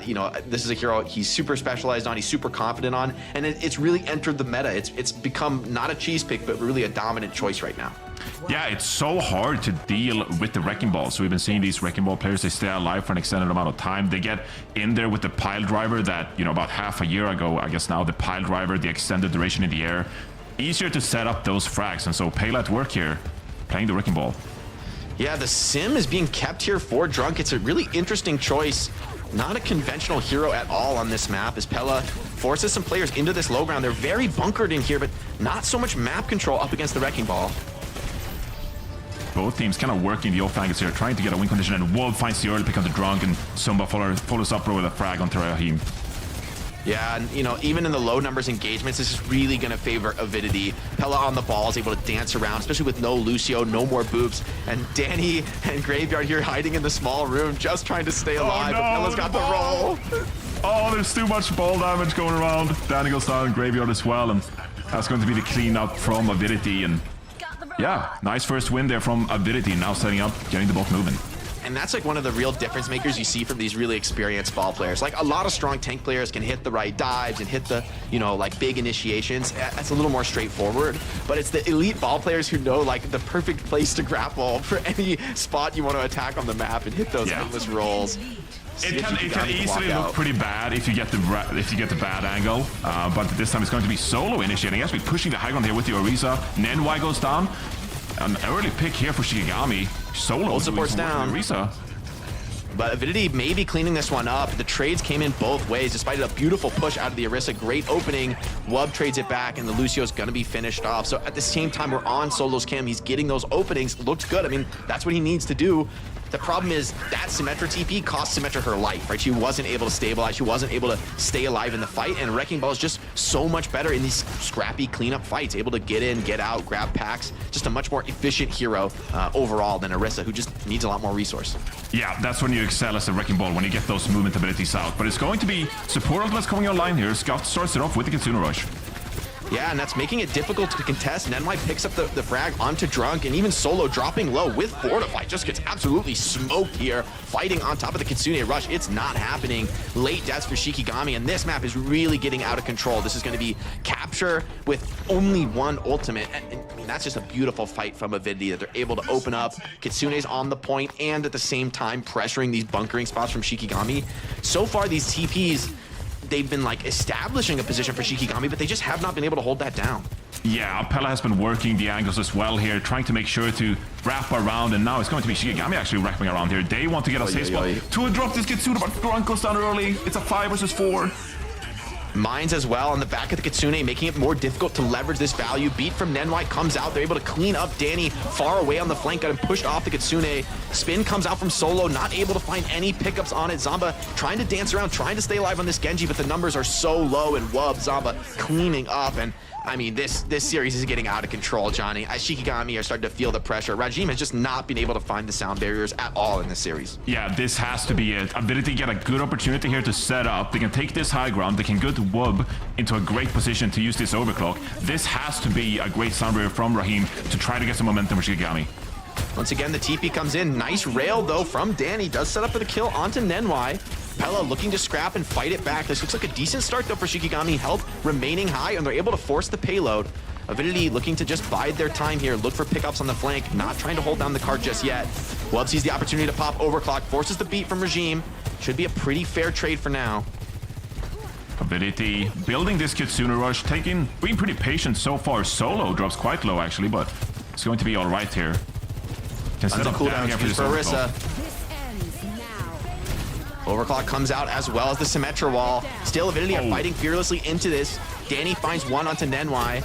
You know, this is a hero he's super specialized on, he's super confident on, and it's really entered the meta. It's become not a cheese pick, but really a dominant choice right now. Yeah, it's so hard to deal with the Wrecking Ball. So we've been seeing these Wrecking Ball players, they stay alive for an extended amount of time. They get in there with the pile driver that, you know, about half a year ago, I guess now, the pile driver, the extended duration in the air. Easier to set up those frags. And so Pela at work here, playing the Wrecking Ball. Yeah, the sim is being kept here for Drunk. It's a really interesting choice. Not a conventional hero at all on this map, as Pella forces some players into this low ground. They're very bunkered in here, but not so much map control up against the Wrecking Ball. Both teams kind of working the off angles here, trying to get a win condition, and Wolf finds the early pick on the Drunk, and Somba follows up with a frag on Terahim. Yeah, and you know, even in the low numbers engagements, this is really going to favor Avidity. Pella on the ball is able to dance around, especially with no Lucio, no more boops, and Danny and Graveyard here hiding in the small room, just trying to stay alive. Oh, no, but Pella's got the roll. Oh, there's too much ball damage going around. Danny goes down, Graveyard as well, and that's going to be the clean up from Avidity. And yeah, nice first win there from Avidity, now setting up, getting the ball moving. And that's like one of the real difference makers you see from these really experienced ball players. Like a lot of strong tank players can hit the right dives and hit the, you know, like big initiations. That's a little more straightforward, but it's the elite ball players who know like the perfect place to grapple for any spot you want to attack on the map and hit those endless rolls. It can easily look pretty bad if you get the bad angle, but this time it's going to be Solo initiating. Actually pushing the high ground here with the Orisa. Nenwai goes down. An early pick here for Shikigami. Solo supports down. Orisa. But Avidity may be cleaning this one up. The trades came in both ways, despite a beautiful push out of the Orisa. Great opening. Wub trades it back, and the Lucio's going to be finished off. So at the same time, we're on Solo's cam. He's getting those openings. Looks good. I mean, that's what he needs to do. The problem is that Symmetra TP cost Symmetra her life, right? She wasn't able to stabilize. She wasn't able to stay alive in the fight. And Wrecking Ball is just so much better in these scrappy cleanup fights, able to get in, get out, grab packs. Just a much more efficient hero overall than Orisa, who just needs a lot more resource. Yeah, that's when you excel as a Wrecking Ball, when you get those movement abilities out. But it's going to be support ultimates coming online here. Scuffed starts it off with the Kitsune Rush. Yeah, and that's making it difficult to contest. Nenwai picks up the frag onto Drunk, and even Solo dropping low with Fortify just gets absolutely smoked here, fighting on top of the Kitsune Rush. It's not happening. Late deaths for Shikigami, and this map is really getting out of control. This is going to be capture with only one ultimate. And I mean, that's just a beautiful fight from Avidity that they're able to open up. Kitsune's on the point, and at the same time pressuring these bunkering spots from Shikigami. So far, these TPs, they've been like establishing a position for Shikigami, but they just have not been able to hold that down. Yeah, Pella has been working the angles as well here, trying to make sure to wrap around, and now it's going to be Shikigami actually wrapping around here. They want to get a safe spot to drop this Kitsune, but Grunt goes down early. It's a 5 versus 4. Mines as well on the back of the Kitsune, making it more difficult to leverage this value. Beat from Nenwai comes out. They're able to clean up Danny far away on the flank, got him pushed off the Kitsune. Spin comes out from Solo, not able to find any pickups on it. Zamba trying to dance around, trying to stay alive on this Genji, but the numbers are so low, and Wub, Zamba cleaning up. And I mean, this series is getting out of control, Johnny. As Shikigami are starting to feel the pressure. Rajim has just not been able to find the sound barriers at all in this series. Yeah, this has to be it. Avidity get a good opportunity here to set up. They can take this high ground. They can get Wub into a great position to use this overclock. This has to be a great sound barrier from Raheem to try to get some momentum for Shikigami. Once again, the TP comes in. Nice rail, though, from Danny. Does set up for the kill onto Nenwai. Pella looking to scrap and fight it back. This looks like a decent start, though, for Shikigami. Health remaining high, and they're able to force the payload. Avidity looking to just bide their time here, look for pickups on the flank, not trying to hold down the cart just yet. Wub sees the opportunity to pop overclock, forces the beat from Regime. Should be a pretty fair trade for now. Avidity building this Kitsune Rush, being pretty patient so far. Solo drops quite low, actually, but it's going to be all right here. Can set up down here for this Orisa. Overclock comes out as well as the Symmetra wall. Still, Avidity are fighting fearlessly into this. Danny finds one onto Nenwai.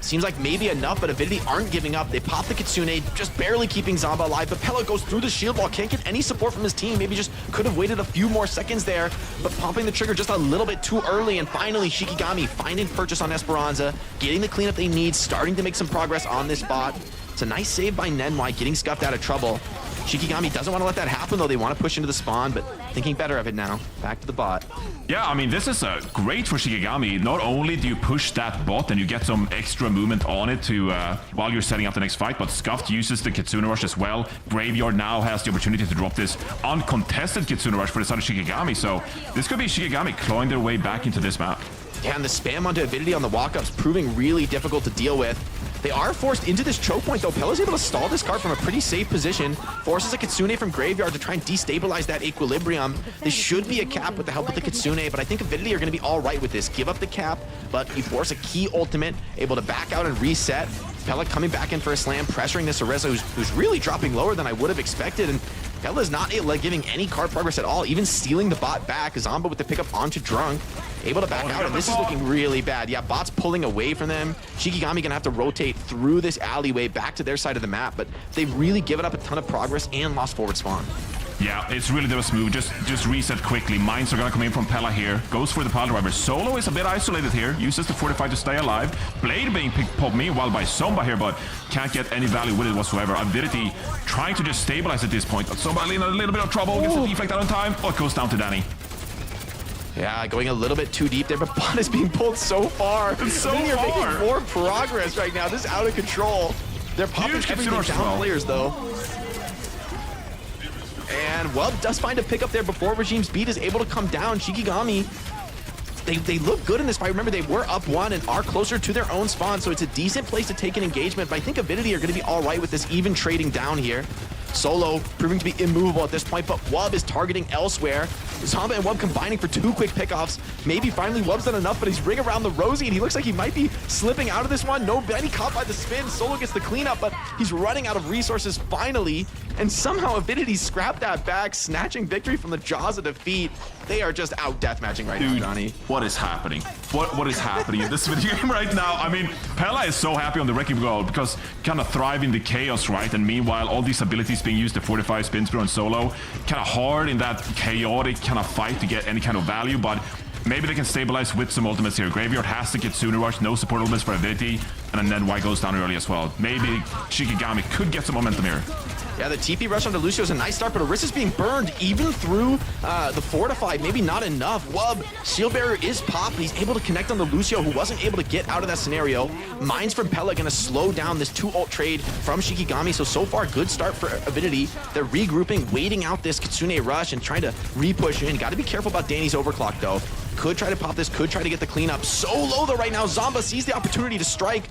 Seems like maybe enough, but Avidity aren't giving up. They pop the Kitsune, just barely keeping Zamba alive, but Pella goes through the shield wall, can't get any support from his team. Maybe just could have waited a few more seconds there, but pumping the trigger just a little bit too early, and finally Shikigami finding purchase on Esperanza, getting the cleanup they need, starting to make some progress on this bot. It's a nice save by Nenwai, getting scuffed out of trouble. Shikigami doesn't want to let that happen, though. They want to push into the spawn, but thinking better of it now. Back to the bot. Yeah, I mean, this is great for Shikigami. Not only do you push that bot and you get some extra movement on it to while you're setting up the next fight, but Scuffed uses the Kitsune Rush as well. Graveyard now has the opportunity to drop this uncontested Kitsune Rush for the side of Shikigami, so this could be Shikigami clawing their way back into this map. Yeah, and the spam onto Avidity on the walk-ups proving really difficult to deal with. They are forced into this choke point, though. Pella's able to stall this card from a pretty safe position, forces a Kitsune from Graveyard to try and destabilize that equilibrium. This should be a cap with the help of the Kitsune, but I think Avidity are going to be all right with this. Give up the cap, but you force a key ultimate, able to back out and reset. Pella coming back in for a slam, pressuring this Orisa, who's really dropping lower than I would have expected, and Pella's not giving any card progress at all, even stealing the bot back. Zamba with the pickup onto Drunk, able to back out, and this is looking really bad. Yeah, bot's pulling away from them. Shikigami gonna have to rotate through this alleyway back to their side of the map, but they've really given up a ton of progress and lost forward spawn. Yeah, it's really the smooth. Just reset quickly. Mines are gonna come in from Pella here. Goes for the pile driver. Solo is a bit isolated here. Uses the Fortify to stay alive. Blade being popped meanwhile by Somba here, but can't get any value with it whatsoever. Avidity trying to just stabilize at this point, but Somba in a little bit of trouble. Gets the deflect out on time. Oh, it goes down to Danny. Yeah, going a little bit too deep there, but bot is being pulled so far. It's so far. They're making more progress right now. This is out of control. They're popping everything down players, though. And Wub does find a pickup there before Regime's beat is able to come down. Shikigami, they look good in this fight. Remember, they were up one and are closer to their own spawn, so it's a decent place to take an engagement. But I think Avidity are going to be all right with this even trading down here. Solo proving to be immovable at this point, but Wub is targeting elsewhere. Zamba and Wub combining for 2 quick pickoffs. Maybe finally Wub's done enough, but he's ring around the Rosie, and he looks like he might be slipping out of this one. No Benny caught by the spin. Solo gets the cleanup, but he's running out of resources finally. and somehow Avidity scrapped that back, snatching victory from the jaws of defeat. They are just out deathmatching right now, Johnny. What is happening? What is happening in this video game right now? I mean, Pella is so happy on the Wrecking Ball because kind of thrive in the chaos, right? And meanwhile, all these abilities being used, the 45 spin through and solo, kind of hard in that chaotic kind of fight to get any kind of value, but maybe they can stabilize with some ultimates here. Graveyard has to get Sooner Rush, no support ultimates for Avidity, and then Y goes down early as well. Maybe Shikigami could get some momentum here. Yeah, the TP rush onto Lucio is a nice start, but Orissa's being burned even through the fortified. Maybe not enough. Wub, Shield Barrier is popped, but he's able to connect on the Lucio, who wasn't able to get out of that scenario. Mines from Pella gonna slow down this 2-ult trade from Shikigami, so far, good start for Avidity. They're regrouping, waiting out this Kitsune rush and trying to re-push in. Gotta be careful about Danny's overclock, though. Could try to pop this, could try to get the cleanup. So low, though, right now. Zomba sees the opportunity to strike.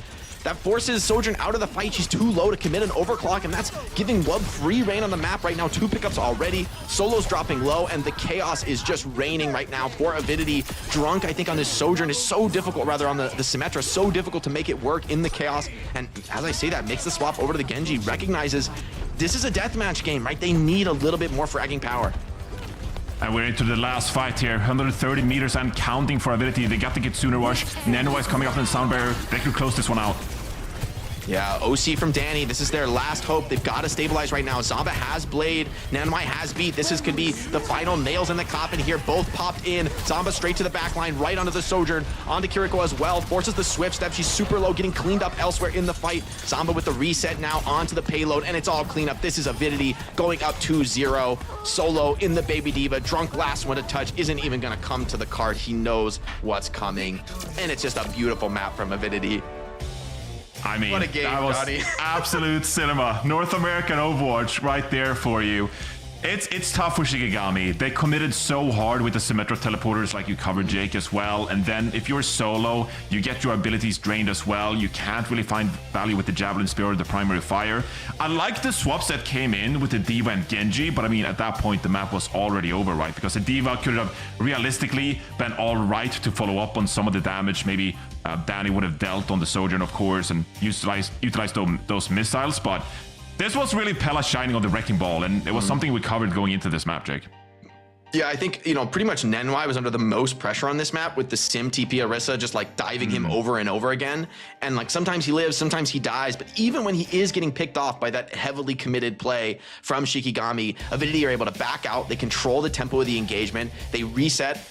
That forces Sojourn out of the fight. She's too low to commit an overclock, and that's giving Wub free reign on the map right now. 2 pickups already. Solo's dropping low, and the chaos is just raining right now for Avidity. Drunk, I think, on his Sojourn is so difficult, rather on the Symmetra, so difficult to make it work in the chaos. And as I say that, makes the swap over to the Genji, recognizes this is a deathmatch game, right? They need a little bit more fragging power. And we're into the last fight here. 130 meters and counting for Avidity. They got the Kitsune Rush. Nanoa is coming up in the Sound Barrier. They could close this one out. Yeah, OC from Danny. This is their last hope. They've got to stabilize right now. Zomba has Blade. Nanomai has Beat. This could be the final nails in the coffin here. Both popped in. Zomba straight to the back line, right onto the Sojourn. Onto Kiriko as well. Forces the Swift Step. She's super low, getting cleaned up elsewhere in the fight. Zomba with the reset now onto the payload, and it's all clean up. This is Avidity going up 2-0. Solo in the Baby Diva. Drunk last one to touch. Isn't even going to come to the card. He knows what's coming. And it's just a beautiful map from Avidity. I mean, what a game, that was Johnny. absolute cinema. North American Overwatch right there for you. It's tough for Shikigami. They committed so hard with the Symmetra teleporters, like you covered, Jake, as well. And then if you're solo, you get your abilities drained as well. You can't really find value with the Javelin Spear or the Primary Fire. I like the swaps that came in with the D.Va and Genji, but I mean, at that point, the map was already over, right? Because the D.Va could have realistically been all right to follow up on some of the damage. Maybe Danny would have dealt on the Sojourn, of course, and utilized those missiles, but this was really Pella shining on the Wrecking Ball, and it was something we covered going into this map, Jake. Yeah, I think, pretty much Nenwai was under the most pressure on this map with the Sim TP Orisa just like diving him over and over again. And like sometimes he lives, sometimes he dies. But even when he is getting picked off by that heavily committed play from Shikigami, Avidity are able to back out. They control the tempo of the engagement. They reset,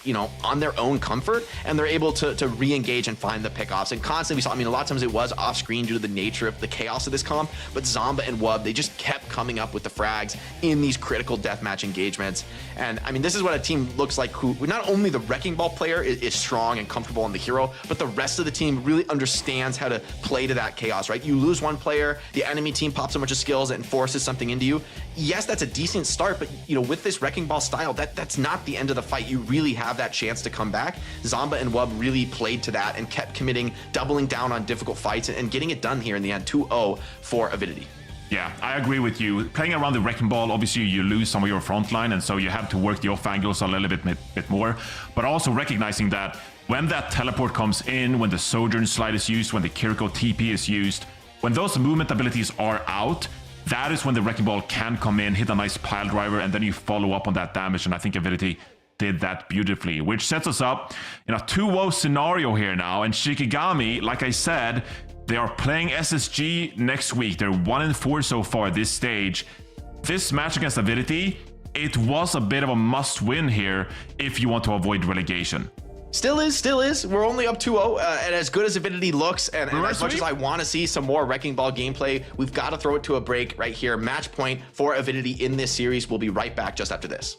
on their own comfort, and they're able to re-engage and find the pickoffs. And constantly we saw, a lot of times it was off screen due to the nature of the chaos of this comp, but Zomba and Wub, they just kept coming up with the frags in these critical deathmatch engagements. And this is what a team looks like who not only the Wrecking Ball player is strong and comfortable on the hero, but the rest of the team really understands how to play to that chaos, right? You lose one player, the enemy team pops a bunch of skills and forces something into you. Yes, that's a decent start, but with this Wrecking Ball style, that's not the end of the fight. You really have that chance to come back. Zomba and Wub really played to that and kept committing, doubling down on difficult fights and getting it done here in the end, 2-0 for Avidity. Yeah, I agree with you. Playing around the Wrecking Ball, obviously you lose some of your front line, and so you have to work the off angles a little bit more. But also recognizing that when that teleport comes in, when the Sojourn slide is used, when the Kiriko TP is used, when those movement abilities are out, that is when the Wrecking Ball can come in, hit a nice pile driver, and then you follow up on that damage. And I think Avidity did that beautifully, which sets us up in a 2-0 scenario here now. And Shikigami, like I said, they are playing SSG next week. They're 1-4 so far this stage. This match against Avidity, it was a bit of a must-win here if you want to avoid relegation. Still is. We're only up 2-0, and as good as Avidity looks, and as much as I want to see some more Wrecking Ball gameplay, we've got to throw it to a break right here. Match point for Avidity in this series. We'll be right back just after this.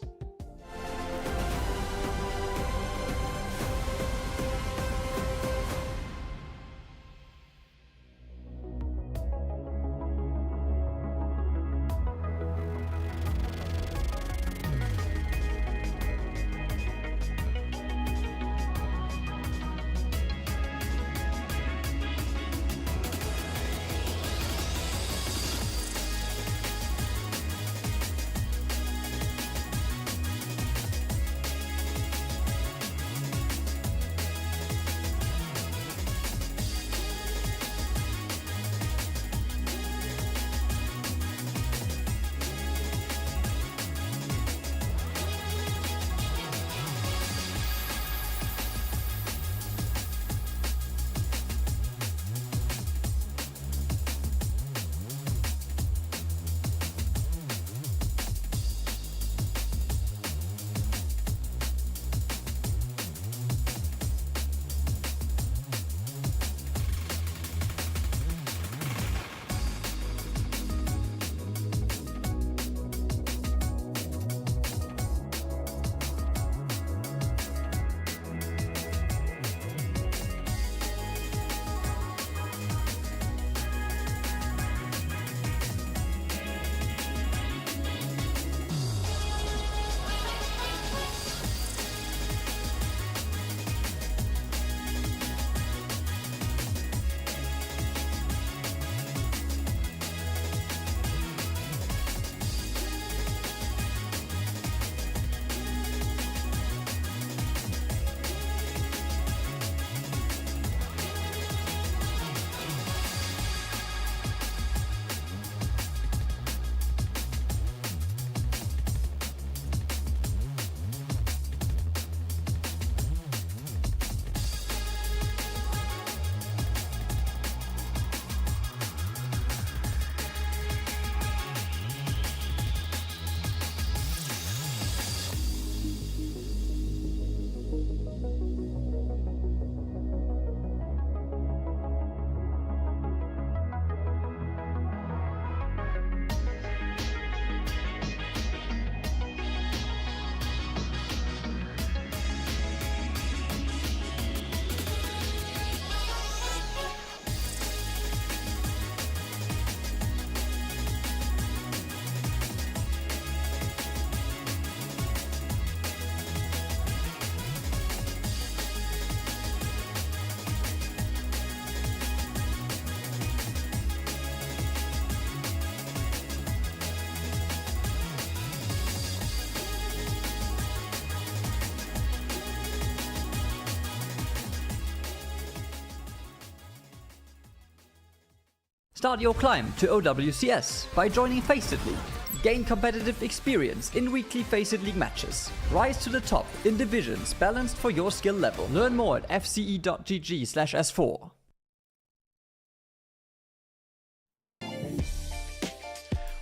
Start your climb to OWCS by joining Faceit League. Gain competitive experience in weekly Faceit League matches. Rise to the top in divisions balanced for your skill level. Learn more at fce.gg/s4.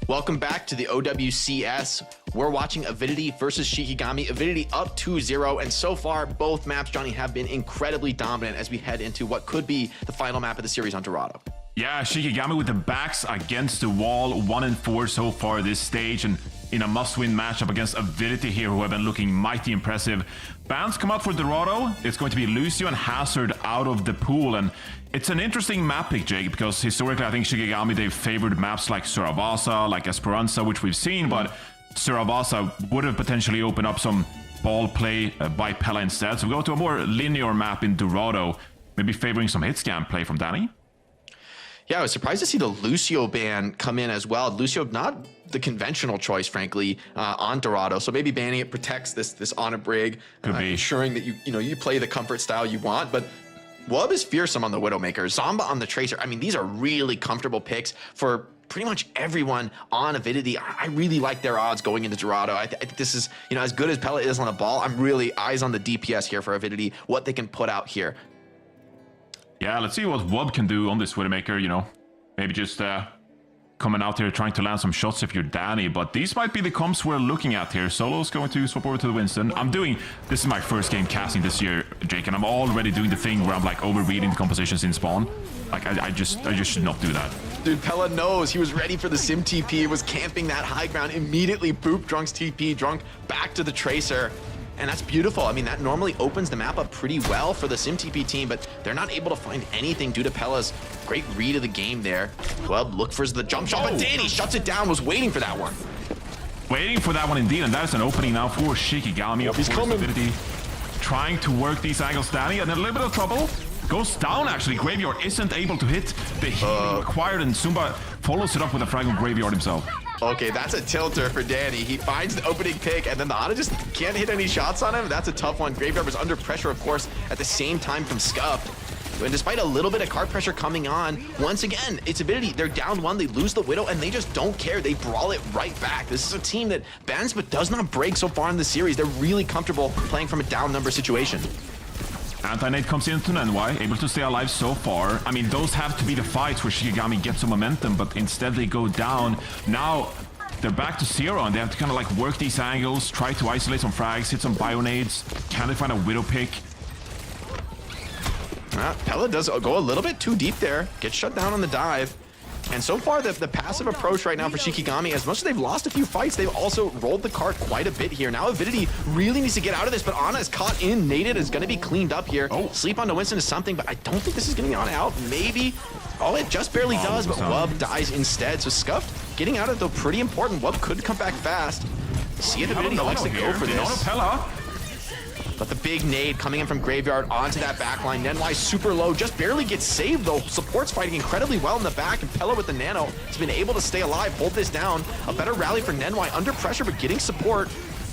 Welcome back to the OWCS. We're watching Avidity versus Shikigami. Avidity up 2-0, and so far, both maps, Johnny, have been incredibly dominant as we head into what could be the final map of the series on Dorado. Yeah, Shikigami with the backs against the wall, 1-4 so far this stage, and in a must-win matchup against Avidity here, who have been looking mighty impressive. Bans come out for Dorado. It's going to be Lucio and Hazard out of the pool, and it's an interesting map pick, Jake, because historically I think Shikigami, they've favored maps like Suravasa, like Esperanza, which we've seen, but Suravasa would have potentially opened up some ball play by Pella instead. So we go to a more linear map in Dorado, maybe favoring some hit scan play from Danny. Yeah, I was surprised to see the Lucio ban come in as well. Lucio, not the conventional choice, frankly, on Dorado. So maybe banning it protects this on a brig, ensuring that you play the comfort style you want. But Wub is fearsome on the Widowmaker, Zomba on the Tracer. I mean, these are really comfortable picks for pretty much everyone on Avidity. I really like their odds going into Dorado. I think this is, as good as Pella is on the ball, I'm really eyes on the DPS here for Avidity, what they can put out here. Yeah, let's see what Wub can do on this Widowmaker, maybe just coming out here trying to land some shots if you're Danny, but these might be the comps we're looking at here. Solo's going to swap over to the Winston. This is my first game casting this year, Jake, and I'm already doing the thing where I'm like over-reading the compositions in spawn. Like, I just should not do that. Dude, Pella knows. He was ready for the Sim TP, was camping that high ground, immediately booped Drunk's TP, Drunk back to the Tracer. And that's beautiful. I mean, that normally opens the map up pretty well for the SimTP team, but they're not able to find anything due to Pella's great read of the game there. Well, look for the jump shot, but Danny shuts it down, was waiting for that one. Waiting for that one indeed, and that is an opening now for Shikigami. He's coming. Avidity trying to work these angles. Danny in a little bit of trouble. Goes down, actually. Graveyard isn't able to hit the healing required, and Zumba follows it up with a frag on Graveyard himself. Okay, that's a tilter for Danny. He finds the opening pick, and then the Ana just can't hit any shots on him. That's a tough one. Graveyard was under pressure, of course, at the same time from Scuff. And despite a little bit of card pressure coming on, once again, it's Avidity. They're down one, they lose the Widow, and they just don't care. They brawl it right back. This is a team that bans but does not break so far in the series. They're really comfortable playing from a down number situation. Anti-nade comes into Nenwai, able to stay alive so far. I mean, those have to be the fights where Shikigami gets some momentum, but instead they go down. Now they're back to 0, and they have to kind of like work these angles, try to isolate some frags, hit some bio-nades. Can they find a Widow pick? Pella does go a little bit too deep there, gets shut down on the dive. And so far, the passive approach right now for Shikigami, as much as they've lost a few fights, they've also rolled the card quite a bit here. Now Avidity really needs to get out of this, but Ana is caught in, naded, is going to be cleaned up here. Sleep onto Winston is something, but I don't think this is getting Ana out. Maybe. Oh, it just barely does, but Wub dies instead. So Scuffed getting out of it, though, pretty important. Wub could come back fast. See if Avidity likes to go for this. Pella. But the big nade coming in from Graveyard onto that backline. Nenwai super low, just barely gets saved though. Support's fighting incredibly well in the back, and Pella with the nano has been able to stay alive, hold this down. A better rally for Nenwai, under pressure but getting support.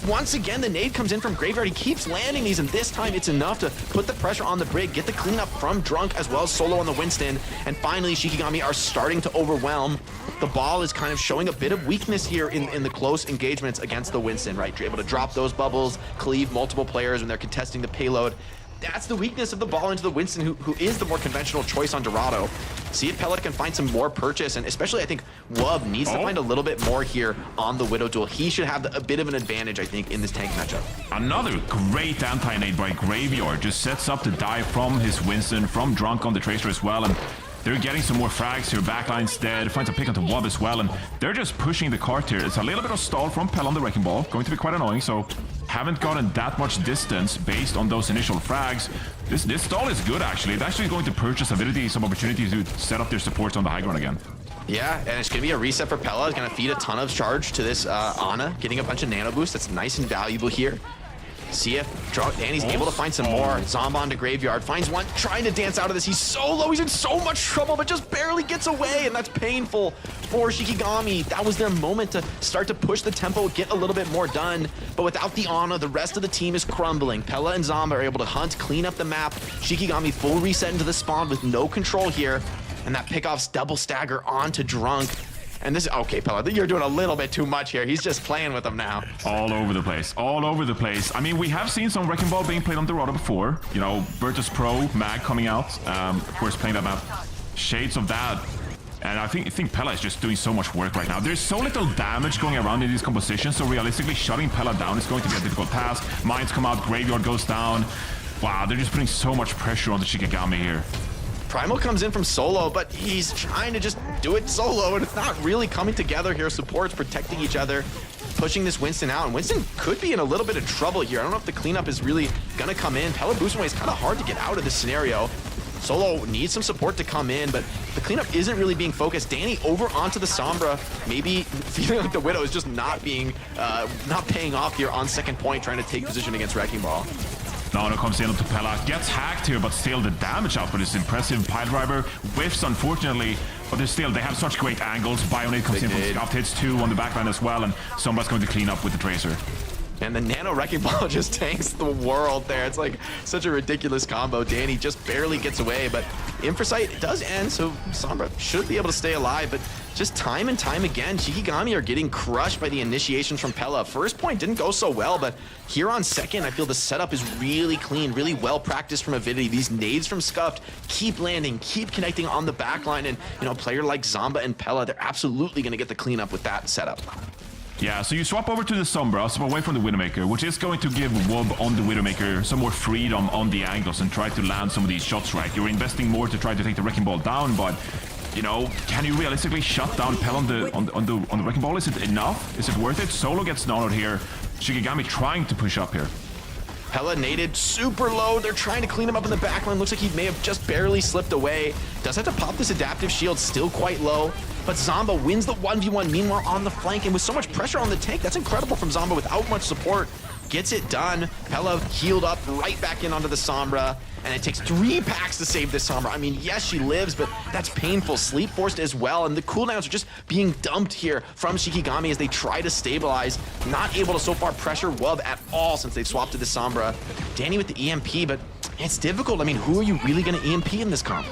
Once again, the nade comes in from Graveyard. He keeps landing these, and this time it's enough to put the pressure on the brig, get the cleanup from Drunk as well as Solo on the Winston. And finally, Shikigami are starting to overwhelm. The ball is kind of showing a bit of weakness here in the close engagements against the Winston, right? You're able to drop those bubbles, cleave multiple players when they're contesting the payload. That's the weakness of the ball into the Winston, who is the more conventional choice on Dorado. See if Pellet can find some more purchase, and especially I think Wub needs to find a little bit more here on the Widow duel. He should have a bit of an advantage, I think, in this tank matchup. Another great anti-nade by Graveyard. Just sets up the dive from his Winston, from Drunk on the Tracer as well, and they're getting some more frags here. Backline's dead, finds a pick onto Wub as well, and they're just pushing the cart here. It's a little bit of stall from Pell on the Wrecking Ball, going to be quite annoying, so haven't gotten that much distance based on those initial frags. This stall is good, actually. It's actually going to purchase Avidity some opportunity to set up their supports on the high ground again. Yeah, and it's going to be a reset for Pella. It's going to feed a ton of charge to this Ana, getting a bunch of nano boost. That's nice and valuable here. See if Danny's able to find some more. Zomba onto Graveyard, finds one, trying to dance out of this. He's so low, he's in so much trouble, but just barely gets away, and that's painful for Shikigami. That was their moment to start to push the tempo, get a little bit more done, but without the Ana, the rest of the team is crumbling. Pella and Zomba are able to hunt, clean up the map. Shikigami full reset into the spawn with no control here. and that pickoff's double stagger onto Drunk. And this, okay, Pella, you're doing a little bit too much here. He's just playing with them now. All over the place, all over the place. I mean, we have seen some Wrecking Ball being played on Dorado before. You know, Virtus.Pro, Mag coming out. Of course, playing that map. Shades of that. And I think Pella is just doing so much work right now. There's so little damage going around in these compositions, so realistically, shutting Pella down is going to be a difficult task. Mines come out, Graveyard goes down. Wow, they're just putting so much pressure on the Shikigami here. Primal comes in from solo, but he's trying to just do it solo, and it's not really coming together here. Supports protecting each other, pushing this Winston out, and Winston could be in a little bit of trouble here. I don't know if the cleanup is really gonna come in. Pella boosting away is kind of hard to get out of this scenario. Solo needs some support to come in, but the cleanup isn't really being focused. Danny over onto the Sombra, maybe feeling like the Widow is just not paying off here on second point, trying to take position against Wrecking Ball. Nano comes in onto Pella, gets hacked here, but still the damage output is impressive. Piledriver whiffs, unfortunately, but they have such great angles. Bionade comes in from scuffed, hits 2 on the backline as well, and Sombra's going to clean up with the Tracer. And the Nano Wrecking Ball just tanks the world there. It's like such a ridiculous combo. Danny just barely gets away, but Infrasight does end, so Sombra should be able to stay alive, but just time and time again, Shikigami are getting crushed by the initiations from Pella. First point didn't go so well, but here on second, I feel the setup is really clean, really well practiced from Avidity. These nades from Scuffed keep landing, keep connecting on the backline, and you know, a player like Zomba and Pella, they're absolutely gonna get the cleanup with that setup. Yeah, so you swap over to the Sombra, swap away from the Widowmaker, which is going to give Wob on the Widowmaker some more freedom on the angles and try to land some of these shots right. You're investing more to try to take the Wrecking Ball down, but you know, can you realistically shut down Pell on the Wrecking Ball? Is it enough? Is it worth it? Solo gets nanoed here. Shikigami trying to push up here. Pella naded super low. They're trying to clean him up in the backline. Looks like he may have just barely slipped away. Does have to pop this adaptive shield, still quite low. But Zomba wins the 1v1, meanwhile on the flank, and with so much pressure on the tank, that's incredible from Zomba without much support. Gets it done. Pella healed up right back in onto the Sombra, and it takes 3 packs to save this Sombra. I mean, yes, she lives, but that's painful. Sleep forced as well, and the cooldowns are just being dumped here from Shikigami as they try to stabilize. Not able to so far pressure Wub at all since they've swapped to the Sombra. Danny with the EMP, but it's difficult. I mean, who are you really going to EMP in this comp?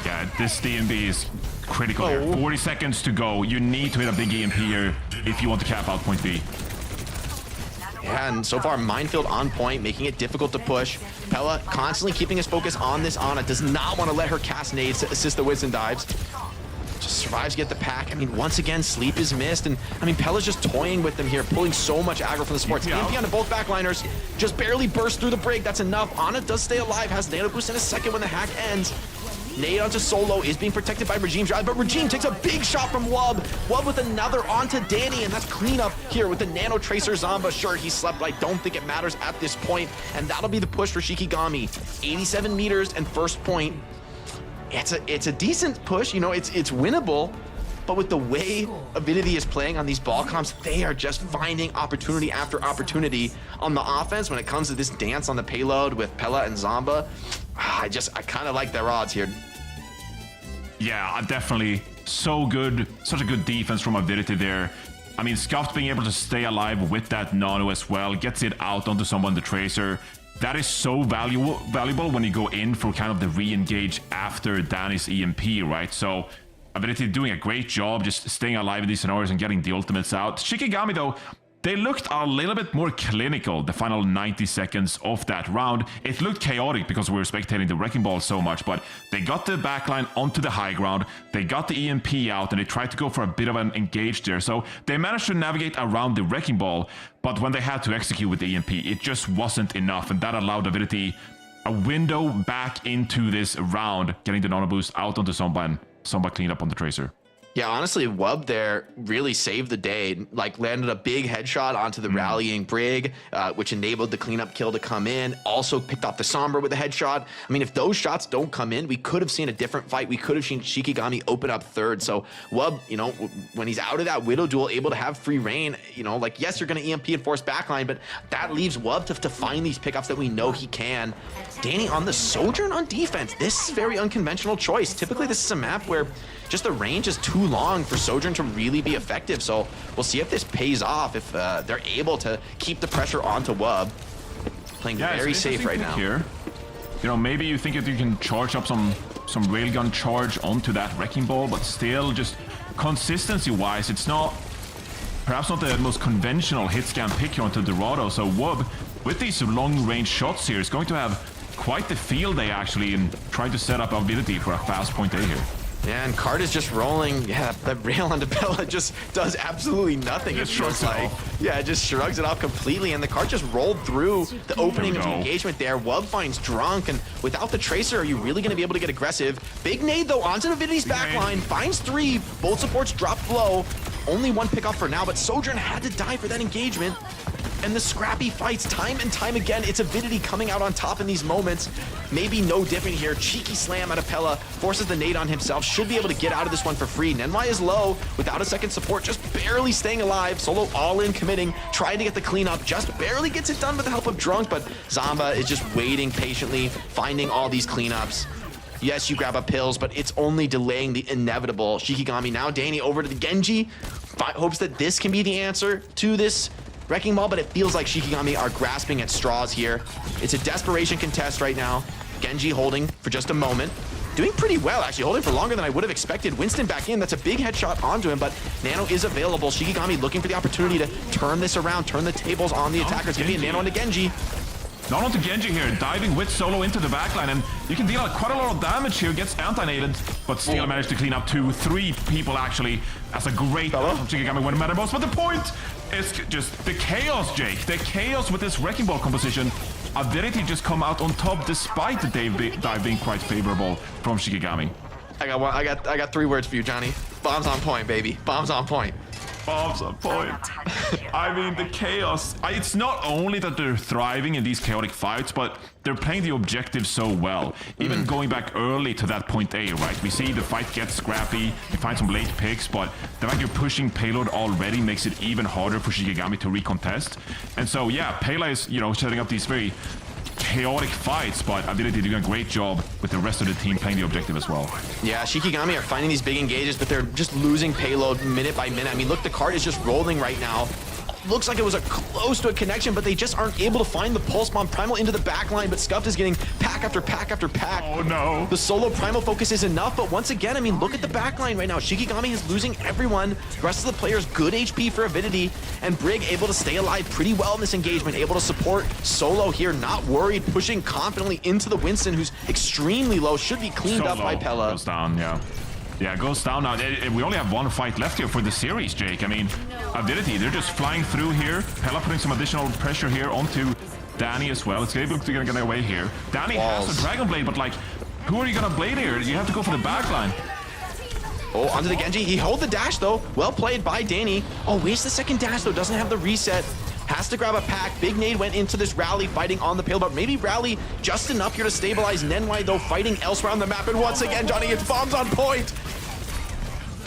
Yeah, this DMB is critical here. 40 seconds to go. You need to hit a big EMP here if you want to cap out point B. Yeah, and so far, Minefield on point, making it difficult to push. Pella constantly keeping his focus on this Ana, does not want to let her cast nades to assist the Winston dives. Just survives to get the pack. I mean, once again, sleep is missed, and I mean, Pella's just toying with them here, pulling so much aggro from the supports. EMP onto both backliners, just barely burst through the break, that's enough. Ana does stay alive, has nano boost in a second when the hack ends. Nade onto Solo, is being protected by Regime's drive, but Regime takes a big shot from Wub. Wub with another onto Danny, and that's cleanup here with the Nano Tracer Zomba. Sure, he slept, but I don't think it matters at this point, and that'll be the push for Shikigami. 87 meters and first point. It's a decent push, you know, it's winnable, but with the way Avidity is playing on these ball comps, they are just finding opportunity after opportunity on the offense when it comes to this dance on the payload with Pella and Zomba. I kind of like their odds here. Yeah, definitely. So good. Such a good defense from Avidity there. I mean, Scuffed being able to stay alive with that nano as well, gets it out onto someone, the Tracer. That is so valuable when you go in for kind of the re-engage after Danny's EMP, right? So Avidity doing a great job just staying alive in these scenarios and getting the ultimates out. Shikigami, though, they looked a little bit more clinical the final 90 seconds of that round. It looked chaotic because we were spectating the Wrecking Ball so much, but they got the backline onto the high ground, they got the EMP out, and they tried to go for a bit of an engage there. So they managed to navigate around the Wrecking Ball, but when they had to execute with the EMP, it just wasn't enough, and that allowed Avidity a window back into this round, getting the nano boost out onto Somba and Somba cleaned up on the Tracer. Yeah, honestly, Wub there really saved the day. Like, landed a big headshot onto the rallying Brig, which enabled the cleanup kill to come in. Also picked off the Sombra with a headshot. I mean, if those shots don't come in, we could have seen a different fight. We could have seen Shikigami open up third. So Wub, you know, when he's out of that Widow duel, able to have free reign, you know, like, yes, you're going to EMP and force backline, but that leaves Wub to find these pickups that we know he can. Danny on the Sojourn on defense. This is a very unconventional choice. Typically, this is a map where just the range is too long for Sojourn to really be effective. So we'll see if this pays off, if they're able to keep the pressure onto Wub. Playing very safe right now. Here. You know, maybe you think if you can charge up some some railgun charge onto that Wrecking Ball, but still just consistency-wise, it's not perhaps not the most conventional hit scan pick here onto Dorado. So Wub, with these long-range shots here, is going to have quite the field day actually in trying to set up Ability for a fast point A here. Yeah, and Card is just rolling. Yeah, that rail on Bella just does absolutely nothing. It feels like. Yeah, it just shrugs it off completely, and the Card just rolled through the opening of the engagement there. Wub finds Drunk, and without the Tracer, are you really going to be able to get aggressive? Big nade, though, onto Divinity's backline. Finds 3. Both supports drop low. Only 1 pickup for now, but Sojourn had to die for that engagement. And the scrappy fights time and time again. It's Avidity coming out on top in these moments. Maybe no different here. Cheeky slam out of Pella. Forces the nade on himself. Should be able to get out of this one for free. Nenwai is low. Without a second support. Just barely staying alive. Solo all in committing. Trying to get the cleanup. Just barely gets it done with the help of Drunk. But Zamba is just waiting patiently. Finding all these cleanups. Yes, you grab up pills, but it's only delaying the inevitable. Shikigami now Danny over to the Genji. Hopes that this can be the answer to this Wrecking Ball, but it feels like Shikigami are grasping at straws here. It's a desperation contest right now. Genji holding for just a moment. Doing pretty well, actually. Holding for longer than I would have expected. Winston back in. That's a big headshot onto him, but Nano is available. Shikigami looking for the opportunity to turn this around, turn the tables on the attackers. Gonna be a Nano onto Genji. Not onto Genji here, diving with Solo into the backline, and you can deal quite a lot of damage here, gets anti-naded, but still managed to clean up 2-3 people actually. That's a great from Shikigami when it matters most, but the point is just the chaos, Jake. The chaos with this Wrecking Ball composition. Ability just come out on top despite the dive being quite favorable from Shikigami. I got 3 words for you, Johnny. Bombs on point, baby. Bombs on point. Bombs on point. I mean, the chaos. It's not only that they're thriving in these chaotic fights, but they're playing the objective so well. Even going back early to that point A, right? We see the fight get scrappy, you find some late picks, but the fact you're pushing payload already makes it even harder for Shikigami to recontest. And so, yeah, Pela is, setting up these very chaotic fights, but Ability doing a great job with the rest of the team playing the objective as well. Yeah, Shikigami are finding these big engages, but they're just losing payload minute by minute. I mean, look, the card is just rolling right now. Looks like it was close to a connection, but they just aren't able to find the pulse bomb. Primal into the back line, but Scuffed is getting pack after pack after pack. Oh no. The solo Primal focus is enough, but once again, I mean, look at the back line right now. Shikigami is losing everyone. The rest of the players, good HP for Avidity, and Brig able to stay alive pretty well in this engagement, able to support Solo here, not worried, pushing confidently into the Winston, who's extremely low, should be cleaned up by Pella. Goes down, yeah. Yeah, goes down now. We only have 1 fight left here for the series, Jake. I mean, Ability, they're just flying through here. Pella putting some additional pressure here onto Danny as well. It's able to get away here. Danny has a Dragon Blade, but like, who are you gonna blade here? You have to go for the backline. Oh, onto the Genji. He hold the dash, though. Well played by Danny. Oh, wastes the second dash, though. Doesn't have the reset. Has to grab a pack. Big nade went into this rally fighting on the payload, but maybe rally just enough here to stabilize Nenwai, though, fighting elsewhere on the map. And once again, Johnny, it's bombs on point.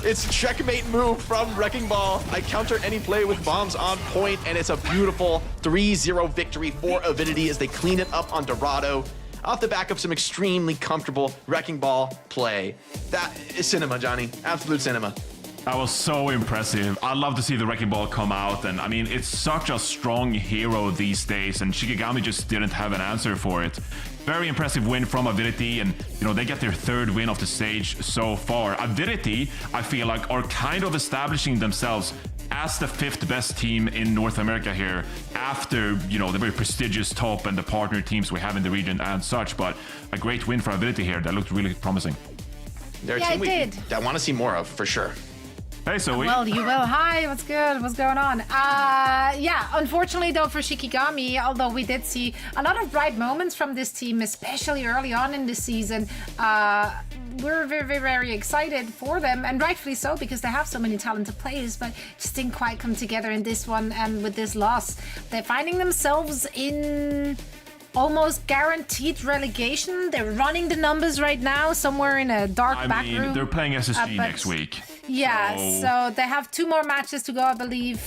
It's checkmate move from Wrecking Ball. I counter any play with bombs on point, and it's a beautiful 3-0 victory for Avidity as they clean it up on Dorado off the back of some extremely comfortable Wrecking Ball play. That is cinema, Johnny. Absolute cinema. That was so impressive. I love to see the Wrecking Ball come out, and I mean, it's such a strong hero these days, and Shikigami just didn't have an answer for it. Very impressive win from Avidity, and they get their 3rd win off the stage so far. Avidity, I feel like, are kind of establishing themselves as the 5th best team in North America here after, the very prestigious top and the partner teams we have in the region and such, but a great win for Avidity here. That looked really promising. They're a team I want to see more of, for sure. Hey, Zoe. Well, you will. Hi, what's good? What's going on? Yeah, unfortunately, though, for Shikigami, although we did see a lot of bright moments from this team, especially early on in the season, we're very, very, very excited for them, and rightfully so, because they have so many talented players, but just didn't quite come together in this one, and with this loss, they're finding themselves in almost guaranteed relegation. They're running the numbers right now, somewhere in a dark back room. They're playing SSG next week. Yeah, so they have 2 more matches to go, I believe.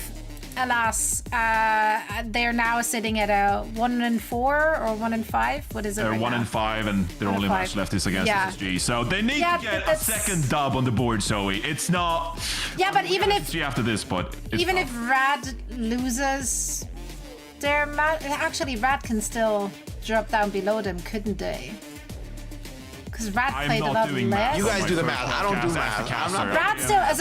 Alas, they're now sitting at a 1-4 or 1-5. What is it? They're right 1-5, and their only match left is against SSG. So they need to get a 2nd dub on the board, Zoe. It's not. Yeah, but even if after this, but even if Rad loses, actually Rad can still drop down below them, couldn't they? Because Rad I'm played a not lot doing less. math. You guys My do the first math. I don't do podcast as math. the I'm caster.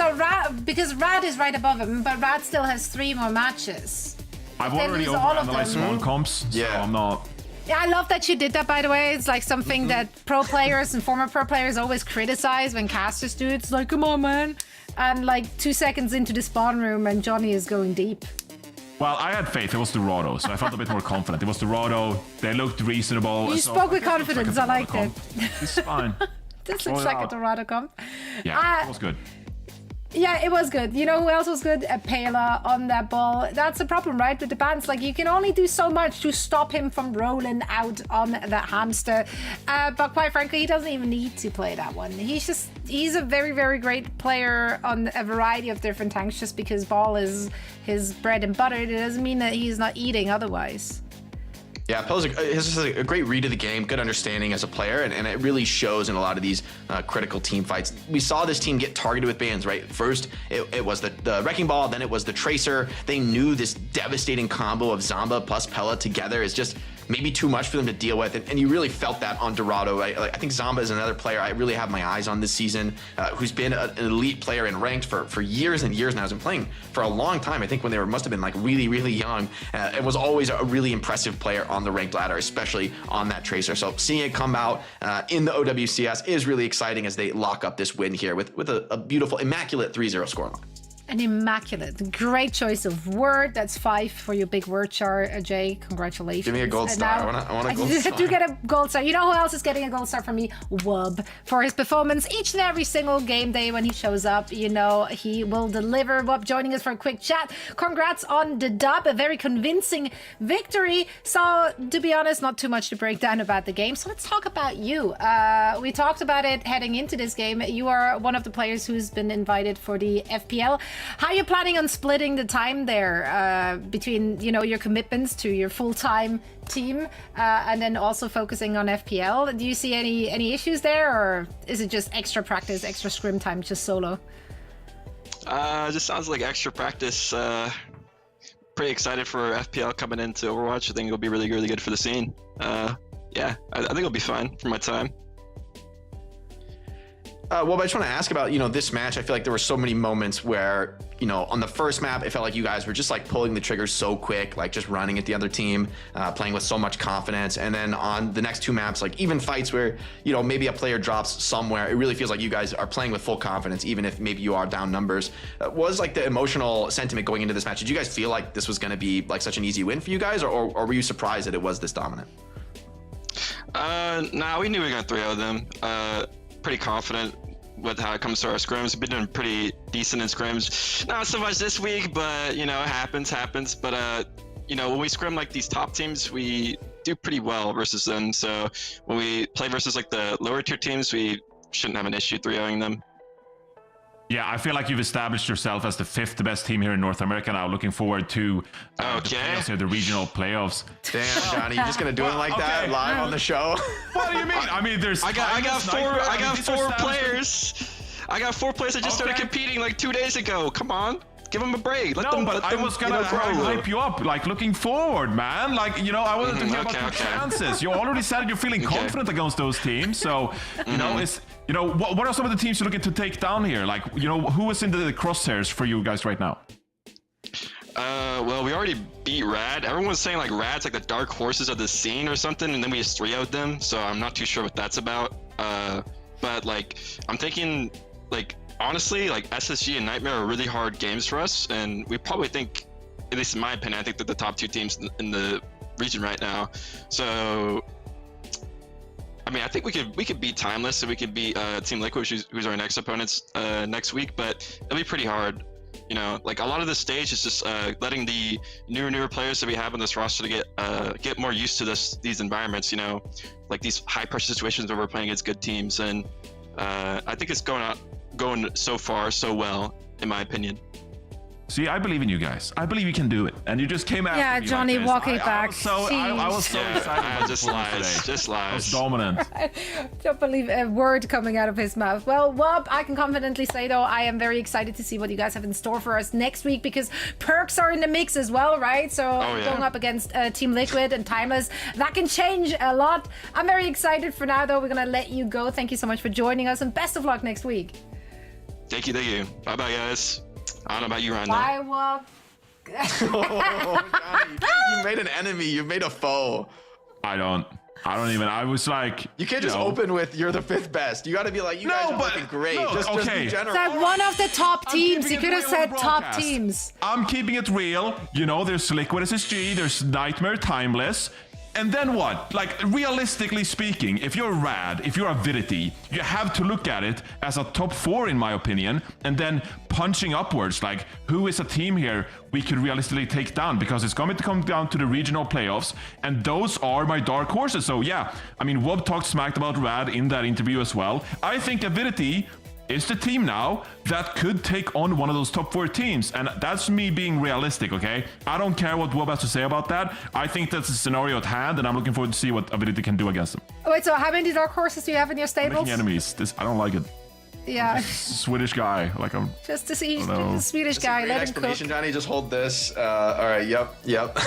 not. Rad still, because Rad is right above him, but Rad still has 3 more matches. I've They already lose all of overanalyzed them. small comps, so I'm not. Yeah, I love that you did that, by the way. It's like something that pro players and former pro players always criticize when casters do it. It's like, come on, man. And like 2 seconds into the spawn room and Johnny is going deep. Well, I had faith. It was Dorado, so I felt a bit more confident. It was Dorado. They looked reasonable. You so spoke with I guess it looks confidence. I like a liked Dorado it. comp. It's fine. This Roll looks it like a out. Dorado comp. Yeah, it was good. Yeah, it was good. You know who else was good? Pela on that ball. That's the problem, right? With the bans, like you can only do so much to stop him from rolling out on that hamster. But quite frankly, he doesn't even need to play that one. He's a very, very great player on a variety of different tanks just because ball is his bread and butter. It doesn't mean that he's not eating otherwise. Yeah, Pela's has a great read of the game, good understanding as a player, and it really shows in a lot of these critical team fights. We saw this team get targeted with bans, right? First, it was the Wrecking Ball, then it was the Tracer. They knew this devastating combo of Zamba plus Pela together is just maybe too much for them to deal with, and you really felt that on Dorado. I think Zamba is another player I really have my eyes on this season, who's been an elite player and ranked for years and years now. Has been playing for a long time. I think when they must have been like really, really young, and was always a really impressive player on the ranked ladder, especially on that Tracer. So seeing it come out in the OWCS is really exciting as they lock up this win here with a beautiful, immaculate 3-0 scoreline. An immaculate. Great choice of word. That's 5 for your big word chart, Jay. Congratulations. Give me a gold star. I want a gold star. Do get a gold star. You know who else is getting a gold star from me? Wub. For his performance each and every single game day when he shows up. You know, he will deliver. Wub joining us for a quick chat. Congrats on the dub. A very convincing victory. So, to be honest, not too much to break down about the game. So let's talk about you. We talked about it heading into this game. You are one of the players who's been invited for the FPL. How are you planning on splitting the time there between, you know, your commitments to your full-time team and then also focusing on FPL? Do you see any issues there, or is it just extra practice, extra scrim time, just solo? Just sounds like extra practice. Pretty excited for FPL coming into Overwatch. I think it'll be really, really good for the scene. Yeah, I think it'll be fine for my time. Well, I just want to ask about, you know, this match. I feel like there were so many moments where, you know, on the first map, it felt like you guys were just like pulling the trigger so quick, like just running at the other team, playing with so much confidence. And then on the next 2 maps, like even fights where, you know, maybe a player drops somewhere, it really feels like you guys are playing with full confidence, even if maybe you are down numbers. What was like the emotional sentiment going into this match? Did you guys feel like this was going to be like such an easy win for you guys, or were you surprised that it was this dominant? Nah, we knew we were going to 3-0 them. Pretty confident with how it comes to our scrims. We've been doing pretty decent in scrims. Not so much this week, but you know, it happens. But you know, when we scrim like these top teams, we do pretty well versus them. So when we play versus like the lower tier teams, we shouldn't have an issue 3-0ing them. Yeah, I feel like you've established yourself as the 5th best team here in North America now. Looking forward to the playoffs here, the regional playoffs. Damn, Johnny, you're just gonna do it like that live on the show? What do you mean? I mean, there's I got 4 players. I got 4 players that just started competing like 2 days ago. Come on. Give them a break. Let them, I was gonna hype you up, like looking forward, man. Like, you know, I wanted to hear about your chances. You already said you're feeling confident against those teams, so you know, it's, you know, what are some of the teams you're looking to take down here? Like, you know, who is in the crosshairs for you guys right now? Well, we already beat Rad. Everyone's saying like Rad's like the dark horses of the scene or something, and then we just 3-0'd them. So I'm not too sure what that's about. But like, I'm thinking like, honestly, like SSG and Nightmare are really hard games for us, and we probably think, at least in my opinion, I think they're the top 2 teams in the region right now. So, I mean, I think we could beat Timeless, and we could beat Team Liquid, who's our next opponents next week. But it'll be pretty hard. You know, like a lot of this stage is just letting the newer players that we have on this roster to get more used to these environments. You know, like these high pressure situations where we're playing against good teams, and I think it's going so far so well, in my opinion. See, I believe in you guys. I believe you can do it. And you just came out. Yeah, Johnny, walk it back. I was so excited. Just lies. Just lies. I was dominant. I don't believe a word coming out of his mouth. Well, Wob, I can confidently say, though, I am very excited to see what you guys have in store for us next week, because perks are in the mix as well, right? So going up against Team Liquid and Timeless, that can change a lot. I'm very excited for now, though. We're going to let you go. Thank you so much for joining us, and best of luck next week. Thank you. Bye-bye, guys. I don't know about you, Ryan. Bye, Wob. Johnny, you made an enemy. You made a foe. I was like... You can't just open with, you're the 5th best. You got to be like, you guys are looking great. Just be general. Said one of the top teams. You could have said top teams. I'm keeping it real. You know, there's Liquid SSG, there's Nightmare, Timeless. And then what? Like, realistically speaking, if you're Rad, if you're Avidity, you have to look at it as a top 4, in my opinion, and then punching upwards. Like, who is a team here we could realistically take down? Because it's going to come down to the regional playoffs, and those are my dark horses. So yeah, I mean, Wob talked smacked about Rad in that interview as well. I think Avidity is the team now that could take on one of those top 4 teams. And that's me being realistic, okay? I don't care what Wob has to say about that. I think that's the scenario at hand, and I'm looking forward to see what Avidity can do against them. Wait, so how many dark horses do you have in your stables? Making enemies. I don't like it. Yeah. Swedish guy. Like, I'm... Just to see the Swedish guy. Let him cook. Johnny, just hold this. All right, yep.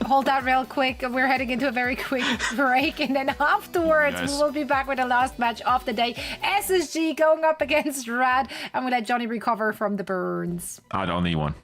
Hold that real quick. We're heading into a very quick break, and then afterwards we will be back with the last match of the day. SSG going up against Rad, and we'll let Johnny recover from the burns. I don't need one.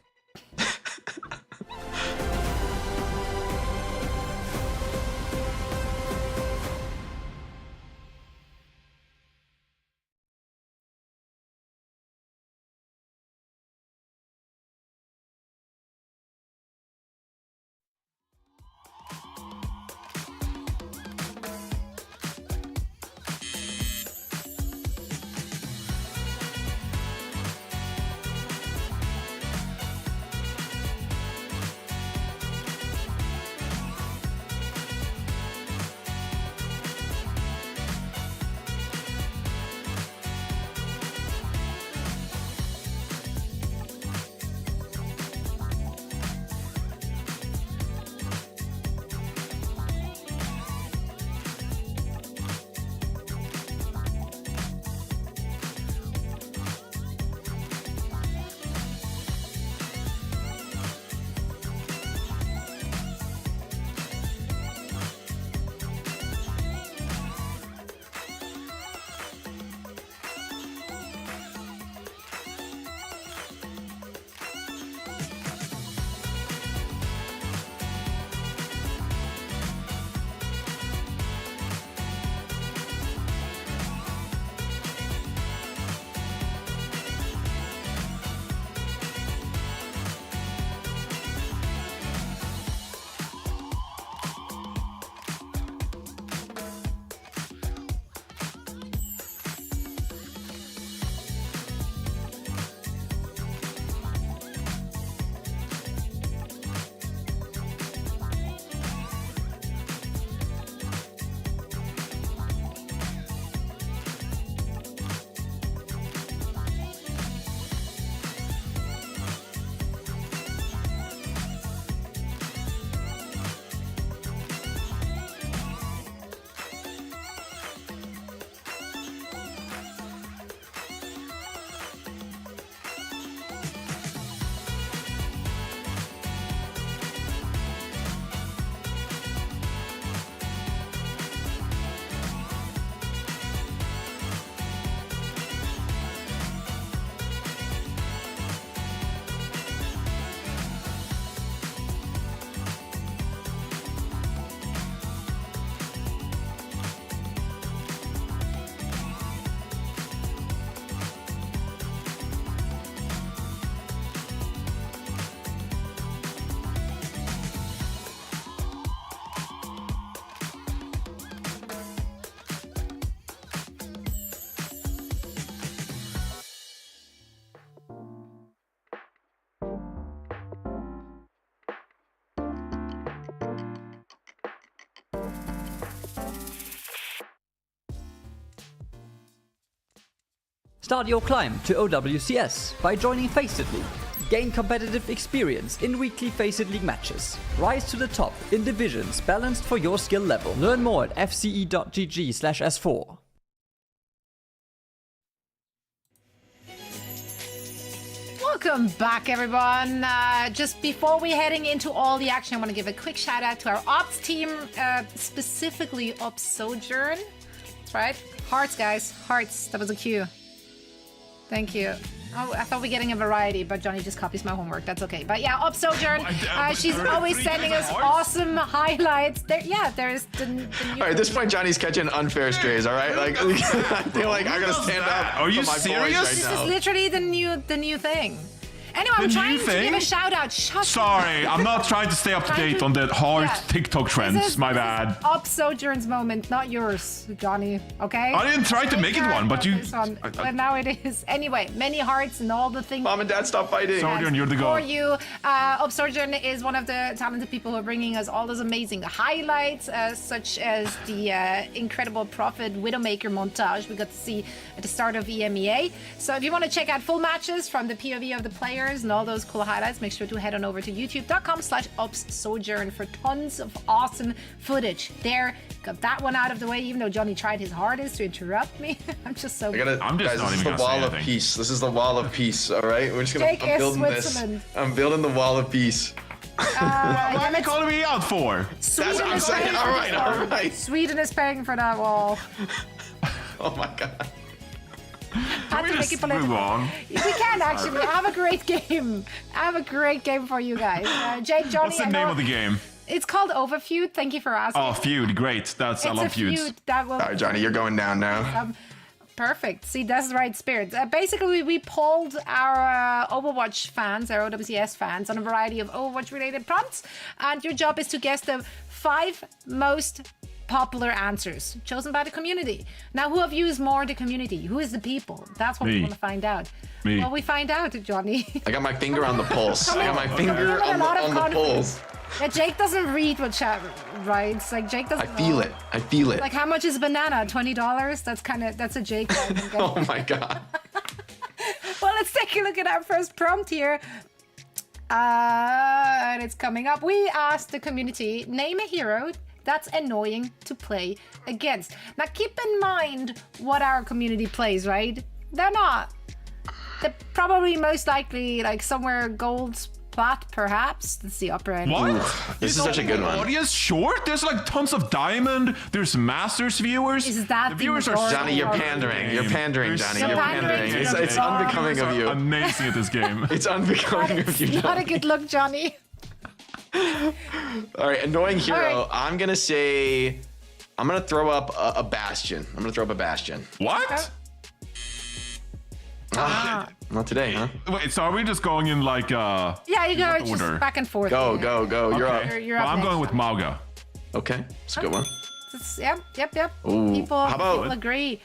Start your climb to OWCS by joining Faceit League. Gain competitive experience in weekly Faceit League matches. Rise to the top in divisions balanced for your skill level. Learn more at fce.gg/s4. Welcome back, everyone. Just before we heading into all the action, I want to give a quick shout out to our ops team, specifically Ops Sojourn. That's right. Hearts, guys. Hearts. That was a cue. Thank you. Oh, I thought we were getting a variety, but Johnny just copies my homework. That's okay. But yeah, Ops Sojourn, she's always sending us awesome highlights. There's the new... All right, at this point, Johnny's catching unfair strays, all right? Like, I feel like I gotta stand up. Are you for my serious? boys This right is now. literally the new thing. Anyway, I'm trying to give a shout out. Sorry, I'm not trying to stay up to date on the hard TikTok trends. My bad. Ops Sojourn's moment, not yours, Johnny. Okay? I didn't try to make it one, but you... But now it is. Anyway, many hearts and all the things. Mom and Dad, stop fighting. Sojourn, you're the goal. For you, Ops Sojourn is one of the talented people who are bringing us all those amazing highlights, such as the incredible Prophet Widowmaker montage we got to see at the start of EMEA. So if you want to check out full matches from the POV of the players and all those cool highlights, make sure to head on over to youtube.com/OpsSojourn for tons of awesome footage. There, got that one out of the way, even though Johnny tried his hardest to interrupt me. I'm just so... Guys, this is the wall of peace. This is the wall of peace, all right? We're just gonna... Jake I'm is building this. Switzerland. I'm building the wall of peace. What are you calling me out for? Sweden That's what I'm is saying. paying All for right, this all wall. right. Sweden is paying for that wall. Oh my God. Had to make it political. Move on. We can actually. I have a great game. I have a great game for you guys. Jake, Johnny, What's the name of the game? It's called Overfeud. Thank you for asking. Oh, Feud. Great. I love feuds. Feud that will... All right, Johnny, you're going down now. Perfect. See, that's the right spirit. Basically, we polled our Overwatch fans, our OWCS fans, on a variety of Overwatch-related prompts, and your job is to guess the 5 most popular answers chosen by the community. Now, who of you is more the community? Who is the people? That's what we want to find out. Me. Well, we find out, Johnny. I got my finger on the pulse. I got my finger on the pulse. Yeah, Jake doesn't read what chat writes. Like Jake doesn't. I feel it. I feel it. Like, how much is a banana? $20. That's a Jake. Oh my God. Well, let's take a look at our first prompt here. And it's coming up. We asked the community, name a hero that's annoying to play against. Now, keep in mind what our community plays, right? They're probably most likely like somewhere gold plat, perhaps. That's the upper end. What? This is such a good one. Audience short? There's like tons of diamond. There's Masters viewers. Is that the viewers are Johnny, you're pandering. You're pandering, Johnny. You're pandering. It's unbecoming of you. Amazing at this game. It's unbecoming of you, Johnny. Not a good look, Johnny. All right, annoying hero. I'm gonna throw up a Bastion. I'm gonna throw up a Bastion. What? Not today, huh? Wait, so are we just going in like Yeah, you go just order? back and forth. Go. You're up. You're well, up I'm next. going with Mauga. Okay, it's a good one. Yep. Ooh, People how about agree.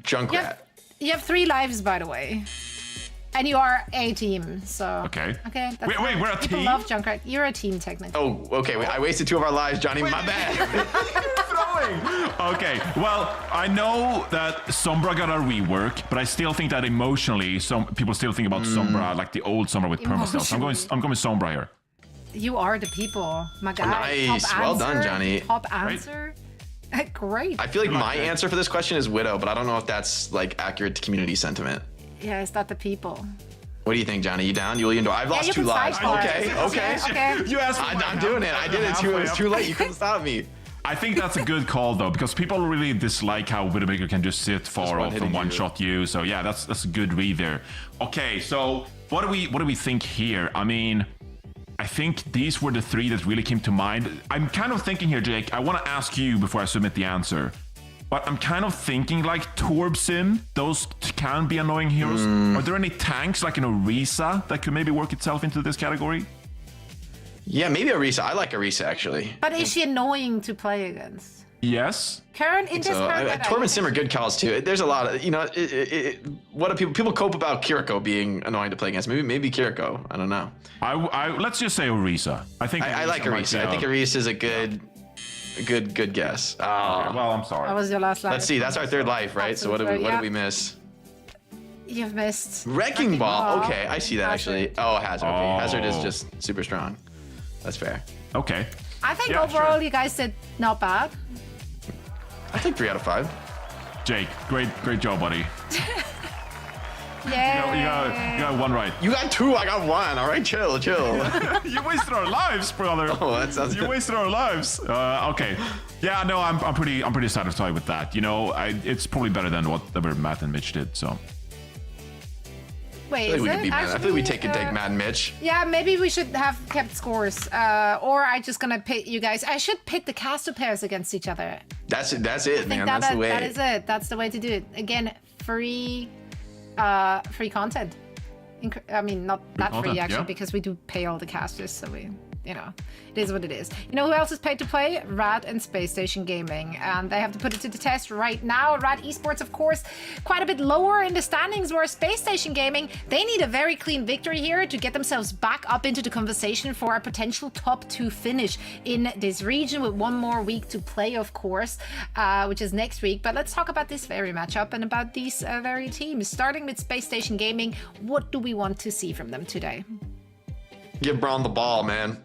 Junkrat? You have 3 lives, by the way. And you are a team, so... Okay. Okay. Wait, we're a People team? love Junkrat. You're a team, technically. Oh, okay. Wait, I wasted 2 of our lives, Johnny. My bad. Okay, well, I know that Sombra got a rework, but I still think that emotionally, some people still think about Sombra like the old Sombra with permastealth. So I'm going with Sombra here. You are the people, my guy. Nice. Top Well answer. done, Johnny. Top answer. Great. I feel like my answer for this question is Widow, but I don't know if that's like accurate to community sentiment. Yeah, it's not the people. What do you think, Johnny? You down? You Indoor? I've lost you 2 can lives. sidebar. Okay. You asked me. I'm doing it. I did it too. It was too late. You couldn't stop me. I think that's a good call though, because people really dislike how Widowmaker can just sit far off and one-shot you. So yeah, that's a good read there. Okay, so what do we think here? I mean, I think these were the 3 that really came to mind. I'm kind of thinking here, Jake. I want to ask you before I submit the answer. But I'm kind of thinking like Torbsin, those can be annoying heroes. Are there any tanks like an Orisa that could maybe work itself into this category? Yeah, maybe Orisa. I like Orisa actually. But is she annoying to play against? Yes. Current in this current meta, Torb and Sim are good calls too. There's a lot of, what do people cope about Kiriko being annoying to play against? Maybe Kiriko. I don't know. Let's just say Orisa. I like Orisa. I think Orisa is a good guess. Okay, well, I'm sorry. That was your last life. Let's see. That's our 3rd life, right? So what did we miss? You've missed. Wrecking Ball. Okay, I see that actually. Oh, Hazard. Okay. Hazard is just super strong. That's fair. Okay. I think overall you guys did not bad. I think 3 out of 5. Jake, great job, buddy. Yeah. You got one right. You got 2, I got 1. All right, chill. You wasted our lives, brother. Oh, that sounds You wasted our lives. Okay. Yeah, no, I'm pretty satisfied with that. You know, it's probably better than whatever Matt and Mitch did. So. Wait, I feel like is we could it be mad. I actually, feel like we take Matt and Mitch. Yeah, maybe we should have kept scores. Or I just gonna pit you guys. I should pit the caster pairs against each other. That's it, man. That's the way. That is it. That's the way to do it. Again, free content. I mean, not that free actually, because we do pay all the casters, so we, you know, it is what it is. You know who else is paid to play? Rad and Space Station Gaming, and they have to put it to the test right now. Rad Esports, of course, quite a bit lower in the standings, where Space Station Gaming, they need a very clean victory here to get themselves back up into the conversation for a potential top 2 finish in this region, with 1 more week to play, of course, which is next week. But let's talk about this very matchup and about these very teams. Starting with Space Station Gaming, what do we want to see from them today? Give Braun the ball, man.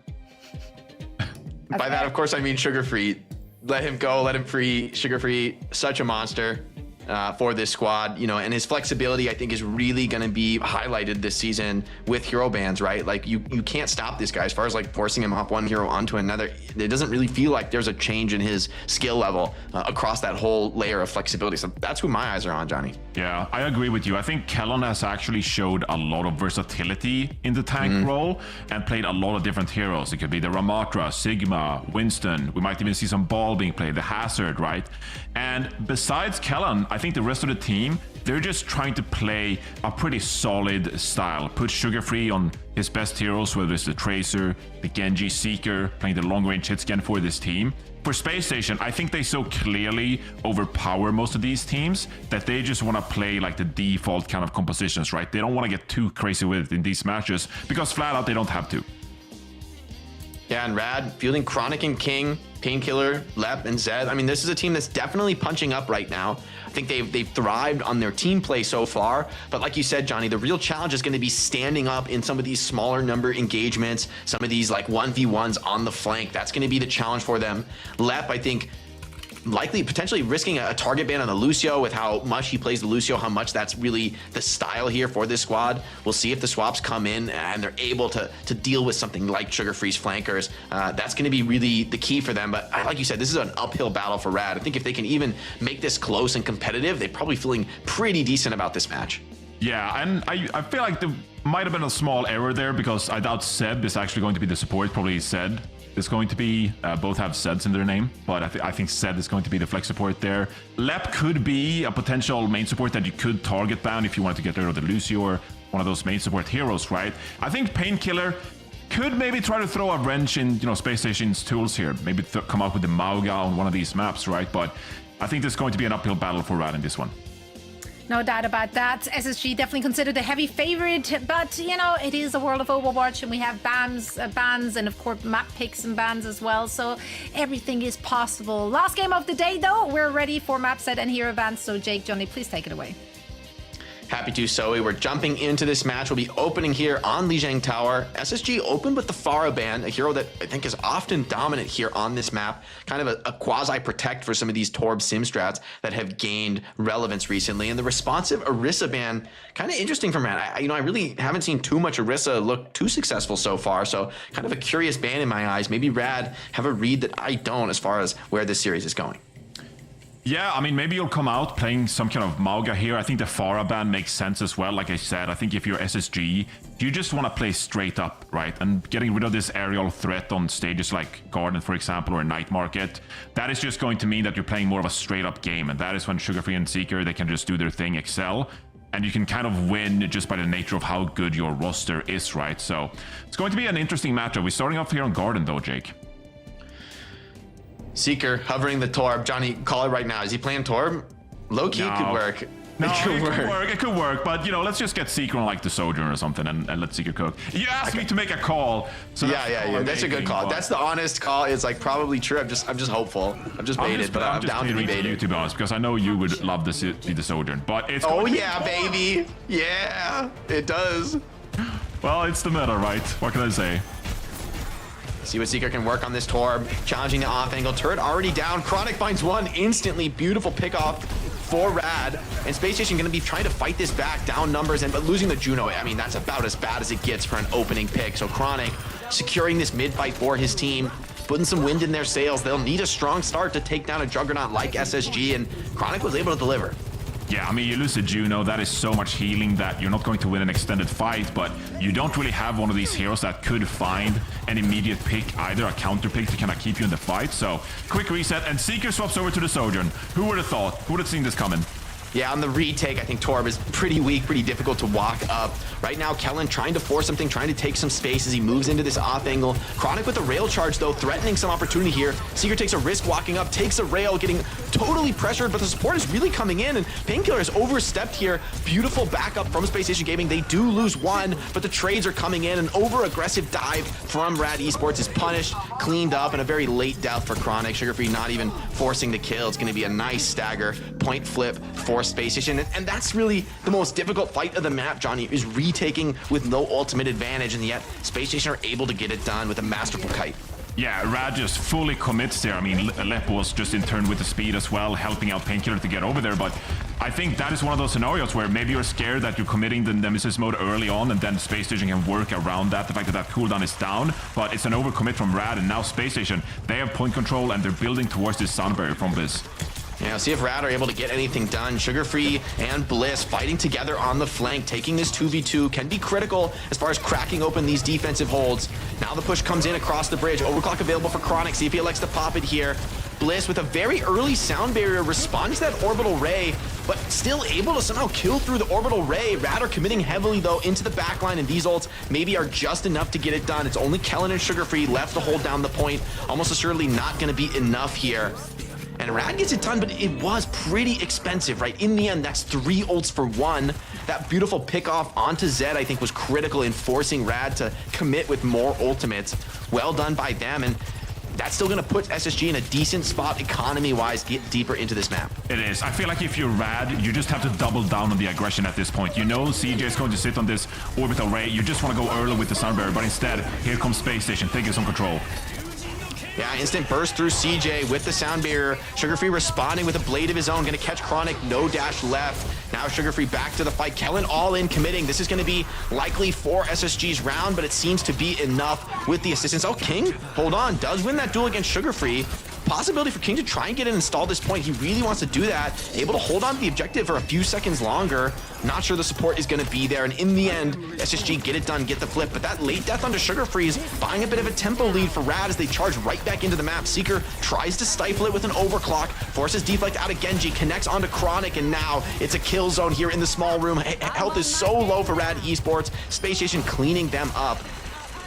By that, of course, I mean Sugar Free. Let him go, let him free. Sugar Free, such a monster for this squad, you know, and his flexibility, I think, is really going to be highlighted this season with hero bans, right? Like, you can't stop this guy as far as like forcing him off one hero onto another. It doesn't really feel like there's a change in his skill level across that whole layer of flexibility. So that's who my eyes are on, Johnny. Yeah, I agree with you. I think Kellon has actually showed a lot of versatility in the tank role and played a lot of different heroes. It could be the Ramatra, Sigma, Winston. We might even see some ball being played, the Hazard, right? And besides Kellon, I think the rest of the team, they're just trying to play a pretty solid style. Put Sugar Free on his best heroes, whether it's the Tracer, the Genji, Seeker, playing the long-range hit scan for this team. For Space Station, I think they so clearly overpower most of these teams that they just want to play like the default kind of compositions, right? They don't want to get too crazy with it in these matches because flat out they don't have to. Yeah, and Rad, fielding Chronic and King, Painkiller, Lep, and Zed. I mean, this is a team that's definitely punching up right now. I think they've thrived on their team play so far. But like you said, Johnny, the real challenge is going to be standing up in some of these smaller number engagements, some of these like 1v1s on the flank. That's going to be the challenge for them. Lep, I think, likely potentially risking a target ban on the Lucio with how much he plays the Lucio, how much that's really the style here for this squad. We'll see if the swaps come in and they're able to deal with something like Sugar Free's flankers. That's going to be really the key for them. But like you said, this is an uphill battle for Rad. I think if they can even make this close and competitive, they're probably feeling pretty decent about this match. Yeah, and I feel like there might have been a small error there because I doubt Seb is actually going to be the support, probably Zed is going to be, both have Zeds in their name, but I think Zed is going to be the flex support there. Lep could be a potential main support that you could target ban if you want to get rid of the Lucio or one of those main support heroes, right? I think Painkiller could maybe try to throw a wrench in, you know, Space Station's tools here. Maybe come out with the Mauga on one of these maps, right? But I think there's going to be an uphill battle for Rad in this one. No doubt about that. SSG definitely considered a heavy favorite, but you know, it is a world of Overwatch and we have bans, and of course map picks and bans as well, so everything is possible. Last game of the day though, we're ready for map set and hero bans, so Jake, Johnny, please take it away. Happy to, Zoe. We're jumping into this match. We'll be opening here on Lijiang Tower. SSG opened with the Pharah ban, a hero that I think is often dominant here on this map. Kind of a quasi-protect for some of these Torb sim strats that have gained relevance recently. And the responsive Orisa ban, kind of interesting for Matt. I really haven't seen too much Orisa look too successful so far. So kind of a curious ban in my eyes. Maybe Rad have a read that I don't as far as where this series is going. Yeah, I mean, maybe you'll come out playing some kind of Mauga here. I think the Pharah ban makes sense as well. Like I said, I think if you're SSG, you just want to play straight up, right? And getting rid of this aerial threat on stages like Garden, for example, or Night Market, that is just going to mean that you're playing more of a straight up game. And that is when Sugar Free and Seeker, they can just do their thing, excel. And you can kind of win just by the nature of how good your roster is, right? So it's going to be an interesting matchup. We're starting off here on Garden though, Jake. Seeker hovering the Torb. Johnny, call it right now. Is he playing Torb? Low key could work. No, it could work, but you know, let's just get Seeker on like the Sojourner or something and let Seeker cook. You asked me to make a call, so yeah. That's a good call. That's the honest call. It's like probably true. I'm just hopeful. I'm just baited, but I'm down to be baited. To be honest, because I know you would love to be the Sojourner, but it's. Oh yeah, baby. Yeah, it does. Well, it's the meta, right? What can I say? See what Seeker can work on this Torb. Challenging the off angle. Turret already down. Chronic finds one instantly. Beautiful pick off for Rad. And Space Station going to be trying to fight this back, down numbers, but losing the Juno. I mean, that's about as bad as it gets for an opening pick. So Chronic securing this mid fight for his team, putting some wind in their sails. They'll need a strong start to take down a juggernaut like SSG, and Chronic was able to deliver. Yeah, I mean, you lose a Juno, that is so much healing that you're not going to win an extended fight, but you don't really have one of these heroes that could find an immediate pick, either a counter pick to kind of keep you in the fight. So, quick reset, and Seeker swaps over to the Sojourn. Who would have thought? Who would have seen this coming? Yeah, on the retake, I think Torb is pretty weak, pretty difficult to walk up. Right now, Kellen trying to force something, trying to take some space as he moves into this off angle. Chronic with a rail charge, though, threatening some opportunity here. Seeker takes a risk walking up, takes a rail, getting totally pressured, but the support is really coming in, and Painkiller has overstepped here. Beautiful backup from Space Station Gaming. They do lose one, but the trades are coming in. An over-aggressive dive from Rad Esports is punished, cleaned up, and a very late death for Chronic. Sugar Free not even forcing the kill. It's going to be a nice stagger, point flip for Space Station, and that's really the most difficult fight of the map, Johnny, is retaking with no ultimate advantage, and yet Space Station are able to get it done with a masterful kite. Yeah, Rad just fully commits there. I mean, Lep was just in turn with the speed as well, helping out Painkiller to get over there, but I think that is one of those scenarios where maybe you're scared that you're committing the Nemesis mode early on, and then Space Station can work around that, the fact that that cooldown is down, but it's an overcommit from Rad, and now Space Station, they have point control, and they're building towards this Sun Barrier from Bliss. Yeah, see if Rad are able to get anything done. Sugar Free and Bliss fighting together on the flank, taking this 2v2 can be critical as far as cracking open these defensive holds. Now the push comes in across the bridge. Overclock available for Chronic. See if he elects to pop it here. Bliss with a very early sound barrier responds to that orbital ray, but still able to somehow kill through the orbital ray. Rad are committing heavily though into the backline, and these ults maybe are just enough to get it done. It's only Kellen and Sugar Free left to hold down the point. Almost assuredly not going to be enough here. And Rad gets it done, but it was pretty expensive, right? In the end, that's 3 ults for 1. That beautiful pick off onto Zed, I think, was critical in forcing Rad to commit with more ultimates. Well done by them, and that's still going to put SSG in a decent spot economy-wise, get deeper into this map. It is. I feel like if you're Rad, you just have to double down on the aggression at this point. You know CJ is going to sit on this orbital ray. You just want to go early with the Sun Barrier, but instead, here comes Space Station taking some control. Yeah, instant burst through CJ with the sound barrier. Sugar Free responding with a blade of his own. Going to catch Chronic, no dash left. Now Sugar Free back to the fight. Kellen all in committing. This is going to be likely for SSG's round, but it seems to be enough with the assistance. Oh, King, hold on, does win that duel against Sugar Free. Possibility for King to try and get in and stall this point. He really wants to do that. Able to hold on to the objective for a few seconds longer. Not sure the support is going to be there. And in the end, SSG get it done, get the flip. But that late death onto Sugar Free is buying a bit of a tempo lead for Rad as they charge right back into the map. Seeker tries to stifle it with an overclock. Forces deflect out of Genji. Connects onto Chronic. And now it's a kill zone here in the small room. Health is so low for Rad Esports. Space Station cleaning them up.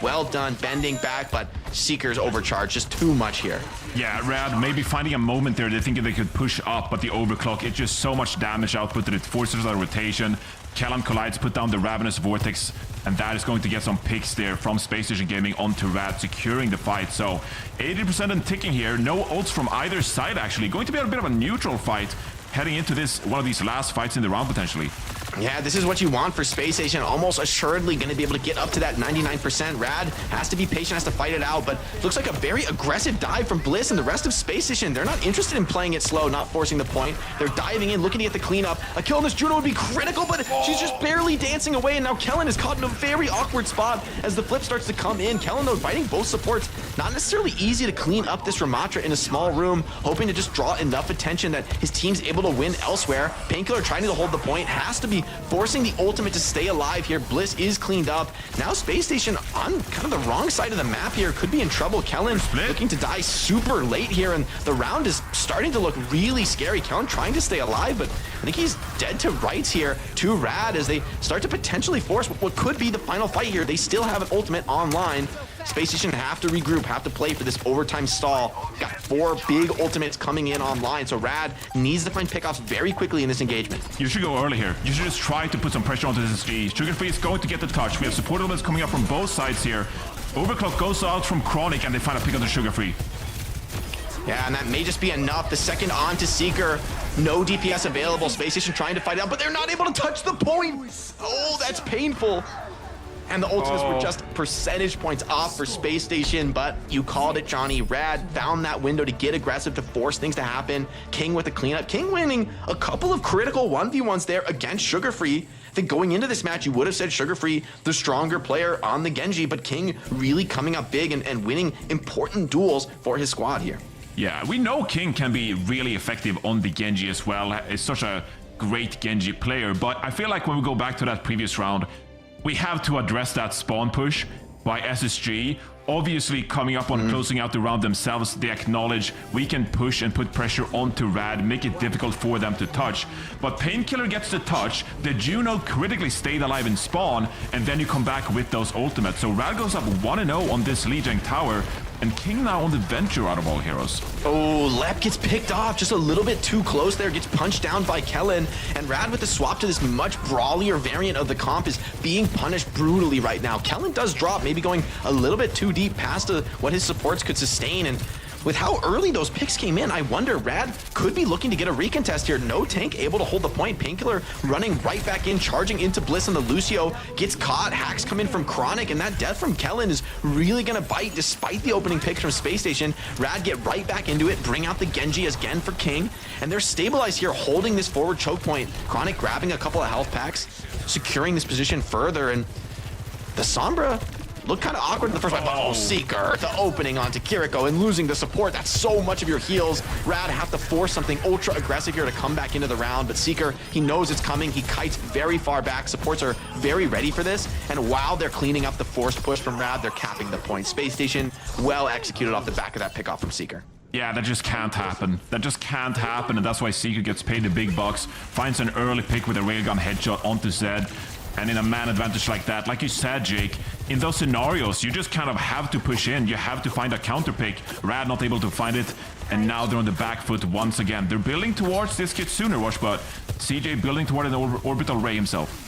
Well done, bending back, but Seeker's overcharged, just too much here. Yeah, Rad maybe finding a moment there, they think they could push up, but the overclock, it's just so much damage output that it forces out rotation. Callum collides, put down the Ravenous Vortex, and that is going to get some picks there from Space Station Gaming onto Rad, securing the fight. So 80% and ticking here, no ults from either side actually. Going to be a bit of a neutral fight heading into this, one of these last fights in the round potentially. Yeah, this is what you want for Space Station. Almost assuredly going to be able to get up to that 99%. Rad has to be patient, has to fight it out, but looks like a very aggressive dive from Bliss and the rest of Space Station. They're not interested in playing it slow, not forcing the point. They're diving in, looking to get the cleanup. A kill on this Juno would be critical, but she's just barely dancing away, and now Kellen is caught in a very awkward spot as the flip starts to come in. Kellen, though, fighting both supports. Not necessarily easy to clean up this Ramatra in a small room, hoping to just draw enough attention that his team's able to win elsewhere. Painkiller trying to hold the point, has to be forcing the ultimate to stay alive here. Bliss is cleaned up. Now Space Station on kind of the wrong side of the map here. Could be in trouble. Kellen looking to die super late here, and the round is starting to look really scary. Kellen trying to stay alive, but I think he's dead to rights here to Rad as they start to potentially force what could be the final fight here. They still have an ultimate online. Space Station have to regroup, have to play for this overtime stall. Got 4 big ultimates coming in online, so Rad needs to find pickoffs very quickly in this engagement. You should go early here. You should just try to put some pressure onto SSG. Sugar Free is going to get the touch. We have support elements coming up from both sides here. Overclock goes out from Chronic, and they find a pick on the Sugar Free. Yeah, and that may just be enough. The second on to Seeker. No DPS available. Space Station trying to fight out, but they're not able to touch the point. Oh, that's painful. And the ultimates were just percentage points off for Space Station, but you called it, Johnny. Rad found that window to get aggressive, to force things to happen. King with the cleanup. King winning a couple of critical 1v1s there against Sugar Free. I think going into this match, you would have said Sugar Free the stronger player on the Genji, but King really coming up big and winning important duels for his squad here. Yeah, we know King can be really effective on the Genji as well. It's such a great Genji player, but I feel like when we go back to that previous round, we have to address that spawn push by SSG. Obviously, coming up on closing out the round themselves, they acknowledge we can push and put pressure onto Rad, make it difficult for them to touch. But Painkiller gets the touch, the Juno critically stayed alive in spawn, and then you come back with those ultimates. So Rad goes up 1-0 on this Lijiang Tower, and King now on the Venture out of all heroes. Oh, Lep gets picked off just a little bit too close there, gets punched down by Kellen, and Rad with the swap to this much brawlier variant of the comp is being punished brutally right now. Kellen does drop, maybe going a little bit too deep past what his supports could sustain, and with how early those picks came in, I wonder Rad could be looking to get a recontest here. No tank able to hold the point. Painkiller running right back in, charging into Bliss, and the Lucio gets caught. Hacks come in from Chronic, and that death from Kellen is really gonna bite despite the opening picks from Space Station. Rad get right back into it, bring out the Genji again for King, and they're stabilized here, holding this forward choke point. Chronic grabbing a couple of health packs, securing this position further, and the Sombra looked kind of awkward in the first fight, but oh, Seeker, the opening onto Kiriko and losing the support. That's so much of your heals. Rad have to force something ultra aggressive here to come back into the round, but Seeker, he knows it's coming. He kites very far back. Supports are very ready for this, and while they're cleaning up the forced push from Rad, they're capping the point. Space Station, well executed off the back of that pickoff from Seeker. Yeah, that just can't happen. That just can't happen, and that's why Seeker gets paid the big bucks, finds an early pick with a railgun headshot onto Zed. And in a man advantage like that, like you said, Jake, in those scenarios, you just kind of have to push in. You have to find a counter pick. Rad not able to find it, and now they're on the back foot once again. They're building towards this Kitsune Rush, but CJ building toward an orbital ray himself.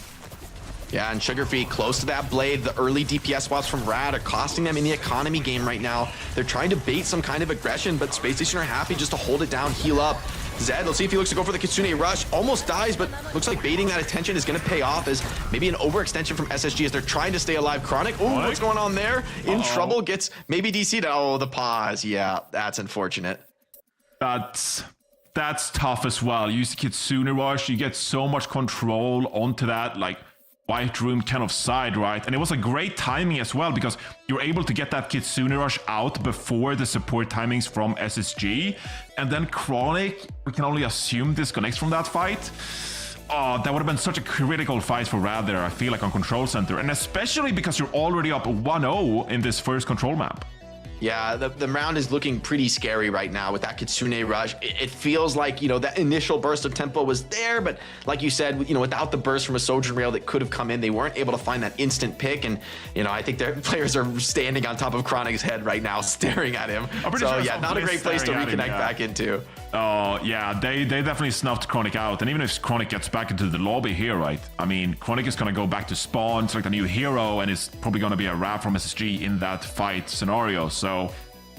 Yeah, and Sugar Free close to that blade. The early DPS swaps from Rad are costing them in the economy game right now. They're trying to bait some kind of aggression, but Space Station are happy just to hold it down, heal up. Zed, let's see if he looks to go for the Kitsune Rush. Almost dies, but looks like baiting that attention is going to pay off as maybe an overextension from SSG as they're trying to stay alive. Chronic, oh, what's going on there? In trouble, gets maybe DC'd. Oh, the pause. Yeah, that's unfortunate. That's tough as well. You use the Kitsune Rush, you get so much control onto that, like, White Room kind of side, right? And it was a great timing as well because you're able to get that Kitsune Rush out before the support timings from SSG. And then Chronic, we can only assume disconnects from that fight. Oh, that would have been such a critical fight for Rad there, I feel like, on Control Center. And especially because you're already up 1-0 in this first control map. Yeah, the round is looking pretty scary right now with that Kitsune Rush. It feels like, you know, that initial burst of tempo was there, but like you said, you know, without the burst from a Sojourn Rail that could have come in, they weren't able to find that instant pick. And, you know, I think their players are standing on top of Chronic's head right now, staring at him. So, yeah, not a great place to reconnect back into. Oh, yeah, they definitely snuffed Chronic out. And even if Chronic gets back into the lobby here, right? I mean, Chronic is going to go back to spawn, select a new hero, and it's probably going to be a Rad from SSG in that fight scenario. So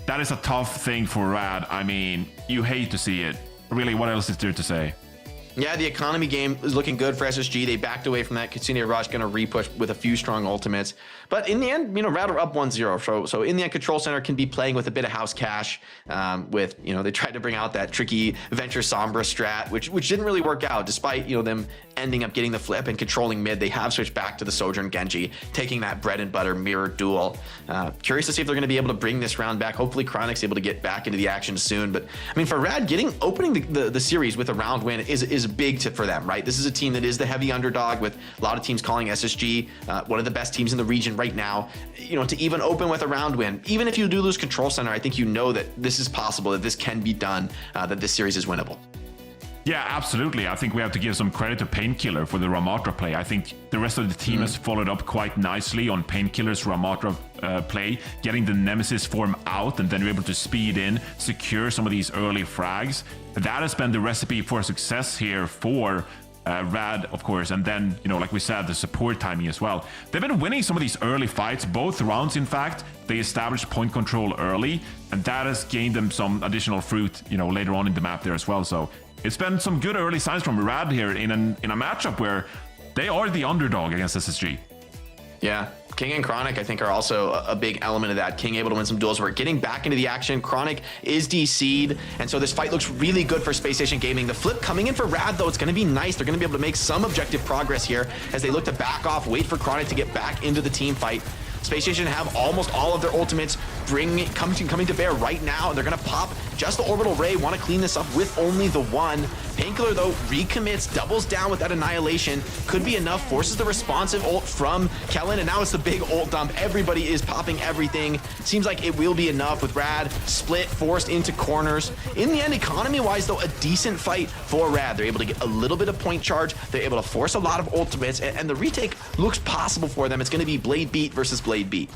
that is a tough thing for Rad. I mean, you hate to see it. Really, what else is there to say? Yeah, the economy game is looking good for SSG. They backed away from that. Kitsune Rush going to repush with a few strong ultimates. But in the end, you know, Rad are up 1-0. So in the end, Control Center can be playing with a bit of house cash. With, you know, they tried to bring out that tricky Venture Sombra strat, which didn't really work out, despite, you know, them ending up getting the flip and controlling mid. They have switched back to the Sojourn Genji, taking that bread and butter mirror duel. Curious to see if they're going to be able to bring this round back. Hopefully Chronic's able to get back into the action soon. But I mean, for Rad, opening the series with a round win is big for them, right? This is a team that is the heavy underdog, with a lot of teams calling SSG one of the best teams in the region right now. You know, to even open with a round win, even if you do lose Control Center, I think you know that this is possible, that this can be done, that this series is winnable. Yeah, absolutely. I think we have to give some credit to Painkiller for the Ramatra play. I think the rest of the team has followed up quite nicely on Painkiller's Ramatra play, getting the Nemesis form out and then we're able to speed in, secure some of these early frags. That has been the recipe for success here for Rad, of course, and then, you know, like we said, the support timing as well. They've been winning some of these early fights, both rounds, in fact. They established point control early, and that has gained them some additional fruit, you know, later on in the map there as well. So it's been some good early signs from Rad here in a matchup where they are the underdog against SSG. Yeah, King and Chronic, I think, are also a big element of that. King able to win some duels. We're getting back into the action. Chronic is DC'd, and so this fight looks really good for Space Station Gaming. The flip coming in for Rad, though, it's going to be nice. They're going to be able to make some objective progress here as they look to back off, wait for Chronic to get back into the team fight. Space Station have almost all of their ultimates coming to bear right now. They're going to pop just the Orbital Ray, want to clean this up with only the one. Painkiller, though, recommits, doubles down with that Annihilation. Could be enough, forces the responsive ult from Kellen, and now it's the big ult dump. Everybody is popping everything. Seems like it will be enough with Rad split, forced into corners. In the end, economy-wise, though, a decent fight for Rad. They're able to get a little bit of point charge. They're able to force a lot of ultimates, and the retake looks possible for them. It's going to be Blade Beat versus Blade Beat.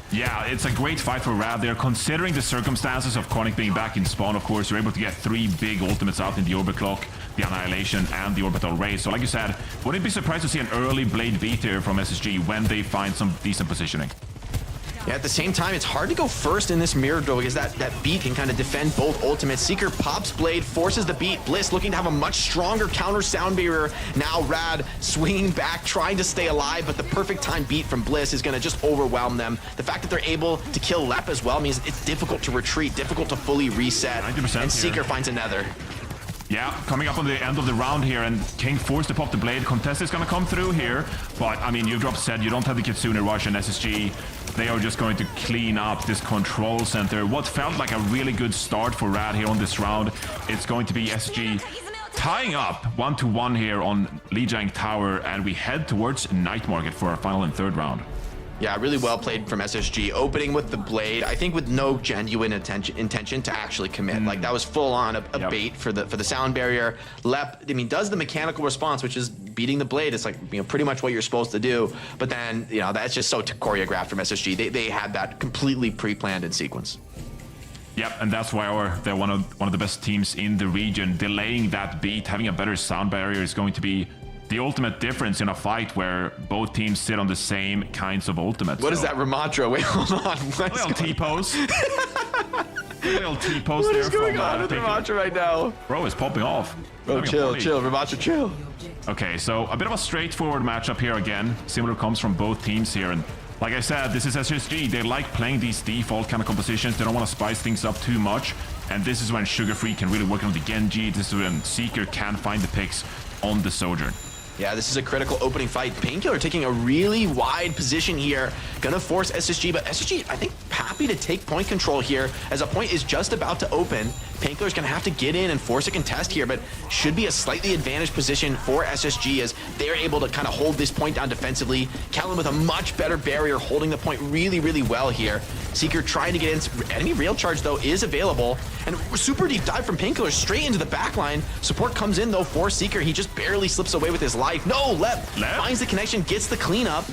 Yeah, it's a great fight for Rad. They're considering the circumstances of Chronic being back in spawn, of course. You're able to get 3 big ultimates out in the Orbit Clock, the Annihilation, and the Orbital Ray. So like you said, wouldn't be surprised to see an early Blade Beat here from SSG when they find some decent positioning. Yeah, at the same time, it's hard to go first in this mirror duel because that beat can kind of defend both ultimates. Seeker pops Blade, forces the beat. Bliss looking to have a much stronger counter sound barrier. Now Rad swinging back, trying to stay alive, but the perfect time beat from Bliss is going to just overwhelm them. The fact that they're able to kill Lep as well means it's difficult to retreat, difficult to fully reset. 90% and Seeker here. finds another. Yeah, coming up on the end of the round here, and King forced to pop the Blade. Contest is going to come through here, but I mean, Uvedrop said you don't have the Kitsune Rush, and SSG, they are just going to clean up this control center. What felt like a really good start for Rad here on this round, it's going to be SSG tying up 1-1 here on Lijiang Tower, and we head towards Night Market for our final and third round. Yeah, really well played from SSG, opening with the Blade, I think with no genuine intention to actually commit. Like, that was full on a bait for the sound barrier. Lep, I mean, does the mechanical response, which is beating the Blade. It's like, you know, pretty much what you're supposed to do. But then, you know, that's just so choreographed from SSG. They had that completely pre-planned in sequence. Yep, and that's why they're one of the best teams in the region. Delaying that beat, having a better sound barrier is going to be the ultimate difference in a fight where both teams sit on the same kinds of ultimates. What is that, Ramatra? Wait, hold on. Little T-pose. Little T-pose What there. is going on with Ramatra right now? Bro is popping off. Bro, chill, Ramatra, chill. Okay, so a bit of a straightforward matchup here again. Similar comes from both teams here. And like I said, this is SSG. They like playing these default kind of compositions. They don't want to spice things up too much. And this is when Sugar Free can really work on the Genji. This is when Seeker can find the picks on the Sojourn. Yeah, this is a critical opening fight. Painkiller taking a really wide position here. Gonna force SSG, but SSG, I think, happy to take point control here as a point is just about to open. Painkiller's gonna have to get in and force a contest here, but should be a slightly advantaged position for SSG as they're able to kind of hold this point down defensively. Kellen with a much better barrier, holding the point really, really well here. Seeker trying to get in. Enemy rail charge, though, is available. And super deep dive from Painkiller straight into the backline. Support comes in, though, for Seeker. He just barely slips away with his life. No, Lep finds the connection, gets the cleanup.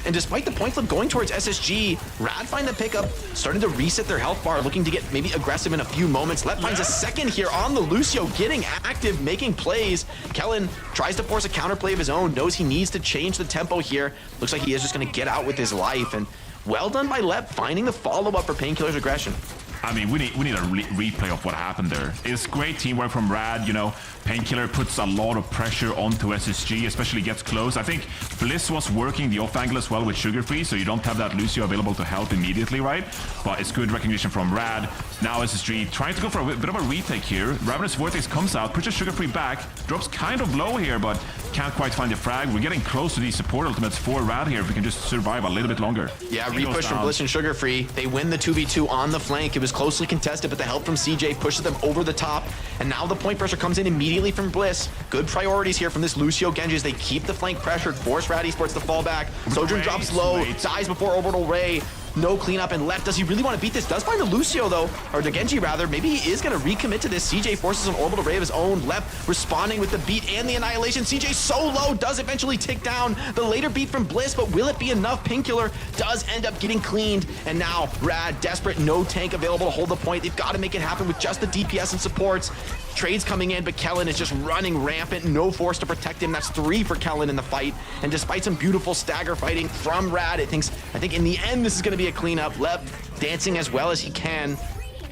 And despite the point flip going towards SSG, Rad find the pickup, starting to reset their health bar, looking to get maybe aggressive in a few moments. Lep finds a second here on the Lucio, getting active, making plays. Kellen tries to force a counterplay of his own, knows he needs to change the tempo here. Looks like he is just going to get out with his life. And well done by Lep, finding the follow-up for Painkiller's aggression. I mean, we need a replay of what happened there. It's great teamwork from Rad, you know. Painkiller puts a lot of pressure onto SSG, especially gets close. I think Bliss was working the off angle as well with Sugar Free, so you don't have that Lucio available to help immediately, right? But it's good recognition from Rad. Now SSG trying to go for a bit of a retake here. Ravenous Vortex comes out, pushes Sugar Free back, drops kind of low here, but can't quite find the frag. We're getting close to these support ultimates for Rad here if we can just survive a little bit longer. Yeah, repush from Bliss and Sugar Free. They win the 2v2 on the flank. It was closely contested, but the help from CJ pushes them over the top. And now the point pressure comes in immediately from Bliss. Good priorities here from this Lucio Genji as they keep the flank pressured, force Rad Esports to fall back. Sojourn drops low, dies before Orbital Ray. no cleanup, and Lep, does he really want to beat this? Does find the Lucio though, or the Genji rather. Maybe he is going to recommit to this. CJ forces an orbital ray of his own. Lep responding with the beat and the annihilation. CJ so low, does eventually tick down. The later beat from Bliss, but will it be enough? Painkiller does end up getting cleaned, and now Rad, desperate, no tank available to hold the point. They've got to make it happen with just the DPS and supports. Trades coming in, but Kellen is just running rampant. No force to protect him. That's 3 for Kellen in the fight. And despite some beautiful stagger fighting from Rad, I think in the end this is going to be a cleanup. Lep dancing as well as he can.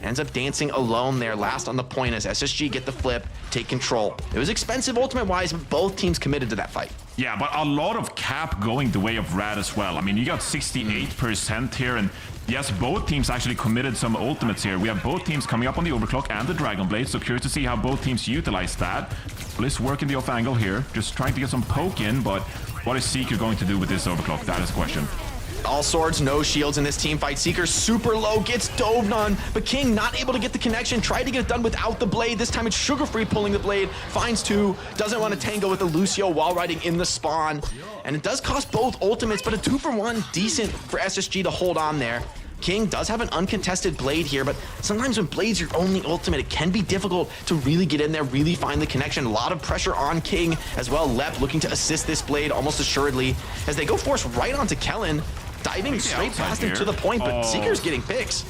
Ends up dancing alone there, last on the point as SSG get the flip, take control. It was expensive ultimate-wise, but both teams committed to that fight. Yeah, but a lot of cap going the way of Rad as well. I mean, you got 68% here, and yes, both teams actually committed some ultimates here. We have both teams coming up on the Overclock and the Dragon Blade, so curious to see how both teams utilize that. Bliss working the off angle here, just trying to get some poke in, but what is Seeker going to do with this Overclock? That is the question. All swords, no shields in this team fight. Seeker super low, gets dove on, but King not able to get the connection. Tried to get it done without the blade. This time it's Sugar Free pulling the blade. Finds 2, doesn't want to tango with the Lucio while riding in the spawn. And it does cost both ultimates, but a 2-for-1, decent for SSG to hold on there. King does have an uncontested blade here, but sometimes when blade's your only ultimate, it can be difficult to really get in there, really find the connection. A lot of pressure on King as well. Lep looking to assist this blade almost assuredly as they go force right onto Kellen. Diving straight past him to the point, but Seeker's getting picks.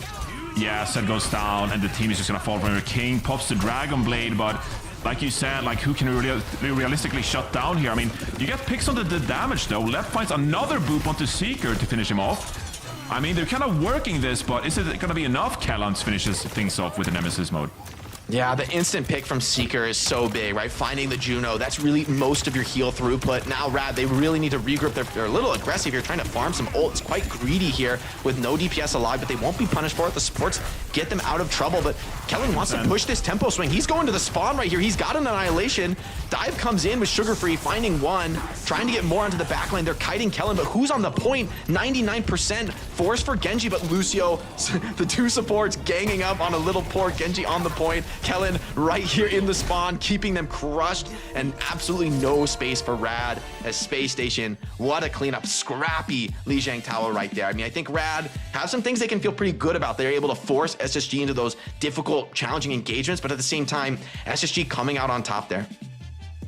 Yeah, Set goes down, and the team is just gonna fall from here. King pops the Dragon Blade, but like you said, like who can realistically shut down here? I mean, you get picks on the damage though. Lep finds another boop onto Seeker to finish him off. I mean, they're kind of working this, but is it gonna be enough? Kellans finishes things off with the Nemesis mode. Yeah, the instant pick from Seeker is so big, right? Finding the Juno, that's really most of your heal throughput. Now, Rad, they really need to regroup. They're a little aggressive here, trying to farm some ult. It's quite greedy here with no DPS alive, but they won't be punished for it. The supports get them out of trouble, but Kellen wants to push this tempo swing. He's going to the spawn right here. He's got an annihilation. Dive comes in with Sugar Free, finding 1, trying to get more onto the backline. They're kiting Kellen, but who's on the point? 99% force for Genji, but Lucio, the 2 supports ganging up on a little poor Genji on the point. Kellen right here in the spawn, keeping them crushed, and absolutely no space for Rad as Space Station. What a cleanup. Scrappy Lijiang Tower right there. I mean, I think Rad have some things they can feel pretty good about. They're able to force SSG into those difficult, challenging engagements, but at the same time, SSG coming out on top there.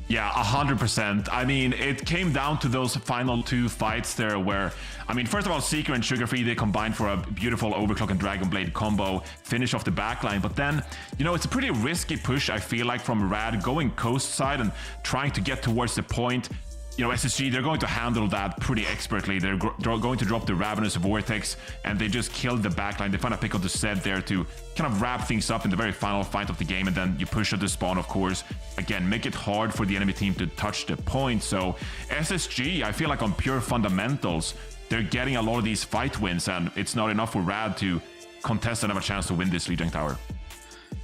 Yeah, 100%. I mean, it came down to those final 2 fights there where, I mean, first of all, Seeker and Sugar Free, they combined for a beautiful Overclock and Dragon Blade combo, finish off the backline. But then, you know, it's a pretty risky push, I feel like, from Rad going coast side and trying to get towards the point. You know, SSG, they're going to handle that pretty expertly. They're going to drop the Ravenous Vortex, and they just killed the backline. They find a pick on the set there to kind of wrap things up in the very final fight of the game, and then you push at the spawn, of course. Again, make it hard for the enemy team to touch the point. So SSG, I feel like on pure fundamentals, they're getting a lot of these fight wins, and it's not enough for Rad to contest and have a chance to win this Lijiang Tower.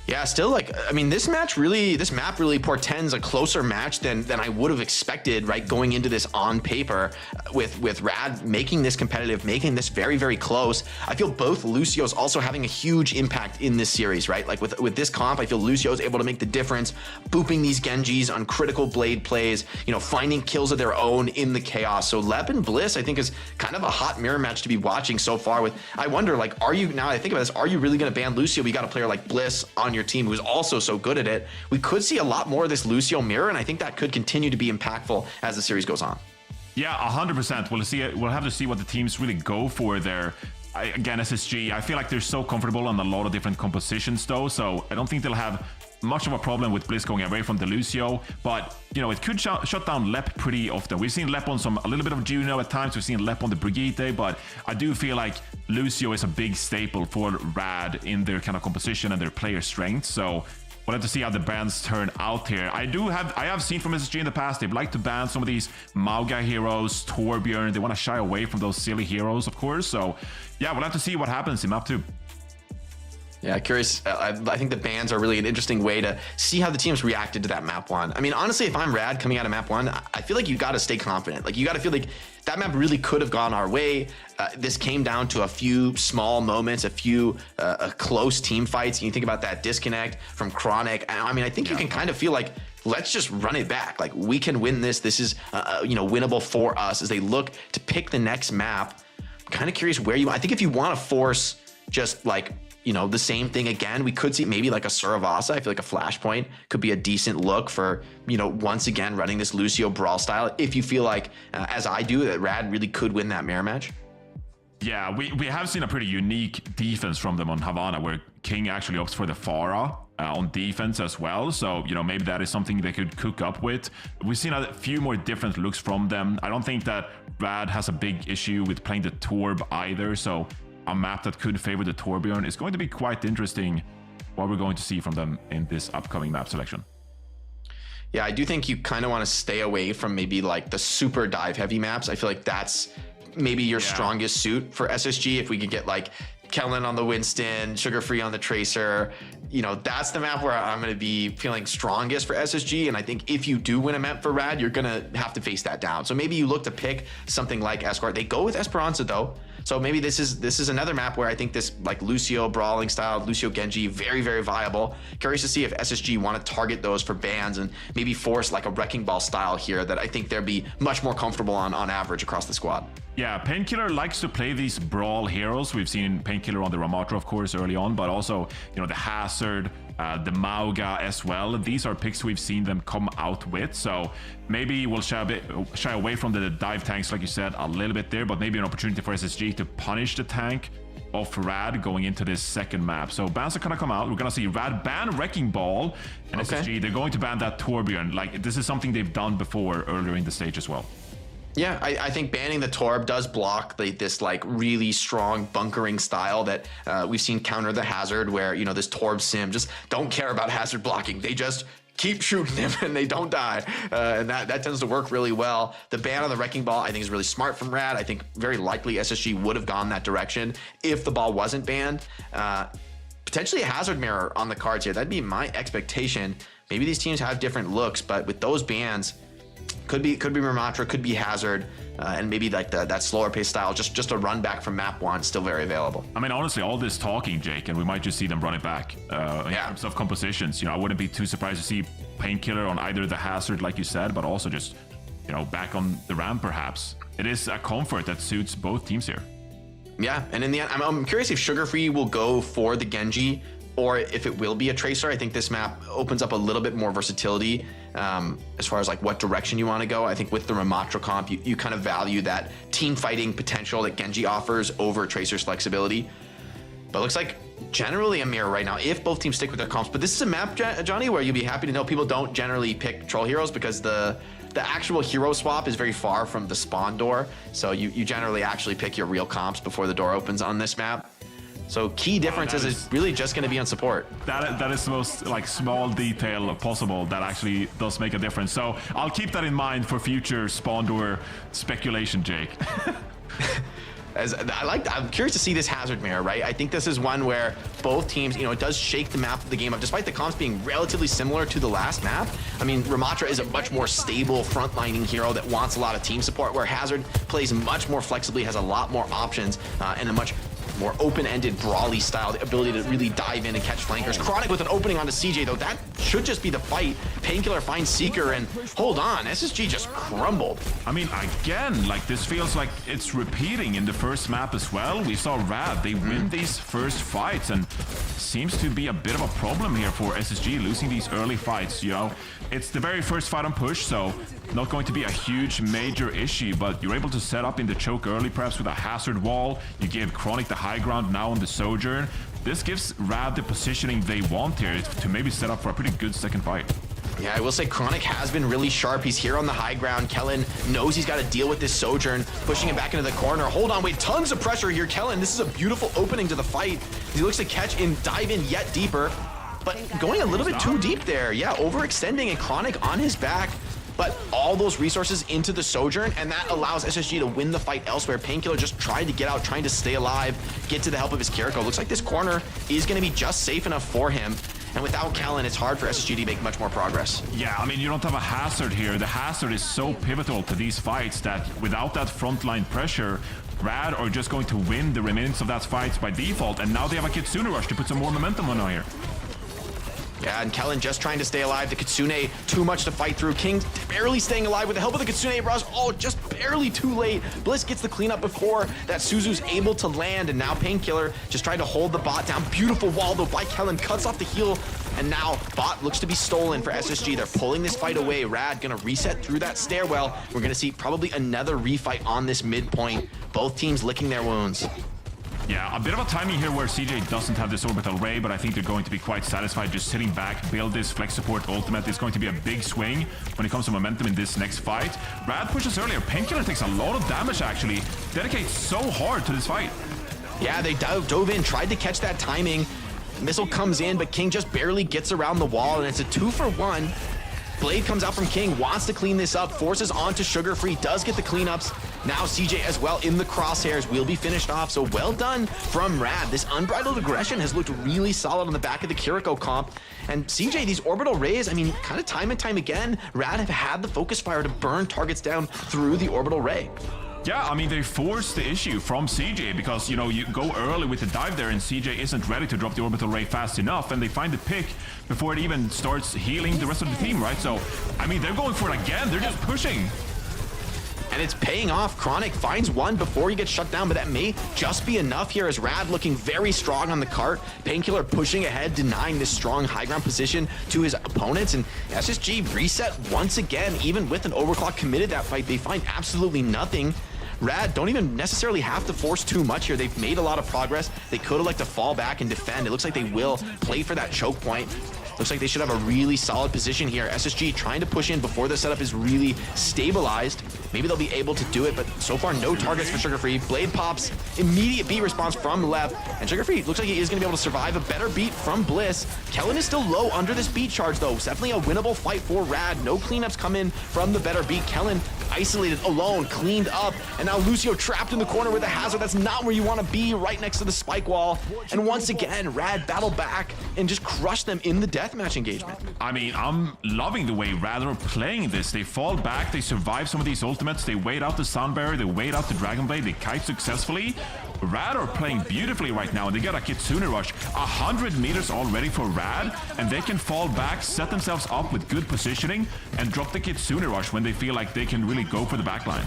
Yeah, still, like, I mean, this map really portends a closer match than I would have expected, right, going into this on paper with Rad making this competitive, making this very, very close. I feel both Lucio's also having a huge impact in this series, right? Like with this comp, I feel Lucio's able to make the difference, booping these Genjis on critical blade plays, you know, finding kills of their own in the chaos. So Lep and Bliss, I think, is kind of a hot mirror match to be watching so far with, I wonder, like, are you, now I think about this, are you really going to ban Lucio? We got a player like Bliss on your team who's also so good at it. We could see a lot more of this Lucio mirror, and I think that could continue to be impactful as the series goes on. Yeah, 100%. We'll see. We'll have to see what the teams really go for there. Again, SSG, I feel like they're so comfortable on a lot of different compositions though, so I don't think they'll have much of a problem with Bliss going away from the Lucio, but you know, it could shut down Lep pretty often. We've seen Lep on a little bit of Juno at times. We've seen Lep on the Brigitte, but I do feel like Lucio is a big staple for Rad in their kind of composition and their player strength. So we'll have to see how the bans turn out here. I have seen from SSG in the past, they'd like to ban some of these Mauga heroes, Torbjorn. They want to shy away from those silly heroes, of course. So yeah, we'll have to see what happens in map 2. Yeah, curious. I think the bans are really an interesting way to see how the teams reacted to that map 1. I mean, honestly, if I'm Rad coming out of map 1, I feel like you got to stay confident. Like, you got to feel like that map really could have gone our way. This came down to a few small moments, a few close team fights. You think about that disconnect from Chronic. I mean, I think you can kind of feel like, let's just run it back. Like, we can win this. This is, you know, winnable for us as they look to pick the next map. kind of curious where you, I think if you want to force just like, you know, the same thing again, we could see maybe like a Suravasa. I feel like a Flashpoint could be a decent look for, you know, once again running this Lucio brawl style. If you feel like, as I do, that Rad really could win that mirror match. Yeah, we have seen a pretty unique defense from them on Havana, where King actually opts for the Pharah on defense as well. So, you know, maybe that is something they could cook up with. We've seen a few more different looks from them. I don't think that Rad has a big issue with playing the Torb either. So a map that could favor the Torbjorn is going to be quite interesting what we're going to see from them in this upcoming map selection. Yeah, I do think you kind of want to stay away from maybe like the super dive heavy maps. I feel like that's maybe your strongest suit for SSG. If we could get like Kellen on the Winston, Sugar Free on the Tracer, you know, that's the map where I'm going to be feeling strongest for SSG. And I think if you do win a map for Rad, you're going to have to face that down. So maybe you look to pick something like Escort. They go with Esperanza though. So maybe this is another map where I think this like Lucio brawling style, Lucio Genji, very, very viable. Curious to see if SSG want to target those for bans and maybe force like a Wrecking Ball style here that I think they'll be much more comfortable on average across the squad. Yeah, Painkiller likes to play these brawl heroes. We've seen Painkiller on the Ramatra, of course, early on, but also, you know, the Hazard, the Mauga as well. These are picks we've seen them come out with. So maybe we'll shy away from the dive tanks, like you said, a little bit there, but maybe an opportunity for SSG to punish the tank of Rad going into this second map. So bans are gonna come out. We're gonna see Rad ban Wrecking Ball, and SSG, they're going to ban that Torbjorn. Like, this is something they've done before earlier in the stage as well. Yeah, I think banning the Torb does block this like really strong bunkering style that we've seen counter the Hazard, where, you know, this Torb sim just don't care about Hazard blocking. They just keep shooting him and they don't die. And that tends to work really well. The ban on the Wrecking Ball, I think, is really smart from Rad. I think very likely SSG would have gone that direction if the ball wasn't banned. Potentially a Hazard mirror on the cards here. That'd be my expectation. Maybe these teams have different looks, but with those bans, could be Ramatra, could be Hazard, and maybe like that slower pace style, just a run back from map 1, still very available. I mean, honestly, all this talking, Jake, and we might just see them run it back in terms of compositions. You know, I wouldn't be too surprised to see Painkiller on either the Hazard, like you said, but also just, you know, back on the ramp perhaps. It is a comfort that suits both teams here. Yeah, and in the end, I'm curious if Sugar Free will go for the Genji or if it will be a Tracer. I think this map opens up a little bit more versatility as far as like what direction you want to go. I think with the Ramatra comp, you kind of value that team fighting potential that Genji offers over Tracer's flexibility. But it looks like generally a mirror right now if both teams stick with their comps. But this is a map, Johnny, where you'll be happy to know people don't generally pick troll heroes because the actual hero swap is very far from the spawn door. So you generally actually pick your real comps before the door opens on this map. So key differences is really just going to be on support. That is the most like small detail possible that actually does make a difference. So I'll keep that in mind for future spawn door speculation, Jake. I'm curious to see this Hazard mirror, right? I think this is one where both teams, you know, it does shake the map of the game up, despite the comps being relatively similar to the last map. I mean, Ramatra is a much more stable frontlining hero that wants a lot of team support, where Hazard plays much more flexibly, has a lot more options, and a much more open-ended brawly style, the ability to really dive in and catch flankers. Chronic with an opening onto CJ, though, that should just be the fight. Painkiller finds Seeker, and hold on, SSG just crumbled. I mean, again, like this feels like it's repeating in the first map as well. We saw Rad, they win these first fights, and seems to be a bit of a problem here for SSG, losing these early fights, you know. It's the very first fight on push, so not going to be a huge major issue, but you're able to set up in the choke early, perhaps with a Hazard wall. You give Chronic the high ground now on the Sojourn. This gives Rad the positioning they want here to maybe set up for a pretty good second fight. Yeah, I will say Chronic has been really sharp. He's here on the high ground. Kellen knows he's got to deal with this Sojourn, pushing him back into the corner. Hold on, wait, tons of pressure here. Kellen, this is a beautiful opening to the fight. He looks to catch and dive in yet deeper, but going a little bit too deep there. Yeah, overextending, and Chronic on his back. But all those resources into the Sojourn, and that allows SSG to win the fight elsewhere. Painkiller just trying to get out, trying to stay alive, get to the help of his Kiriko. Looks like this corner is going to be just safe enough for him. And without Kellen, it's hard for SSG to make much more progress. Yeah, I mean, you don't have a Hazard here. The Hazard is so pivotal to these fights that without that frontline pressure, Rad are just going to win the remnants of that fight by default. And now they have a Kitsune Rush to put some more momentum on here. Yeah, and Kellen just trying to stay alive. The Kitsune, too much to fight through. King barely staying alive with the help of the Kitsune rush. Oh, just barely too late. Bliss gets the cleanup before that Suzu's able to land, and now Painkiller just trying to hold the bot down. Beautiful wall, though, by Kellen. Cuts off the heal, and now bot looks to be stolen for SSG. They're pulling this fight away. Rad gonna reset through that stairwell. We're gonna see probably another refight on this midpoint. Both teams licking their wounds. Yeah, a bit of a timing here where CJ doesn't have this orbital ray, but I think they're going to be quite satisfied just sitting back, build this flex support ultimate. It's going to be a big swing when it comes to momentum in this next fight. Rad pushes earlier. Painkiller takes a lot of damage, actually. Dedicates so hard to this fight. Yeah, they dove in, tried to catch that timing. Missile comes in, but King just barely gets around the wall, and it's a 2-for-1. Blade comes out from King, wants to clean this up, forces onto Sugar Free, does get the cleanups. Now CJ as well in the crosshairs, will be finished off, so well done from Rad. This unbridled aggression has looked really solid on the back of the Kiriko comp. And CJ, these orbital rays, I mean, kind of time and time again, Rad have had the focus fire to burn targets down through the orbital ray. Yeah, I mean, they forced the issue from CJ because, you know, you go early with the dive there and CJ isn't ready to drop the orbital ray fast enough, and they find the pick before it even starts healing the rest of the team, right? So, I mean, they're going for it again. They're just pushing. And it's paying off. Chronic finds one before he gets shut down, but that may just be enough here as Rad looking very strong on the cart. Painkiller pushing ahead, denying this strong high ground position to his opponents. And SSG reset once again, even with an overclock committed that fight. They find absolutely nothing. Rad don't even necessarily have to force too much here. They've made a lot of progress. They could have liked to fall back and defend. It looks like they will play for that choke point. Looks like they should have a really solid position here. SSG trying to push in before the setup is really stabilized. Maybe they'll be able to do it, but so far no targets for Sugar Free. Blade pops, immediate beat response from Left, and Sugar Free looks like he is going to be able to survive a better beat from Bliss. Kellen is still low under this beat charge though. It's definitely a winnable fight for Rad. No cleanups come in from the better beat. Kellen isolated, alone, cleaned up, and now Lucio trapped in the corner with a hazard. That's not where you want to be, right next to the spike wall. And once again, Rad battle back and just crush them in the deathmatch engagement. I mean, I'm loving the way Rad are playing this. They fall back, they survive some of these ultimates, they wait out the Sound Barrier, they wait out the Dragon Blade, they kite successfully. Rad are playing beautifully right now, and they got a Kitsune rush. 100 meters already for Rad, and they can fall back, set themselves up with good positioning, and drop the Kitsune rush when they feel like they can really go for the backline.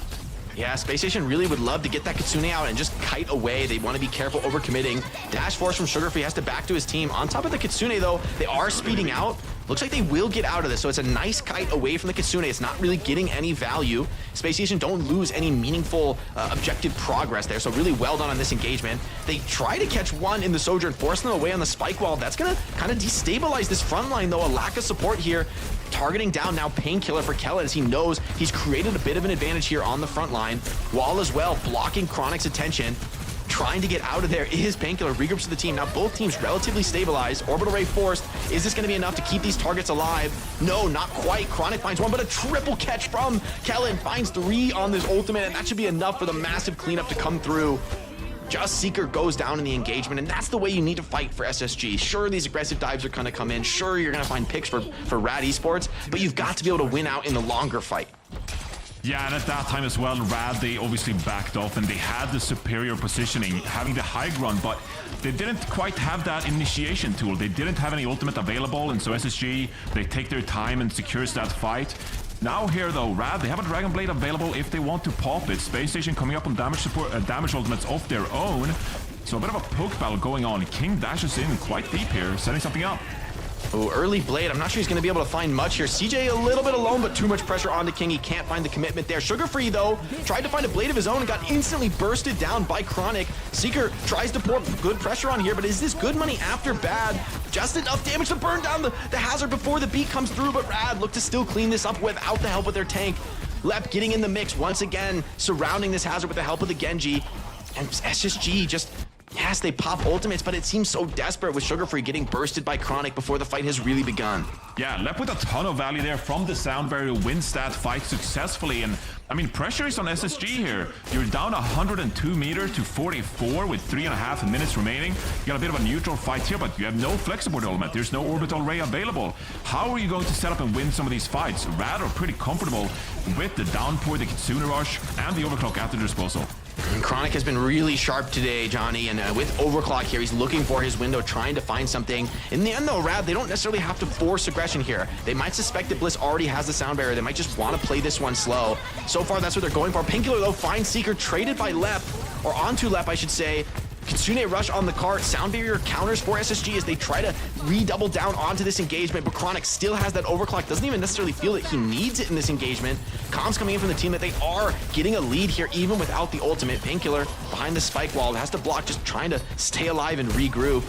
Yeah, Space Station really would love to get that Kitsune out and just kite away. They want to be careful overcommitting. Dash Force from Sugar Free has to back to his team. On top of the Kitsune, though, they are speeding out. Looks like they will get out of this, so it's a nice kite away from the Kitsune. It's not really getting any value. Space Station don't lose any meaningful objective progress there, so really well done on this engagement. They try to catch one in the Sojourn, force them away on the spike wall. That's going to kind of destabilize this front line, though. A lack of support here. Targeting down now Painkiller for Kellen as he knows he's created a bit of an advantage here on the front line. Wall as well, blocking Chronic's attention. Trying to get out of there is Painkiller, regroups to the team. Now both teams relatively stabilized. Orbital Ray forced. Is this going to be enough to keep these targets alive? No, not quite. Chronic finds one, but a triple catch from Kellen. Finds 3 on this ultimate, and that should be enough for the massive cleanup to come through. Just Seeker goes down in the engagement, and that's the way you need to fight for SSG. Sure, these aggressive dives are going to come in. Sure, you're going to find picks for Rad Esports, but you've got to be able to win out in the longer fight. Yeah, and at that time as well, Rad, they obviously backed off and they had the superior positioning, having the high ground, but they didn't quite have that initiation tool. They didn't have any ultimate available, and so SSG, they take their time and secures that fight. Now here though, Rad, they have a Dragon Blade available if they want to pop it. Space Station coming up on damage support, damage ultimates of their own. So a bit of a poke battle going on. King dashes in quite deep here, setting something up. Oh, early Blade. I'm not sure he's going to be able to find much here. CJ a little bit alone, but too much pressure onto King. He can't find the commitment there. Sugar Free, though, tried to find a Blade of his own and got instantly bursted down by Chronic. Seeker tries to pour good pressure on here, but is this good money after bad? Just enough damage to burn down the hazard before the beat comes through, but Rad look to still clean this up without the help of their tank. Lep getting in the mix once again, surrounding this hazard with the help of the Genji. And SSG just... Yes, they pop ultimates, but it seems so desperate with Sugar Free getting bursted by Chronic before the fight has really begun. Yeah, Lep with a ton of value there from the Sound Barrier, wins that fight successfully. And I mean, pressure is on SSG here. You're down 102 meters to 44 with 3.5 minutes remaining. You got a bit of a neutral fight here, but you have no flexible element. There's no orbital ray available. How are you going to set up and win some of these fights? Rad are pretty comfortable with the downpour, the Kitsune rush, and the overclock at their disposal. And Chronic has been really sharp today, Johnny, and with Overclock here, he's looking for his window, trying to find something. In the end, though, Rad, they don't necessarily have to force aggression here. They might suspect that Bliss already has the sound barrier. They might just want to play this one slow. So far, that's what they're going for. Painkiller, though, finds Seeker, traded by Lep, or onto Lep, I should say. Kitsune rush on the cart. Sound barrier counters for SSG as they try to redouble down onto this engagement, but Chronic still has that overclock. Doesn't even necessarily feel that he needs it in this engagement. Comms coming in from the team that they are getting a lead here even without the ultimate. Painkiller behind the spike wall, has to block, just trying to stay alive and regroup.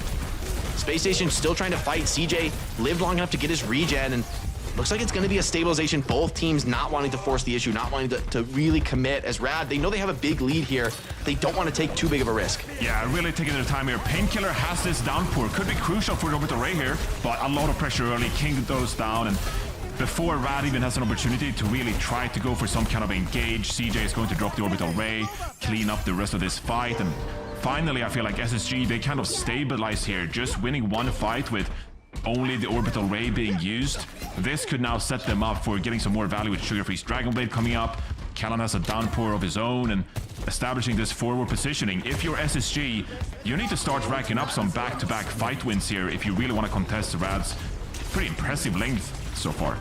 Space Station still trying to fight. CJ lived long enough to get his regen, and looks like it's going to be a stabilization. Both teams not wanting to force the issue, not wanting to really commit. As Rad, they know they have a big lead here. They don't want to take too big of a risk. Yeah, really taking their time here. Painkiller has this downpour. Could be crucial for Orbital Ray here, but a lot of pressure early. King goes down, and before Rad even has an opportunity to really try to go for some kind of engage, CJ is going to drop the Orbital Ray, clean up the rest of this fight, and finally I feel like SSG, they kind of stabilize here, just winning one fight with only the Orbital Ray being used. This could now set them up for getting some more value with Sugar Free's Dragon Blade coming up. Callan has a downpour of his own and establishing this forward positioning. If you're SSG, you need to start racking up some back-to-back fight wins here if you really want to contest Rad's pretty impressive length so far.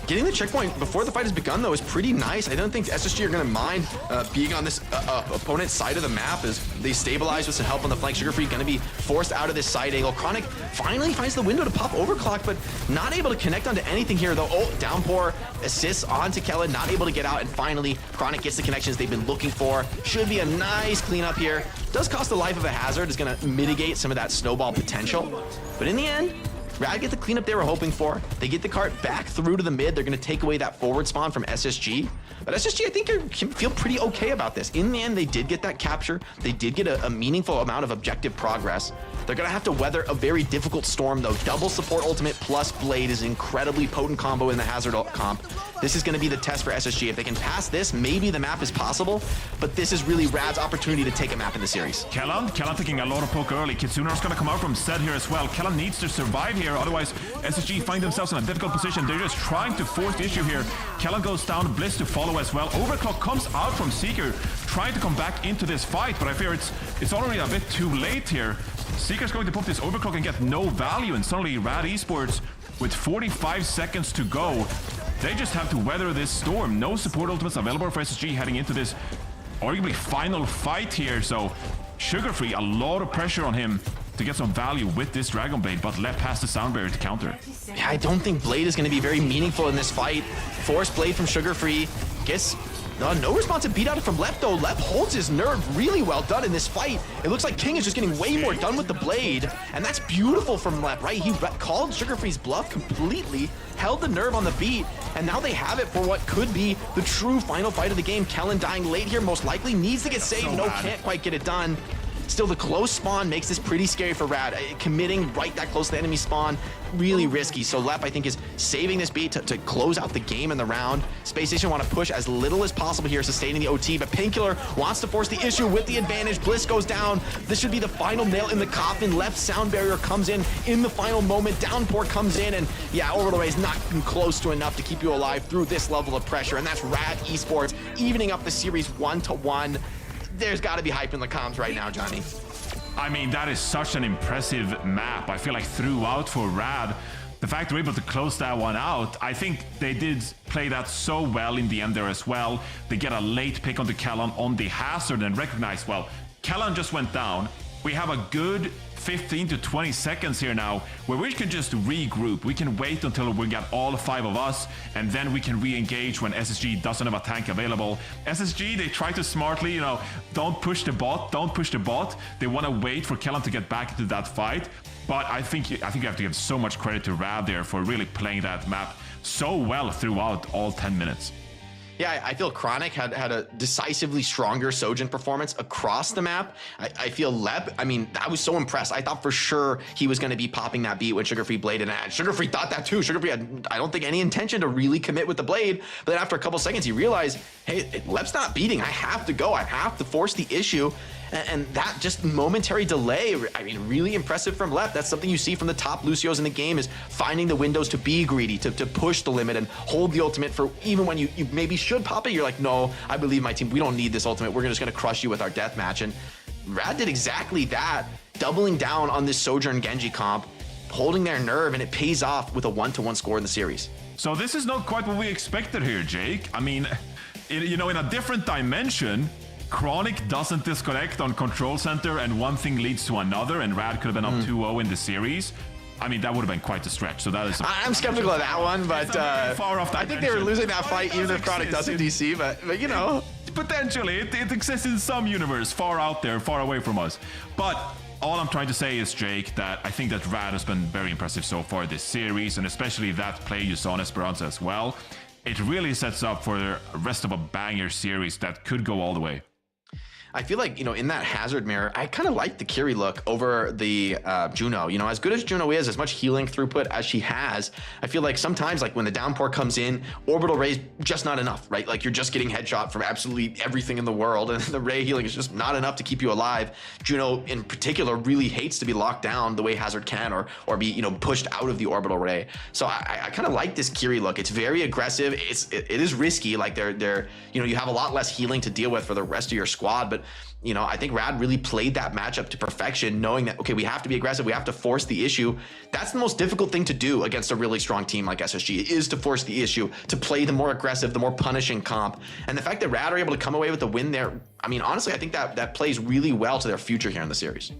Getting the checkpoint before the fight has begun, though, is pretty nice. I don't think SSG are going to mind being on this opponent's side of the map as they stabilize with some help on the flank. Sugar Free going to be forced out of this side angle. Chronic finally finds the window to pop Overclock, but not able to connect onto anything here, though. Oh, downpour assists onto Kellen, not able to get out, and finally Chronic gets the connections they've been looking for. Should be a nice cleanup here. Does cost the life of a hazard, is going to mitigate some of that snowball potential, but in the end, Rad get the cleanup they were hoping for. They get the cart back through to the mid. They're going to take away that forward spawn from SSG. But SSG, I think, can feel pretty okay about this. In the end, they did get that capture. They did get a meaningful amount of objective progress. They're going to have to weather a very difficult storm, though. Double support ultimate plus Blade is an incredibly potent combo in the Hazard comp. This is going to be the test for SSG. If they can pass this, maybe the map is possible, but this is really Rad's opportunity to take a map in the series. Kellan taking a lot of poke early. Kitsuna's going to come out from Zed here as well. Kellan needs to survive here, otherwise SSG find themselves in a difficult position. They're just trying to force the issue here. Kellan goes down, Bliss to follow as well. Overclock comes out from Seeker, trying to come back into this fight, but I fear it's already a bit too late here. Seeker's going to pop this Overclock and get no value, and suddenly Rad Esports, with 45 seconds to go, they just have to weather this storm. No support ultimates available for SSG heading into this arguably final fight here, so Sugar Free, a lot of pressure on him to get some value with this Dragon Blade, but left past the sound barrier to counter. Yeah, I don't think Blade is going to be very meaningful in this fight. Forced Blade from Sugar Free, gets no responsive beat out from Lep, though. Lep holds his nerve really well done in this fight. It looks like King is just getting way more done with the Blade, and that's beautiful from Lep, right? He called Sugar Free's bluff completely, held the nerve on the beat, and now they have it for what could be the true final fight of the game. Kellen dying late here, most likely needs to get saved. No, can't quite get it done. Still, the close spawn makes this pretty scary for Rad. Committing right that close to the enemy spawn, really risky. So Lep, I think, is saving this beat to close out the game in the round. Space Station want to push as little as possible here, sustaining the OT, but Painkiller wants to force the issue with the advantage. Bliss goes down. This should be the final nail in the coffin. Left sound barrier comes in the final moment. Downpour comes in, and yeah, Orbital Ray is not even close to enough to keep you alive through this level of pressure, and that's Rad Esports evening up the series 1-1. There's got to be hype in the comms right now, Johnny. I mean, that is such an impressive map. I feel like throughout for Rad, the fact they're able to close that one out, I think they did play that so well in the end there as well. They get a late pick onto Callan on the hazard and recognize, well, Callan just went down. We have a good 15 to 20 seconds here now where we can just regroup. We can wait until we get all 5 of us, and then we can re-engage when SSG doesn't have a tank available. SSG, they try to smartly, don't push the bot. They want to wait for Kellan to get back into that fight. But I think you have to give so much credit to Rad there for really playing that map so well throughout all 10 minutes. Yeah, I feel Chronic had a decisively stronger Sojin performance across the map. I feel Lep, I mean, I was so impressed. I thought for sure he was going to be popping that beat when Sugar Free bladed, and Sugar Free thought that too. Sugar Free had, I don't think, any intention to really commit with the blade, but then after a couple seconds, he realized, hey, Lep's not beating. I have to go. I have to force the issue. And that just momentary delay, I mean, really impressive from Lep. That's something you see from the top Lucios in the game, is finding the windows to be greedy, to push the limit and hold the ultimate for even when you maybe should pop it. You're like, no, I believe my team. We don't need this ultimate. We're just going to crush you with our deathmatch. And Rad did exactly that, doubling down on this Sojourn Genji comp, holding their nerve, and it pays off with a 1-to-1 score in the series. So this is not quite what we expected here, Jake. I mean, in a different dimension, Chronic doesn't disconnect on Control Center and one thing leads to another, and Rad could have been up 2-0 in the series. I mean, that would have been quite a stretch. So that is. I'm skeptical of that one, but far off I think they were losing that fight even if Chronic doesn't DC, but you know. Potentially, it exists in some universe, far out there, far away from us. But all I'm trying to say is, Jake, that I think that Rad has been very impressive so far this series, and especially that play you saw in Esperanza as well. It really sets up for the rest of a banger series that could go all the way. I feel like, in that Hazard mirror, I kind of like the Kiri look over the Juno. As good as Juno is, as much healing throughput as she has, I feel like sometimes, like when the downpour comes in, Orbital Ray's just not enough, right? Like you're just getting headshot from absolutely everything in the world, and the Ray healing is just not enough to keep you alive. Juno, in particular, really hates to be locked down the way Hazard can, or be, pushed out of the Orbital Ray. So I kind of like this Kiri look. It's very aggressive. It is risky. Like they're you have a lot less healing to deal with for the rest of your squad, but I think Rad really played that matchup to perfection, knowing that, okay, we have to be aggressive. We have to force the issue. That's the most difficult thing to do against a really strong team like SSG, is to force the issue, to play the more aggressive, the more punishing comp. And the fact that Rad are able to come away with the win there, I mean, honestly, I think that plays really well to their future here in the series.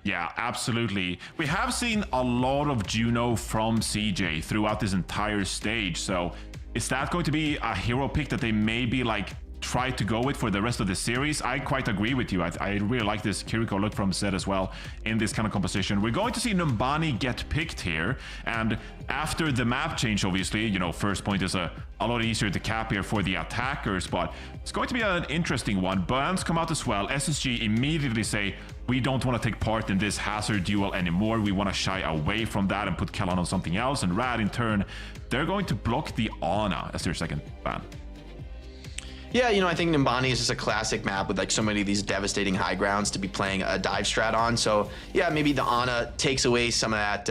Yeah, absolutely. We have seen a lot of Juno from CJ throughout this entire stage. So is that going to be a hero pick that they maybe try to go with for the rest of the series? I quite agree with you. I really like this Kiriko look from Zed as well in this kind of composition. We're going to see Numbani get picked here, and after the map change, obviously, first point is a lot easier to cap here for the attackers, but it's going to be an interesting one. Bans come out as well. SSG immediately say, we don't want to take part in this Hazard duel anymore. We want to shy away from that and put Kellan on something else. And Rad, in turn, they're going to block the Ana as their second ban. Yeah, I think Nimbani is just a classic map with so many of these devastating high grounds to be playing a dive strat on. So yeah, maybe the Ana takes away some of that,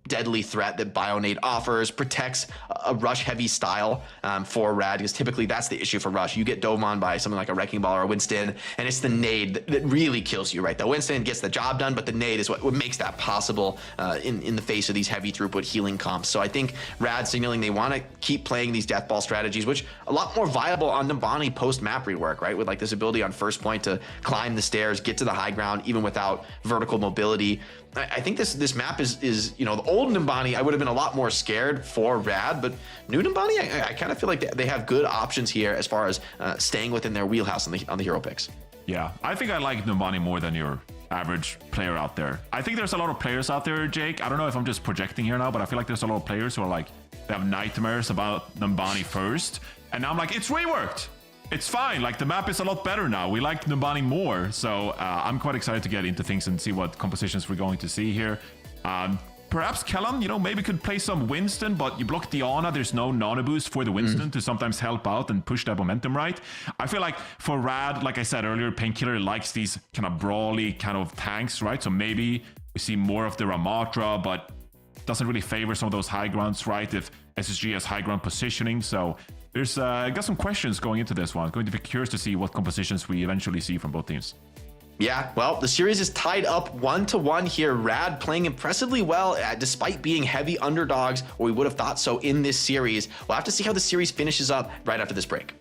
deadly threat that Bionade offers, protects a rush heavy style for Rad, because typically that's the issue for rush. You get dove on by something like a Wrecking Ball or a Winston, and it's the nade that really kills you, right? The Winston gets the job done, but the nade is what makes that possible in the face of these heavy throughput healing comps. So I think Rad signaling they want to keep playing these death ball strategies, which a lot more viable on Nimbani post map rework, right? With this ability on first point to climb the stairs, get to the high ground, even without vertical mobility. I think this map is the old Nimbani, I would have been a lot more scared for Rad, but new Nimbani, I kind of feel like they have good options here as far as staying within their wheelhouse on the hero picks. Yeah, I think I like Nimbani more than your average player out there. I think there's a lot of players out there, Jake. I don't know if I'm just projecting here now, but I feel like there's a lot of players who are they have nightmares about Nimbani first, and now I'm like, it's reworked. It's fine. The map is a lot better now. We like Numbani more. So I'm quite excited to get into things and see what compositions we're going to see here. Perhaps Kellan, maybe could play some Winston, but you block the Ana. There's no nano boost for the Winston to sometimes help out and push that momentum right. I feel like for Rad, like I said earlier, Painkiller likes these kind of brawly kind of tanks, right? So maybe we see more of the Ramatra, but doesn't really favor some of those high grounds, right? If SSG has high ground positioning. So there's I got some questions going into this one. I'm going to be curious to see what compositions we eventually see from both teams. Yeah, well, the series is tied up 1-1 here. Rad playing impressively well despite being heavy underdogs, or we would have thought so in this series. We'll have to see how the series finishes up right after this break.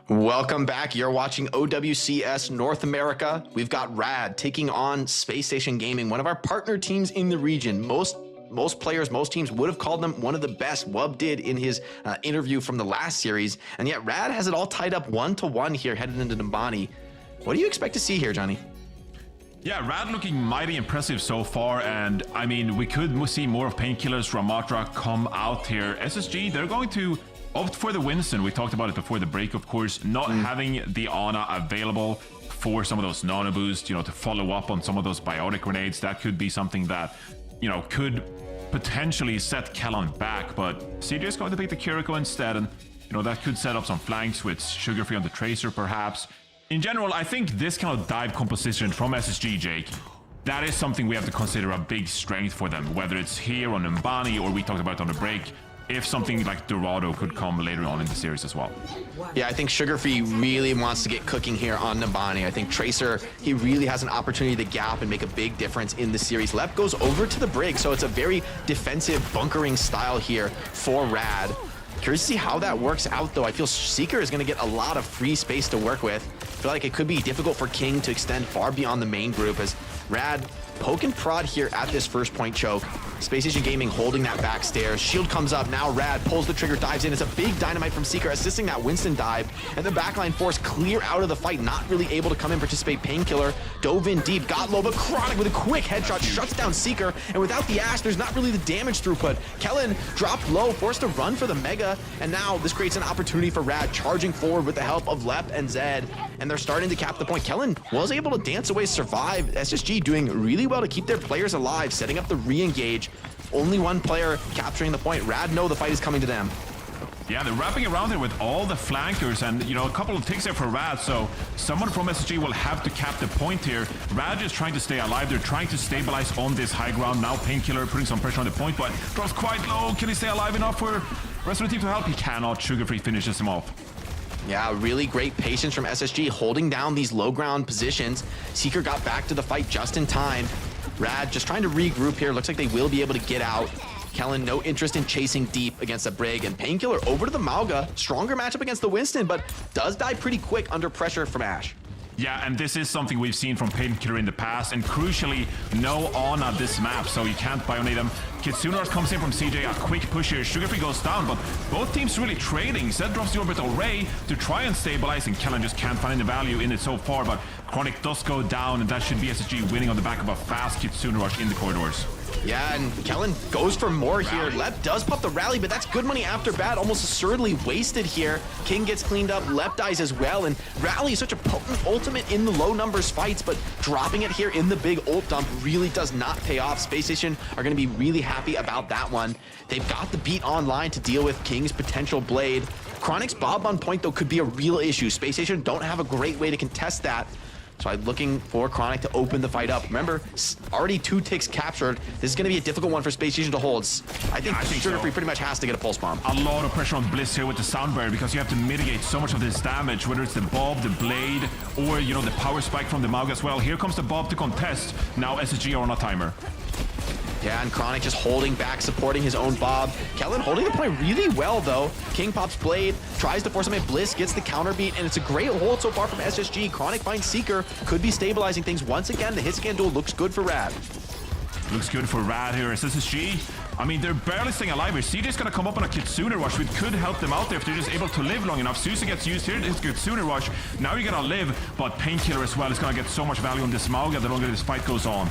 Welcome back. You're watching OWCS North America. We've got Rad taking on Space Station Gaming, one of our partner teams in the region. Most players, most teams would have called them one of the best. Wub did in his interview from the last series. And yet Rad has it all tied up 1-1 here headed into Nimbani. What do you expect to see here, Johnny? Yeah, Rad looking mighty impressive so far, and I mean, we could see more of Painkillers, Ramatra come out here. SSG, they're going to opt for the Winston. We talked about it before the break, of course, not having the Ana available for some of those nano boosts, you know, to follow up on some of those biotic grenades. That could be something that, you know, could potentially set Kellan back, but CJ is going to pick the Kiriko instead, and, you know, that could set up some flanks with Sugar Free on the Tracer, perhaps. In general, I think this kind of dive composition from SSG, Jake, that is something we have to consider a big strength for them, whether it's here on Nimbani or we talked about on the break, if something like Dorado could come later on in the series as well. Yeah, I think Sugar Free really wants to get cooking here on Nimbani. I think Tracer, he really has an opportunity to gap and make a big difference in the series. Lep goes over to the brig, so it's a very defensive bunkering style here for Rad. Curious to see how that works out, though. I feel Seeker is going to get a lot of free space to work with. I feel like it could be difficult for King to extend far beyond the main group as Rad poke and prod here at this first point choke. Space Station Gaming holding that back stairs. Shield comes up. Now Rad pulls the trigger, dives in. It's a big dynamite from Seeker, assisting that Winston dive. And the backline force clear out of the fight, not really able to come in, participate. Painkiller dove in deep, got low, but Chronic with a quick headshot shuts down Seeker. And without the Ash, there's not really the damage throughput. Kellan dropped low, forced to run for the Mega. And now this creates an opportunity for Rad, charging forward with the help of Lep and Zed. And they're starting to cap the point. Kellan was able to dance away, survive. SSG doing really well to keep their players alive, setting up the re-engage. Only one player capturing the point. Rad know the fight is coming to them. Yeah, they're wrapping around there with all the flankers and, you know, a couple of ticks there for Rad, so someone from SSG will have to cap the point here. Rad is trying to stay alive. They're trying to stabilize on this high ground. Now Painkiller putting some pressure on the point, but drops quite low. Can he stay alive enough for the rest of the team to help? He cannot. Sugar Free finishes him off. Yeah, really great patience from SSG holding down these low ground positions. Seeker got back to the fight just in time. Rad just trying to regroup here. Looks like they will be able to get out. Kellan, no interest in chasing deep against a Brig. And Painkiller over to the Mauga. Stronger matchup against the Winston, but does die pretty quick under pressure from Ash. Yeah, and this is something we've seen from Painkiller in the past, and crucially, no Ana this map, so you can't bionate them. Kitsune comes in from CJ, a quick push here. Sugar Free goes down, but both teams really trading. Zed drops the orbital ray to try and stabilize, and Kellan just can't find the value in it so far, but Chronic does go down, and that should be SSG winning on the back of a fast Kitsune rush in the corridors. Yeah, and Kellan goes for more here. Lep does pop the rally, but that's good money after bad. Almost absurdly wasted here. King gets cleaned up. Lep dies as well. And rally is such a potent ultimate in the low numbers fights, but dropping it here in the big ult dump really does not pay off. Space Station are going to be really happy about that one. They've got the beat online to deal with King's potential blade. Chronic's Bob on point, though, could be a real issue. Space Station don't have a great way to contest that. So I'm looking for Chronic to open the fight up. Remember, already 2 ticks captured. This is going to be a difficult one for Space Station to hold. I think Sugar Free pretty much has to get a pulse bomb. A lot of pressure on Bliss here with the sound barrier because you have to mitigate so much of this damage, whether it's the Bob, the Blade, or, you know, the power spike from the Maug as well. Here comes the Bob to contest. Now SSG are on a timer. Yeah, and Chronic just holding back, supporting his own Bob. Kellan holding the point really well, though. King pops Blade, tries to force him in. Bliss gets the counter beat, and it's a great hold so far from SSG. Chronic finds Seeker, could be stabilizing things once again. The hit scan duel looks good for Rad. Looks good for Rad here as SSG. I mean, they're barely staying alive here. CJ's gonna come up on a Kitsune rush, which could help them out there if they're just able to live long enough. Susa gets used here, this Kitsune rush. Now you're gonna live, but Painkiller as well is gonna get so much value on this Mauga the longer this fight goes on.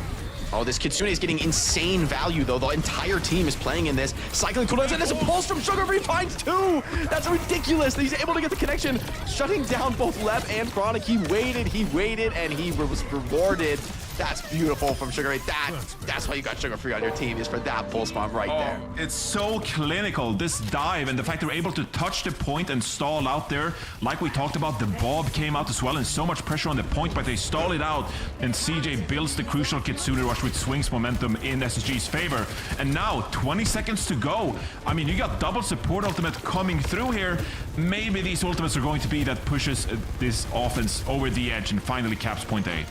Oh, this Kitsune is getting insane value, though. The entire team is playing in this. Cycling cooldowns, and there's a pulse from Sugar Free, finds 2! That's ridiculous. He's able to get the connection, shutting down both Lep and Chronic. He waited, and he was rewarded. That's beautiful from Sugar Free. That's why you got Sugar Free on your team, is for that pulse bomb right there. It's so clinical, this dive, and the fact they're able to touch the point and stall out there. Like we talked about, the Bob came out as well, and so much pressure on the point, but they stall it out, and CJ builds the crucial Kitsune rush, which swings momentum in SSG's favor. And now, 20 seconds to go. I mean, you got double support ultimate coming through here. Maybe these ultimates are going to be that pushes this offense over the edge and finally caps point A.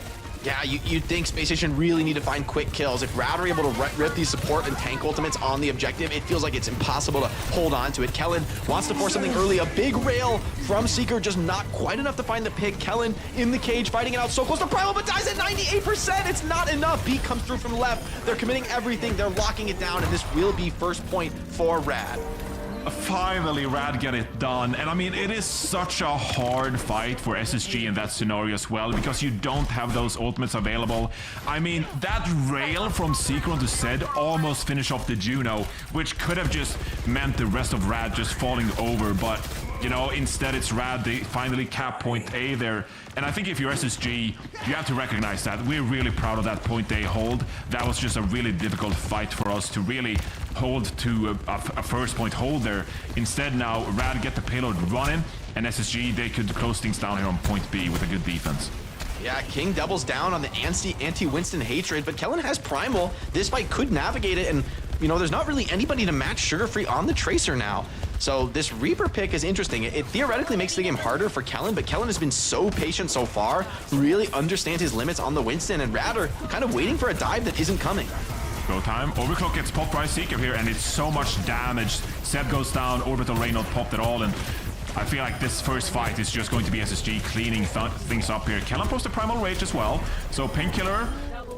Yeah, you'd think Space Station really need to find quick kills. If Rad are able to rip these support and tank ultimates on the objective, it feels like it's impossible to hold on to it. Kellen wants to force something early. A big rail from Seeker, just not quite enough to find the pick. Kellen in the cage, fighting it out so close to Primal, but dies at 98%. It's not enough. Beat comes through from the left. They're committing everything. They're locking it down, and this will be first point for Rad. Finally, Rad get it done. And I mean, it is such a hard fight for SSG in that scenario as well, because you don't have those ultimates available. I mean, that rail from Seeker onto Zed almost finished off the Juno, which could have just meant the rest of Rad just falling over, but you know, instead it's Rad. They finally cap point A there. And I think if you're SSG, you have to recognize that. We're really proud of that point A hold. That was just a really difficult fight for us to really hold to a first point hold there. Instead now, Rad get the payload running, and SSG, they could close things down here on point B with a good defense. Yeah, King doubles down on the anti-Winston hatred, but Kellen has Primal. This fight could navigate it, and you know, there's not really anybody to match Sugar Free on the Tracer now. So this Reaper pick is interesting. It theoretically makes the game harder for Kellen, but Kellen has been so patient so far, really understands his limits on the Winston, and Rad are kind of waiting for a dive that isn't coming. Go time. Overclock gets popped by Seeker here, and it's so much damage. Zed goes down, Orbital Ray not popped at all, and I feel like this first fight is just going to be SSG cleaning things up here. Kellen posted Primal Rage as well, so Painkiller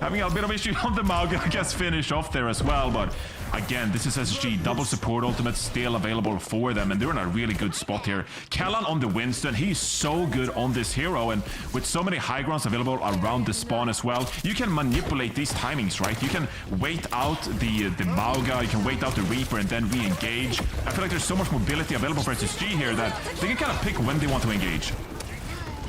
having a bit of issue on the Mauga gets finished off there as well, but again, this is SSG, double support ultimate still available for them, and they're in a really good spot here. Kellen on the Winston, he's so good on this hero, and with so many high grounds available around the spawn as well, you can manipulate these timings, right? You can wait out the Mauga, you can wait out the Reaper, and then re-engage. I feel like there's so much mobility available for SSG here that they can kind of pick when they want to engage.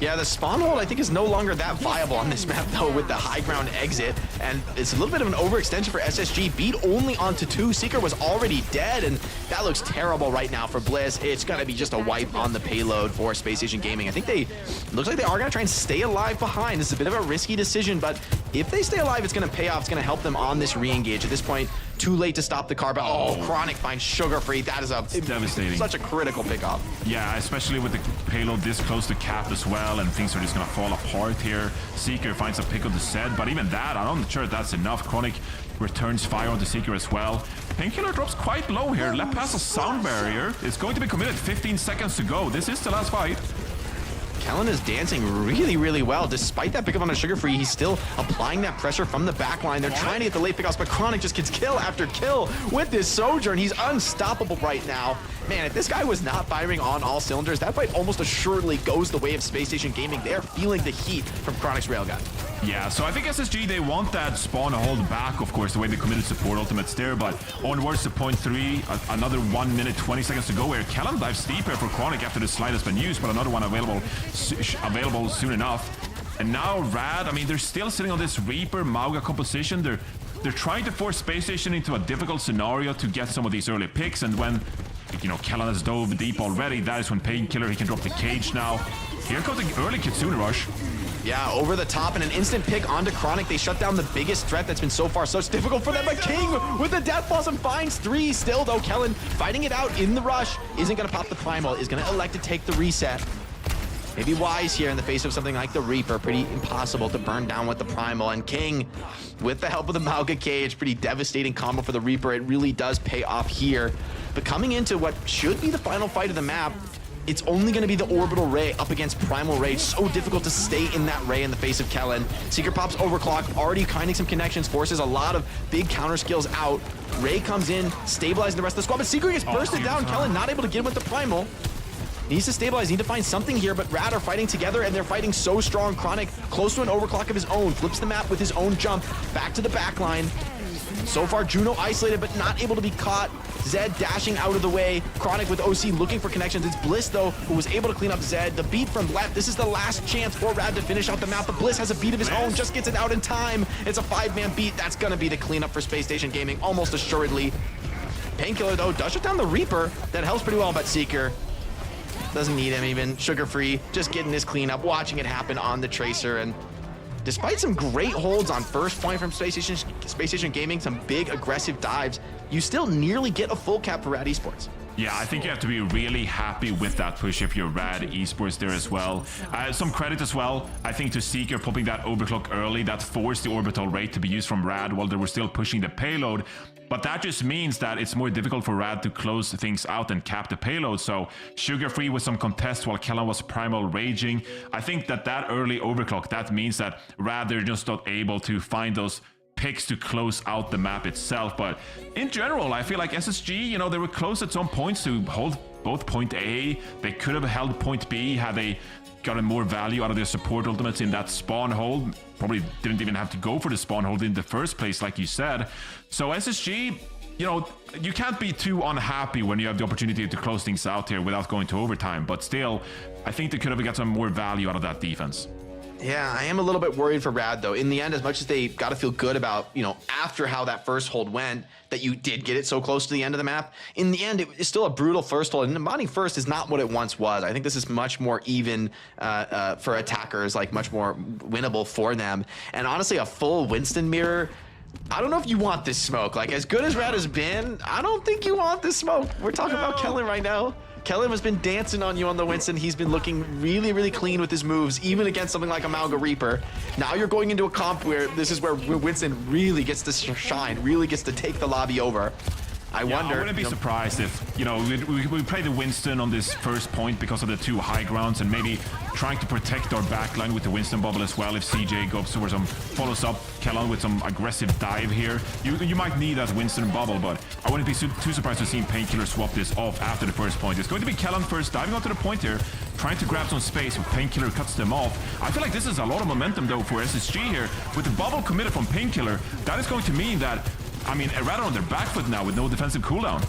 Yeah, the spawn hold I think is no longer that viable on this map though with the high ground exit, and it's a little bit of an overextension for SSG. Beat only onto 2. Seeker was already dead, and that looks terrible right now for Bliss. It's gonna be just a wipe on the payload for Space Station Gaming. I think looks like they are gonna try and stay alive behind. This is a bit of a risky decision, but if they stay alive, it's gonna pay off. It's gonna help them on this re-engage. At this point, too late to stop the car, but Chronic finds Sugar Free. That is devastating. Such a critical pickoff. Yeah, especially with the payload this close to cap as well, and things are just gonna fall apart here. Seeker finds a pick of the Zed, but even that, I'm not sure that's enough. Chronic returns fire on the Seeker as well. Painkiller drops quite low here, left past a sound barrier. It's going to be committed, 15 seconds to go. This is the last fight. Kellen is dancing really, really well. Despite that pickup on a Sugar Free, he's still applying that pressure from the back line. They're trying to get the late pickoffs, but Chronic just gets kill after kill with this Sojourn. He's unstoppable right now. Man, if this guy was not firing on all cylinders, that fight almost assuredly goes the way of Space Station Gaming. They're feeling the heat from Chronic's Railgun. Yeah, so I think SSG, they want that spawn to hold back, of course, the way they committed support ultimates there, but onwards to point 3, another 1 minute, 20 seconds to go, where Kellen dives deep here for Chronic after the slide has been used, but another one available soon enough. And now Rad, I mean, they're still sitting on this Reaper Mauga composition. They're trying to force Space Station into a difficult scenario to get some of these early picks, and when, you know, Kellen has dove deep already, that is when Painkiller, he can drop the cage now. Here comes the early Kitsune Rush. Yeah, over the top and an instant pick onto Chronic. They shut down the biggest threat that's been so far such difficult for them. But King with the Death Blossom finds 3 still, though. Kellen fighting it out in the rush. Isn't going to pop the Primal. Is going to elect to take the reset. Maybe wise here in the face of something like the Reaper. Pretty impossible to burn down with the Primal. And King, with the help of the Mauga cage, pretty devastating combo for the Reaper. It really does pay off here. But coming into what should be the final fight of the map, it's only going to be the Orbital Ray up against Primal Rage. So difficult to stay in that Ray in the face of Kellen. Seeker pops Overclock, already finding some connections, forces a lot of big counter skills out. Ray comes in, stabilizing the rest of the squad, but Seeker gets bursted down. Kellen not able to get him with the Primal. Needs to stabilize, need to find something here, but Rad are fighting together, and they're fighting so strong. Chronic, close to an overclock of his own, flips the map with his own jump, back to the back line. So far, Juno isolated, but not able to be caught. Zed dashing out of the way. Chronic with OC looking for connections. It's Bliss, though, who was able to clean up Zed. The beat from left. This is the last chance for Rad to finish out the map, but Bliss has a beat of his own, just gets it out in time. It's a 5-man beat. That's going to be the cleanup for Space Station Gaming, almost assuredly. Painkiller, though, does shut down the Reaper. That helps pretty well, but Seeker doesn't need him even. Sugar Free, just getting this cleanup, watching it happen on the Tracer, and despite some great holds on first point from Space Station Gaming, some big aggressive dives, you still nearly get a full cap for Rad Esports. Yeah, I think you have to be really happy with that push if you're Rad Esports there as well. Some credit as well, I think, to Seeker popping that overclock early. That forced the orbital rate to be used from Rad while they were still pushing the payload. But that just means that it's more difficult for Rad to close things out and cap the payload. So Sugar-Free with some contest while Kellan was primal raging. I think that early overclock, that means that Rad, they're just not able to find those picks to close out the map itself. But in general, I feel like SSG, you know, they were close at some points to hold both point A. They could have held point B had they gotten more value out of their support ultimates in that spawn hold. Probably didn't even have to go for the spawn hold in the first place, like you said. So SSG, you know, you can't be too unhappy when you have the opportunity to close things out here without going to overtime. But still, I think they could have got some more value out of that defense. Yeah, I am a little bit worried for Rad, though. In the end, as much as they got to feel good about, you know, after how that first hold went, that you did get it so close to the end of the map, in the end, it's still a brutal first hold. And Nambani first is not what it once was. I think this is much more even for attackers, like much more winnable for them. And honestly, a full Winston mirror, I don't know if you want this smoke. Like, as good as Rad has been, I don't think you want this smoke. We're talking about Kellan right now. Kellan has been dancing on you on the Winston. He's been looking really, really clean with his moves, even against something like a Malga Reaper. Now you're going into a comp where this is where Winston really gets to shine, really gets to take the lobby over. I wonder. I wouldn't be surprised if, you know, we play the Winston on this first point because of the two high grounds and maybe trying to protect our backline with the Winston bubble as well. If CJ goes for some, follows up Kellan with some aggressive dive here, you might need that Winston bubble, but I wouldn't be too surprised to see Painkiller swap this off after the first point. It's going to be Kellan first, diving onto the point here, trying to grab some space. Painkiller cuts them off. I feel like this is a lot of momentum though for SSG here. With the bubble committed from Painkiller, that is going to mean that, I mean, Errata on their back foot now with no defensive cooldown.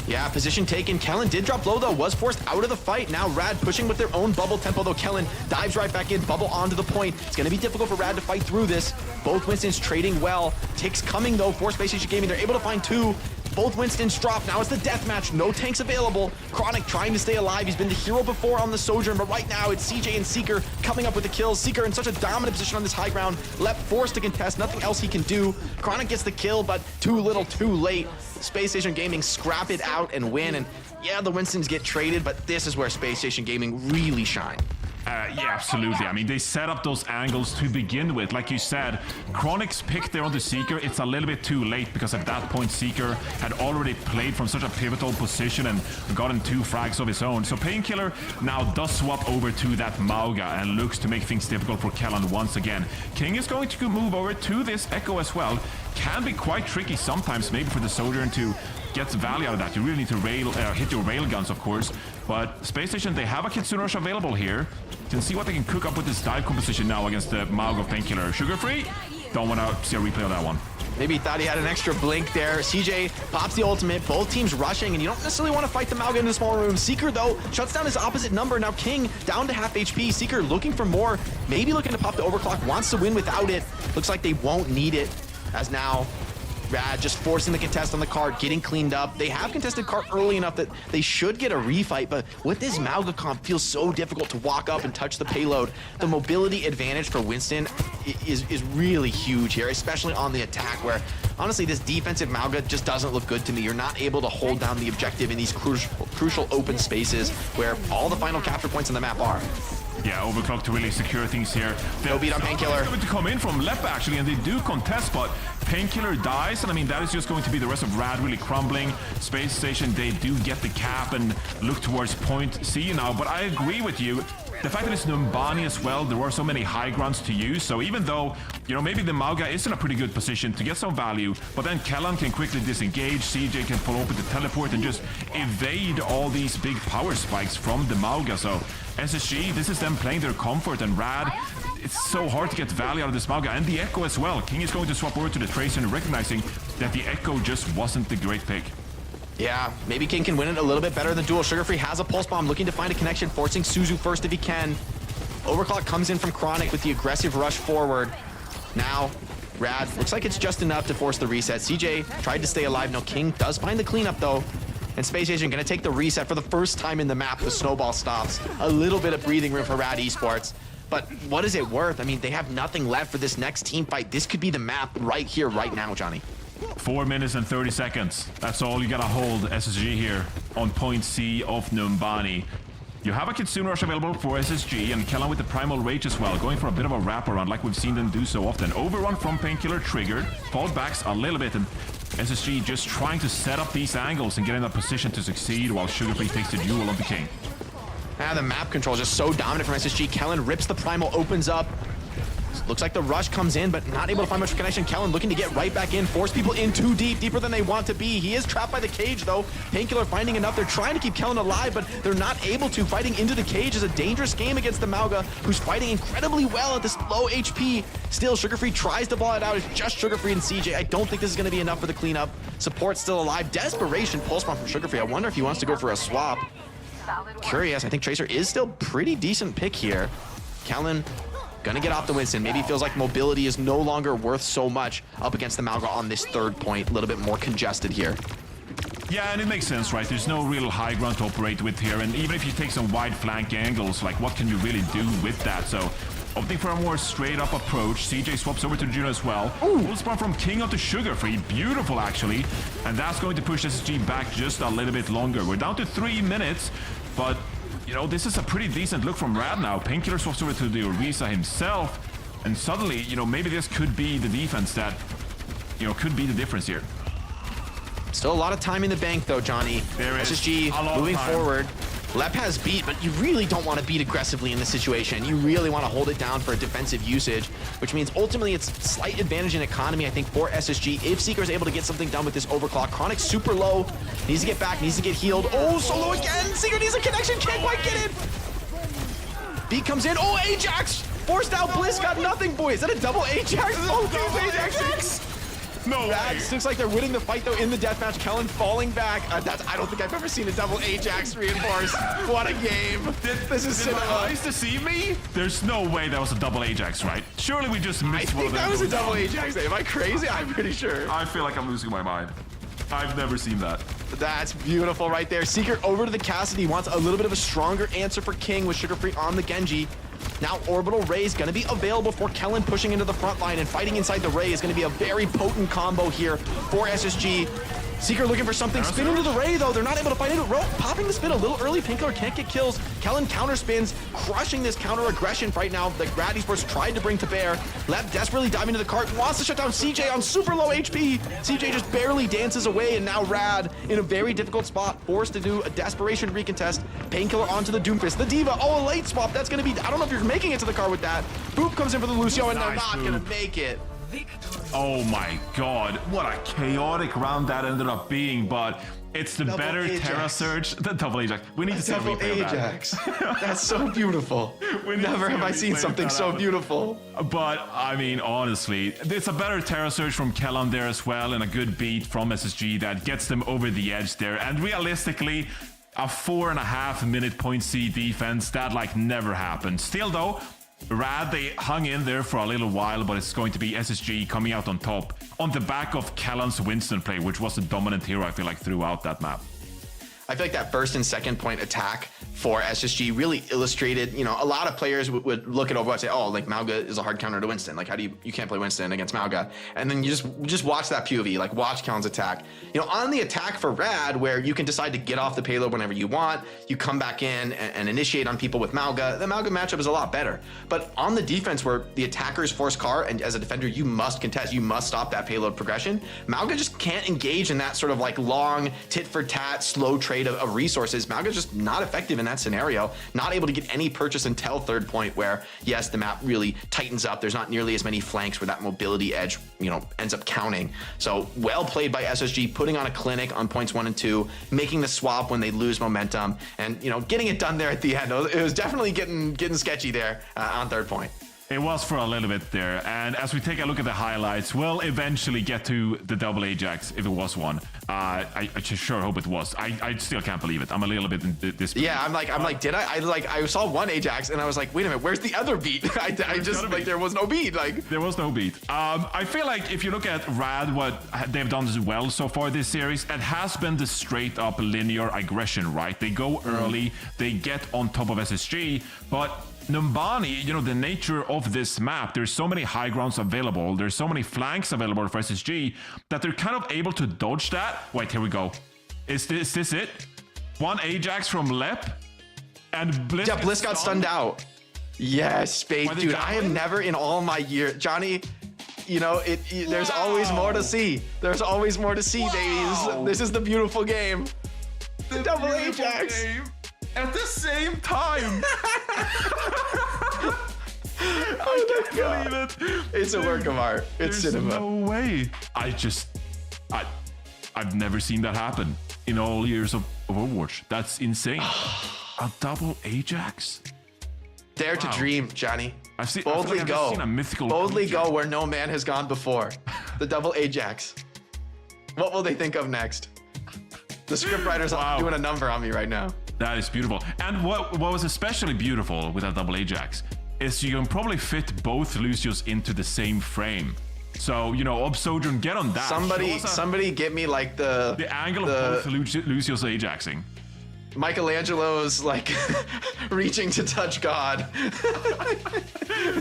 Yeah, position taken. Kellan did drop low though, was forced out of the fight. Now Rad pushing with their own bubble tempo though. Kellan dives right back in, bubble onto the point. It's gonna be difficult for Rad to fight through this. Both Winstons trading well. Ticks coming though for Space Station Gaming. They're able to find two. Both Winstons drop. Now it's the deathmatch. No tanks available. Chronic trying to stay alive. He's been the hero before on the Sojourn, but right now it's CJ and Seeker coming up with the kills. Seeker in such a dominant position on this high ground. Left forced to contest. Nothing else he can do. Chronic gets the kill, but too little, too late. Space Station Gaming scrap it out and win. And yeah, the Winstons get traded, but this is where Space Station Gaming really shine. Yeah, absolutely. I mean, they set up those angles to begin with. Like you said, Chronic's pick there on the Seeker, it's a little bit too late because at that point, Seeker had already played from such a pivotal position and gotten 2 frags of his own. So Painkiller now does swap over to that Mauga and looks to make things difficult for Kellan once again. King is going to move over to this Echo as well. Can be quite tricky sometimes, maybe for the Sojourn to get value out of that. You really need to hit your rail guns, of course. But Space Station, they have a Kitsune Rush available here. You can see what they can cook up with this dive composition now against the Mauga Painkiller. Sugar-Free? Don't want to see a replay of that one. Maybe he thought he had an extra blink there. CJ pops the ultimate, both teams rushing, and you don't necessarily want to fight the Mauga in the small room. Seeker, though, shuts down his opposite number. Now King down to half HP. Seeker looking for more, maybe looking to pop the overclock, wants to win without it. Looks like they won't need it, as now Rad just forcing the contest on the cart, getting cleaned up. They have contested cart early enough that they should get a refight, but with this Mauga comp, feels so difficult to walk up and touch the payload. The mobility advantage for Winston is really huge here, especially on the attack, where honestly this defensive Mauga just doesn't look good to me. You're not able to hold down the objective in these crucial open spaces where all the final capture points on the map are. Yeah, overclock to really secure things here. No beat on Painkiller. Going to come in from left actually, and they do contest, but Painkiller dies, and I mean that is just going to be the rest of Rad really crumbling. Space Station, they do get the cap and look towards point C now, but I agree with you. The fact that it's Numbani as well, there are so many high grounds to use, so even though, you know, maybe the Mauga is in a pretty good position to get some value, but then Kellan can quickly disengage, CJ can follow up with the teleport and just evade all these big power spikes from the Mauga. So SSG, this is them playing their comfort, and Rad, it's so hard to get value out of this Mauga, and the Echo as well. King is going to swap over to the Tracer and recognizing that the Echo just wasn't the great pick. Yeah, maybe King can win it a little bit better than Duel. Sugar-Free has a pulse bomb, looking to find a connection, forcing Suzu first if he can. Overclock comes in from Chronic with the aggressive rush forward. Now, Rad, looks like it's just enough to force the reset. CJ tried to stay alive. No, King does find the cleanup though. And Space Station gonna take the reset for the first time in the map. The snowball stops. A little bit of breathing room for Rad Esports. But what is it worth? I mean, they have nothing left for this next team fight. This could be the map right here, right now, Johnny. 4 minutes and 30 seconds. That's all you gotta hold SSG here on point C of Numbani. You have a Kitsune Rush available for SSG, and Kellan with the Primal Rage as well, going for a bit of a wraparound like we've seen them do so often. Overrun from Painkiller triggered, fought backs a little bit, and SSG just trying to set up these angles and get in a position to succeed while Sugarfree takes the duel on the King. The map control is just so dominant from SSG. Kellan rips the Primal, opens up. Looks like the rush comes in, but not able to find much connection. Kellan looking to get right back in, force people in too deep, deeper than they want to be. He is trapped by the cage, though. Painkiller finding enough. They're trying to keep Kellan alive, but they're not able to. Fighting into the cage is a dangerous game against the Mauga, who's fighting incredibly well at this low HP. Still, Sugarfree tries to ball it out. It's just Sugarfree and CJ. I don't think this is going to be enough for the cleanup. Support still alive. Desperation pulse bomb from Sugarfree. I wonder if he wants to go for a swap. Curious. I think Tracer is still pretty decent pick here. Kellan gonna get off the Winston. Maybe feels like mobility is no longer worth so much up against the Mauga on this third point. A little bit more congested here. Yeah, and it makes sense, right? There's no real high ground to operate with here, and even if you take some wide flank angles, like what can you really do with that? So opting for a more straight up approach. CJ swaps over to Juno as well. Full spawn from King onto Sugarfree. Beautiful, actually. And that's going to push SSG back just a little bit longer. We're down to 3 minutes, but you know, this is a pretty decent look from Rad now. Painkiller swaps over to the Orisa himself, and suddenly, you know, maybe this could be the defense that, you know, could be the difference here. Still a lot of time in the bank, though, Johnny. There is SSG moving forward. Lep has beat, but you really don't want to beat aggressively in this situation. You really want to hold it down for a defensive usage, which means ultimately it's slight advantage in economy, I think, for SSG. If Seeker is able to get something done with this overclock. Chronic super low, needs to get back, needs to get healed. Oh, solo again! Seeker needs a connection, can't quite get it! Beat comes in, oh, Ajax! Forced out, Bliss got nothing, boys. Is that a double Ajax? Oh, double Ajax! No way. Looks like they're winning the fight, though, in the deathmatch. Kellan falling back. I don't think I've ever seen a double Ajax reinforce. What a game. This is cinema. Did my eyes deceive me? There's no way that was a double Ajax, right? Surely we just missed one of them. I think that was a double Ajax. Am I crazy? I'm pretty sure. I feel like I'm losing my mind. I've never seen that. That's beautiful right there. Seeker over to the Cassidy. Wants a little bit of a stronger answer for King with Sugarfree on the Genji. Now Orbital Ray is going to be available for Kellan, pushing into the front line, and fighting inside the Ray is going to be a very potent combo here for SSG. Seeker looking for something. Spin into the Ray, though. They're not able to fight into it. Popping the spin a little early. Painkiller can't get kills. Kellan counter spins, crushing this counter aggression right now that Grad Esports tried to bring to bear. Lep desperately diving into the cart, wants to shut down CJ on super low HP. CJ just barely dances away, and now Rad in a very difficult spot, forced to do a desperation recontest. Painkiller onto the Doomfist. The Diva, oh, a late swap. That's going to be, I don't know if you're making it to the car with that. Boop comes in for the Lucio, and they're not going to make it. Oh my god, what a chaotic round that ended up being, but it's the Double better Ajax. Terra Surge. The double Ajax. We need to see a Double replay of that. Ajax. That's so beautiful. Never have I seen something so beautiful. But, I mean, honestly, it's a better Terra Surge from Kellan there as well, and a good beat from SSG that gets them over the edge there. And realistically, a 4.5 minute point C defense, that like never happened. Still though, Rad, they hung in there for a little while, but it's going to be SSG coming out on top on the back of Kellan's Winston play, which was the dominant hero, I feel like, throughout that map. I feel like that first and second point attack for SSG really illustrated, you know, a lot of players would look at Overwatch and say, oh, like Mauga is a hard counter to Winston. Like, how do you can't play Winston against Mauga. And then you just watch that POV, like watch Kellan's attack. You know, on the attack for Rad, where you can decide to get off the payload whenever you want, you come back in and initiate on people with Mauga, the Mauga matchup is a lot better. But on the defense where the attackers force car, and as a defender, you must contest, you must stop that payload progression, Mauga just can't engage in that sort of like long tit for tat, slow trade of resources. Mauga's just not effective in that scenario, not able to get any purchase until third point, where yes, the map really tightens up. There's not nearly as many flanks where that mobility edge, you know, ends up counting. So well played by SSG, putting on a clinic on points 1 and 2, making the swap when they lose momentum, and you know, getting it done there at the end. It was definitely getting sketchy there on third point. It was for a little bit there, and as we take a look at the highlights, we'll eventually get to the double Ajax, if it was one. I just sure hope it was. I still can't believe it. I'm a little bit in this. Yeah, I'm like, did I? I saw one Ajax, and I was like, wait a minute, where's the other beat? I just like, there was no beat. Like, there was no beat. I feel like if you look at Rad, what they've done as well so far this series, it has been the straight up linear aggression, right? They go early, they get on top of SSG, but Numbani, you know, the nature of this map, there's so many high grounds available, there's so many flanks available for SSG that they're kind of able to dodge that. Wait, here we go. Is this it? One Ajax from Lep, and Bliss. Yeah, Bliss got stunned out. Yes, babe, dude. I have never in all my years, Johnny. You know, there's always more to see. There's always more to see, babies. This is the beautiful game. The double Ajax. At the same time. I can't believe it. It's a work of art. It's cinema. No way. I've never seen that happen in all years of Overwatch. That's insane. A double Ajax? Dare to dream, Johnny. Boldly go. Boldly go where no man has gone before. The double Ajax. What will they think of next? The scriptwriters are doing a number on me right now. That is beautiful. And what was especially beautiful with that double Ajax is you can probably fit both Lucios into the same frame. So, you know, Sojourn, get on that. Somebody get me like the angle of both Lucios Ajaxing. Michelangelo's like reaching to touch God.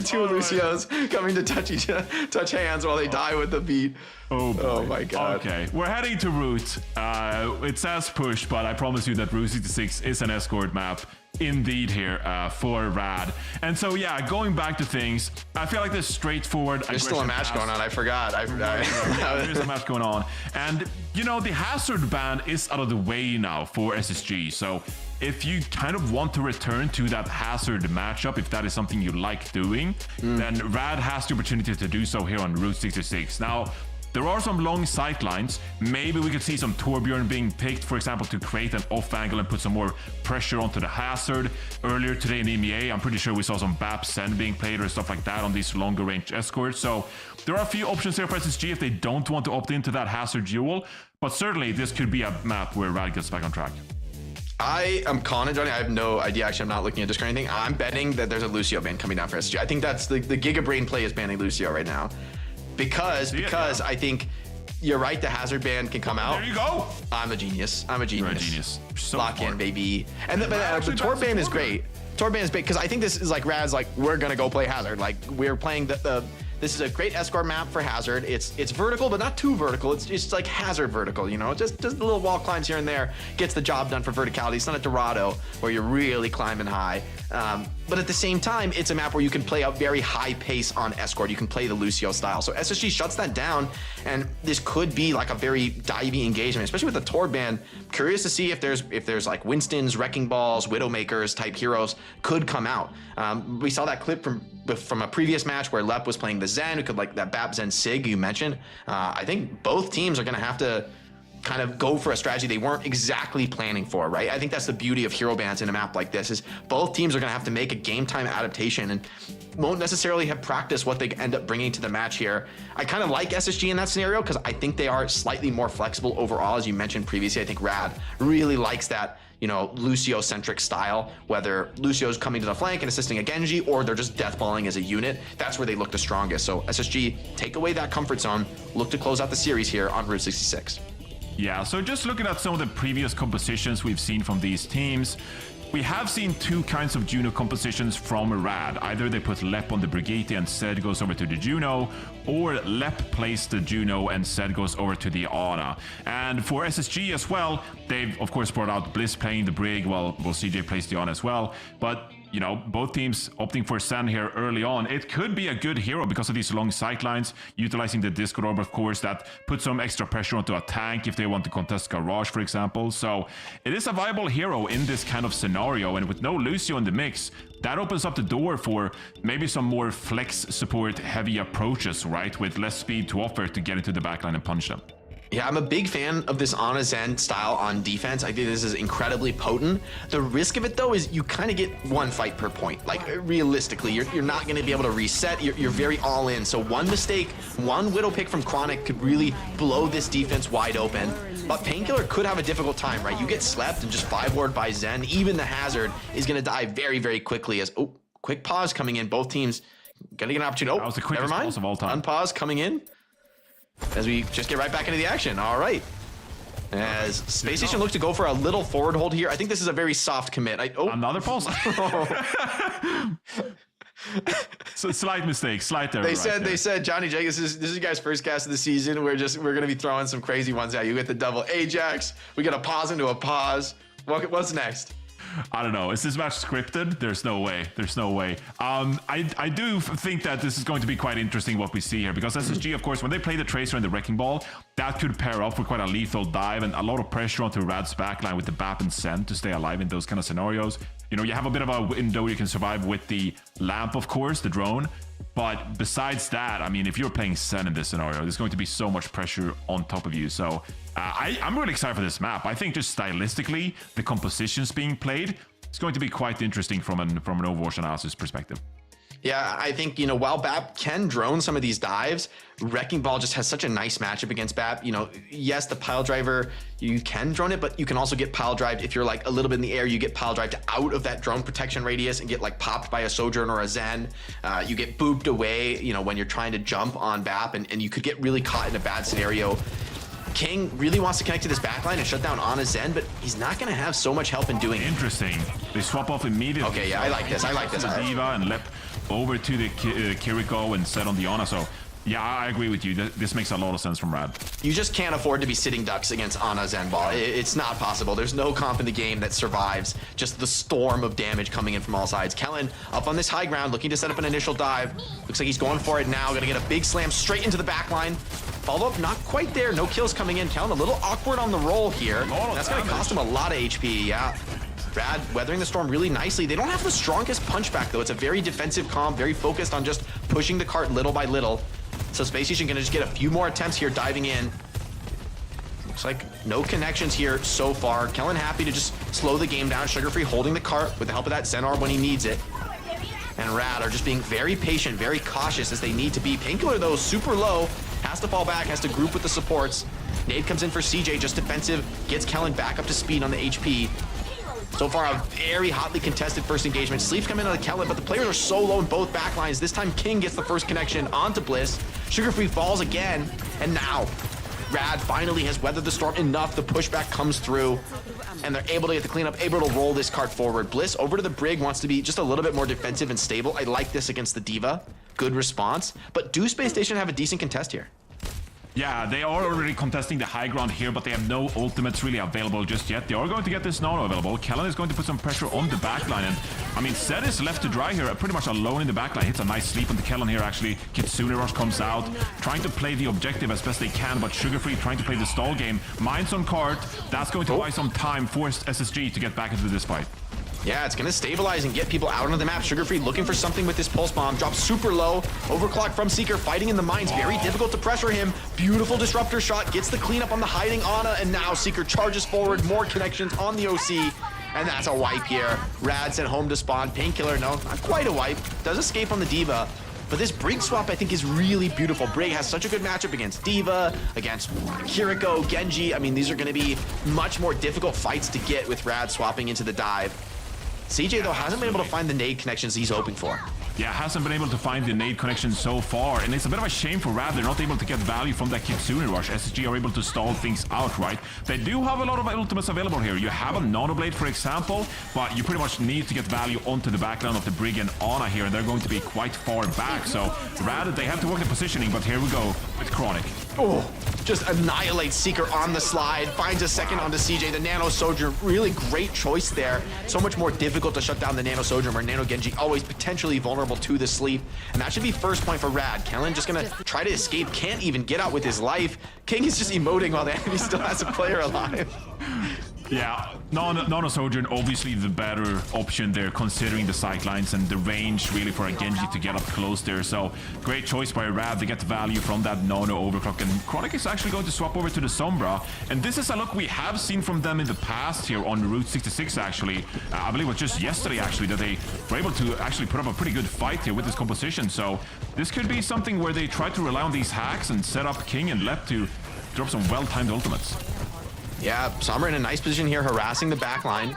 Two Lucios coming to touch hands while they die with the beat. Oh my God. Okay, we're heading to Route. It says push, but I promise you that Route 66 is an escort map. Indeed here for Rad. And so yeah, going back to things, I feel like this straightforward. There's still a match going on. I forgot. There's a match going on. And you know, the hazard ban is out of the way now for SSG. So if you kind of want to return to that hazard matchup, if that is something you like doing, then Rad has the opportunity to do so here on Route 66. Now, there are some long sight lines. Maybe we could see some Torbjorn being picked, for example, to create an off angle and put some more pressure onto the hazard. Earlier today in EMEA, I'm pretty sure we saw some BAP Sen being played or stuff like that on these longer range escorts. So there are a few options here for SSG if they don't want to opt into that hazard duel. But certainly this could be a map where Rad gets back on track. I am calling it, Johnny. I have no idea. Actually, I'm not looking at Discord or anything. I'm betting that there's a Lucio ban coming down for SSG. I think that's the Giga Brain play is banning Lucio right now. Because I think you're right, the hazard ban can come out. There you go. I'm a genius. You're a genius. So lock in, baby. And the Tor ban is great. Tor ban is great because I think this is like Rad's like, we're gonna go play hazard. Like we're playing this is a great escort map for hazard. It's vertical, but not too vertical. It's like hazard vertical, you know, just the little wall climbs here and there gets the job done for verticality. It's not a Dorado where you're really climbing high. But at the same time, it's a map where you can play a very high pace on escort. You can play the Lucio style. So SSG shuts that down, and this could be like a very divey engagement, especially with the Tor ban. Curious to see if there's like Winston's, Wrecking Balls, Widowmakers type heroes could come out. We saw that clip from a previous match where Lep was playing the Zen, who could like that BAP Zen Sig you mentioned. I think both teams are going to have to kind of go for a strategy they weren't exactly planning for, right? I think that's the beauty of hero bans in a map like this is both teams are going to have to make a game time adaptation and won't necessarily have practiced what they end up bringing to the match here. I kind of like SSG in that scenario because I think they are slightly more flexible overall. As you mentioned previously, I think Rad really likes that, you know, Lucio-centric style, whether Lucio's coming to the flank and assisting a Genji or they're just deathballing as a unit. That's where they look the strongest. So SSG, take away that comfort zone, look to close out the series here on Route 66. Yeah, so just looking at some of the previous compositions we've seen from these teams, we have seen two kinds of Juno compositions from Rad. Either they put Lep on the Brigitte and Zed goes over to the Juno, or Lep plays the Juno and Zed goes over to the Ana. And for SSG as well, they've of course brought out Bliss playing the Brig while CJ plays the Ana as well. But you know, both teams opting for Sen here early on. It could be a good hero because of these long sight lines, utilizing the Discord Orb, of course, that puts some extra pressure onto a tank if they want to contest Garage, for example. So it is a viable hero in this kind of scenario, and with no Lucio in the mix, that opens up the door for maybe some more flex support heavy approaches, right? With less speed to offer to get into the backline and punch them. Yeah, I'm a big fan of this Ana Zen style on defense. I think this is incredibly potent. The risk of it, though, is you kind of get one fight per point. Like, realistically, you're not going to be able to reset. You're very all in. So one mistake, one Widow pick from Chronic could really blow this defense wide open. But Painkiller could have a difficult time, right? You get slept and just 5-ward by Zen. Even the Hazard is going to die very, very quickly as, oh, quick pause coming in. Both teams going to get an opportunity. Oh, that was the quickest pause of all time. Unpause coming in. As we just get right back into the action. All right. As Space Station looks to go for a little forward hold here. I think this is a very soft commit. Another pulse. So slight mistake, slight error. They said Johnny Jacobs, this is your guys' first cast of the season. We're gonna be throwing some crazy ones at you. Get the double Ajax. We got a pause into a pause. What's next? I don't know. Is this match scripted? There's no way. There's no way. I do think that this is going to be quite interesting what we see here, because SSG, of course, when they play the Tracer and the Wrecking Ball, that could pair up with quite a lethal dive and a lot of pressure onto Rad's backline with the BAP and Sen to stay alive in those kind of scenarios. You know, you have a bit of a window you can survive with the Lamp, of course, the drone. But besides that, I mean, if you're playing Sen in this scenario, there's going to be so much pressure on top of you. So I'm really excited for this map. I think just stylistically, the compositions being played, it's going to be quite interesting from an Overwatch analysis perspective. Yeah, I think, you know, while BAP can drone some of these dives, Wrecking Ball just has such a nice matchup against BAP. You know, yes, the pile driver, you can drone it, but you can also get pile drived. If you're like a little bit in the air, you get pile drived out of that drone protection radius and get like popped by a Sojourn or a Zen. You get booped away, you know, when you're trying to jump on BAP, and you could get really caught in a bad scenario. King really wants to connect to this backline and shut down Ana Zen, but he's not going to have so much help in doing it. Interesting. They swap off immediately. Okay, yeah, I like this. I like this. The Diva and Lep over to the Kiriko and set on the Ana. So yeah, I agree with you. This makes a lot of sense from Rad. You just can't afford to be sitting ducks against Ana Zen Ball. It's not possible. There's no comp in the game that survives just the storm of damage coming in from all sides. Kellen up on this high ground, looking to set up an initial dive. Looks like he's going for it now. Gonna get a big slam straight into the back line. Follow up, not quite there. No kills coming in. Kellen a little awkward on the roll here. That's gonna cost him a lot of HP, yeah. Rad weathering the storm really nicely. They don't have the strongest punchback though. It's a very defensive comp, very focused on just pushing the cart little by little. So Space Station gonna just get a few more attempts here diving in. Looks like no connections here so far. Kellen happy to just slow the game down. Sugar Free holding the cart with the help of that Zen Orb when he needs it. And Rad are just being very patient, very cautious as they need to be. Painkiller though, super low. Has to fall back, has to group with the supports. Nade comes in for CJ, just defensive. Gets Kellen back up to speed on the HP. So far, a very hotly contested first engagement. Sleeps come in on the Kellen, but the players are so low in both backlines. This time, King gets the first connection onto Bliss. Sugar Free falls again, and now Rad finally has weathered the storm enough. The pushback comes through, and they're able to get the cleanup, able to roll this cart forward. Bliss over to the Brig, wants to be just a little bit more defensive and stable. I like this against the Diva. Good response, but do Space Station have a decent contest here? Yeah, they are already contesting the high ground here, but they have no ultimates really available just yet. They are going to get this Nano available. Kellen is going to put some pressure on the backline, and I mean, Zed is left to dry here, pretty much alone in the backline. Hits a nice sleep on the Kellen here, actually. Kitsune Rush comes out, trying to play the objective as best they can, but Sugar Free trying to play the stall game. Mines on cart, that's going to buy some time for SSG to get back into this fight. Yeah, it's gonna stabilize and get people out onto the map. Sugar Free looking for something with this pulse bomb. Drops super low. Overclock from Seeker, fighting in the mines. Very difficult to pressure him. Beautiful disruptor shot. Gets the cleanup on the hiding Ana, and now Seeker charges forward. More connections on the OC. And that's a wipe here. Rad sent home to spawn. Painkiller, no, not quite a wipe. Does escape on the Diva. But this Brig swap, I think, is really beautiful. Brig has such a good matchup against Diva, against Kiriko, Genji. I mean, these are gonna be much more difficult fights to get with Rad swapping into the dive. CJ, though, hasn't been able to find the nade connections he's hoping for. Yeah, hasn't been able to find the nade connection so far, and it's a bit of a shame for Rad. They're not able to get value from that Kitsune Rush. SSG are able to stall things out, right? They do have a lot of ultimates available here. You have a Nano Blade, for example, but you pretty much need to get value onto the background of the Brig and Ana here, and they're going to be quite far back. So Rad, they have to work the positioning, but here we go with Chronic. Oh, just annihilates Seeker on the slide, finds a second onto CJ. The Nano Sojourn, really great choice there. So much more difficult to shut down the Nano Sojourn, where Nano Genji always potentially vulnerable to the sleep. And that should be first point for Rad. Kellen just gonna try to escape, can't even get out with his life. King is just emoting while the enemy still has a player alive. Yeah, Nano Sojourn, obviously the better option there, considering the sightlines and the range really for a Genji to get up close there. So great choice by Rad to get the value from that Nano overclock. And Chronic is actually going to swap over to the Sombra. And this is a look we have seen from them in the past here on Route 66, actually. I believe it was just yesterday, actually, that they were able to actually put up a pretty good fight here with this composition. So this could be something where they try to rely on these hacks and set up King and Lep to drop some well-timed ultimates. Yeah, Sombra in a nice position here, harassing the backline.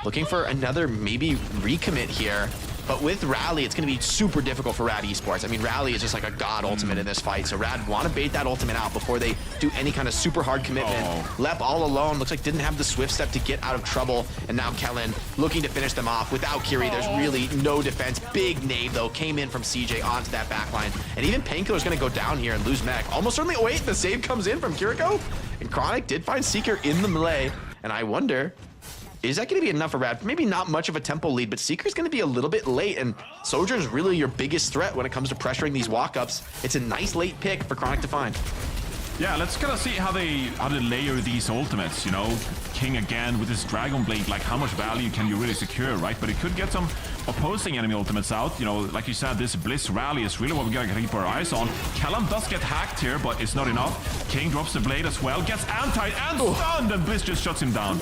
Looking for another maybe recommit here. But with Rally, it's going to be super difficult for Rad Esports. I mean, Rally is just like a god ultimate in this fight. So Rad want to bait that ultimate out before they do any kind of super hard commitment. Lep all alone. Looks like didn't have the swift step to get out of trouble. And now Kellen looking to finish them off. Without Kiri, there's really no defense. Big nade, though, came in from CJ onto that backline. And even Painkiller's going to go down here and lose mech. Almost certainly, oh wait, the save comes in from Kiriko. And Chronic did find Seeker in the melee. And I wonder, is that going to be enough for Rad? Maybe not much of a tempo lead, but Seeker's going to be a little bit late, and Sojourn's really your biggest threat when it comes to pressuring these walk-ups. It's a nice late pick for Chronic to find. Yeah, let's kind of see how they layer these ultimates, you know. King again with his Dragon Blade, like how much value can you really secure, right? But it could get some opposing enemy ultimates out. You know, like you said, this Bliss rally is really what we gotta keep our eyes on. Callum does get hacked here, but it's not enough. King drops the blade as well, gets anti and stunned, and Bliss just shuts him down.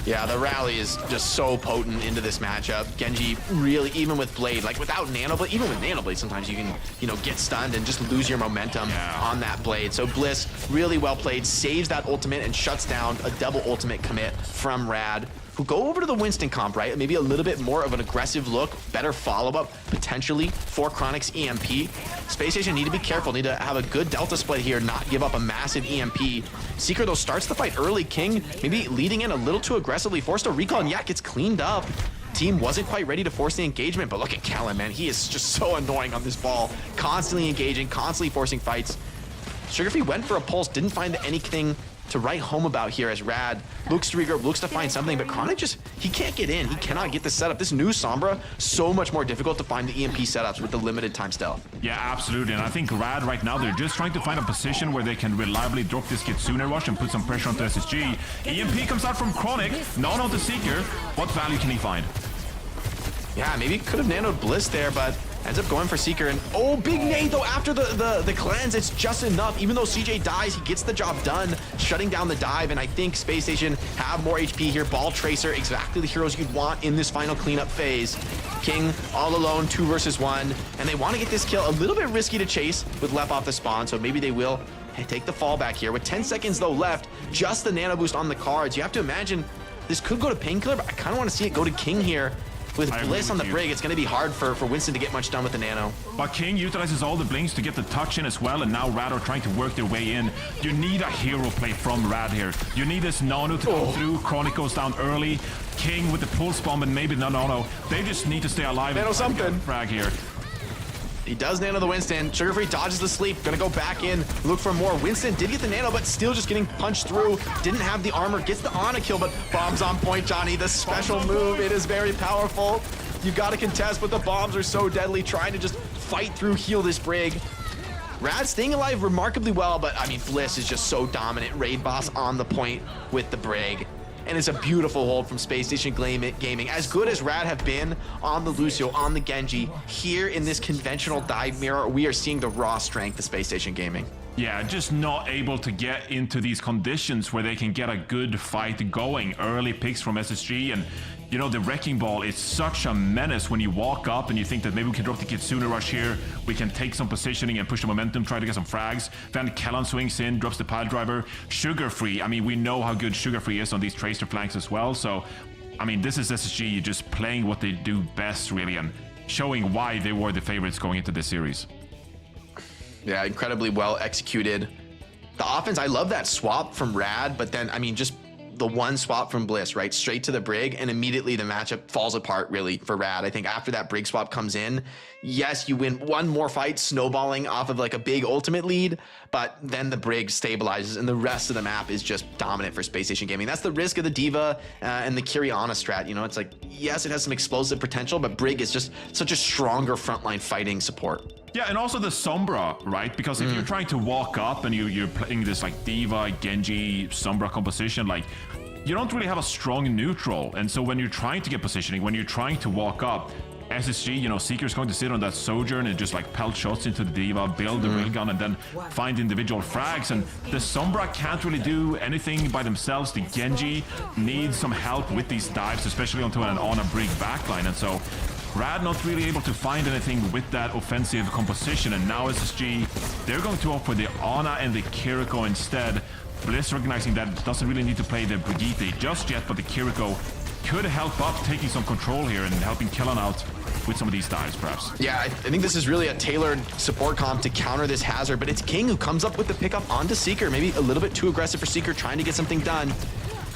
Yeah, the rally is just so potent into this matchup. Genji really, even with Blade, like without Nano Blade, even with Nano Blade, sometimes you can, you know, get stunned and just lose your momentum on that Blade. So Bliss, really well played, saves that ultimate and shuts down a double ultimate commit from Rad, who go over to the Winston comp, right? Maybe a little bit more of an aggressive look, better follow-up, potentially, for Chronic's EMP. Space Station need to be careful, need to have a good Delta split here, not give up a massive EMP. Seeker, though, starts the fight early. King maybe leading in a little too aggressively, forced a recall, and yeah, gets cleaned up. Team wasn't quite ready to force the engagement, but look at Kellen, man. He is just so annoying on this ball. Constantly engaging, constantly forcing fights. Sugarfree went for a pulse, didn't find anything to write home about here as Rad looks to regroup, looks to find something, but Chronic just, he can't get in. He cannot get the setup. This new Sombra, so much more difficult to find the EMP setups with the limited time stealth. Yeah, absolutely. And I think Rad right now, they're just trying to find a position where they can reliably drop this Kitsune Rush and put some pressure onto SSG. EMP comes out from Chronic, nano to Seeker. What value can he find? Yeah, maybe could have nanoed Bliss there, but ends up going for Seeker. And oh, big nade though after the cleanse. It's just enough. Even though CJ dies, he gets the job done, shutting down the dive. And I think Space Station have more HP here. Ball Tracer, exactly the heroes you'd want in this final cleanup phase. King all alone, 2 versus 1. And they want to get this kill. A little bit risky to chase with Lep off the spawn, so maybe they will take the fallback here. With 10 seconds though left, just the nano boost on the cards. You have to imagine this could go to Painkiller, but I kind of want to see it go to King here. With Bliss on the Brig, it's going to be hard for Winston to get much done with the Nano. But King utilizes all the blinks to get the touch in as well, and now Rad are trying to work their way in. You need a hero play from Rad here. You need this Nano to come through. Chronic goes down early. King with the pulse bomb and maybe the Nano. They just need to stay alive. Nano something. Frag here. He does nano the Winston. Sugarfree dodges the sleep. Gonna go back in, look for more. Winston did get the nano, but still just getting punched through. Didn't have the armor. Gets the Ana kill, but bombs on point, Johnny. The special move. It is very powerful. You gotta contest, but the bombs are so deadly. Trying to just fight through, heal this Brig. Rad staying alive remarkably well, but I mean, Bliss is just so dominant. Raid boss on the point with the Brig. And it's a beautiful hold from Space Station Gaming. As good as Rad have been on the Lucio, on the Genji, here in this conventional dive mirror, we are seeing the raw strength of Space Station Gaming. Yeah, just not able to get into these conditions where they can get a good fight going. Early picks from SSG, and you know, the Wrecking Ball is such a menace when you walk up and you think that maybe we can drop the Kitsune Rush here, we can take some positioning and push the momentum, try to get some frags. Then Kellen swings in, drops the pile driver. Sugarfree, I mean, we know how good Sugarfree is on these tracer flanks as well, so I mean, this is SSG just playing what they do best, really, and showing why they were the favorites going into this series. Yeah, incredibly well executed. The offense, I love that swap from Rad, but then, I mean, just the one swap from Bliss, right? Straight to the Brig, and immediately the matchup falls apart, really, for Rad. I think after that Brig swap comes in, yes, you win one more fight, snowballing off of like a big ultimate lead, but then the Brig stabilizes, and the rest of the map is just dominant for Space Station Gaming. That's the risk of the Diva and the Kiriana strat. You know, it's like, yes, it has some explosive potential, but Brig is just such a stronger frontline fighting support. Yeah, and also the Sombra, right? Because if you're trying to walk up and you're playing this like Diva, Genji, Sombra composition, like you don't really have a strong neutral. And so when you're trying to get positioning, when you're trying to walk up, SSG, you know, Seeker's going to sit on that Sojourn and just like pelt shots into the Diva, build the railgun, and then find individual frags. And the Sombra can't really do anything by themselves. The Genji needs some help with these dives, especially onto an on a Brig backline. And so Rad not really able to find anything with that offensive composition, and now SSG, they're going to opt for the Ana and the Kiriko instead. Bliss recognizing that doesn't really need to play the Brigitte just yet, but the Kiriko could help up taking some control here and helping Kellen out with some of these dives, perhaps. Yeah, I think this is really a tailored support comp to counter this hazard, but it's King who comes up with the pickup onto Seeker. Maybe a little bit too aggressive for Seeker, trying to get something done.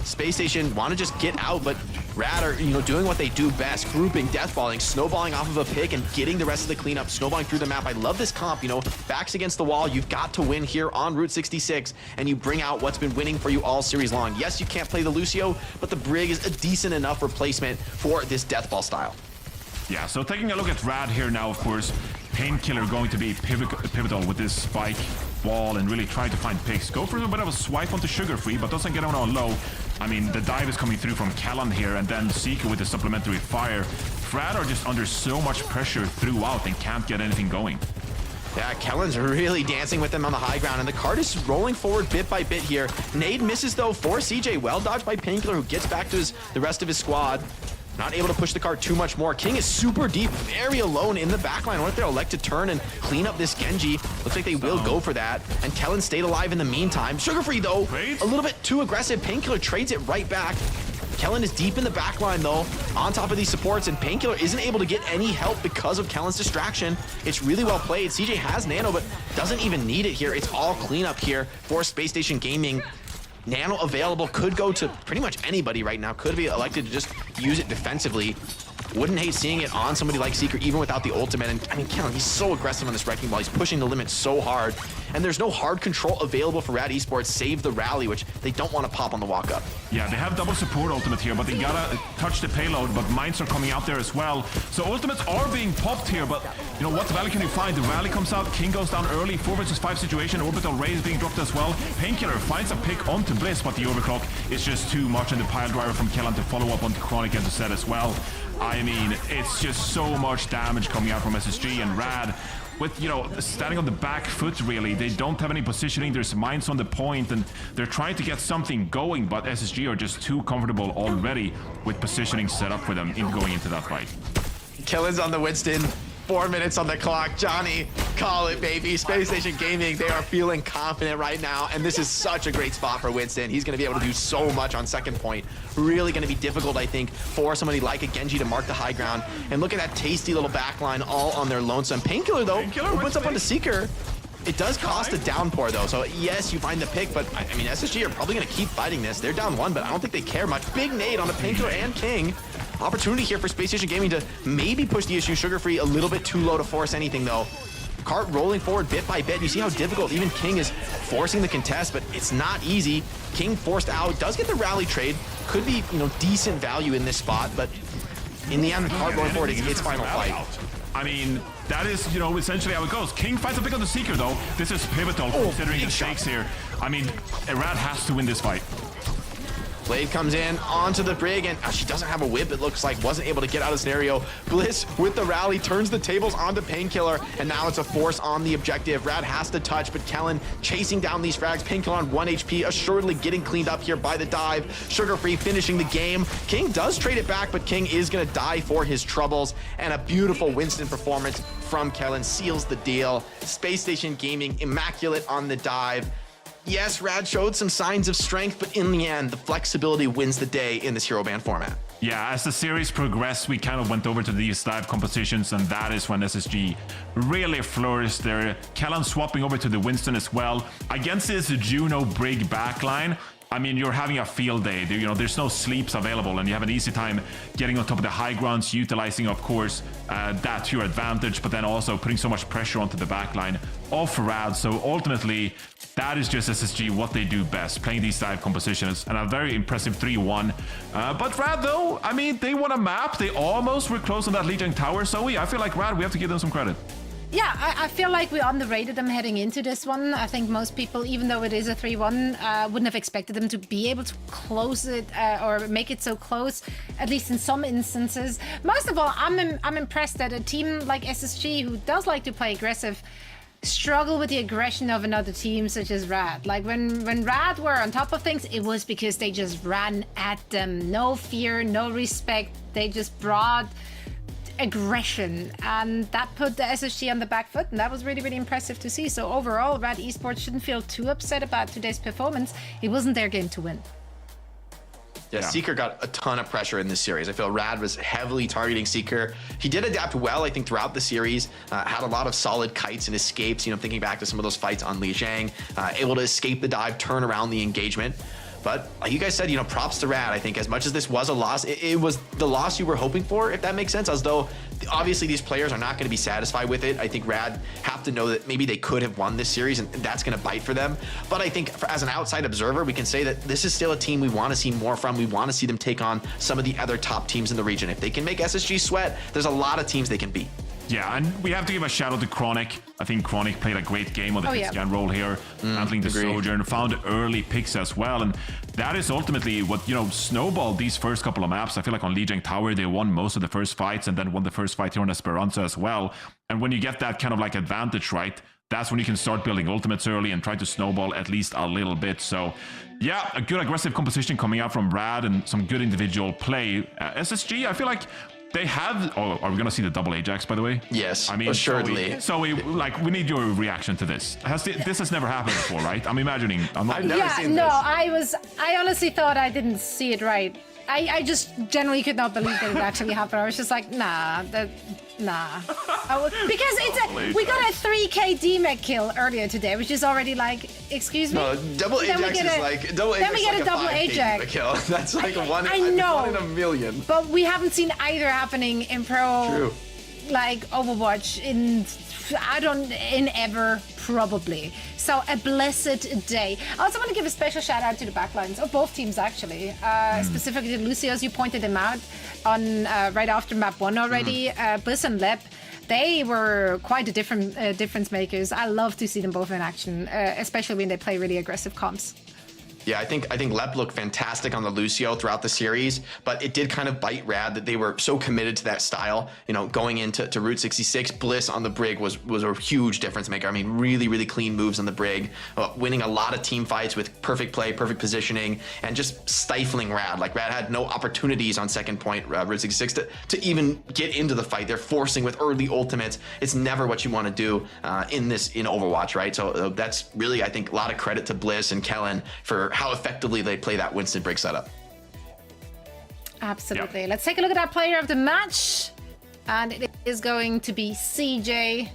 Space Station want to just get out, but Rad are, doing what they do best, grouping, deathballing, snowballing off of a pick, and getting the rest of the cleanup, snowballing through the map. I love this comp, backs against the wall. You've got to win here on Route 66, and you bring out what's been winning for you all series long. Yes, you can't play the Lucio, but the Brig is a decent enough replacement for this deathball style. Yeah, so taking a look at Rad here now, of course, Painkiller going to be pivotal with this spike wall and really try to find picks. Go for a bit of a swipe onto Sugar Free, but doesn't get on low. I mean, the dive is coming through from Callan here, and then Seeker with the supplementary fire. Rad are just under so much pressure throughout and can't get anything going. Yeah, Kellen's really dancing with them on the high ground, and the card is rolling forward bit by bit here. Nade misses, though, for CJ. Well dodged by Painkiller, who gets back to the rest of his squad. Not able to push the card too much more. King is super deep, very alone in the backline. What if they elect to turn and clean up this Genji? Looks like they will go for that. And Kellen stayed alive in the meantime. Sugar Free, though, a little bit too aggressive. Painkiller trades it right back. Kellen is deep in the backline, though, on top of these supports, and Painkiller isn't able to get any help because of Kellen's distraction. It's really well played. CJ has Nano, but doesn't even need it here. It's all cleanup here for Space Station Gaming. Nano available, could go to pretty much anybody right now. Could be elected to just use it defensively. Wouldn't hate seeing it on somebody like Seeker, even without the ultimate. And I mean, Kellen, he's so aggressive on this wrecking ball. He's pushing the limit so hard. And there's no hard control available for Rad Esports, save the rally, which they don't want to pop on the walk-up. Yeah, they have double support ultimate here, but they gotta touch the payload, but mines are coming out there as well. So ultimates are being popped here, but what value can you find? The rally comes out, King goes down early, 4 versus 5 situation, Orbital Ray is being dropped as well. Painkiller finds a pick onto Bliss, but the overclock is just too much, and the pile driver from Kellan to follow up onto Chronic and to set as well. I mean, it's just so much damage coming out from SSG and Rad. With, standing on the back foot, really. They don't have any positioning. There's mines on the point, and they're trying to get something going, but SSG are just too comfortable already with positioning set up for them in going into that fight. Kellen's on the Winston. 4 minutes on the clock. Johnny, call it, baby. Space Station Gaming, they are feeling confident right now, and this is such a great spot for Winston. He's going to be able to do so much on second point. Really going to be difficult, I think, for somebody like a Genji to mark the high ground. And look at that tasty little backline all on their lonesome. Painkiller, though, puts up on the Seeker. It does cost a downpour, though, so yes, you find the pick, but I mean, SSG are probably going to keep fighting this. They're down 1, but I don't think they care much. Big nade on the Painkiller and King. Opportunity here for Space Station Gaming to maybe push the issue. Sugar Free a little bit too low to force anything, though. Cart rolling forward bit by bit. You see how difficult even King is forcing the contest, but it's not easy. King forced out, does get the rally trade. Could be, decent value in this spot, but in the end, Cart rolling forward, it's final fight. I mean, that is, essentially how it goes. King finds a pick on the Seeker, though. This is pivotal considering the stakes here. I mean, Rad has to win this fight. Blade comes in onto the Brig, and she doesn't have a whip, it looks like. Wasn't able to get out of the scenario. Bliss with the rally turns the tables onto Painkiller, and now it's a force on the objective. Rad has to touch, but Kellen chasing down these frags. Painkiller on 1 HP, assuredly getting cleaned up here by the dive. Sugar Free finishing the game. King does trade it back, but King is going to die for his troubles, and a beautiful Winston performance from Kellen seals the deal. Space Station Gaming immaculate on the dive. Yes, Rad showed some signs of strength, but in the end, the flexibility wins the day in this hero band format. Yeah, as the series progressed, we kind of went over to these dive compositions, and that is when SSG really flourished there. Kellan swapping over to the Winston as well. Against this Juno Brig backline, I mean, you're having a field day. There's no sleeps available, and you have an easy time getting on top of the high grounds, utilizing, of course, that to your advantage, but then also putting so much pressure onto the backline of Rad. So ultimately, that is just SSG, what they do best, playing these dive compositions, and a very impressive 3-1. But Rad, though, I mean, they won a map. They almost were close on that Legion Tower. So I feel like Rad, we have to give them some credit. Yeah, I feel like we underrated them heading into this one. I think most people, even though it is a 3-1, wouldn't have expected them to be able to close it or make it so close, at least in some instances. Most of all, I'm impressed that a team like SSG, who does like to play aggressive, struggle with the aggression of another team such as Rad. Like when Rad were on top of things, it was because they just ran at them. No fear, no respect. They just brought aggression, and that put the SSG on the back foot, and that was really, really impressive to see. So overall, Rad Esports shouldn't feel too upset about today's performance. It wasn't their game to win. Yeah, Seeker got a ton of pressure in this series. I feel Rad was heavily targeting Seeker. He did adapt well, I think, throughout the series. Had a lot of solid kites and escapes, thinking back to some of those fights on Li Zhang. Able to escape the dive, turn around the engagement. But like you guys said, props to Rad. I think as much as this was a loss, it was the loss you were hoping for, if that makes sense. As though obviously these players are not going to be satisfied with it. I think Rad have to know that maybe they could have won this series and that's going to bite for them. But I think as an outside observer, we can say that this is still a team we want to see more from. We want to see them take on some of the other top teams in the region. If they can make SSG sweat, there's a lot of teams they can beat. Yeah, and we have to give a shout out to Chronic. I think Chronic played a great game on the Pixcan role here, handling the Sojourn, found early picks as well, and that is ultimately what, snowballed these first couple of maps. I feel like on Li Zhang Tower, they won most of the first fights and then won the first fight here on Esperanza as well. And when you get that kind of like advantage, right, that's when you can start building ultimates early and try to snowball at least a little bit. So yeah, a good aggressive composition coming out from Rad and some good individual play. SSG, I feel like they have. Oh, are we gonna see the double Ajax, by the way? Yes, I mean, assuredly. So we need your reaction to this. This has never happened before, right? I'm imagining. I've never seen this. I honestly thought I didn't see it right. I just generally could not believe that it actually happened. I was just like, nah. Because we got a 3k DMEC kill earlier today, which is already like, excuse me? No, double Ajax is like double Ajax. Then we get a double Ajax kill. That's like one in a million. But we haven't seen either happening in pro, like Overwatch in ever, probably. So a blessed day. I also want to give a special shout out to the backlines of both teams, actually. Specifically to Lucios, you pointed them out on right after map 1 already. Bliss and Lep, they were quite a difference makers. I love to see them both in action, especially when they play really aggressive comps. Yeah, I think Lep looked fantastic on the Lucio throughout the series, but it did kind of bite Rad that they were so committed to that style. Going into Route 66, Bliss on the Brig was a huge difference maker. I mean, really, really clean moves on the Brig, winning a lot of team fights with perfect play, perfect positioning, and just stifling Rad. Like, Rad had no opportunities on second point, Route 66, to even get into the fight. They're forcing with early ultimates. It's never what you want to do in Overwatch, right? So that's really, I think, a lot of credit to Bliss and Kellen for how effectively they play that Winston Brig setup. Absolutely. Yeah. Let's take a look at our player of the match. And it is going to be CJ.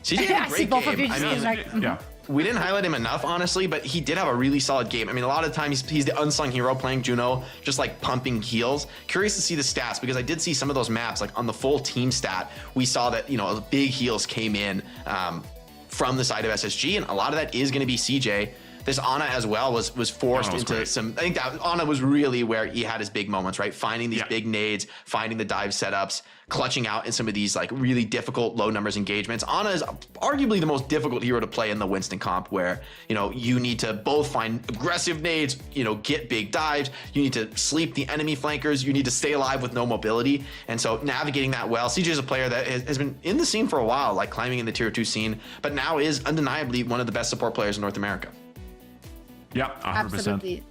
CJ had a great game. We didn't highlight him enough, honestly, but he did have a really solid game. I mean, a lot of times he's the unsung hero playing Juno, just like pumping heals. Curious to see the stats, because I did see some of those maps, like on the full team stat, we saw that, big heals came in from the side of SSG, and a lot of that is going to be CJ. This Ana as well was forced into some. I think that Ana was really where he had his big moments, right? Finding these big nades, finding the dive setups, clutching out in some of these like really difficult low numbers engagements. Ana is arguably the most difficult hero to play in the Winston comp, where you need to both find aggressive nades, get big dives, you need to sleep the enemy flankers, you need to stay alive with no mobility, and so navigating that well. CJ is a player that has been in the scene for a while, like climbing in the tier 2 scene, but now is undeniably one of the best support players in North America. Yeah, 100%. Absolutely.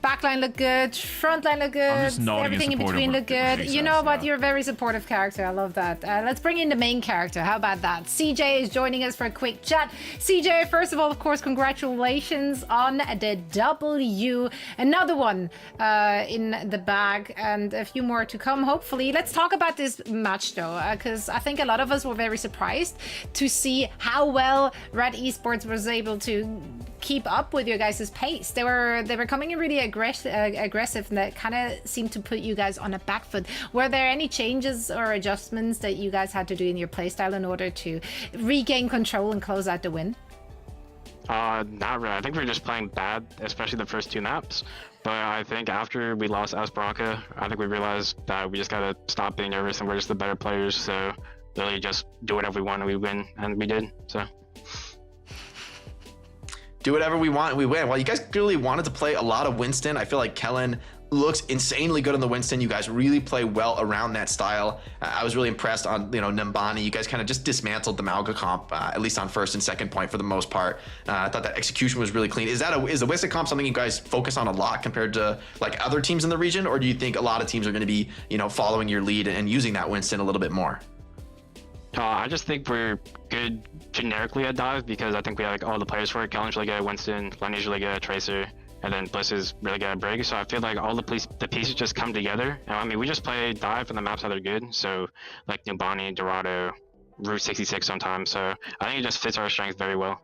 Backline look good, frontline look good, everything in between look good. You know what? You're a very supportive character. I love that. Let's bring in the main character. How about that? CJ is joining us for a quick chat. CJ, first of all, of course, congratulations on the W. Another one in the bag, and a few more to come, hopefully. Let's talk about this match, though, because I think a lot of us were very surprised to see how well Red Esports was able to keep up with your guys' pace. They were coming in really aggressive, and that kind of seemed to put you guys on a back foot. Were there any changes or adjustments that you guys had to do in your playstyle in order to regain control and close out the win? Not really. I think we were just playing bad, especially the first 2 maps. But I think after we lost Esperanza, I think we realized that we just gotta stop being nervous and we're just the better players. So really just do whatever we want and we win, and we did. So. Do whatever we want, we win. Well, you guys clearly wanted to play a lot of Winston. I feel like Kellen looks insanely good on the Winston. You guys really play well around that style. I was really impressed on Nambani. You guys kind of just dismantled the Malga comp, at least on first and second point for the most part. I thought that execution was really clean. Is the Winston comp something you guys focus on a lot compared to like other teams in the region, or do you think a lot of teams are going to be following your lead and using that Winston a little bit more? I just think we're good generically at dive, because I think we have like all the players for it. Kellen's really good at Winston, Lenny's really good at Tracer, and then Bliss is really good at Brig. So I feel like all the pieces just come together. And I mean, we just play dive and the maps that are good. So like Nubani, Dorado, Route 66 sometimes. So I think it just fits our strengths very well.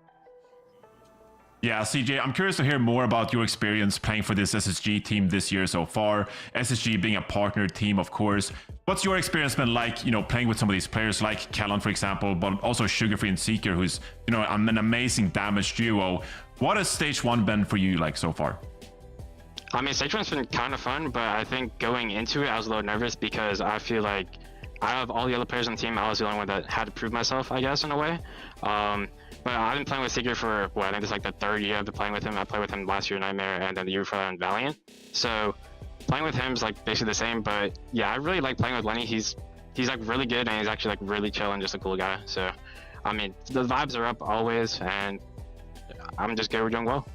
Yeah, CJ, I'm curious to hear more about your experience playing for this SSG team this year so far. SSG being a partner team, of course. What's your experience been like, you know, playing with some of these players like Callan, for example, but also Sugarfree and Seeker, who's, you know, an amazing damage duo. What has stage 1 been for you like so far? I mean, stage 1's been kind of fun, but I think going into it, I was a little nervous because I feel like out of all the other players on the team, I was the only one that had to prove myself, I guess, in a way. But I've been playing with Seeker for, I think it's like the 3rd year I've been playing with him. I played with him last year in Nightmare and then the year before that in Valiant. So playing with him is like basically the same, but yeah, I really like playing with Lenny. He's like really good and he's actually like really chill and just a cool guy. So, I mean, the vibes are up always and I'm just good, we're doing well.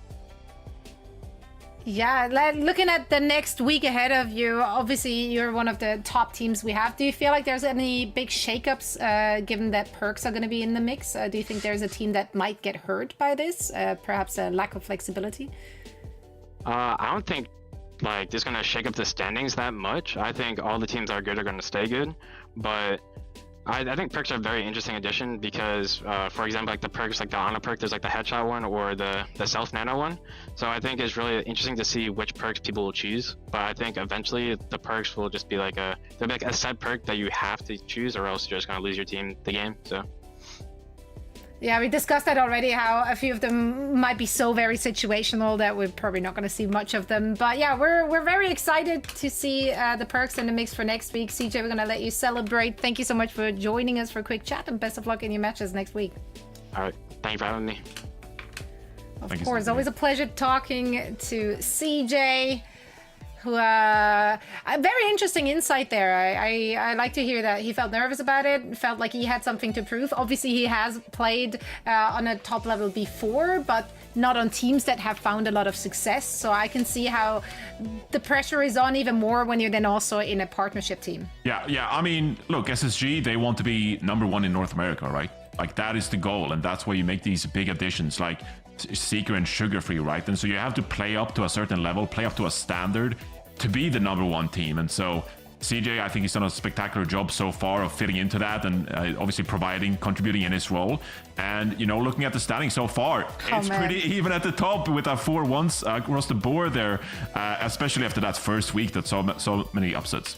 Yeah, looking at the next week ahead of you, obviously you're one of the top teams we have. Do you feel like there's any big shakeups given that Perks are going to be in the mix? Do you think there's a team that might get hurt by this? Perhaps a lack of flexibility? I don't think like this is going to shake up the standings that much. I think all the teams that are good are going to stay good, but I think perks are a very interesting addition because, for example, like the perks, like the Ana perk, there's like the headshot one or the self nano one. So I think it's really interesting to see which perks people will choose. But I think eventually the perks will just be like a set perk that you have to choose, or else you're just gonna lose your team the game. So. Yeah, we discussed that already, how a few of them might be so very situational that we're probably not going to see much of them. But yeah, we're very excited to see the perks in the mix for next week. CJ, we're going to let you celebrate. Thank you so much for joining us for a quick chat, and best of luck in your matches next week. All right. Thank you for having me. Of course, always a pleasure talking to CJ. A very interesting insight there. I like to hear that he felt nervous about it, felt like he had something to prove. Obviously, he has played on a top level before, but not on teams that have found a lot of success. So I can see how the pressure is on even more when you're then also in a partnership team. Yeah. I mean, look, SSG, they want to be #1 in North America, right? Like that is the goal, and that's why you make these big additions like Seeker and Sugarfree, right? And so you have to play up to a certain level, play up to a standard to be the #1 team. And so CJ, I think he's done a spectacular job so far of fitting into that and obviously contributing in his role. And, you know, looking at the standing so far, it's pretty even at the top with our 4-1s across the board there, especially after that first week that saw so many upsets.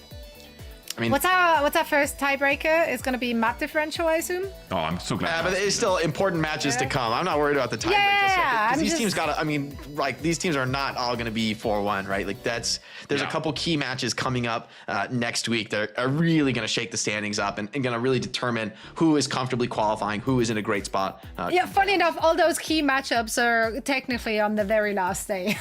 I mean, what's our first tiebreaker? It's going to be map differential, I assume. Oh, I'm so glad. Yeah, but it's still important matches to come. I'm not worried about the tiebreaker. Yeah, these teams got to. I mean, like these teams are not all going to be 4-1, right? Like there's a couple key matches coming up next week that are really going to shake the standings up and going to really determine who is comfortably qualifying, who is in a great spot. Yeah, funny enough, all those key matchups are technically on the very last day.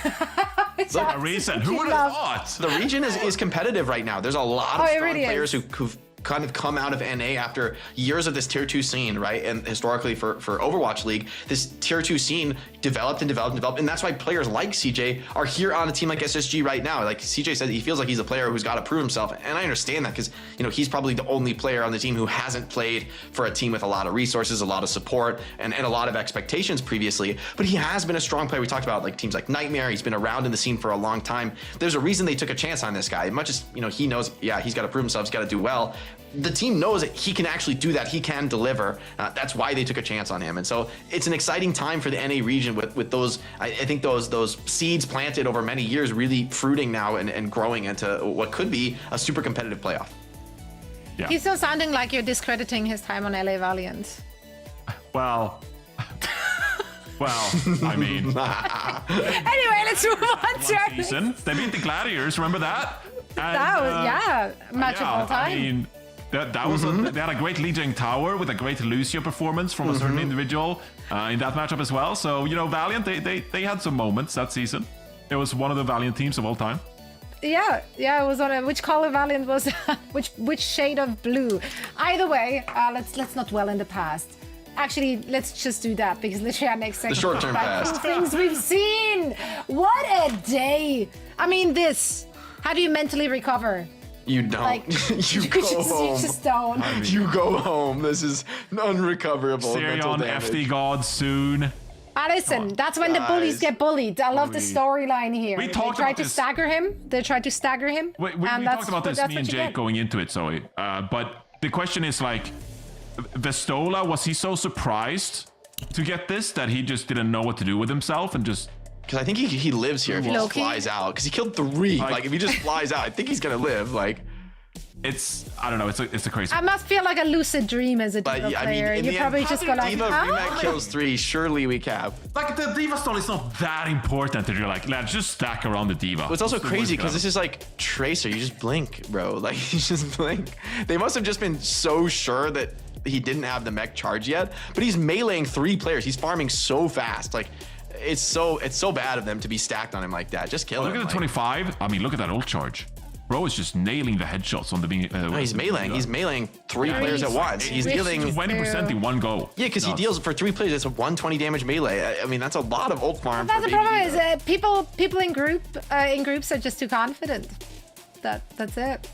Look, a reason. Who would have thought? The region is competitive right now. There's a lot of strong players who've kind of come out of NA after years of this tier 2 scene, right? And historically for Overwatch League, this tier 2 scene developed and developed and developed. And that's why players like CJ are here on a team like SSG right now. Like CJ said, he feels like he's a player who's got to prove himself. And I understand that because, you know, he's probably the only player on the team who hasn't played for a team with a lot of resources, a lot of support, and a lot of expectations previously. But he has been a strong player. We talked about like teams like Nightmare. He's been around in the scene for a long time. There's a reason they took a chance on this guy. As much as, you know, he knows, yeah, he's got to prove himself. He's got to do well. The team knows that he can actually do that. He can deliver. That's why they took a chance on him. And so it's an exciting time for the NA region with those, I think those seeds planted over many years really fruiting now and growing into what could be a super competitive playoff. Yeah. He's still sounding like you're discrediting his time on LA Valiant. Well, I mean. Anyway, let's move on to our season. They beat the Gladiators, remember that? And, that was, match of all time. I mean, that was they had a great leading tower with a great Lucio performance from a certain individual in that matchup as well. So, you know, Valiant, they had some moments that season. It was one of the Valiant teams of all time. Yeah, it was on which color Valiant was which shade of blue. Either way, let's not dwell in the past. Actually, let's just do that because literally our next segment. The short-term past. Things we've seen. What a day! I mean, how do you mentally recover? You don't. Like, you go home. You just don't. You go home. This is unrecoverable. Serion FD God soon. Listen, that's when the bullies get bullied. I love the storyline here. We They talked tried about to this- stagger him. They tried to stagger him. We and talked about this, that's me what and you Jake get. going into it, Zoe. But the question is like, Vestola, was he so surprised to get this that he just didn't know what to do with himself and just... Because I think he lives here if he just Low-key. flies out. Because he killed 3. Like, if he just flies out, I think he's gonna live. Like, it's, I don't know, it's a crazy... I must feel like a lucid dream as a but Diva yeah, I mean, player. in You the probably end, just go like, Diva remake kills 3. Surely we cap. Like, the Diva stall is not that important that you're like, let's just stack around the Diva. But it's also What's the crazy worst because gonna this is like Tracer. You just blink, bro. Like, you just blink. They must have just been so sure that he didn't have the mech charge yet. But he's meleeing 3 players. He's farming so fast. Like, it's so bad of them to be stacked on him like that. Just kill him. Look at the 25. I mean, look at that ult charge. Bro is just nailing the headshots on the being. No, he's meleeing. He's meleeing 3 players at once. He's dealing 20% in one go. Yeah, because he deals for 3 players. It's a 120 damage melee. I mean, that's a lot of ult farm. That's for the Baby problem Diva. is people in groups are just too confident. That's it.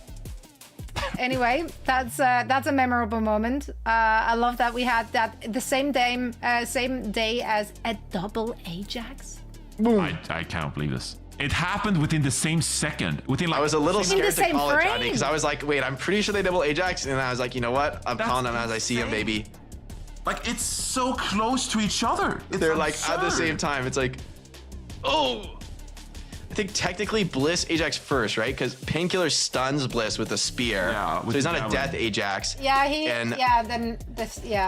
Anyway, that's a memorable moment. I love that we had that the same day as a double Ajax. I cannot believe this. It happened within the same second. Within like I was a little In the scared to same call it, Johnny, frame. because I was like, wait, I'm pretty sure they double Ajax, and I was like, you know what? I'm calling them as I see them, baby. Like, it's so close to each other. It's They're like at the absurd. same time. It's like, oh. I think technically Bliss Ajax first, right? Because Painkiller stuns Bliss with a spear. Yeah, so with he's the not a javelin. death Ajax. Yeah,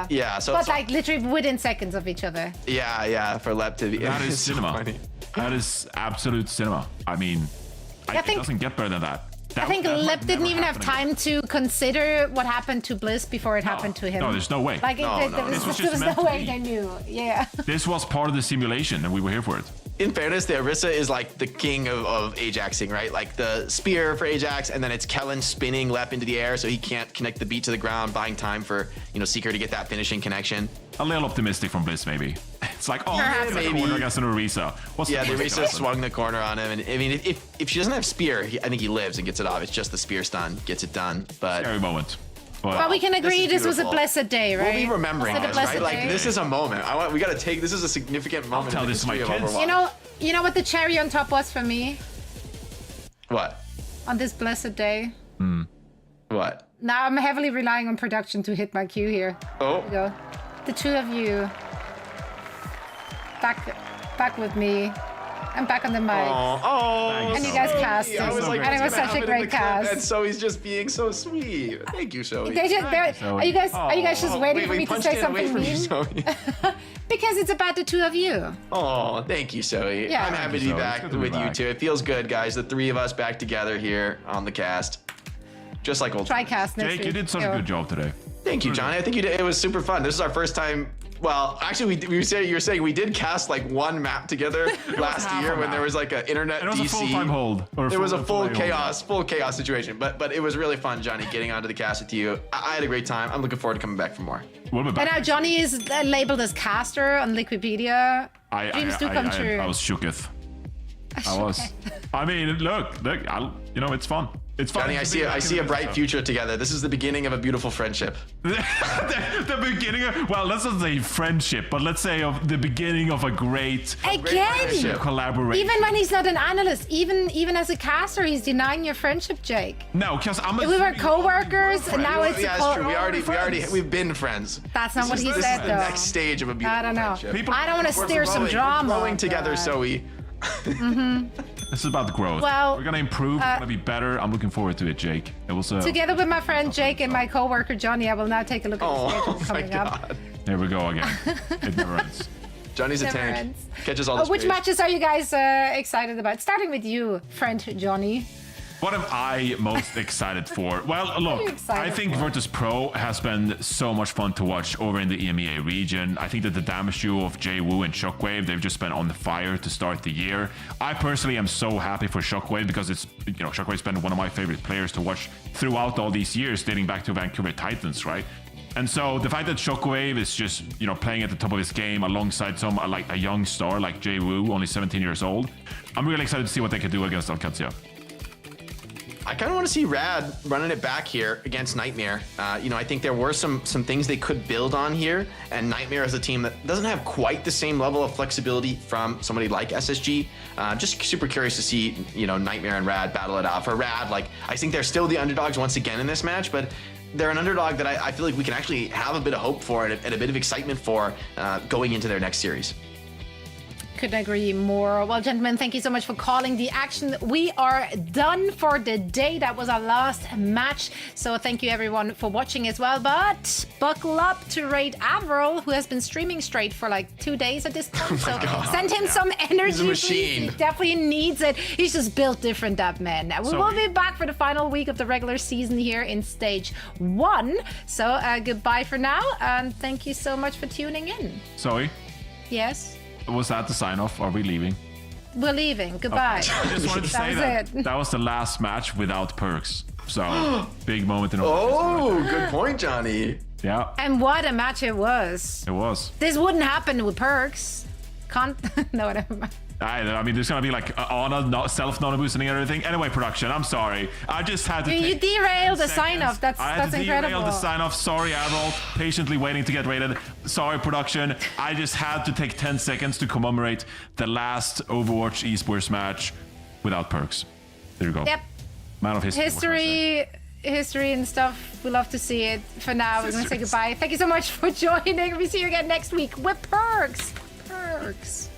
Yeah, so but it's like literally within seconds of each other. yeah, for Lep to be. That is it's so cinema. funny. That is absolute cinema. I mean, I think- it doesn't get better than that. I think that Lep would didn't never even have happen again. time to consider what happened to Bliss before it happened to him. No, there's no way. Like No, there this was was just no meant to way be. they knew. Yeah. This was part of the simulation, and we were here for it. In fairness, the Orisa is like the king of Ajaxing, right? Like the spear for Ajax, and then it's Kellen spinning Lep into the air so he can't connect the beat to the ground, buying time for, Seeker to get that finishing connection. A little optimistic from Bliss, maybe. It's like, oh, Perhaps, it's like a maybe. corner against an Orisa. What's Yeah, the worst that Orisa could happen? swung the corner on him, and I mean, if she doesn't have spear, I think he lives and gets it off. It's just the spear stun gets it done. But Scary moment. But we can agree this was a beautiful. blessed day, right? We'll be remembering Was it a this, blessed right? Like day? this is a moment. We got to take. This is a significant moment. tell in the this to my history of kids. Overwatch. You know what the cherry on top was for me What? on this blessed day? What? Now I'm heavily relying on production to hit my cue here. Oh. Here we go. The two of you back with me. I'm back on the mic. Oh, And you guys cast it. I was like, And it was what's gonna such a happen in great the clip? cast. And so he's just being so sweet. Thank you, Zoe. Are you guys just waiting for me to say something mean? Because it's about the two of you. Oh, thank you, Zoe. Yeah. I'm happy to be back with you two. It feels good, guys. The 3 of us back together here on the cast. Just like old Try times. cast next Jake, week. you did such a Yo. good job today. Thank you, Johnny. I think you did. It was super fun. This is our first time. Well, actually, you were saying we did cast like one map together last half year a when there map. was like an internet And it was DC. a full-time hold. Or There was a full full-time hold. chaos situation. But it was really fun, Johnny, getting onto the cast with you. I had a great time. I'm looking forward to coming back for more. We'll be And back. now Johnny is labeled as caster on Wikipedia. Dreams do come true. I was shooketh. I was. I mean, look, it's fun. It's fun. Johnny, I see a bright future together. This is the beginning of a beautiful friendship. the beginning of, well, let's not say friendship, but let's say of the beginning of a great Again, collaboration. even when he's not an analyst, even as a caster, he's denying your friendship, Jake. No, because I'm. We were co-workers, and now it's yeah, it's true. We've been friends. That's not what he This said, is the though. next stage of a beautiful I don't know. friendship. I don't want to We're steer some growing. drama. We're growing together, but- Zoe. This is about the growth. Well, we're gonna improve. We're gonna be better. I'm looking forward to it, Jake. It was. Together with my friend Jake and my co-worker Johnny, I will now take a look at the schedule coming up. There we go again. It never ends. Johnny's a Never tank. ends. Catches all the Which space. matches are you guys excited about? Starting with you, friend Johnny. What am I most excited for? Well, are you look, excited I think for? Virtus.Pro has been so much fun to watch over in the EMEA region. I think that the damage duo of JWoo and Shockwave, they've just been on the fire to start the year. I personally am so happy for Shockwave because it's, Shockwave's been one of my favorite players to watch throughout all these years, dating back to Vancouver Titans, right? And so the fact that Shockwave is just, playing at the top of his game alongside like a young star like JWoo, only 17 years old, I'm really excited to see what they can do against OWCS. I kind of want to see Rad running it back here against Nightmare. I think there were some things they could build on here, and Nightmare is a team that doesn't have quite the same level of flexibility from somebody like SSG. Just super curious to see, Nightmare and Rad battle it out. For Rad, I think they're still the underdogs once again in this match, but they're an underdog that I feel like we can actually have a bit of hope for and a bit of excitement for going into their next series. Couldn't agree more. Well, gentlemen, thank you so much for calling the action. We are done for the day. That was our last match. So thank you everyone for watching as well. But buckle up to raid Avril, who has been streaming straight for 2 days at this point. So send him some energy. He's a machine. He definitely needs it. He's just built different, that man. We will be back for the final week of the regular season here in stage 1. So goodbye for now. And thank you so much for tuning in. Zoe? Yes? Was that the sign-off? Are we leaving? We're leaving. Goodbye. Okay. I just wanted to say that was the last match without perks. So, big moment in Oh, good point, Johnny. Yeah. And what a match it was. It was. This wouldn't happen with perks. No, never mind. I mean, there's gonna be Ana self-nano boosting and everything. Anyway, production, I'm sorry. I just had to. You derailed the sign-off. That's incredible. Derailed the sign-off. Sorry, Admiral. Patiently waiting to get rated. Sorry, production. I just had to take 10 seconds to commemorate the last Overwatch Esports match without perks. There you go. Yep. Man of history. History and stuff. We love to see it. For now, we're gonna say goodbye. Thank you so much for joining. We see you again next week with perks. Perks.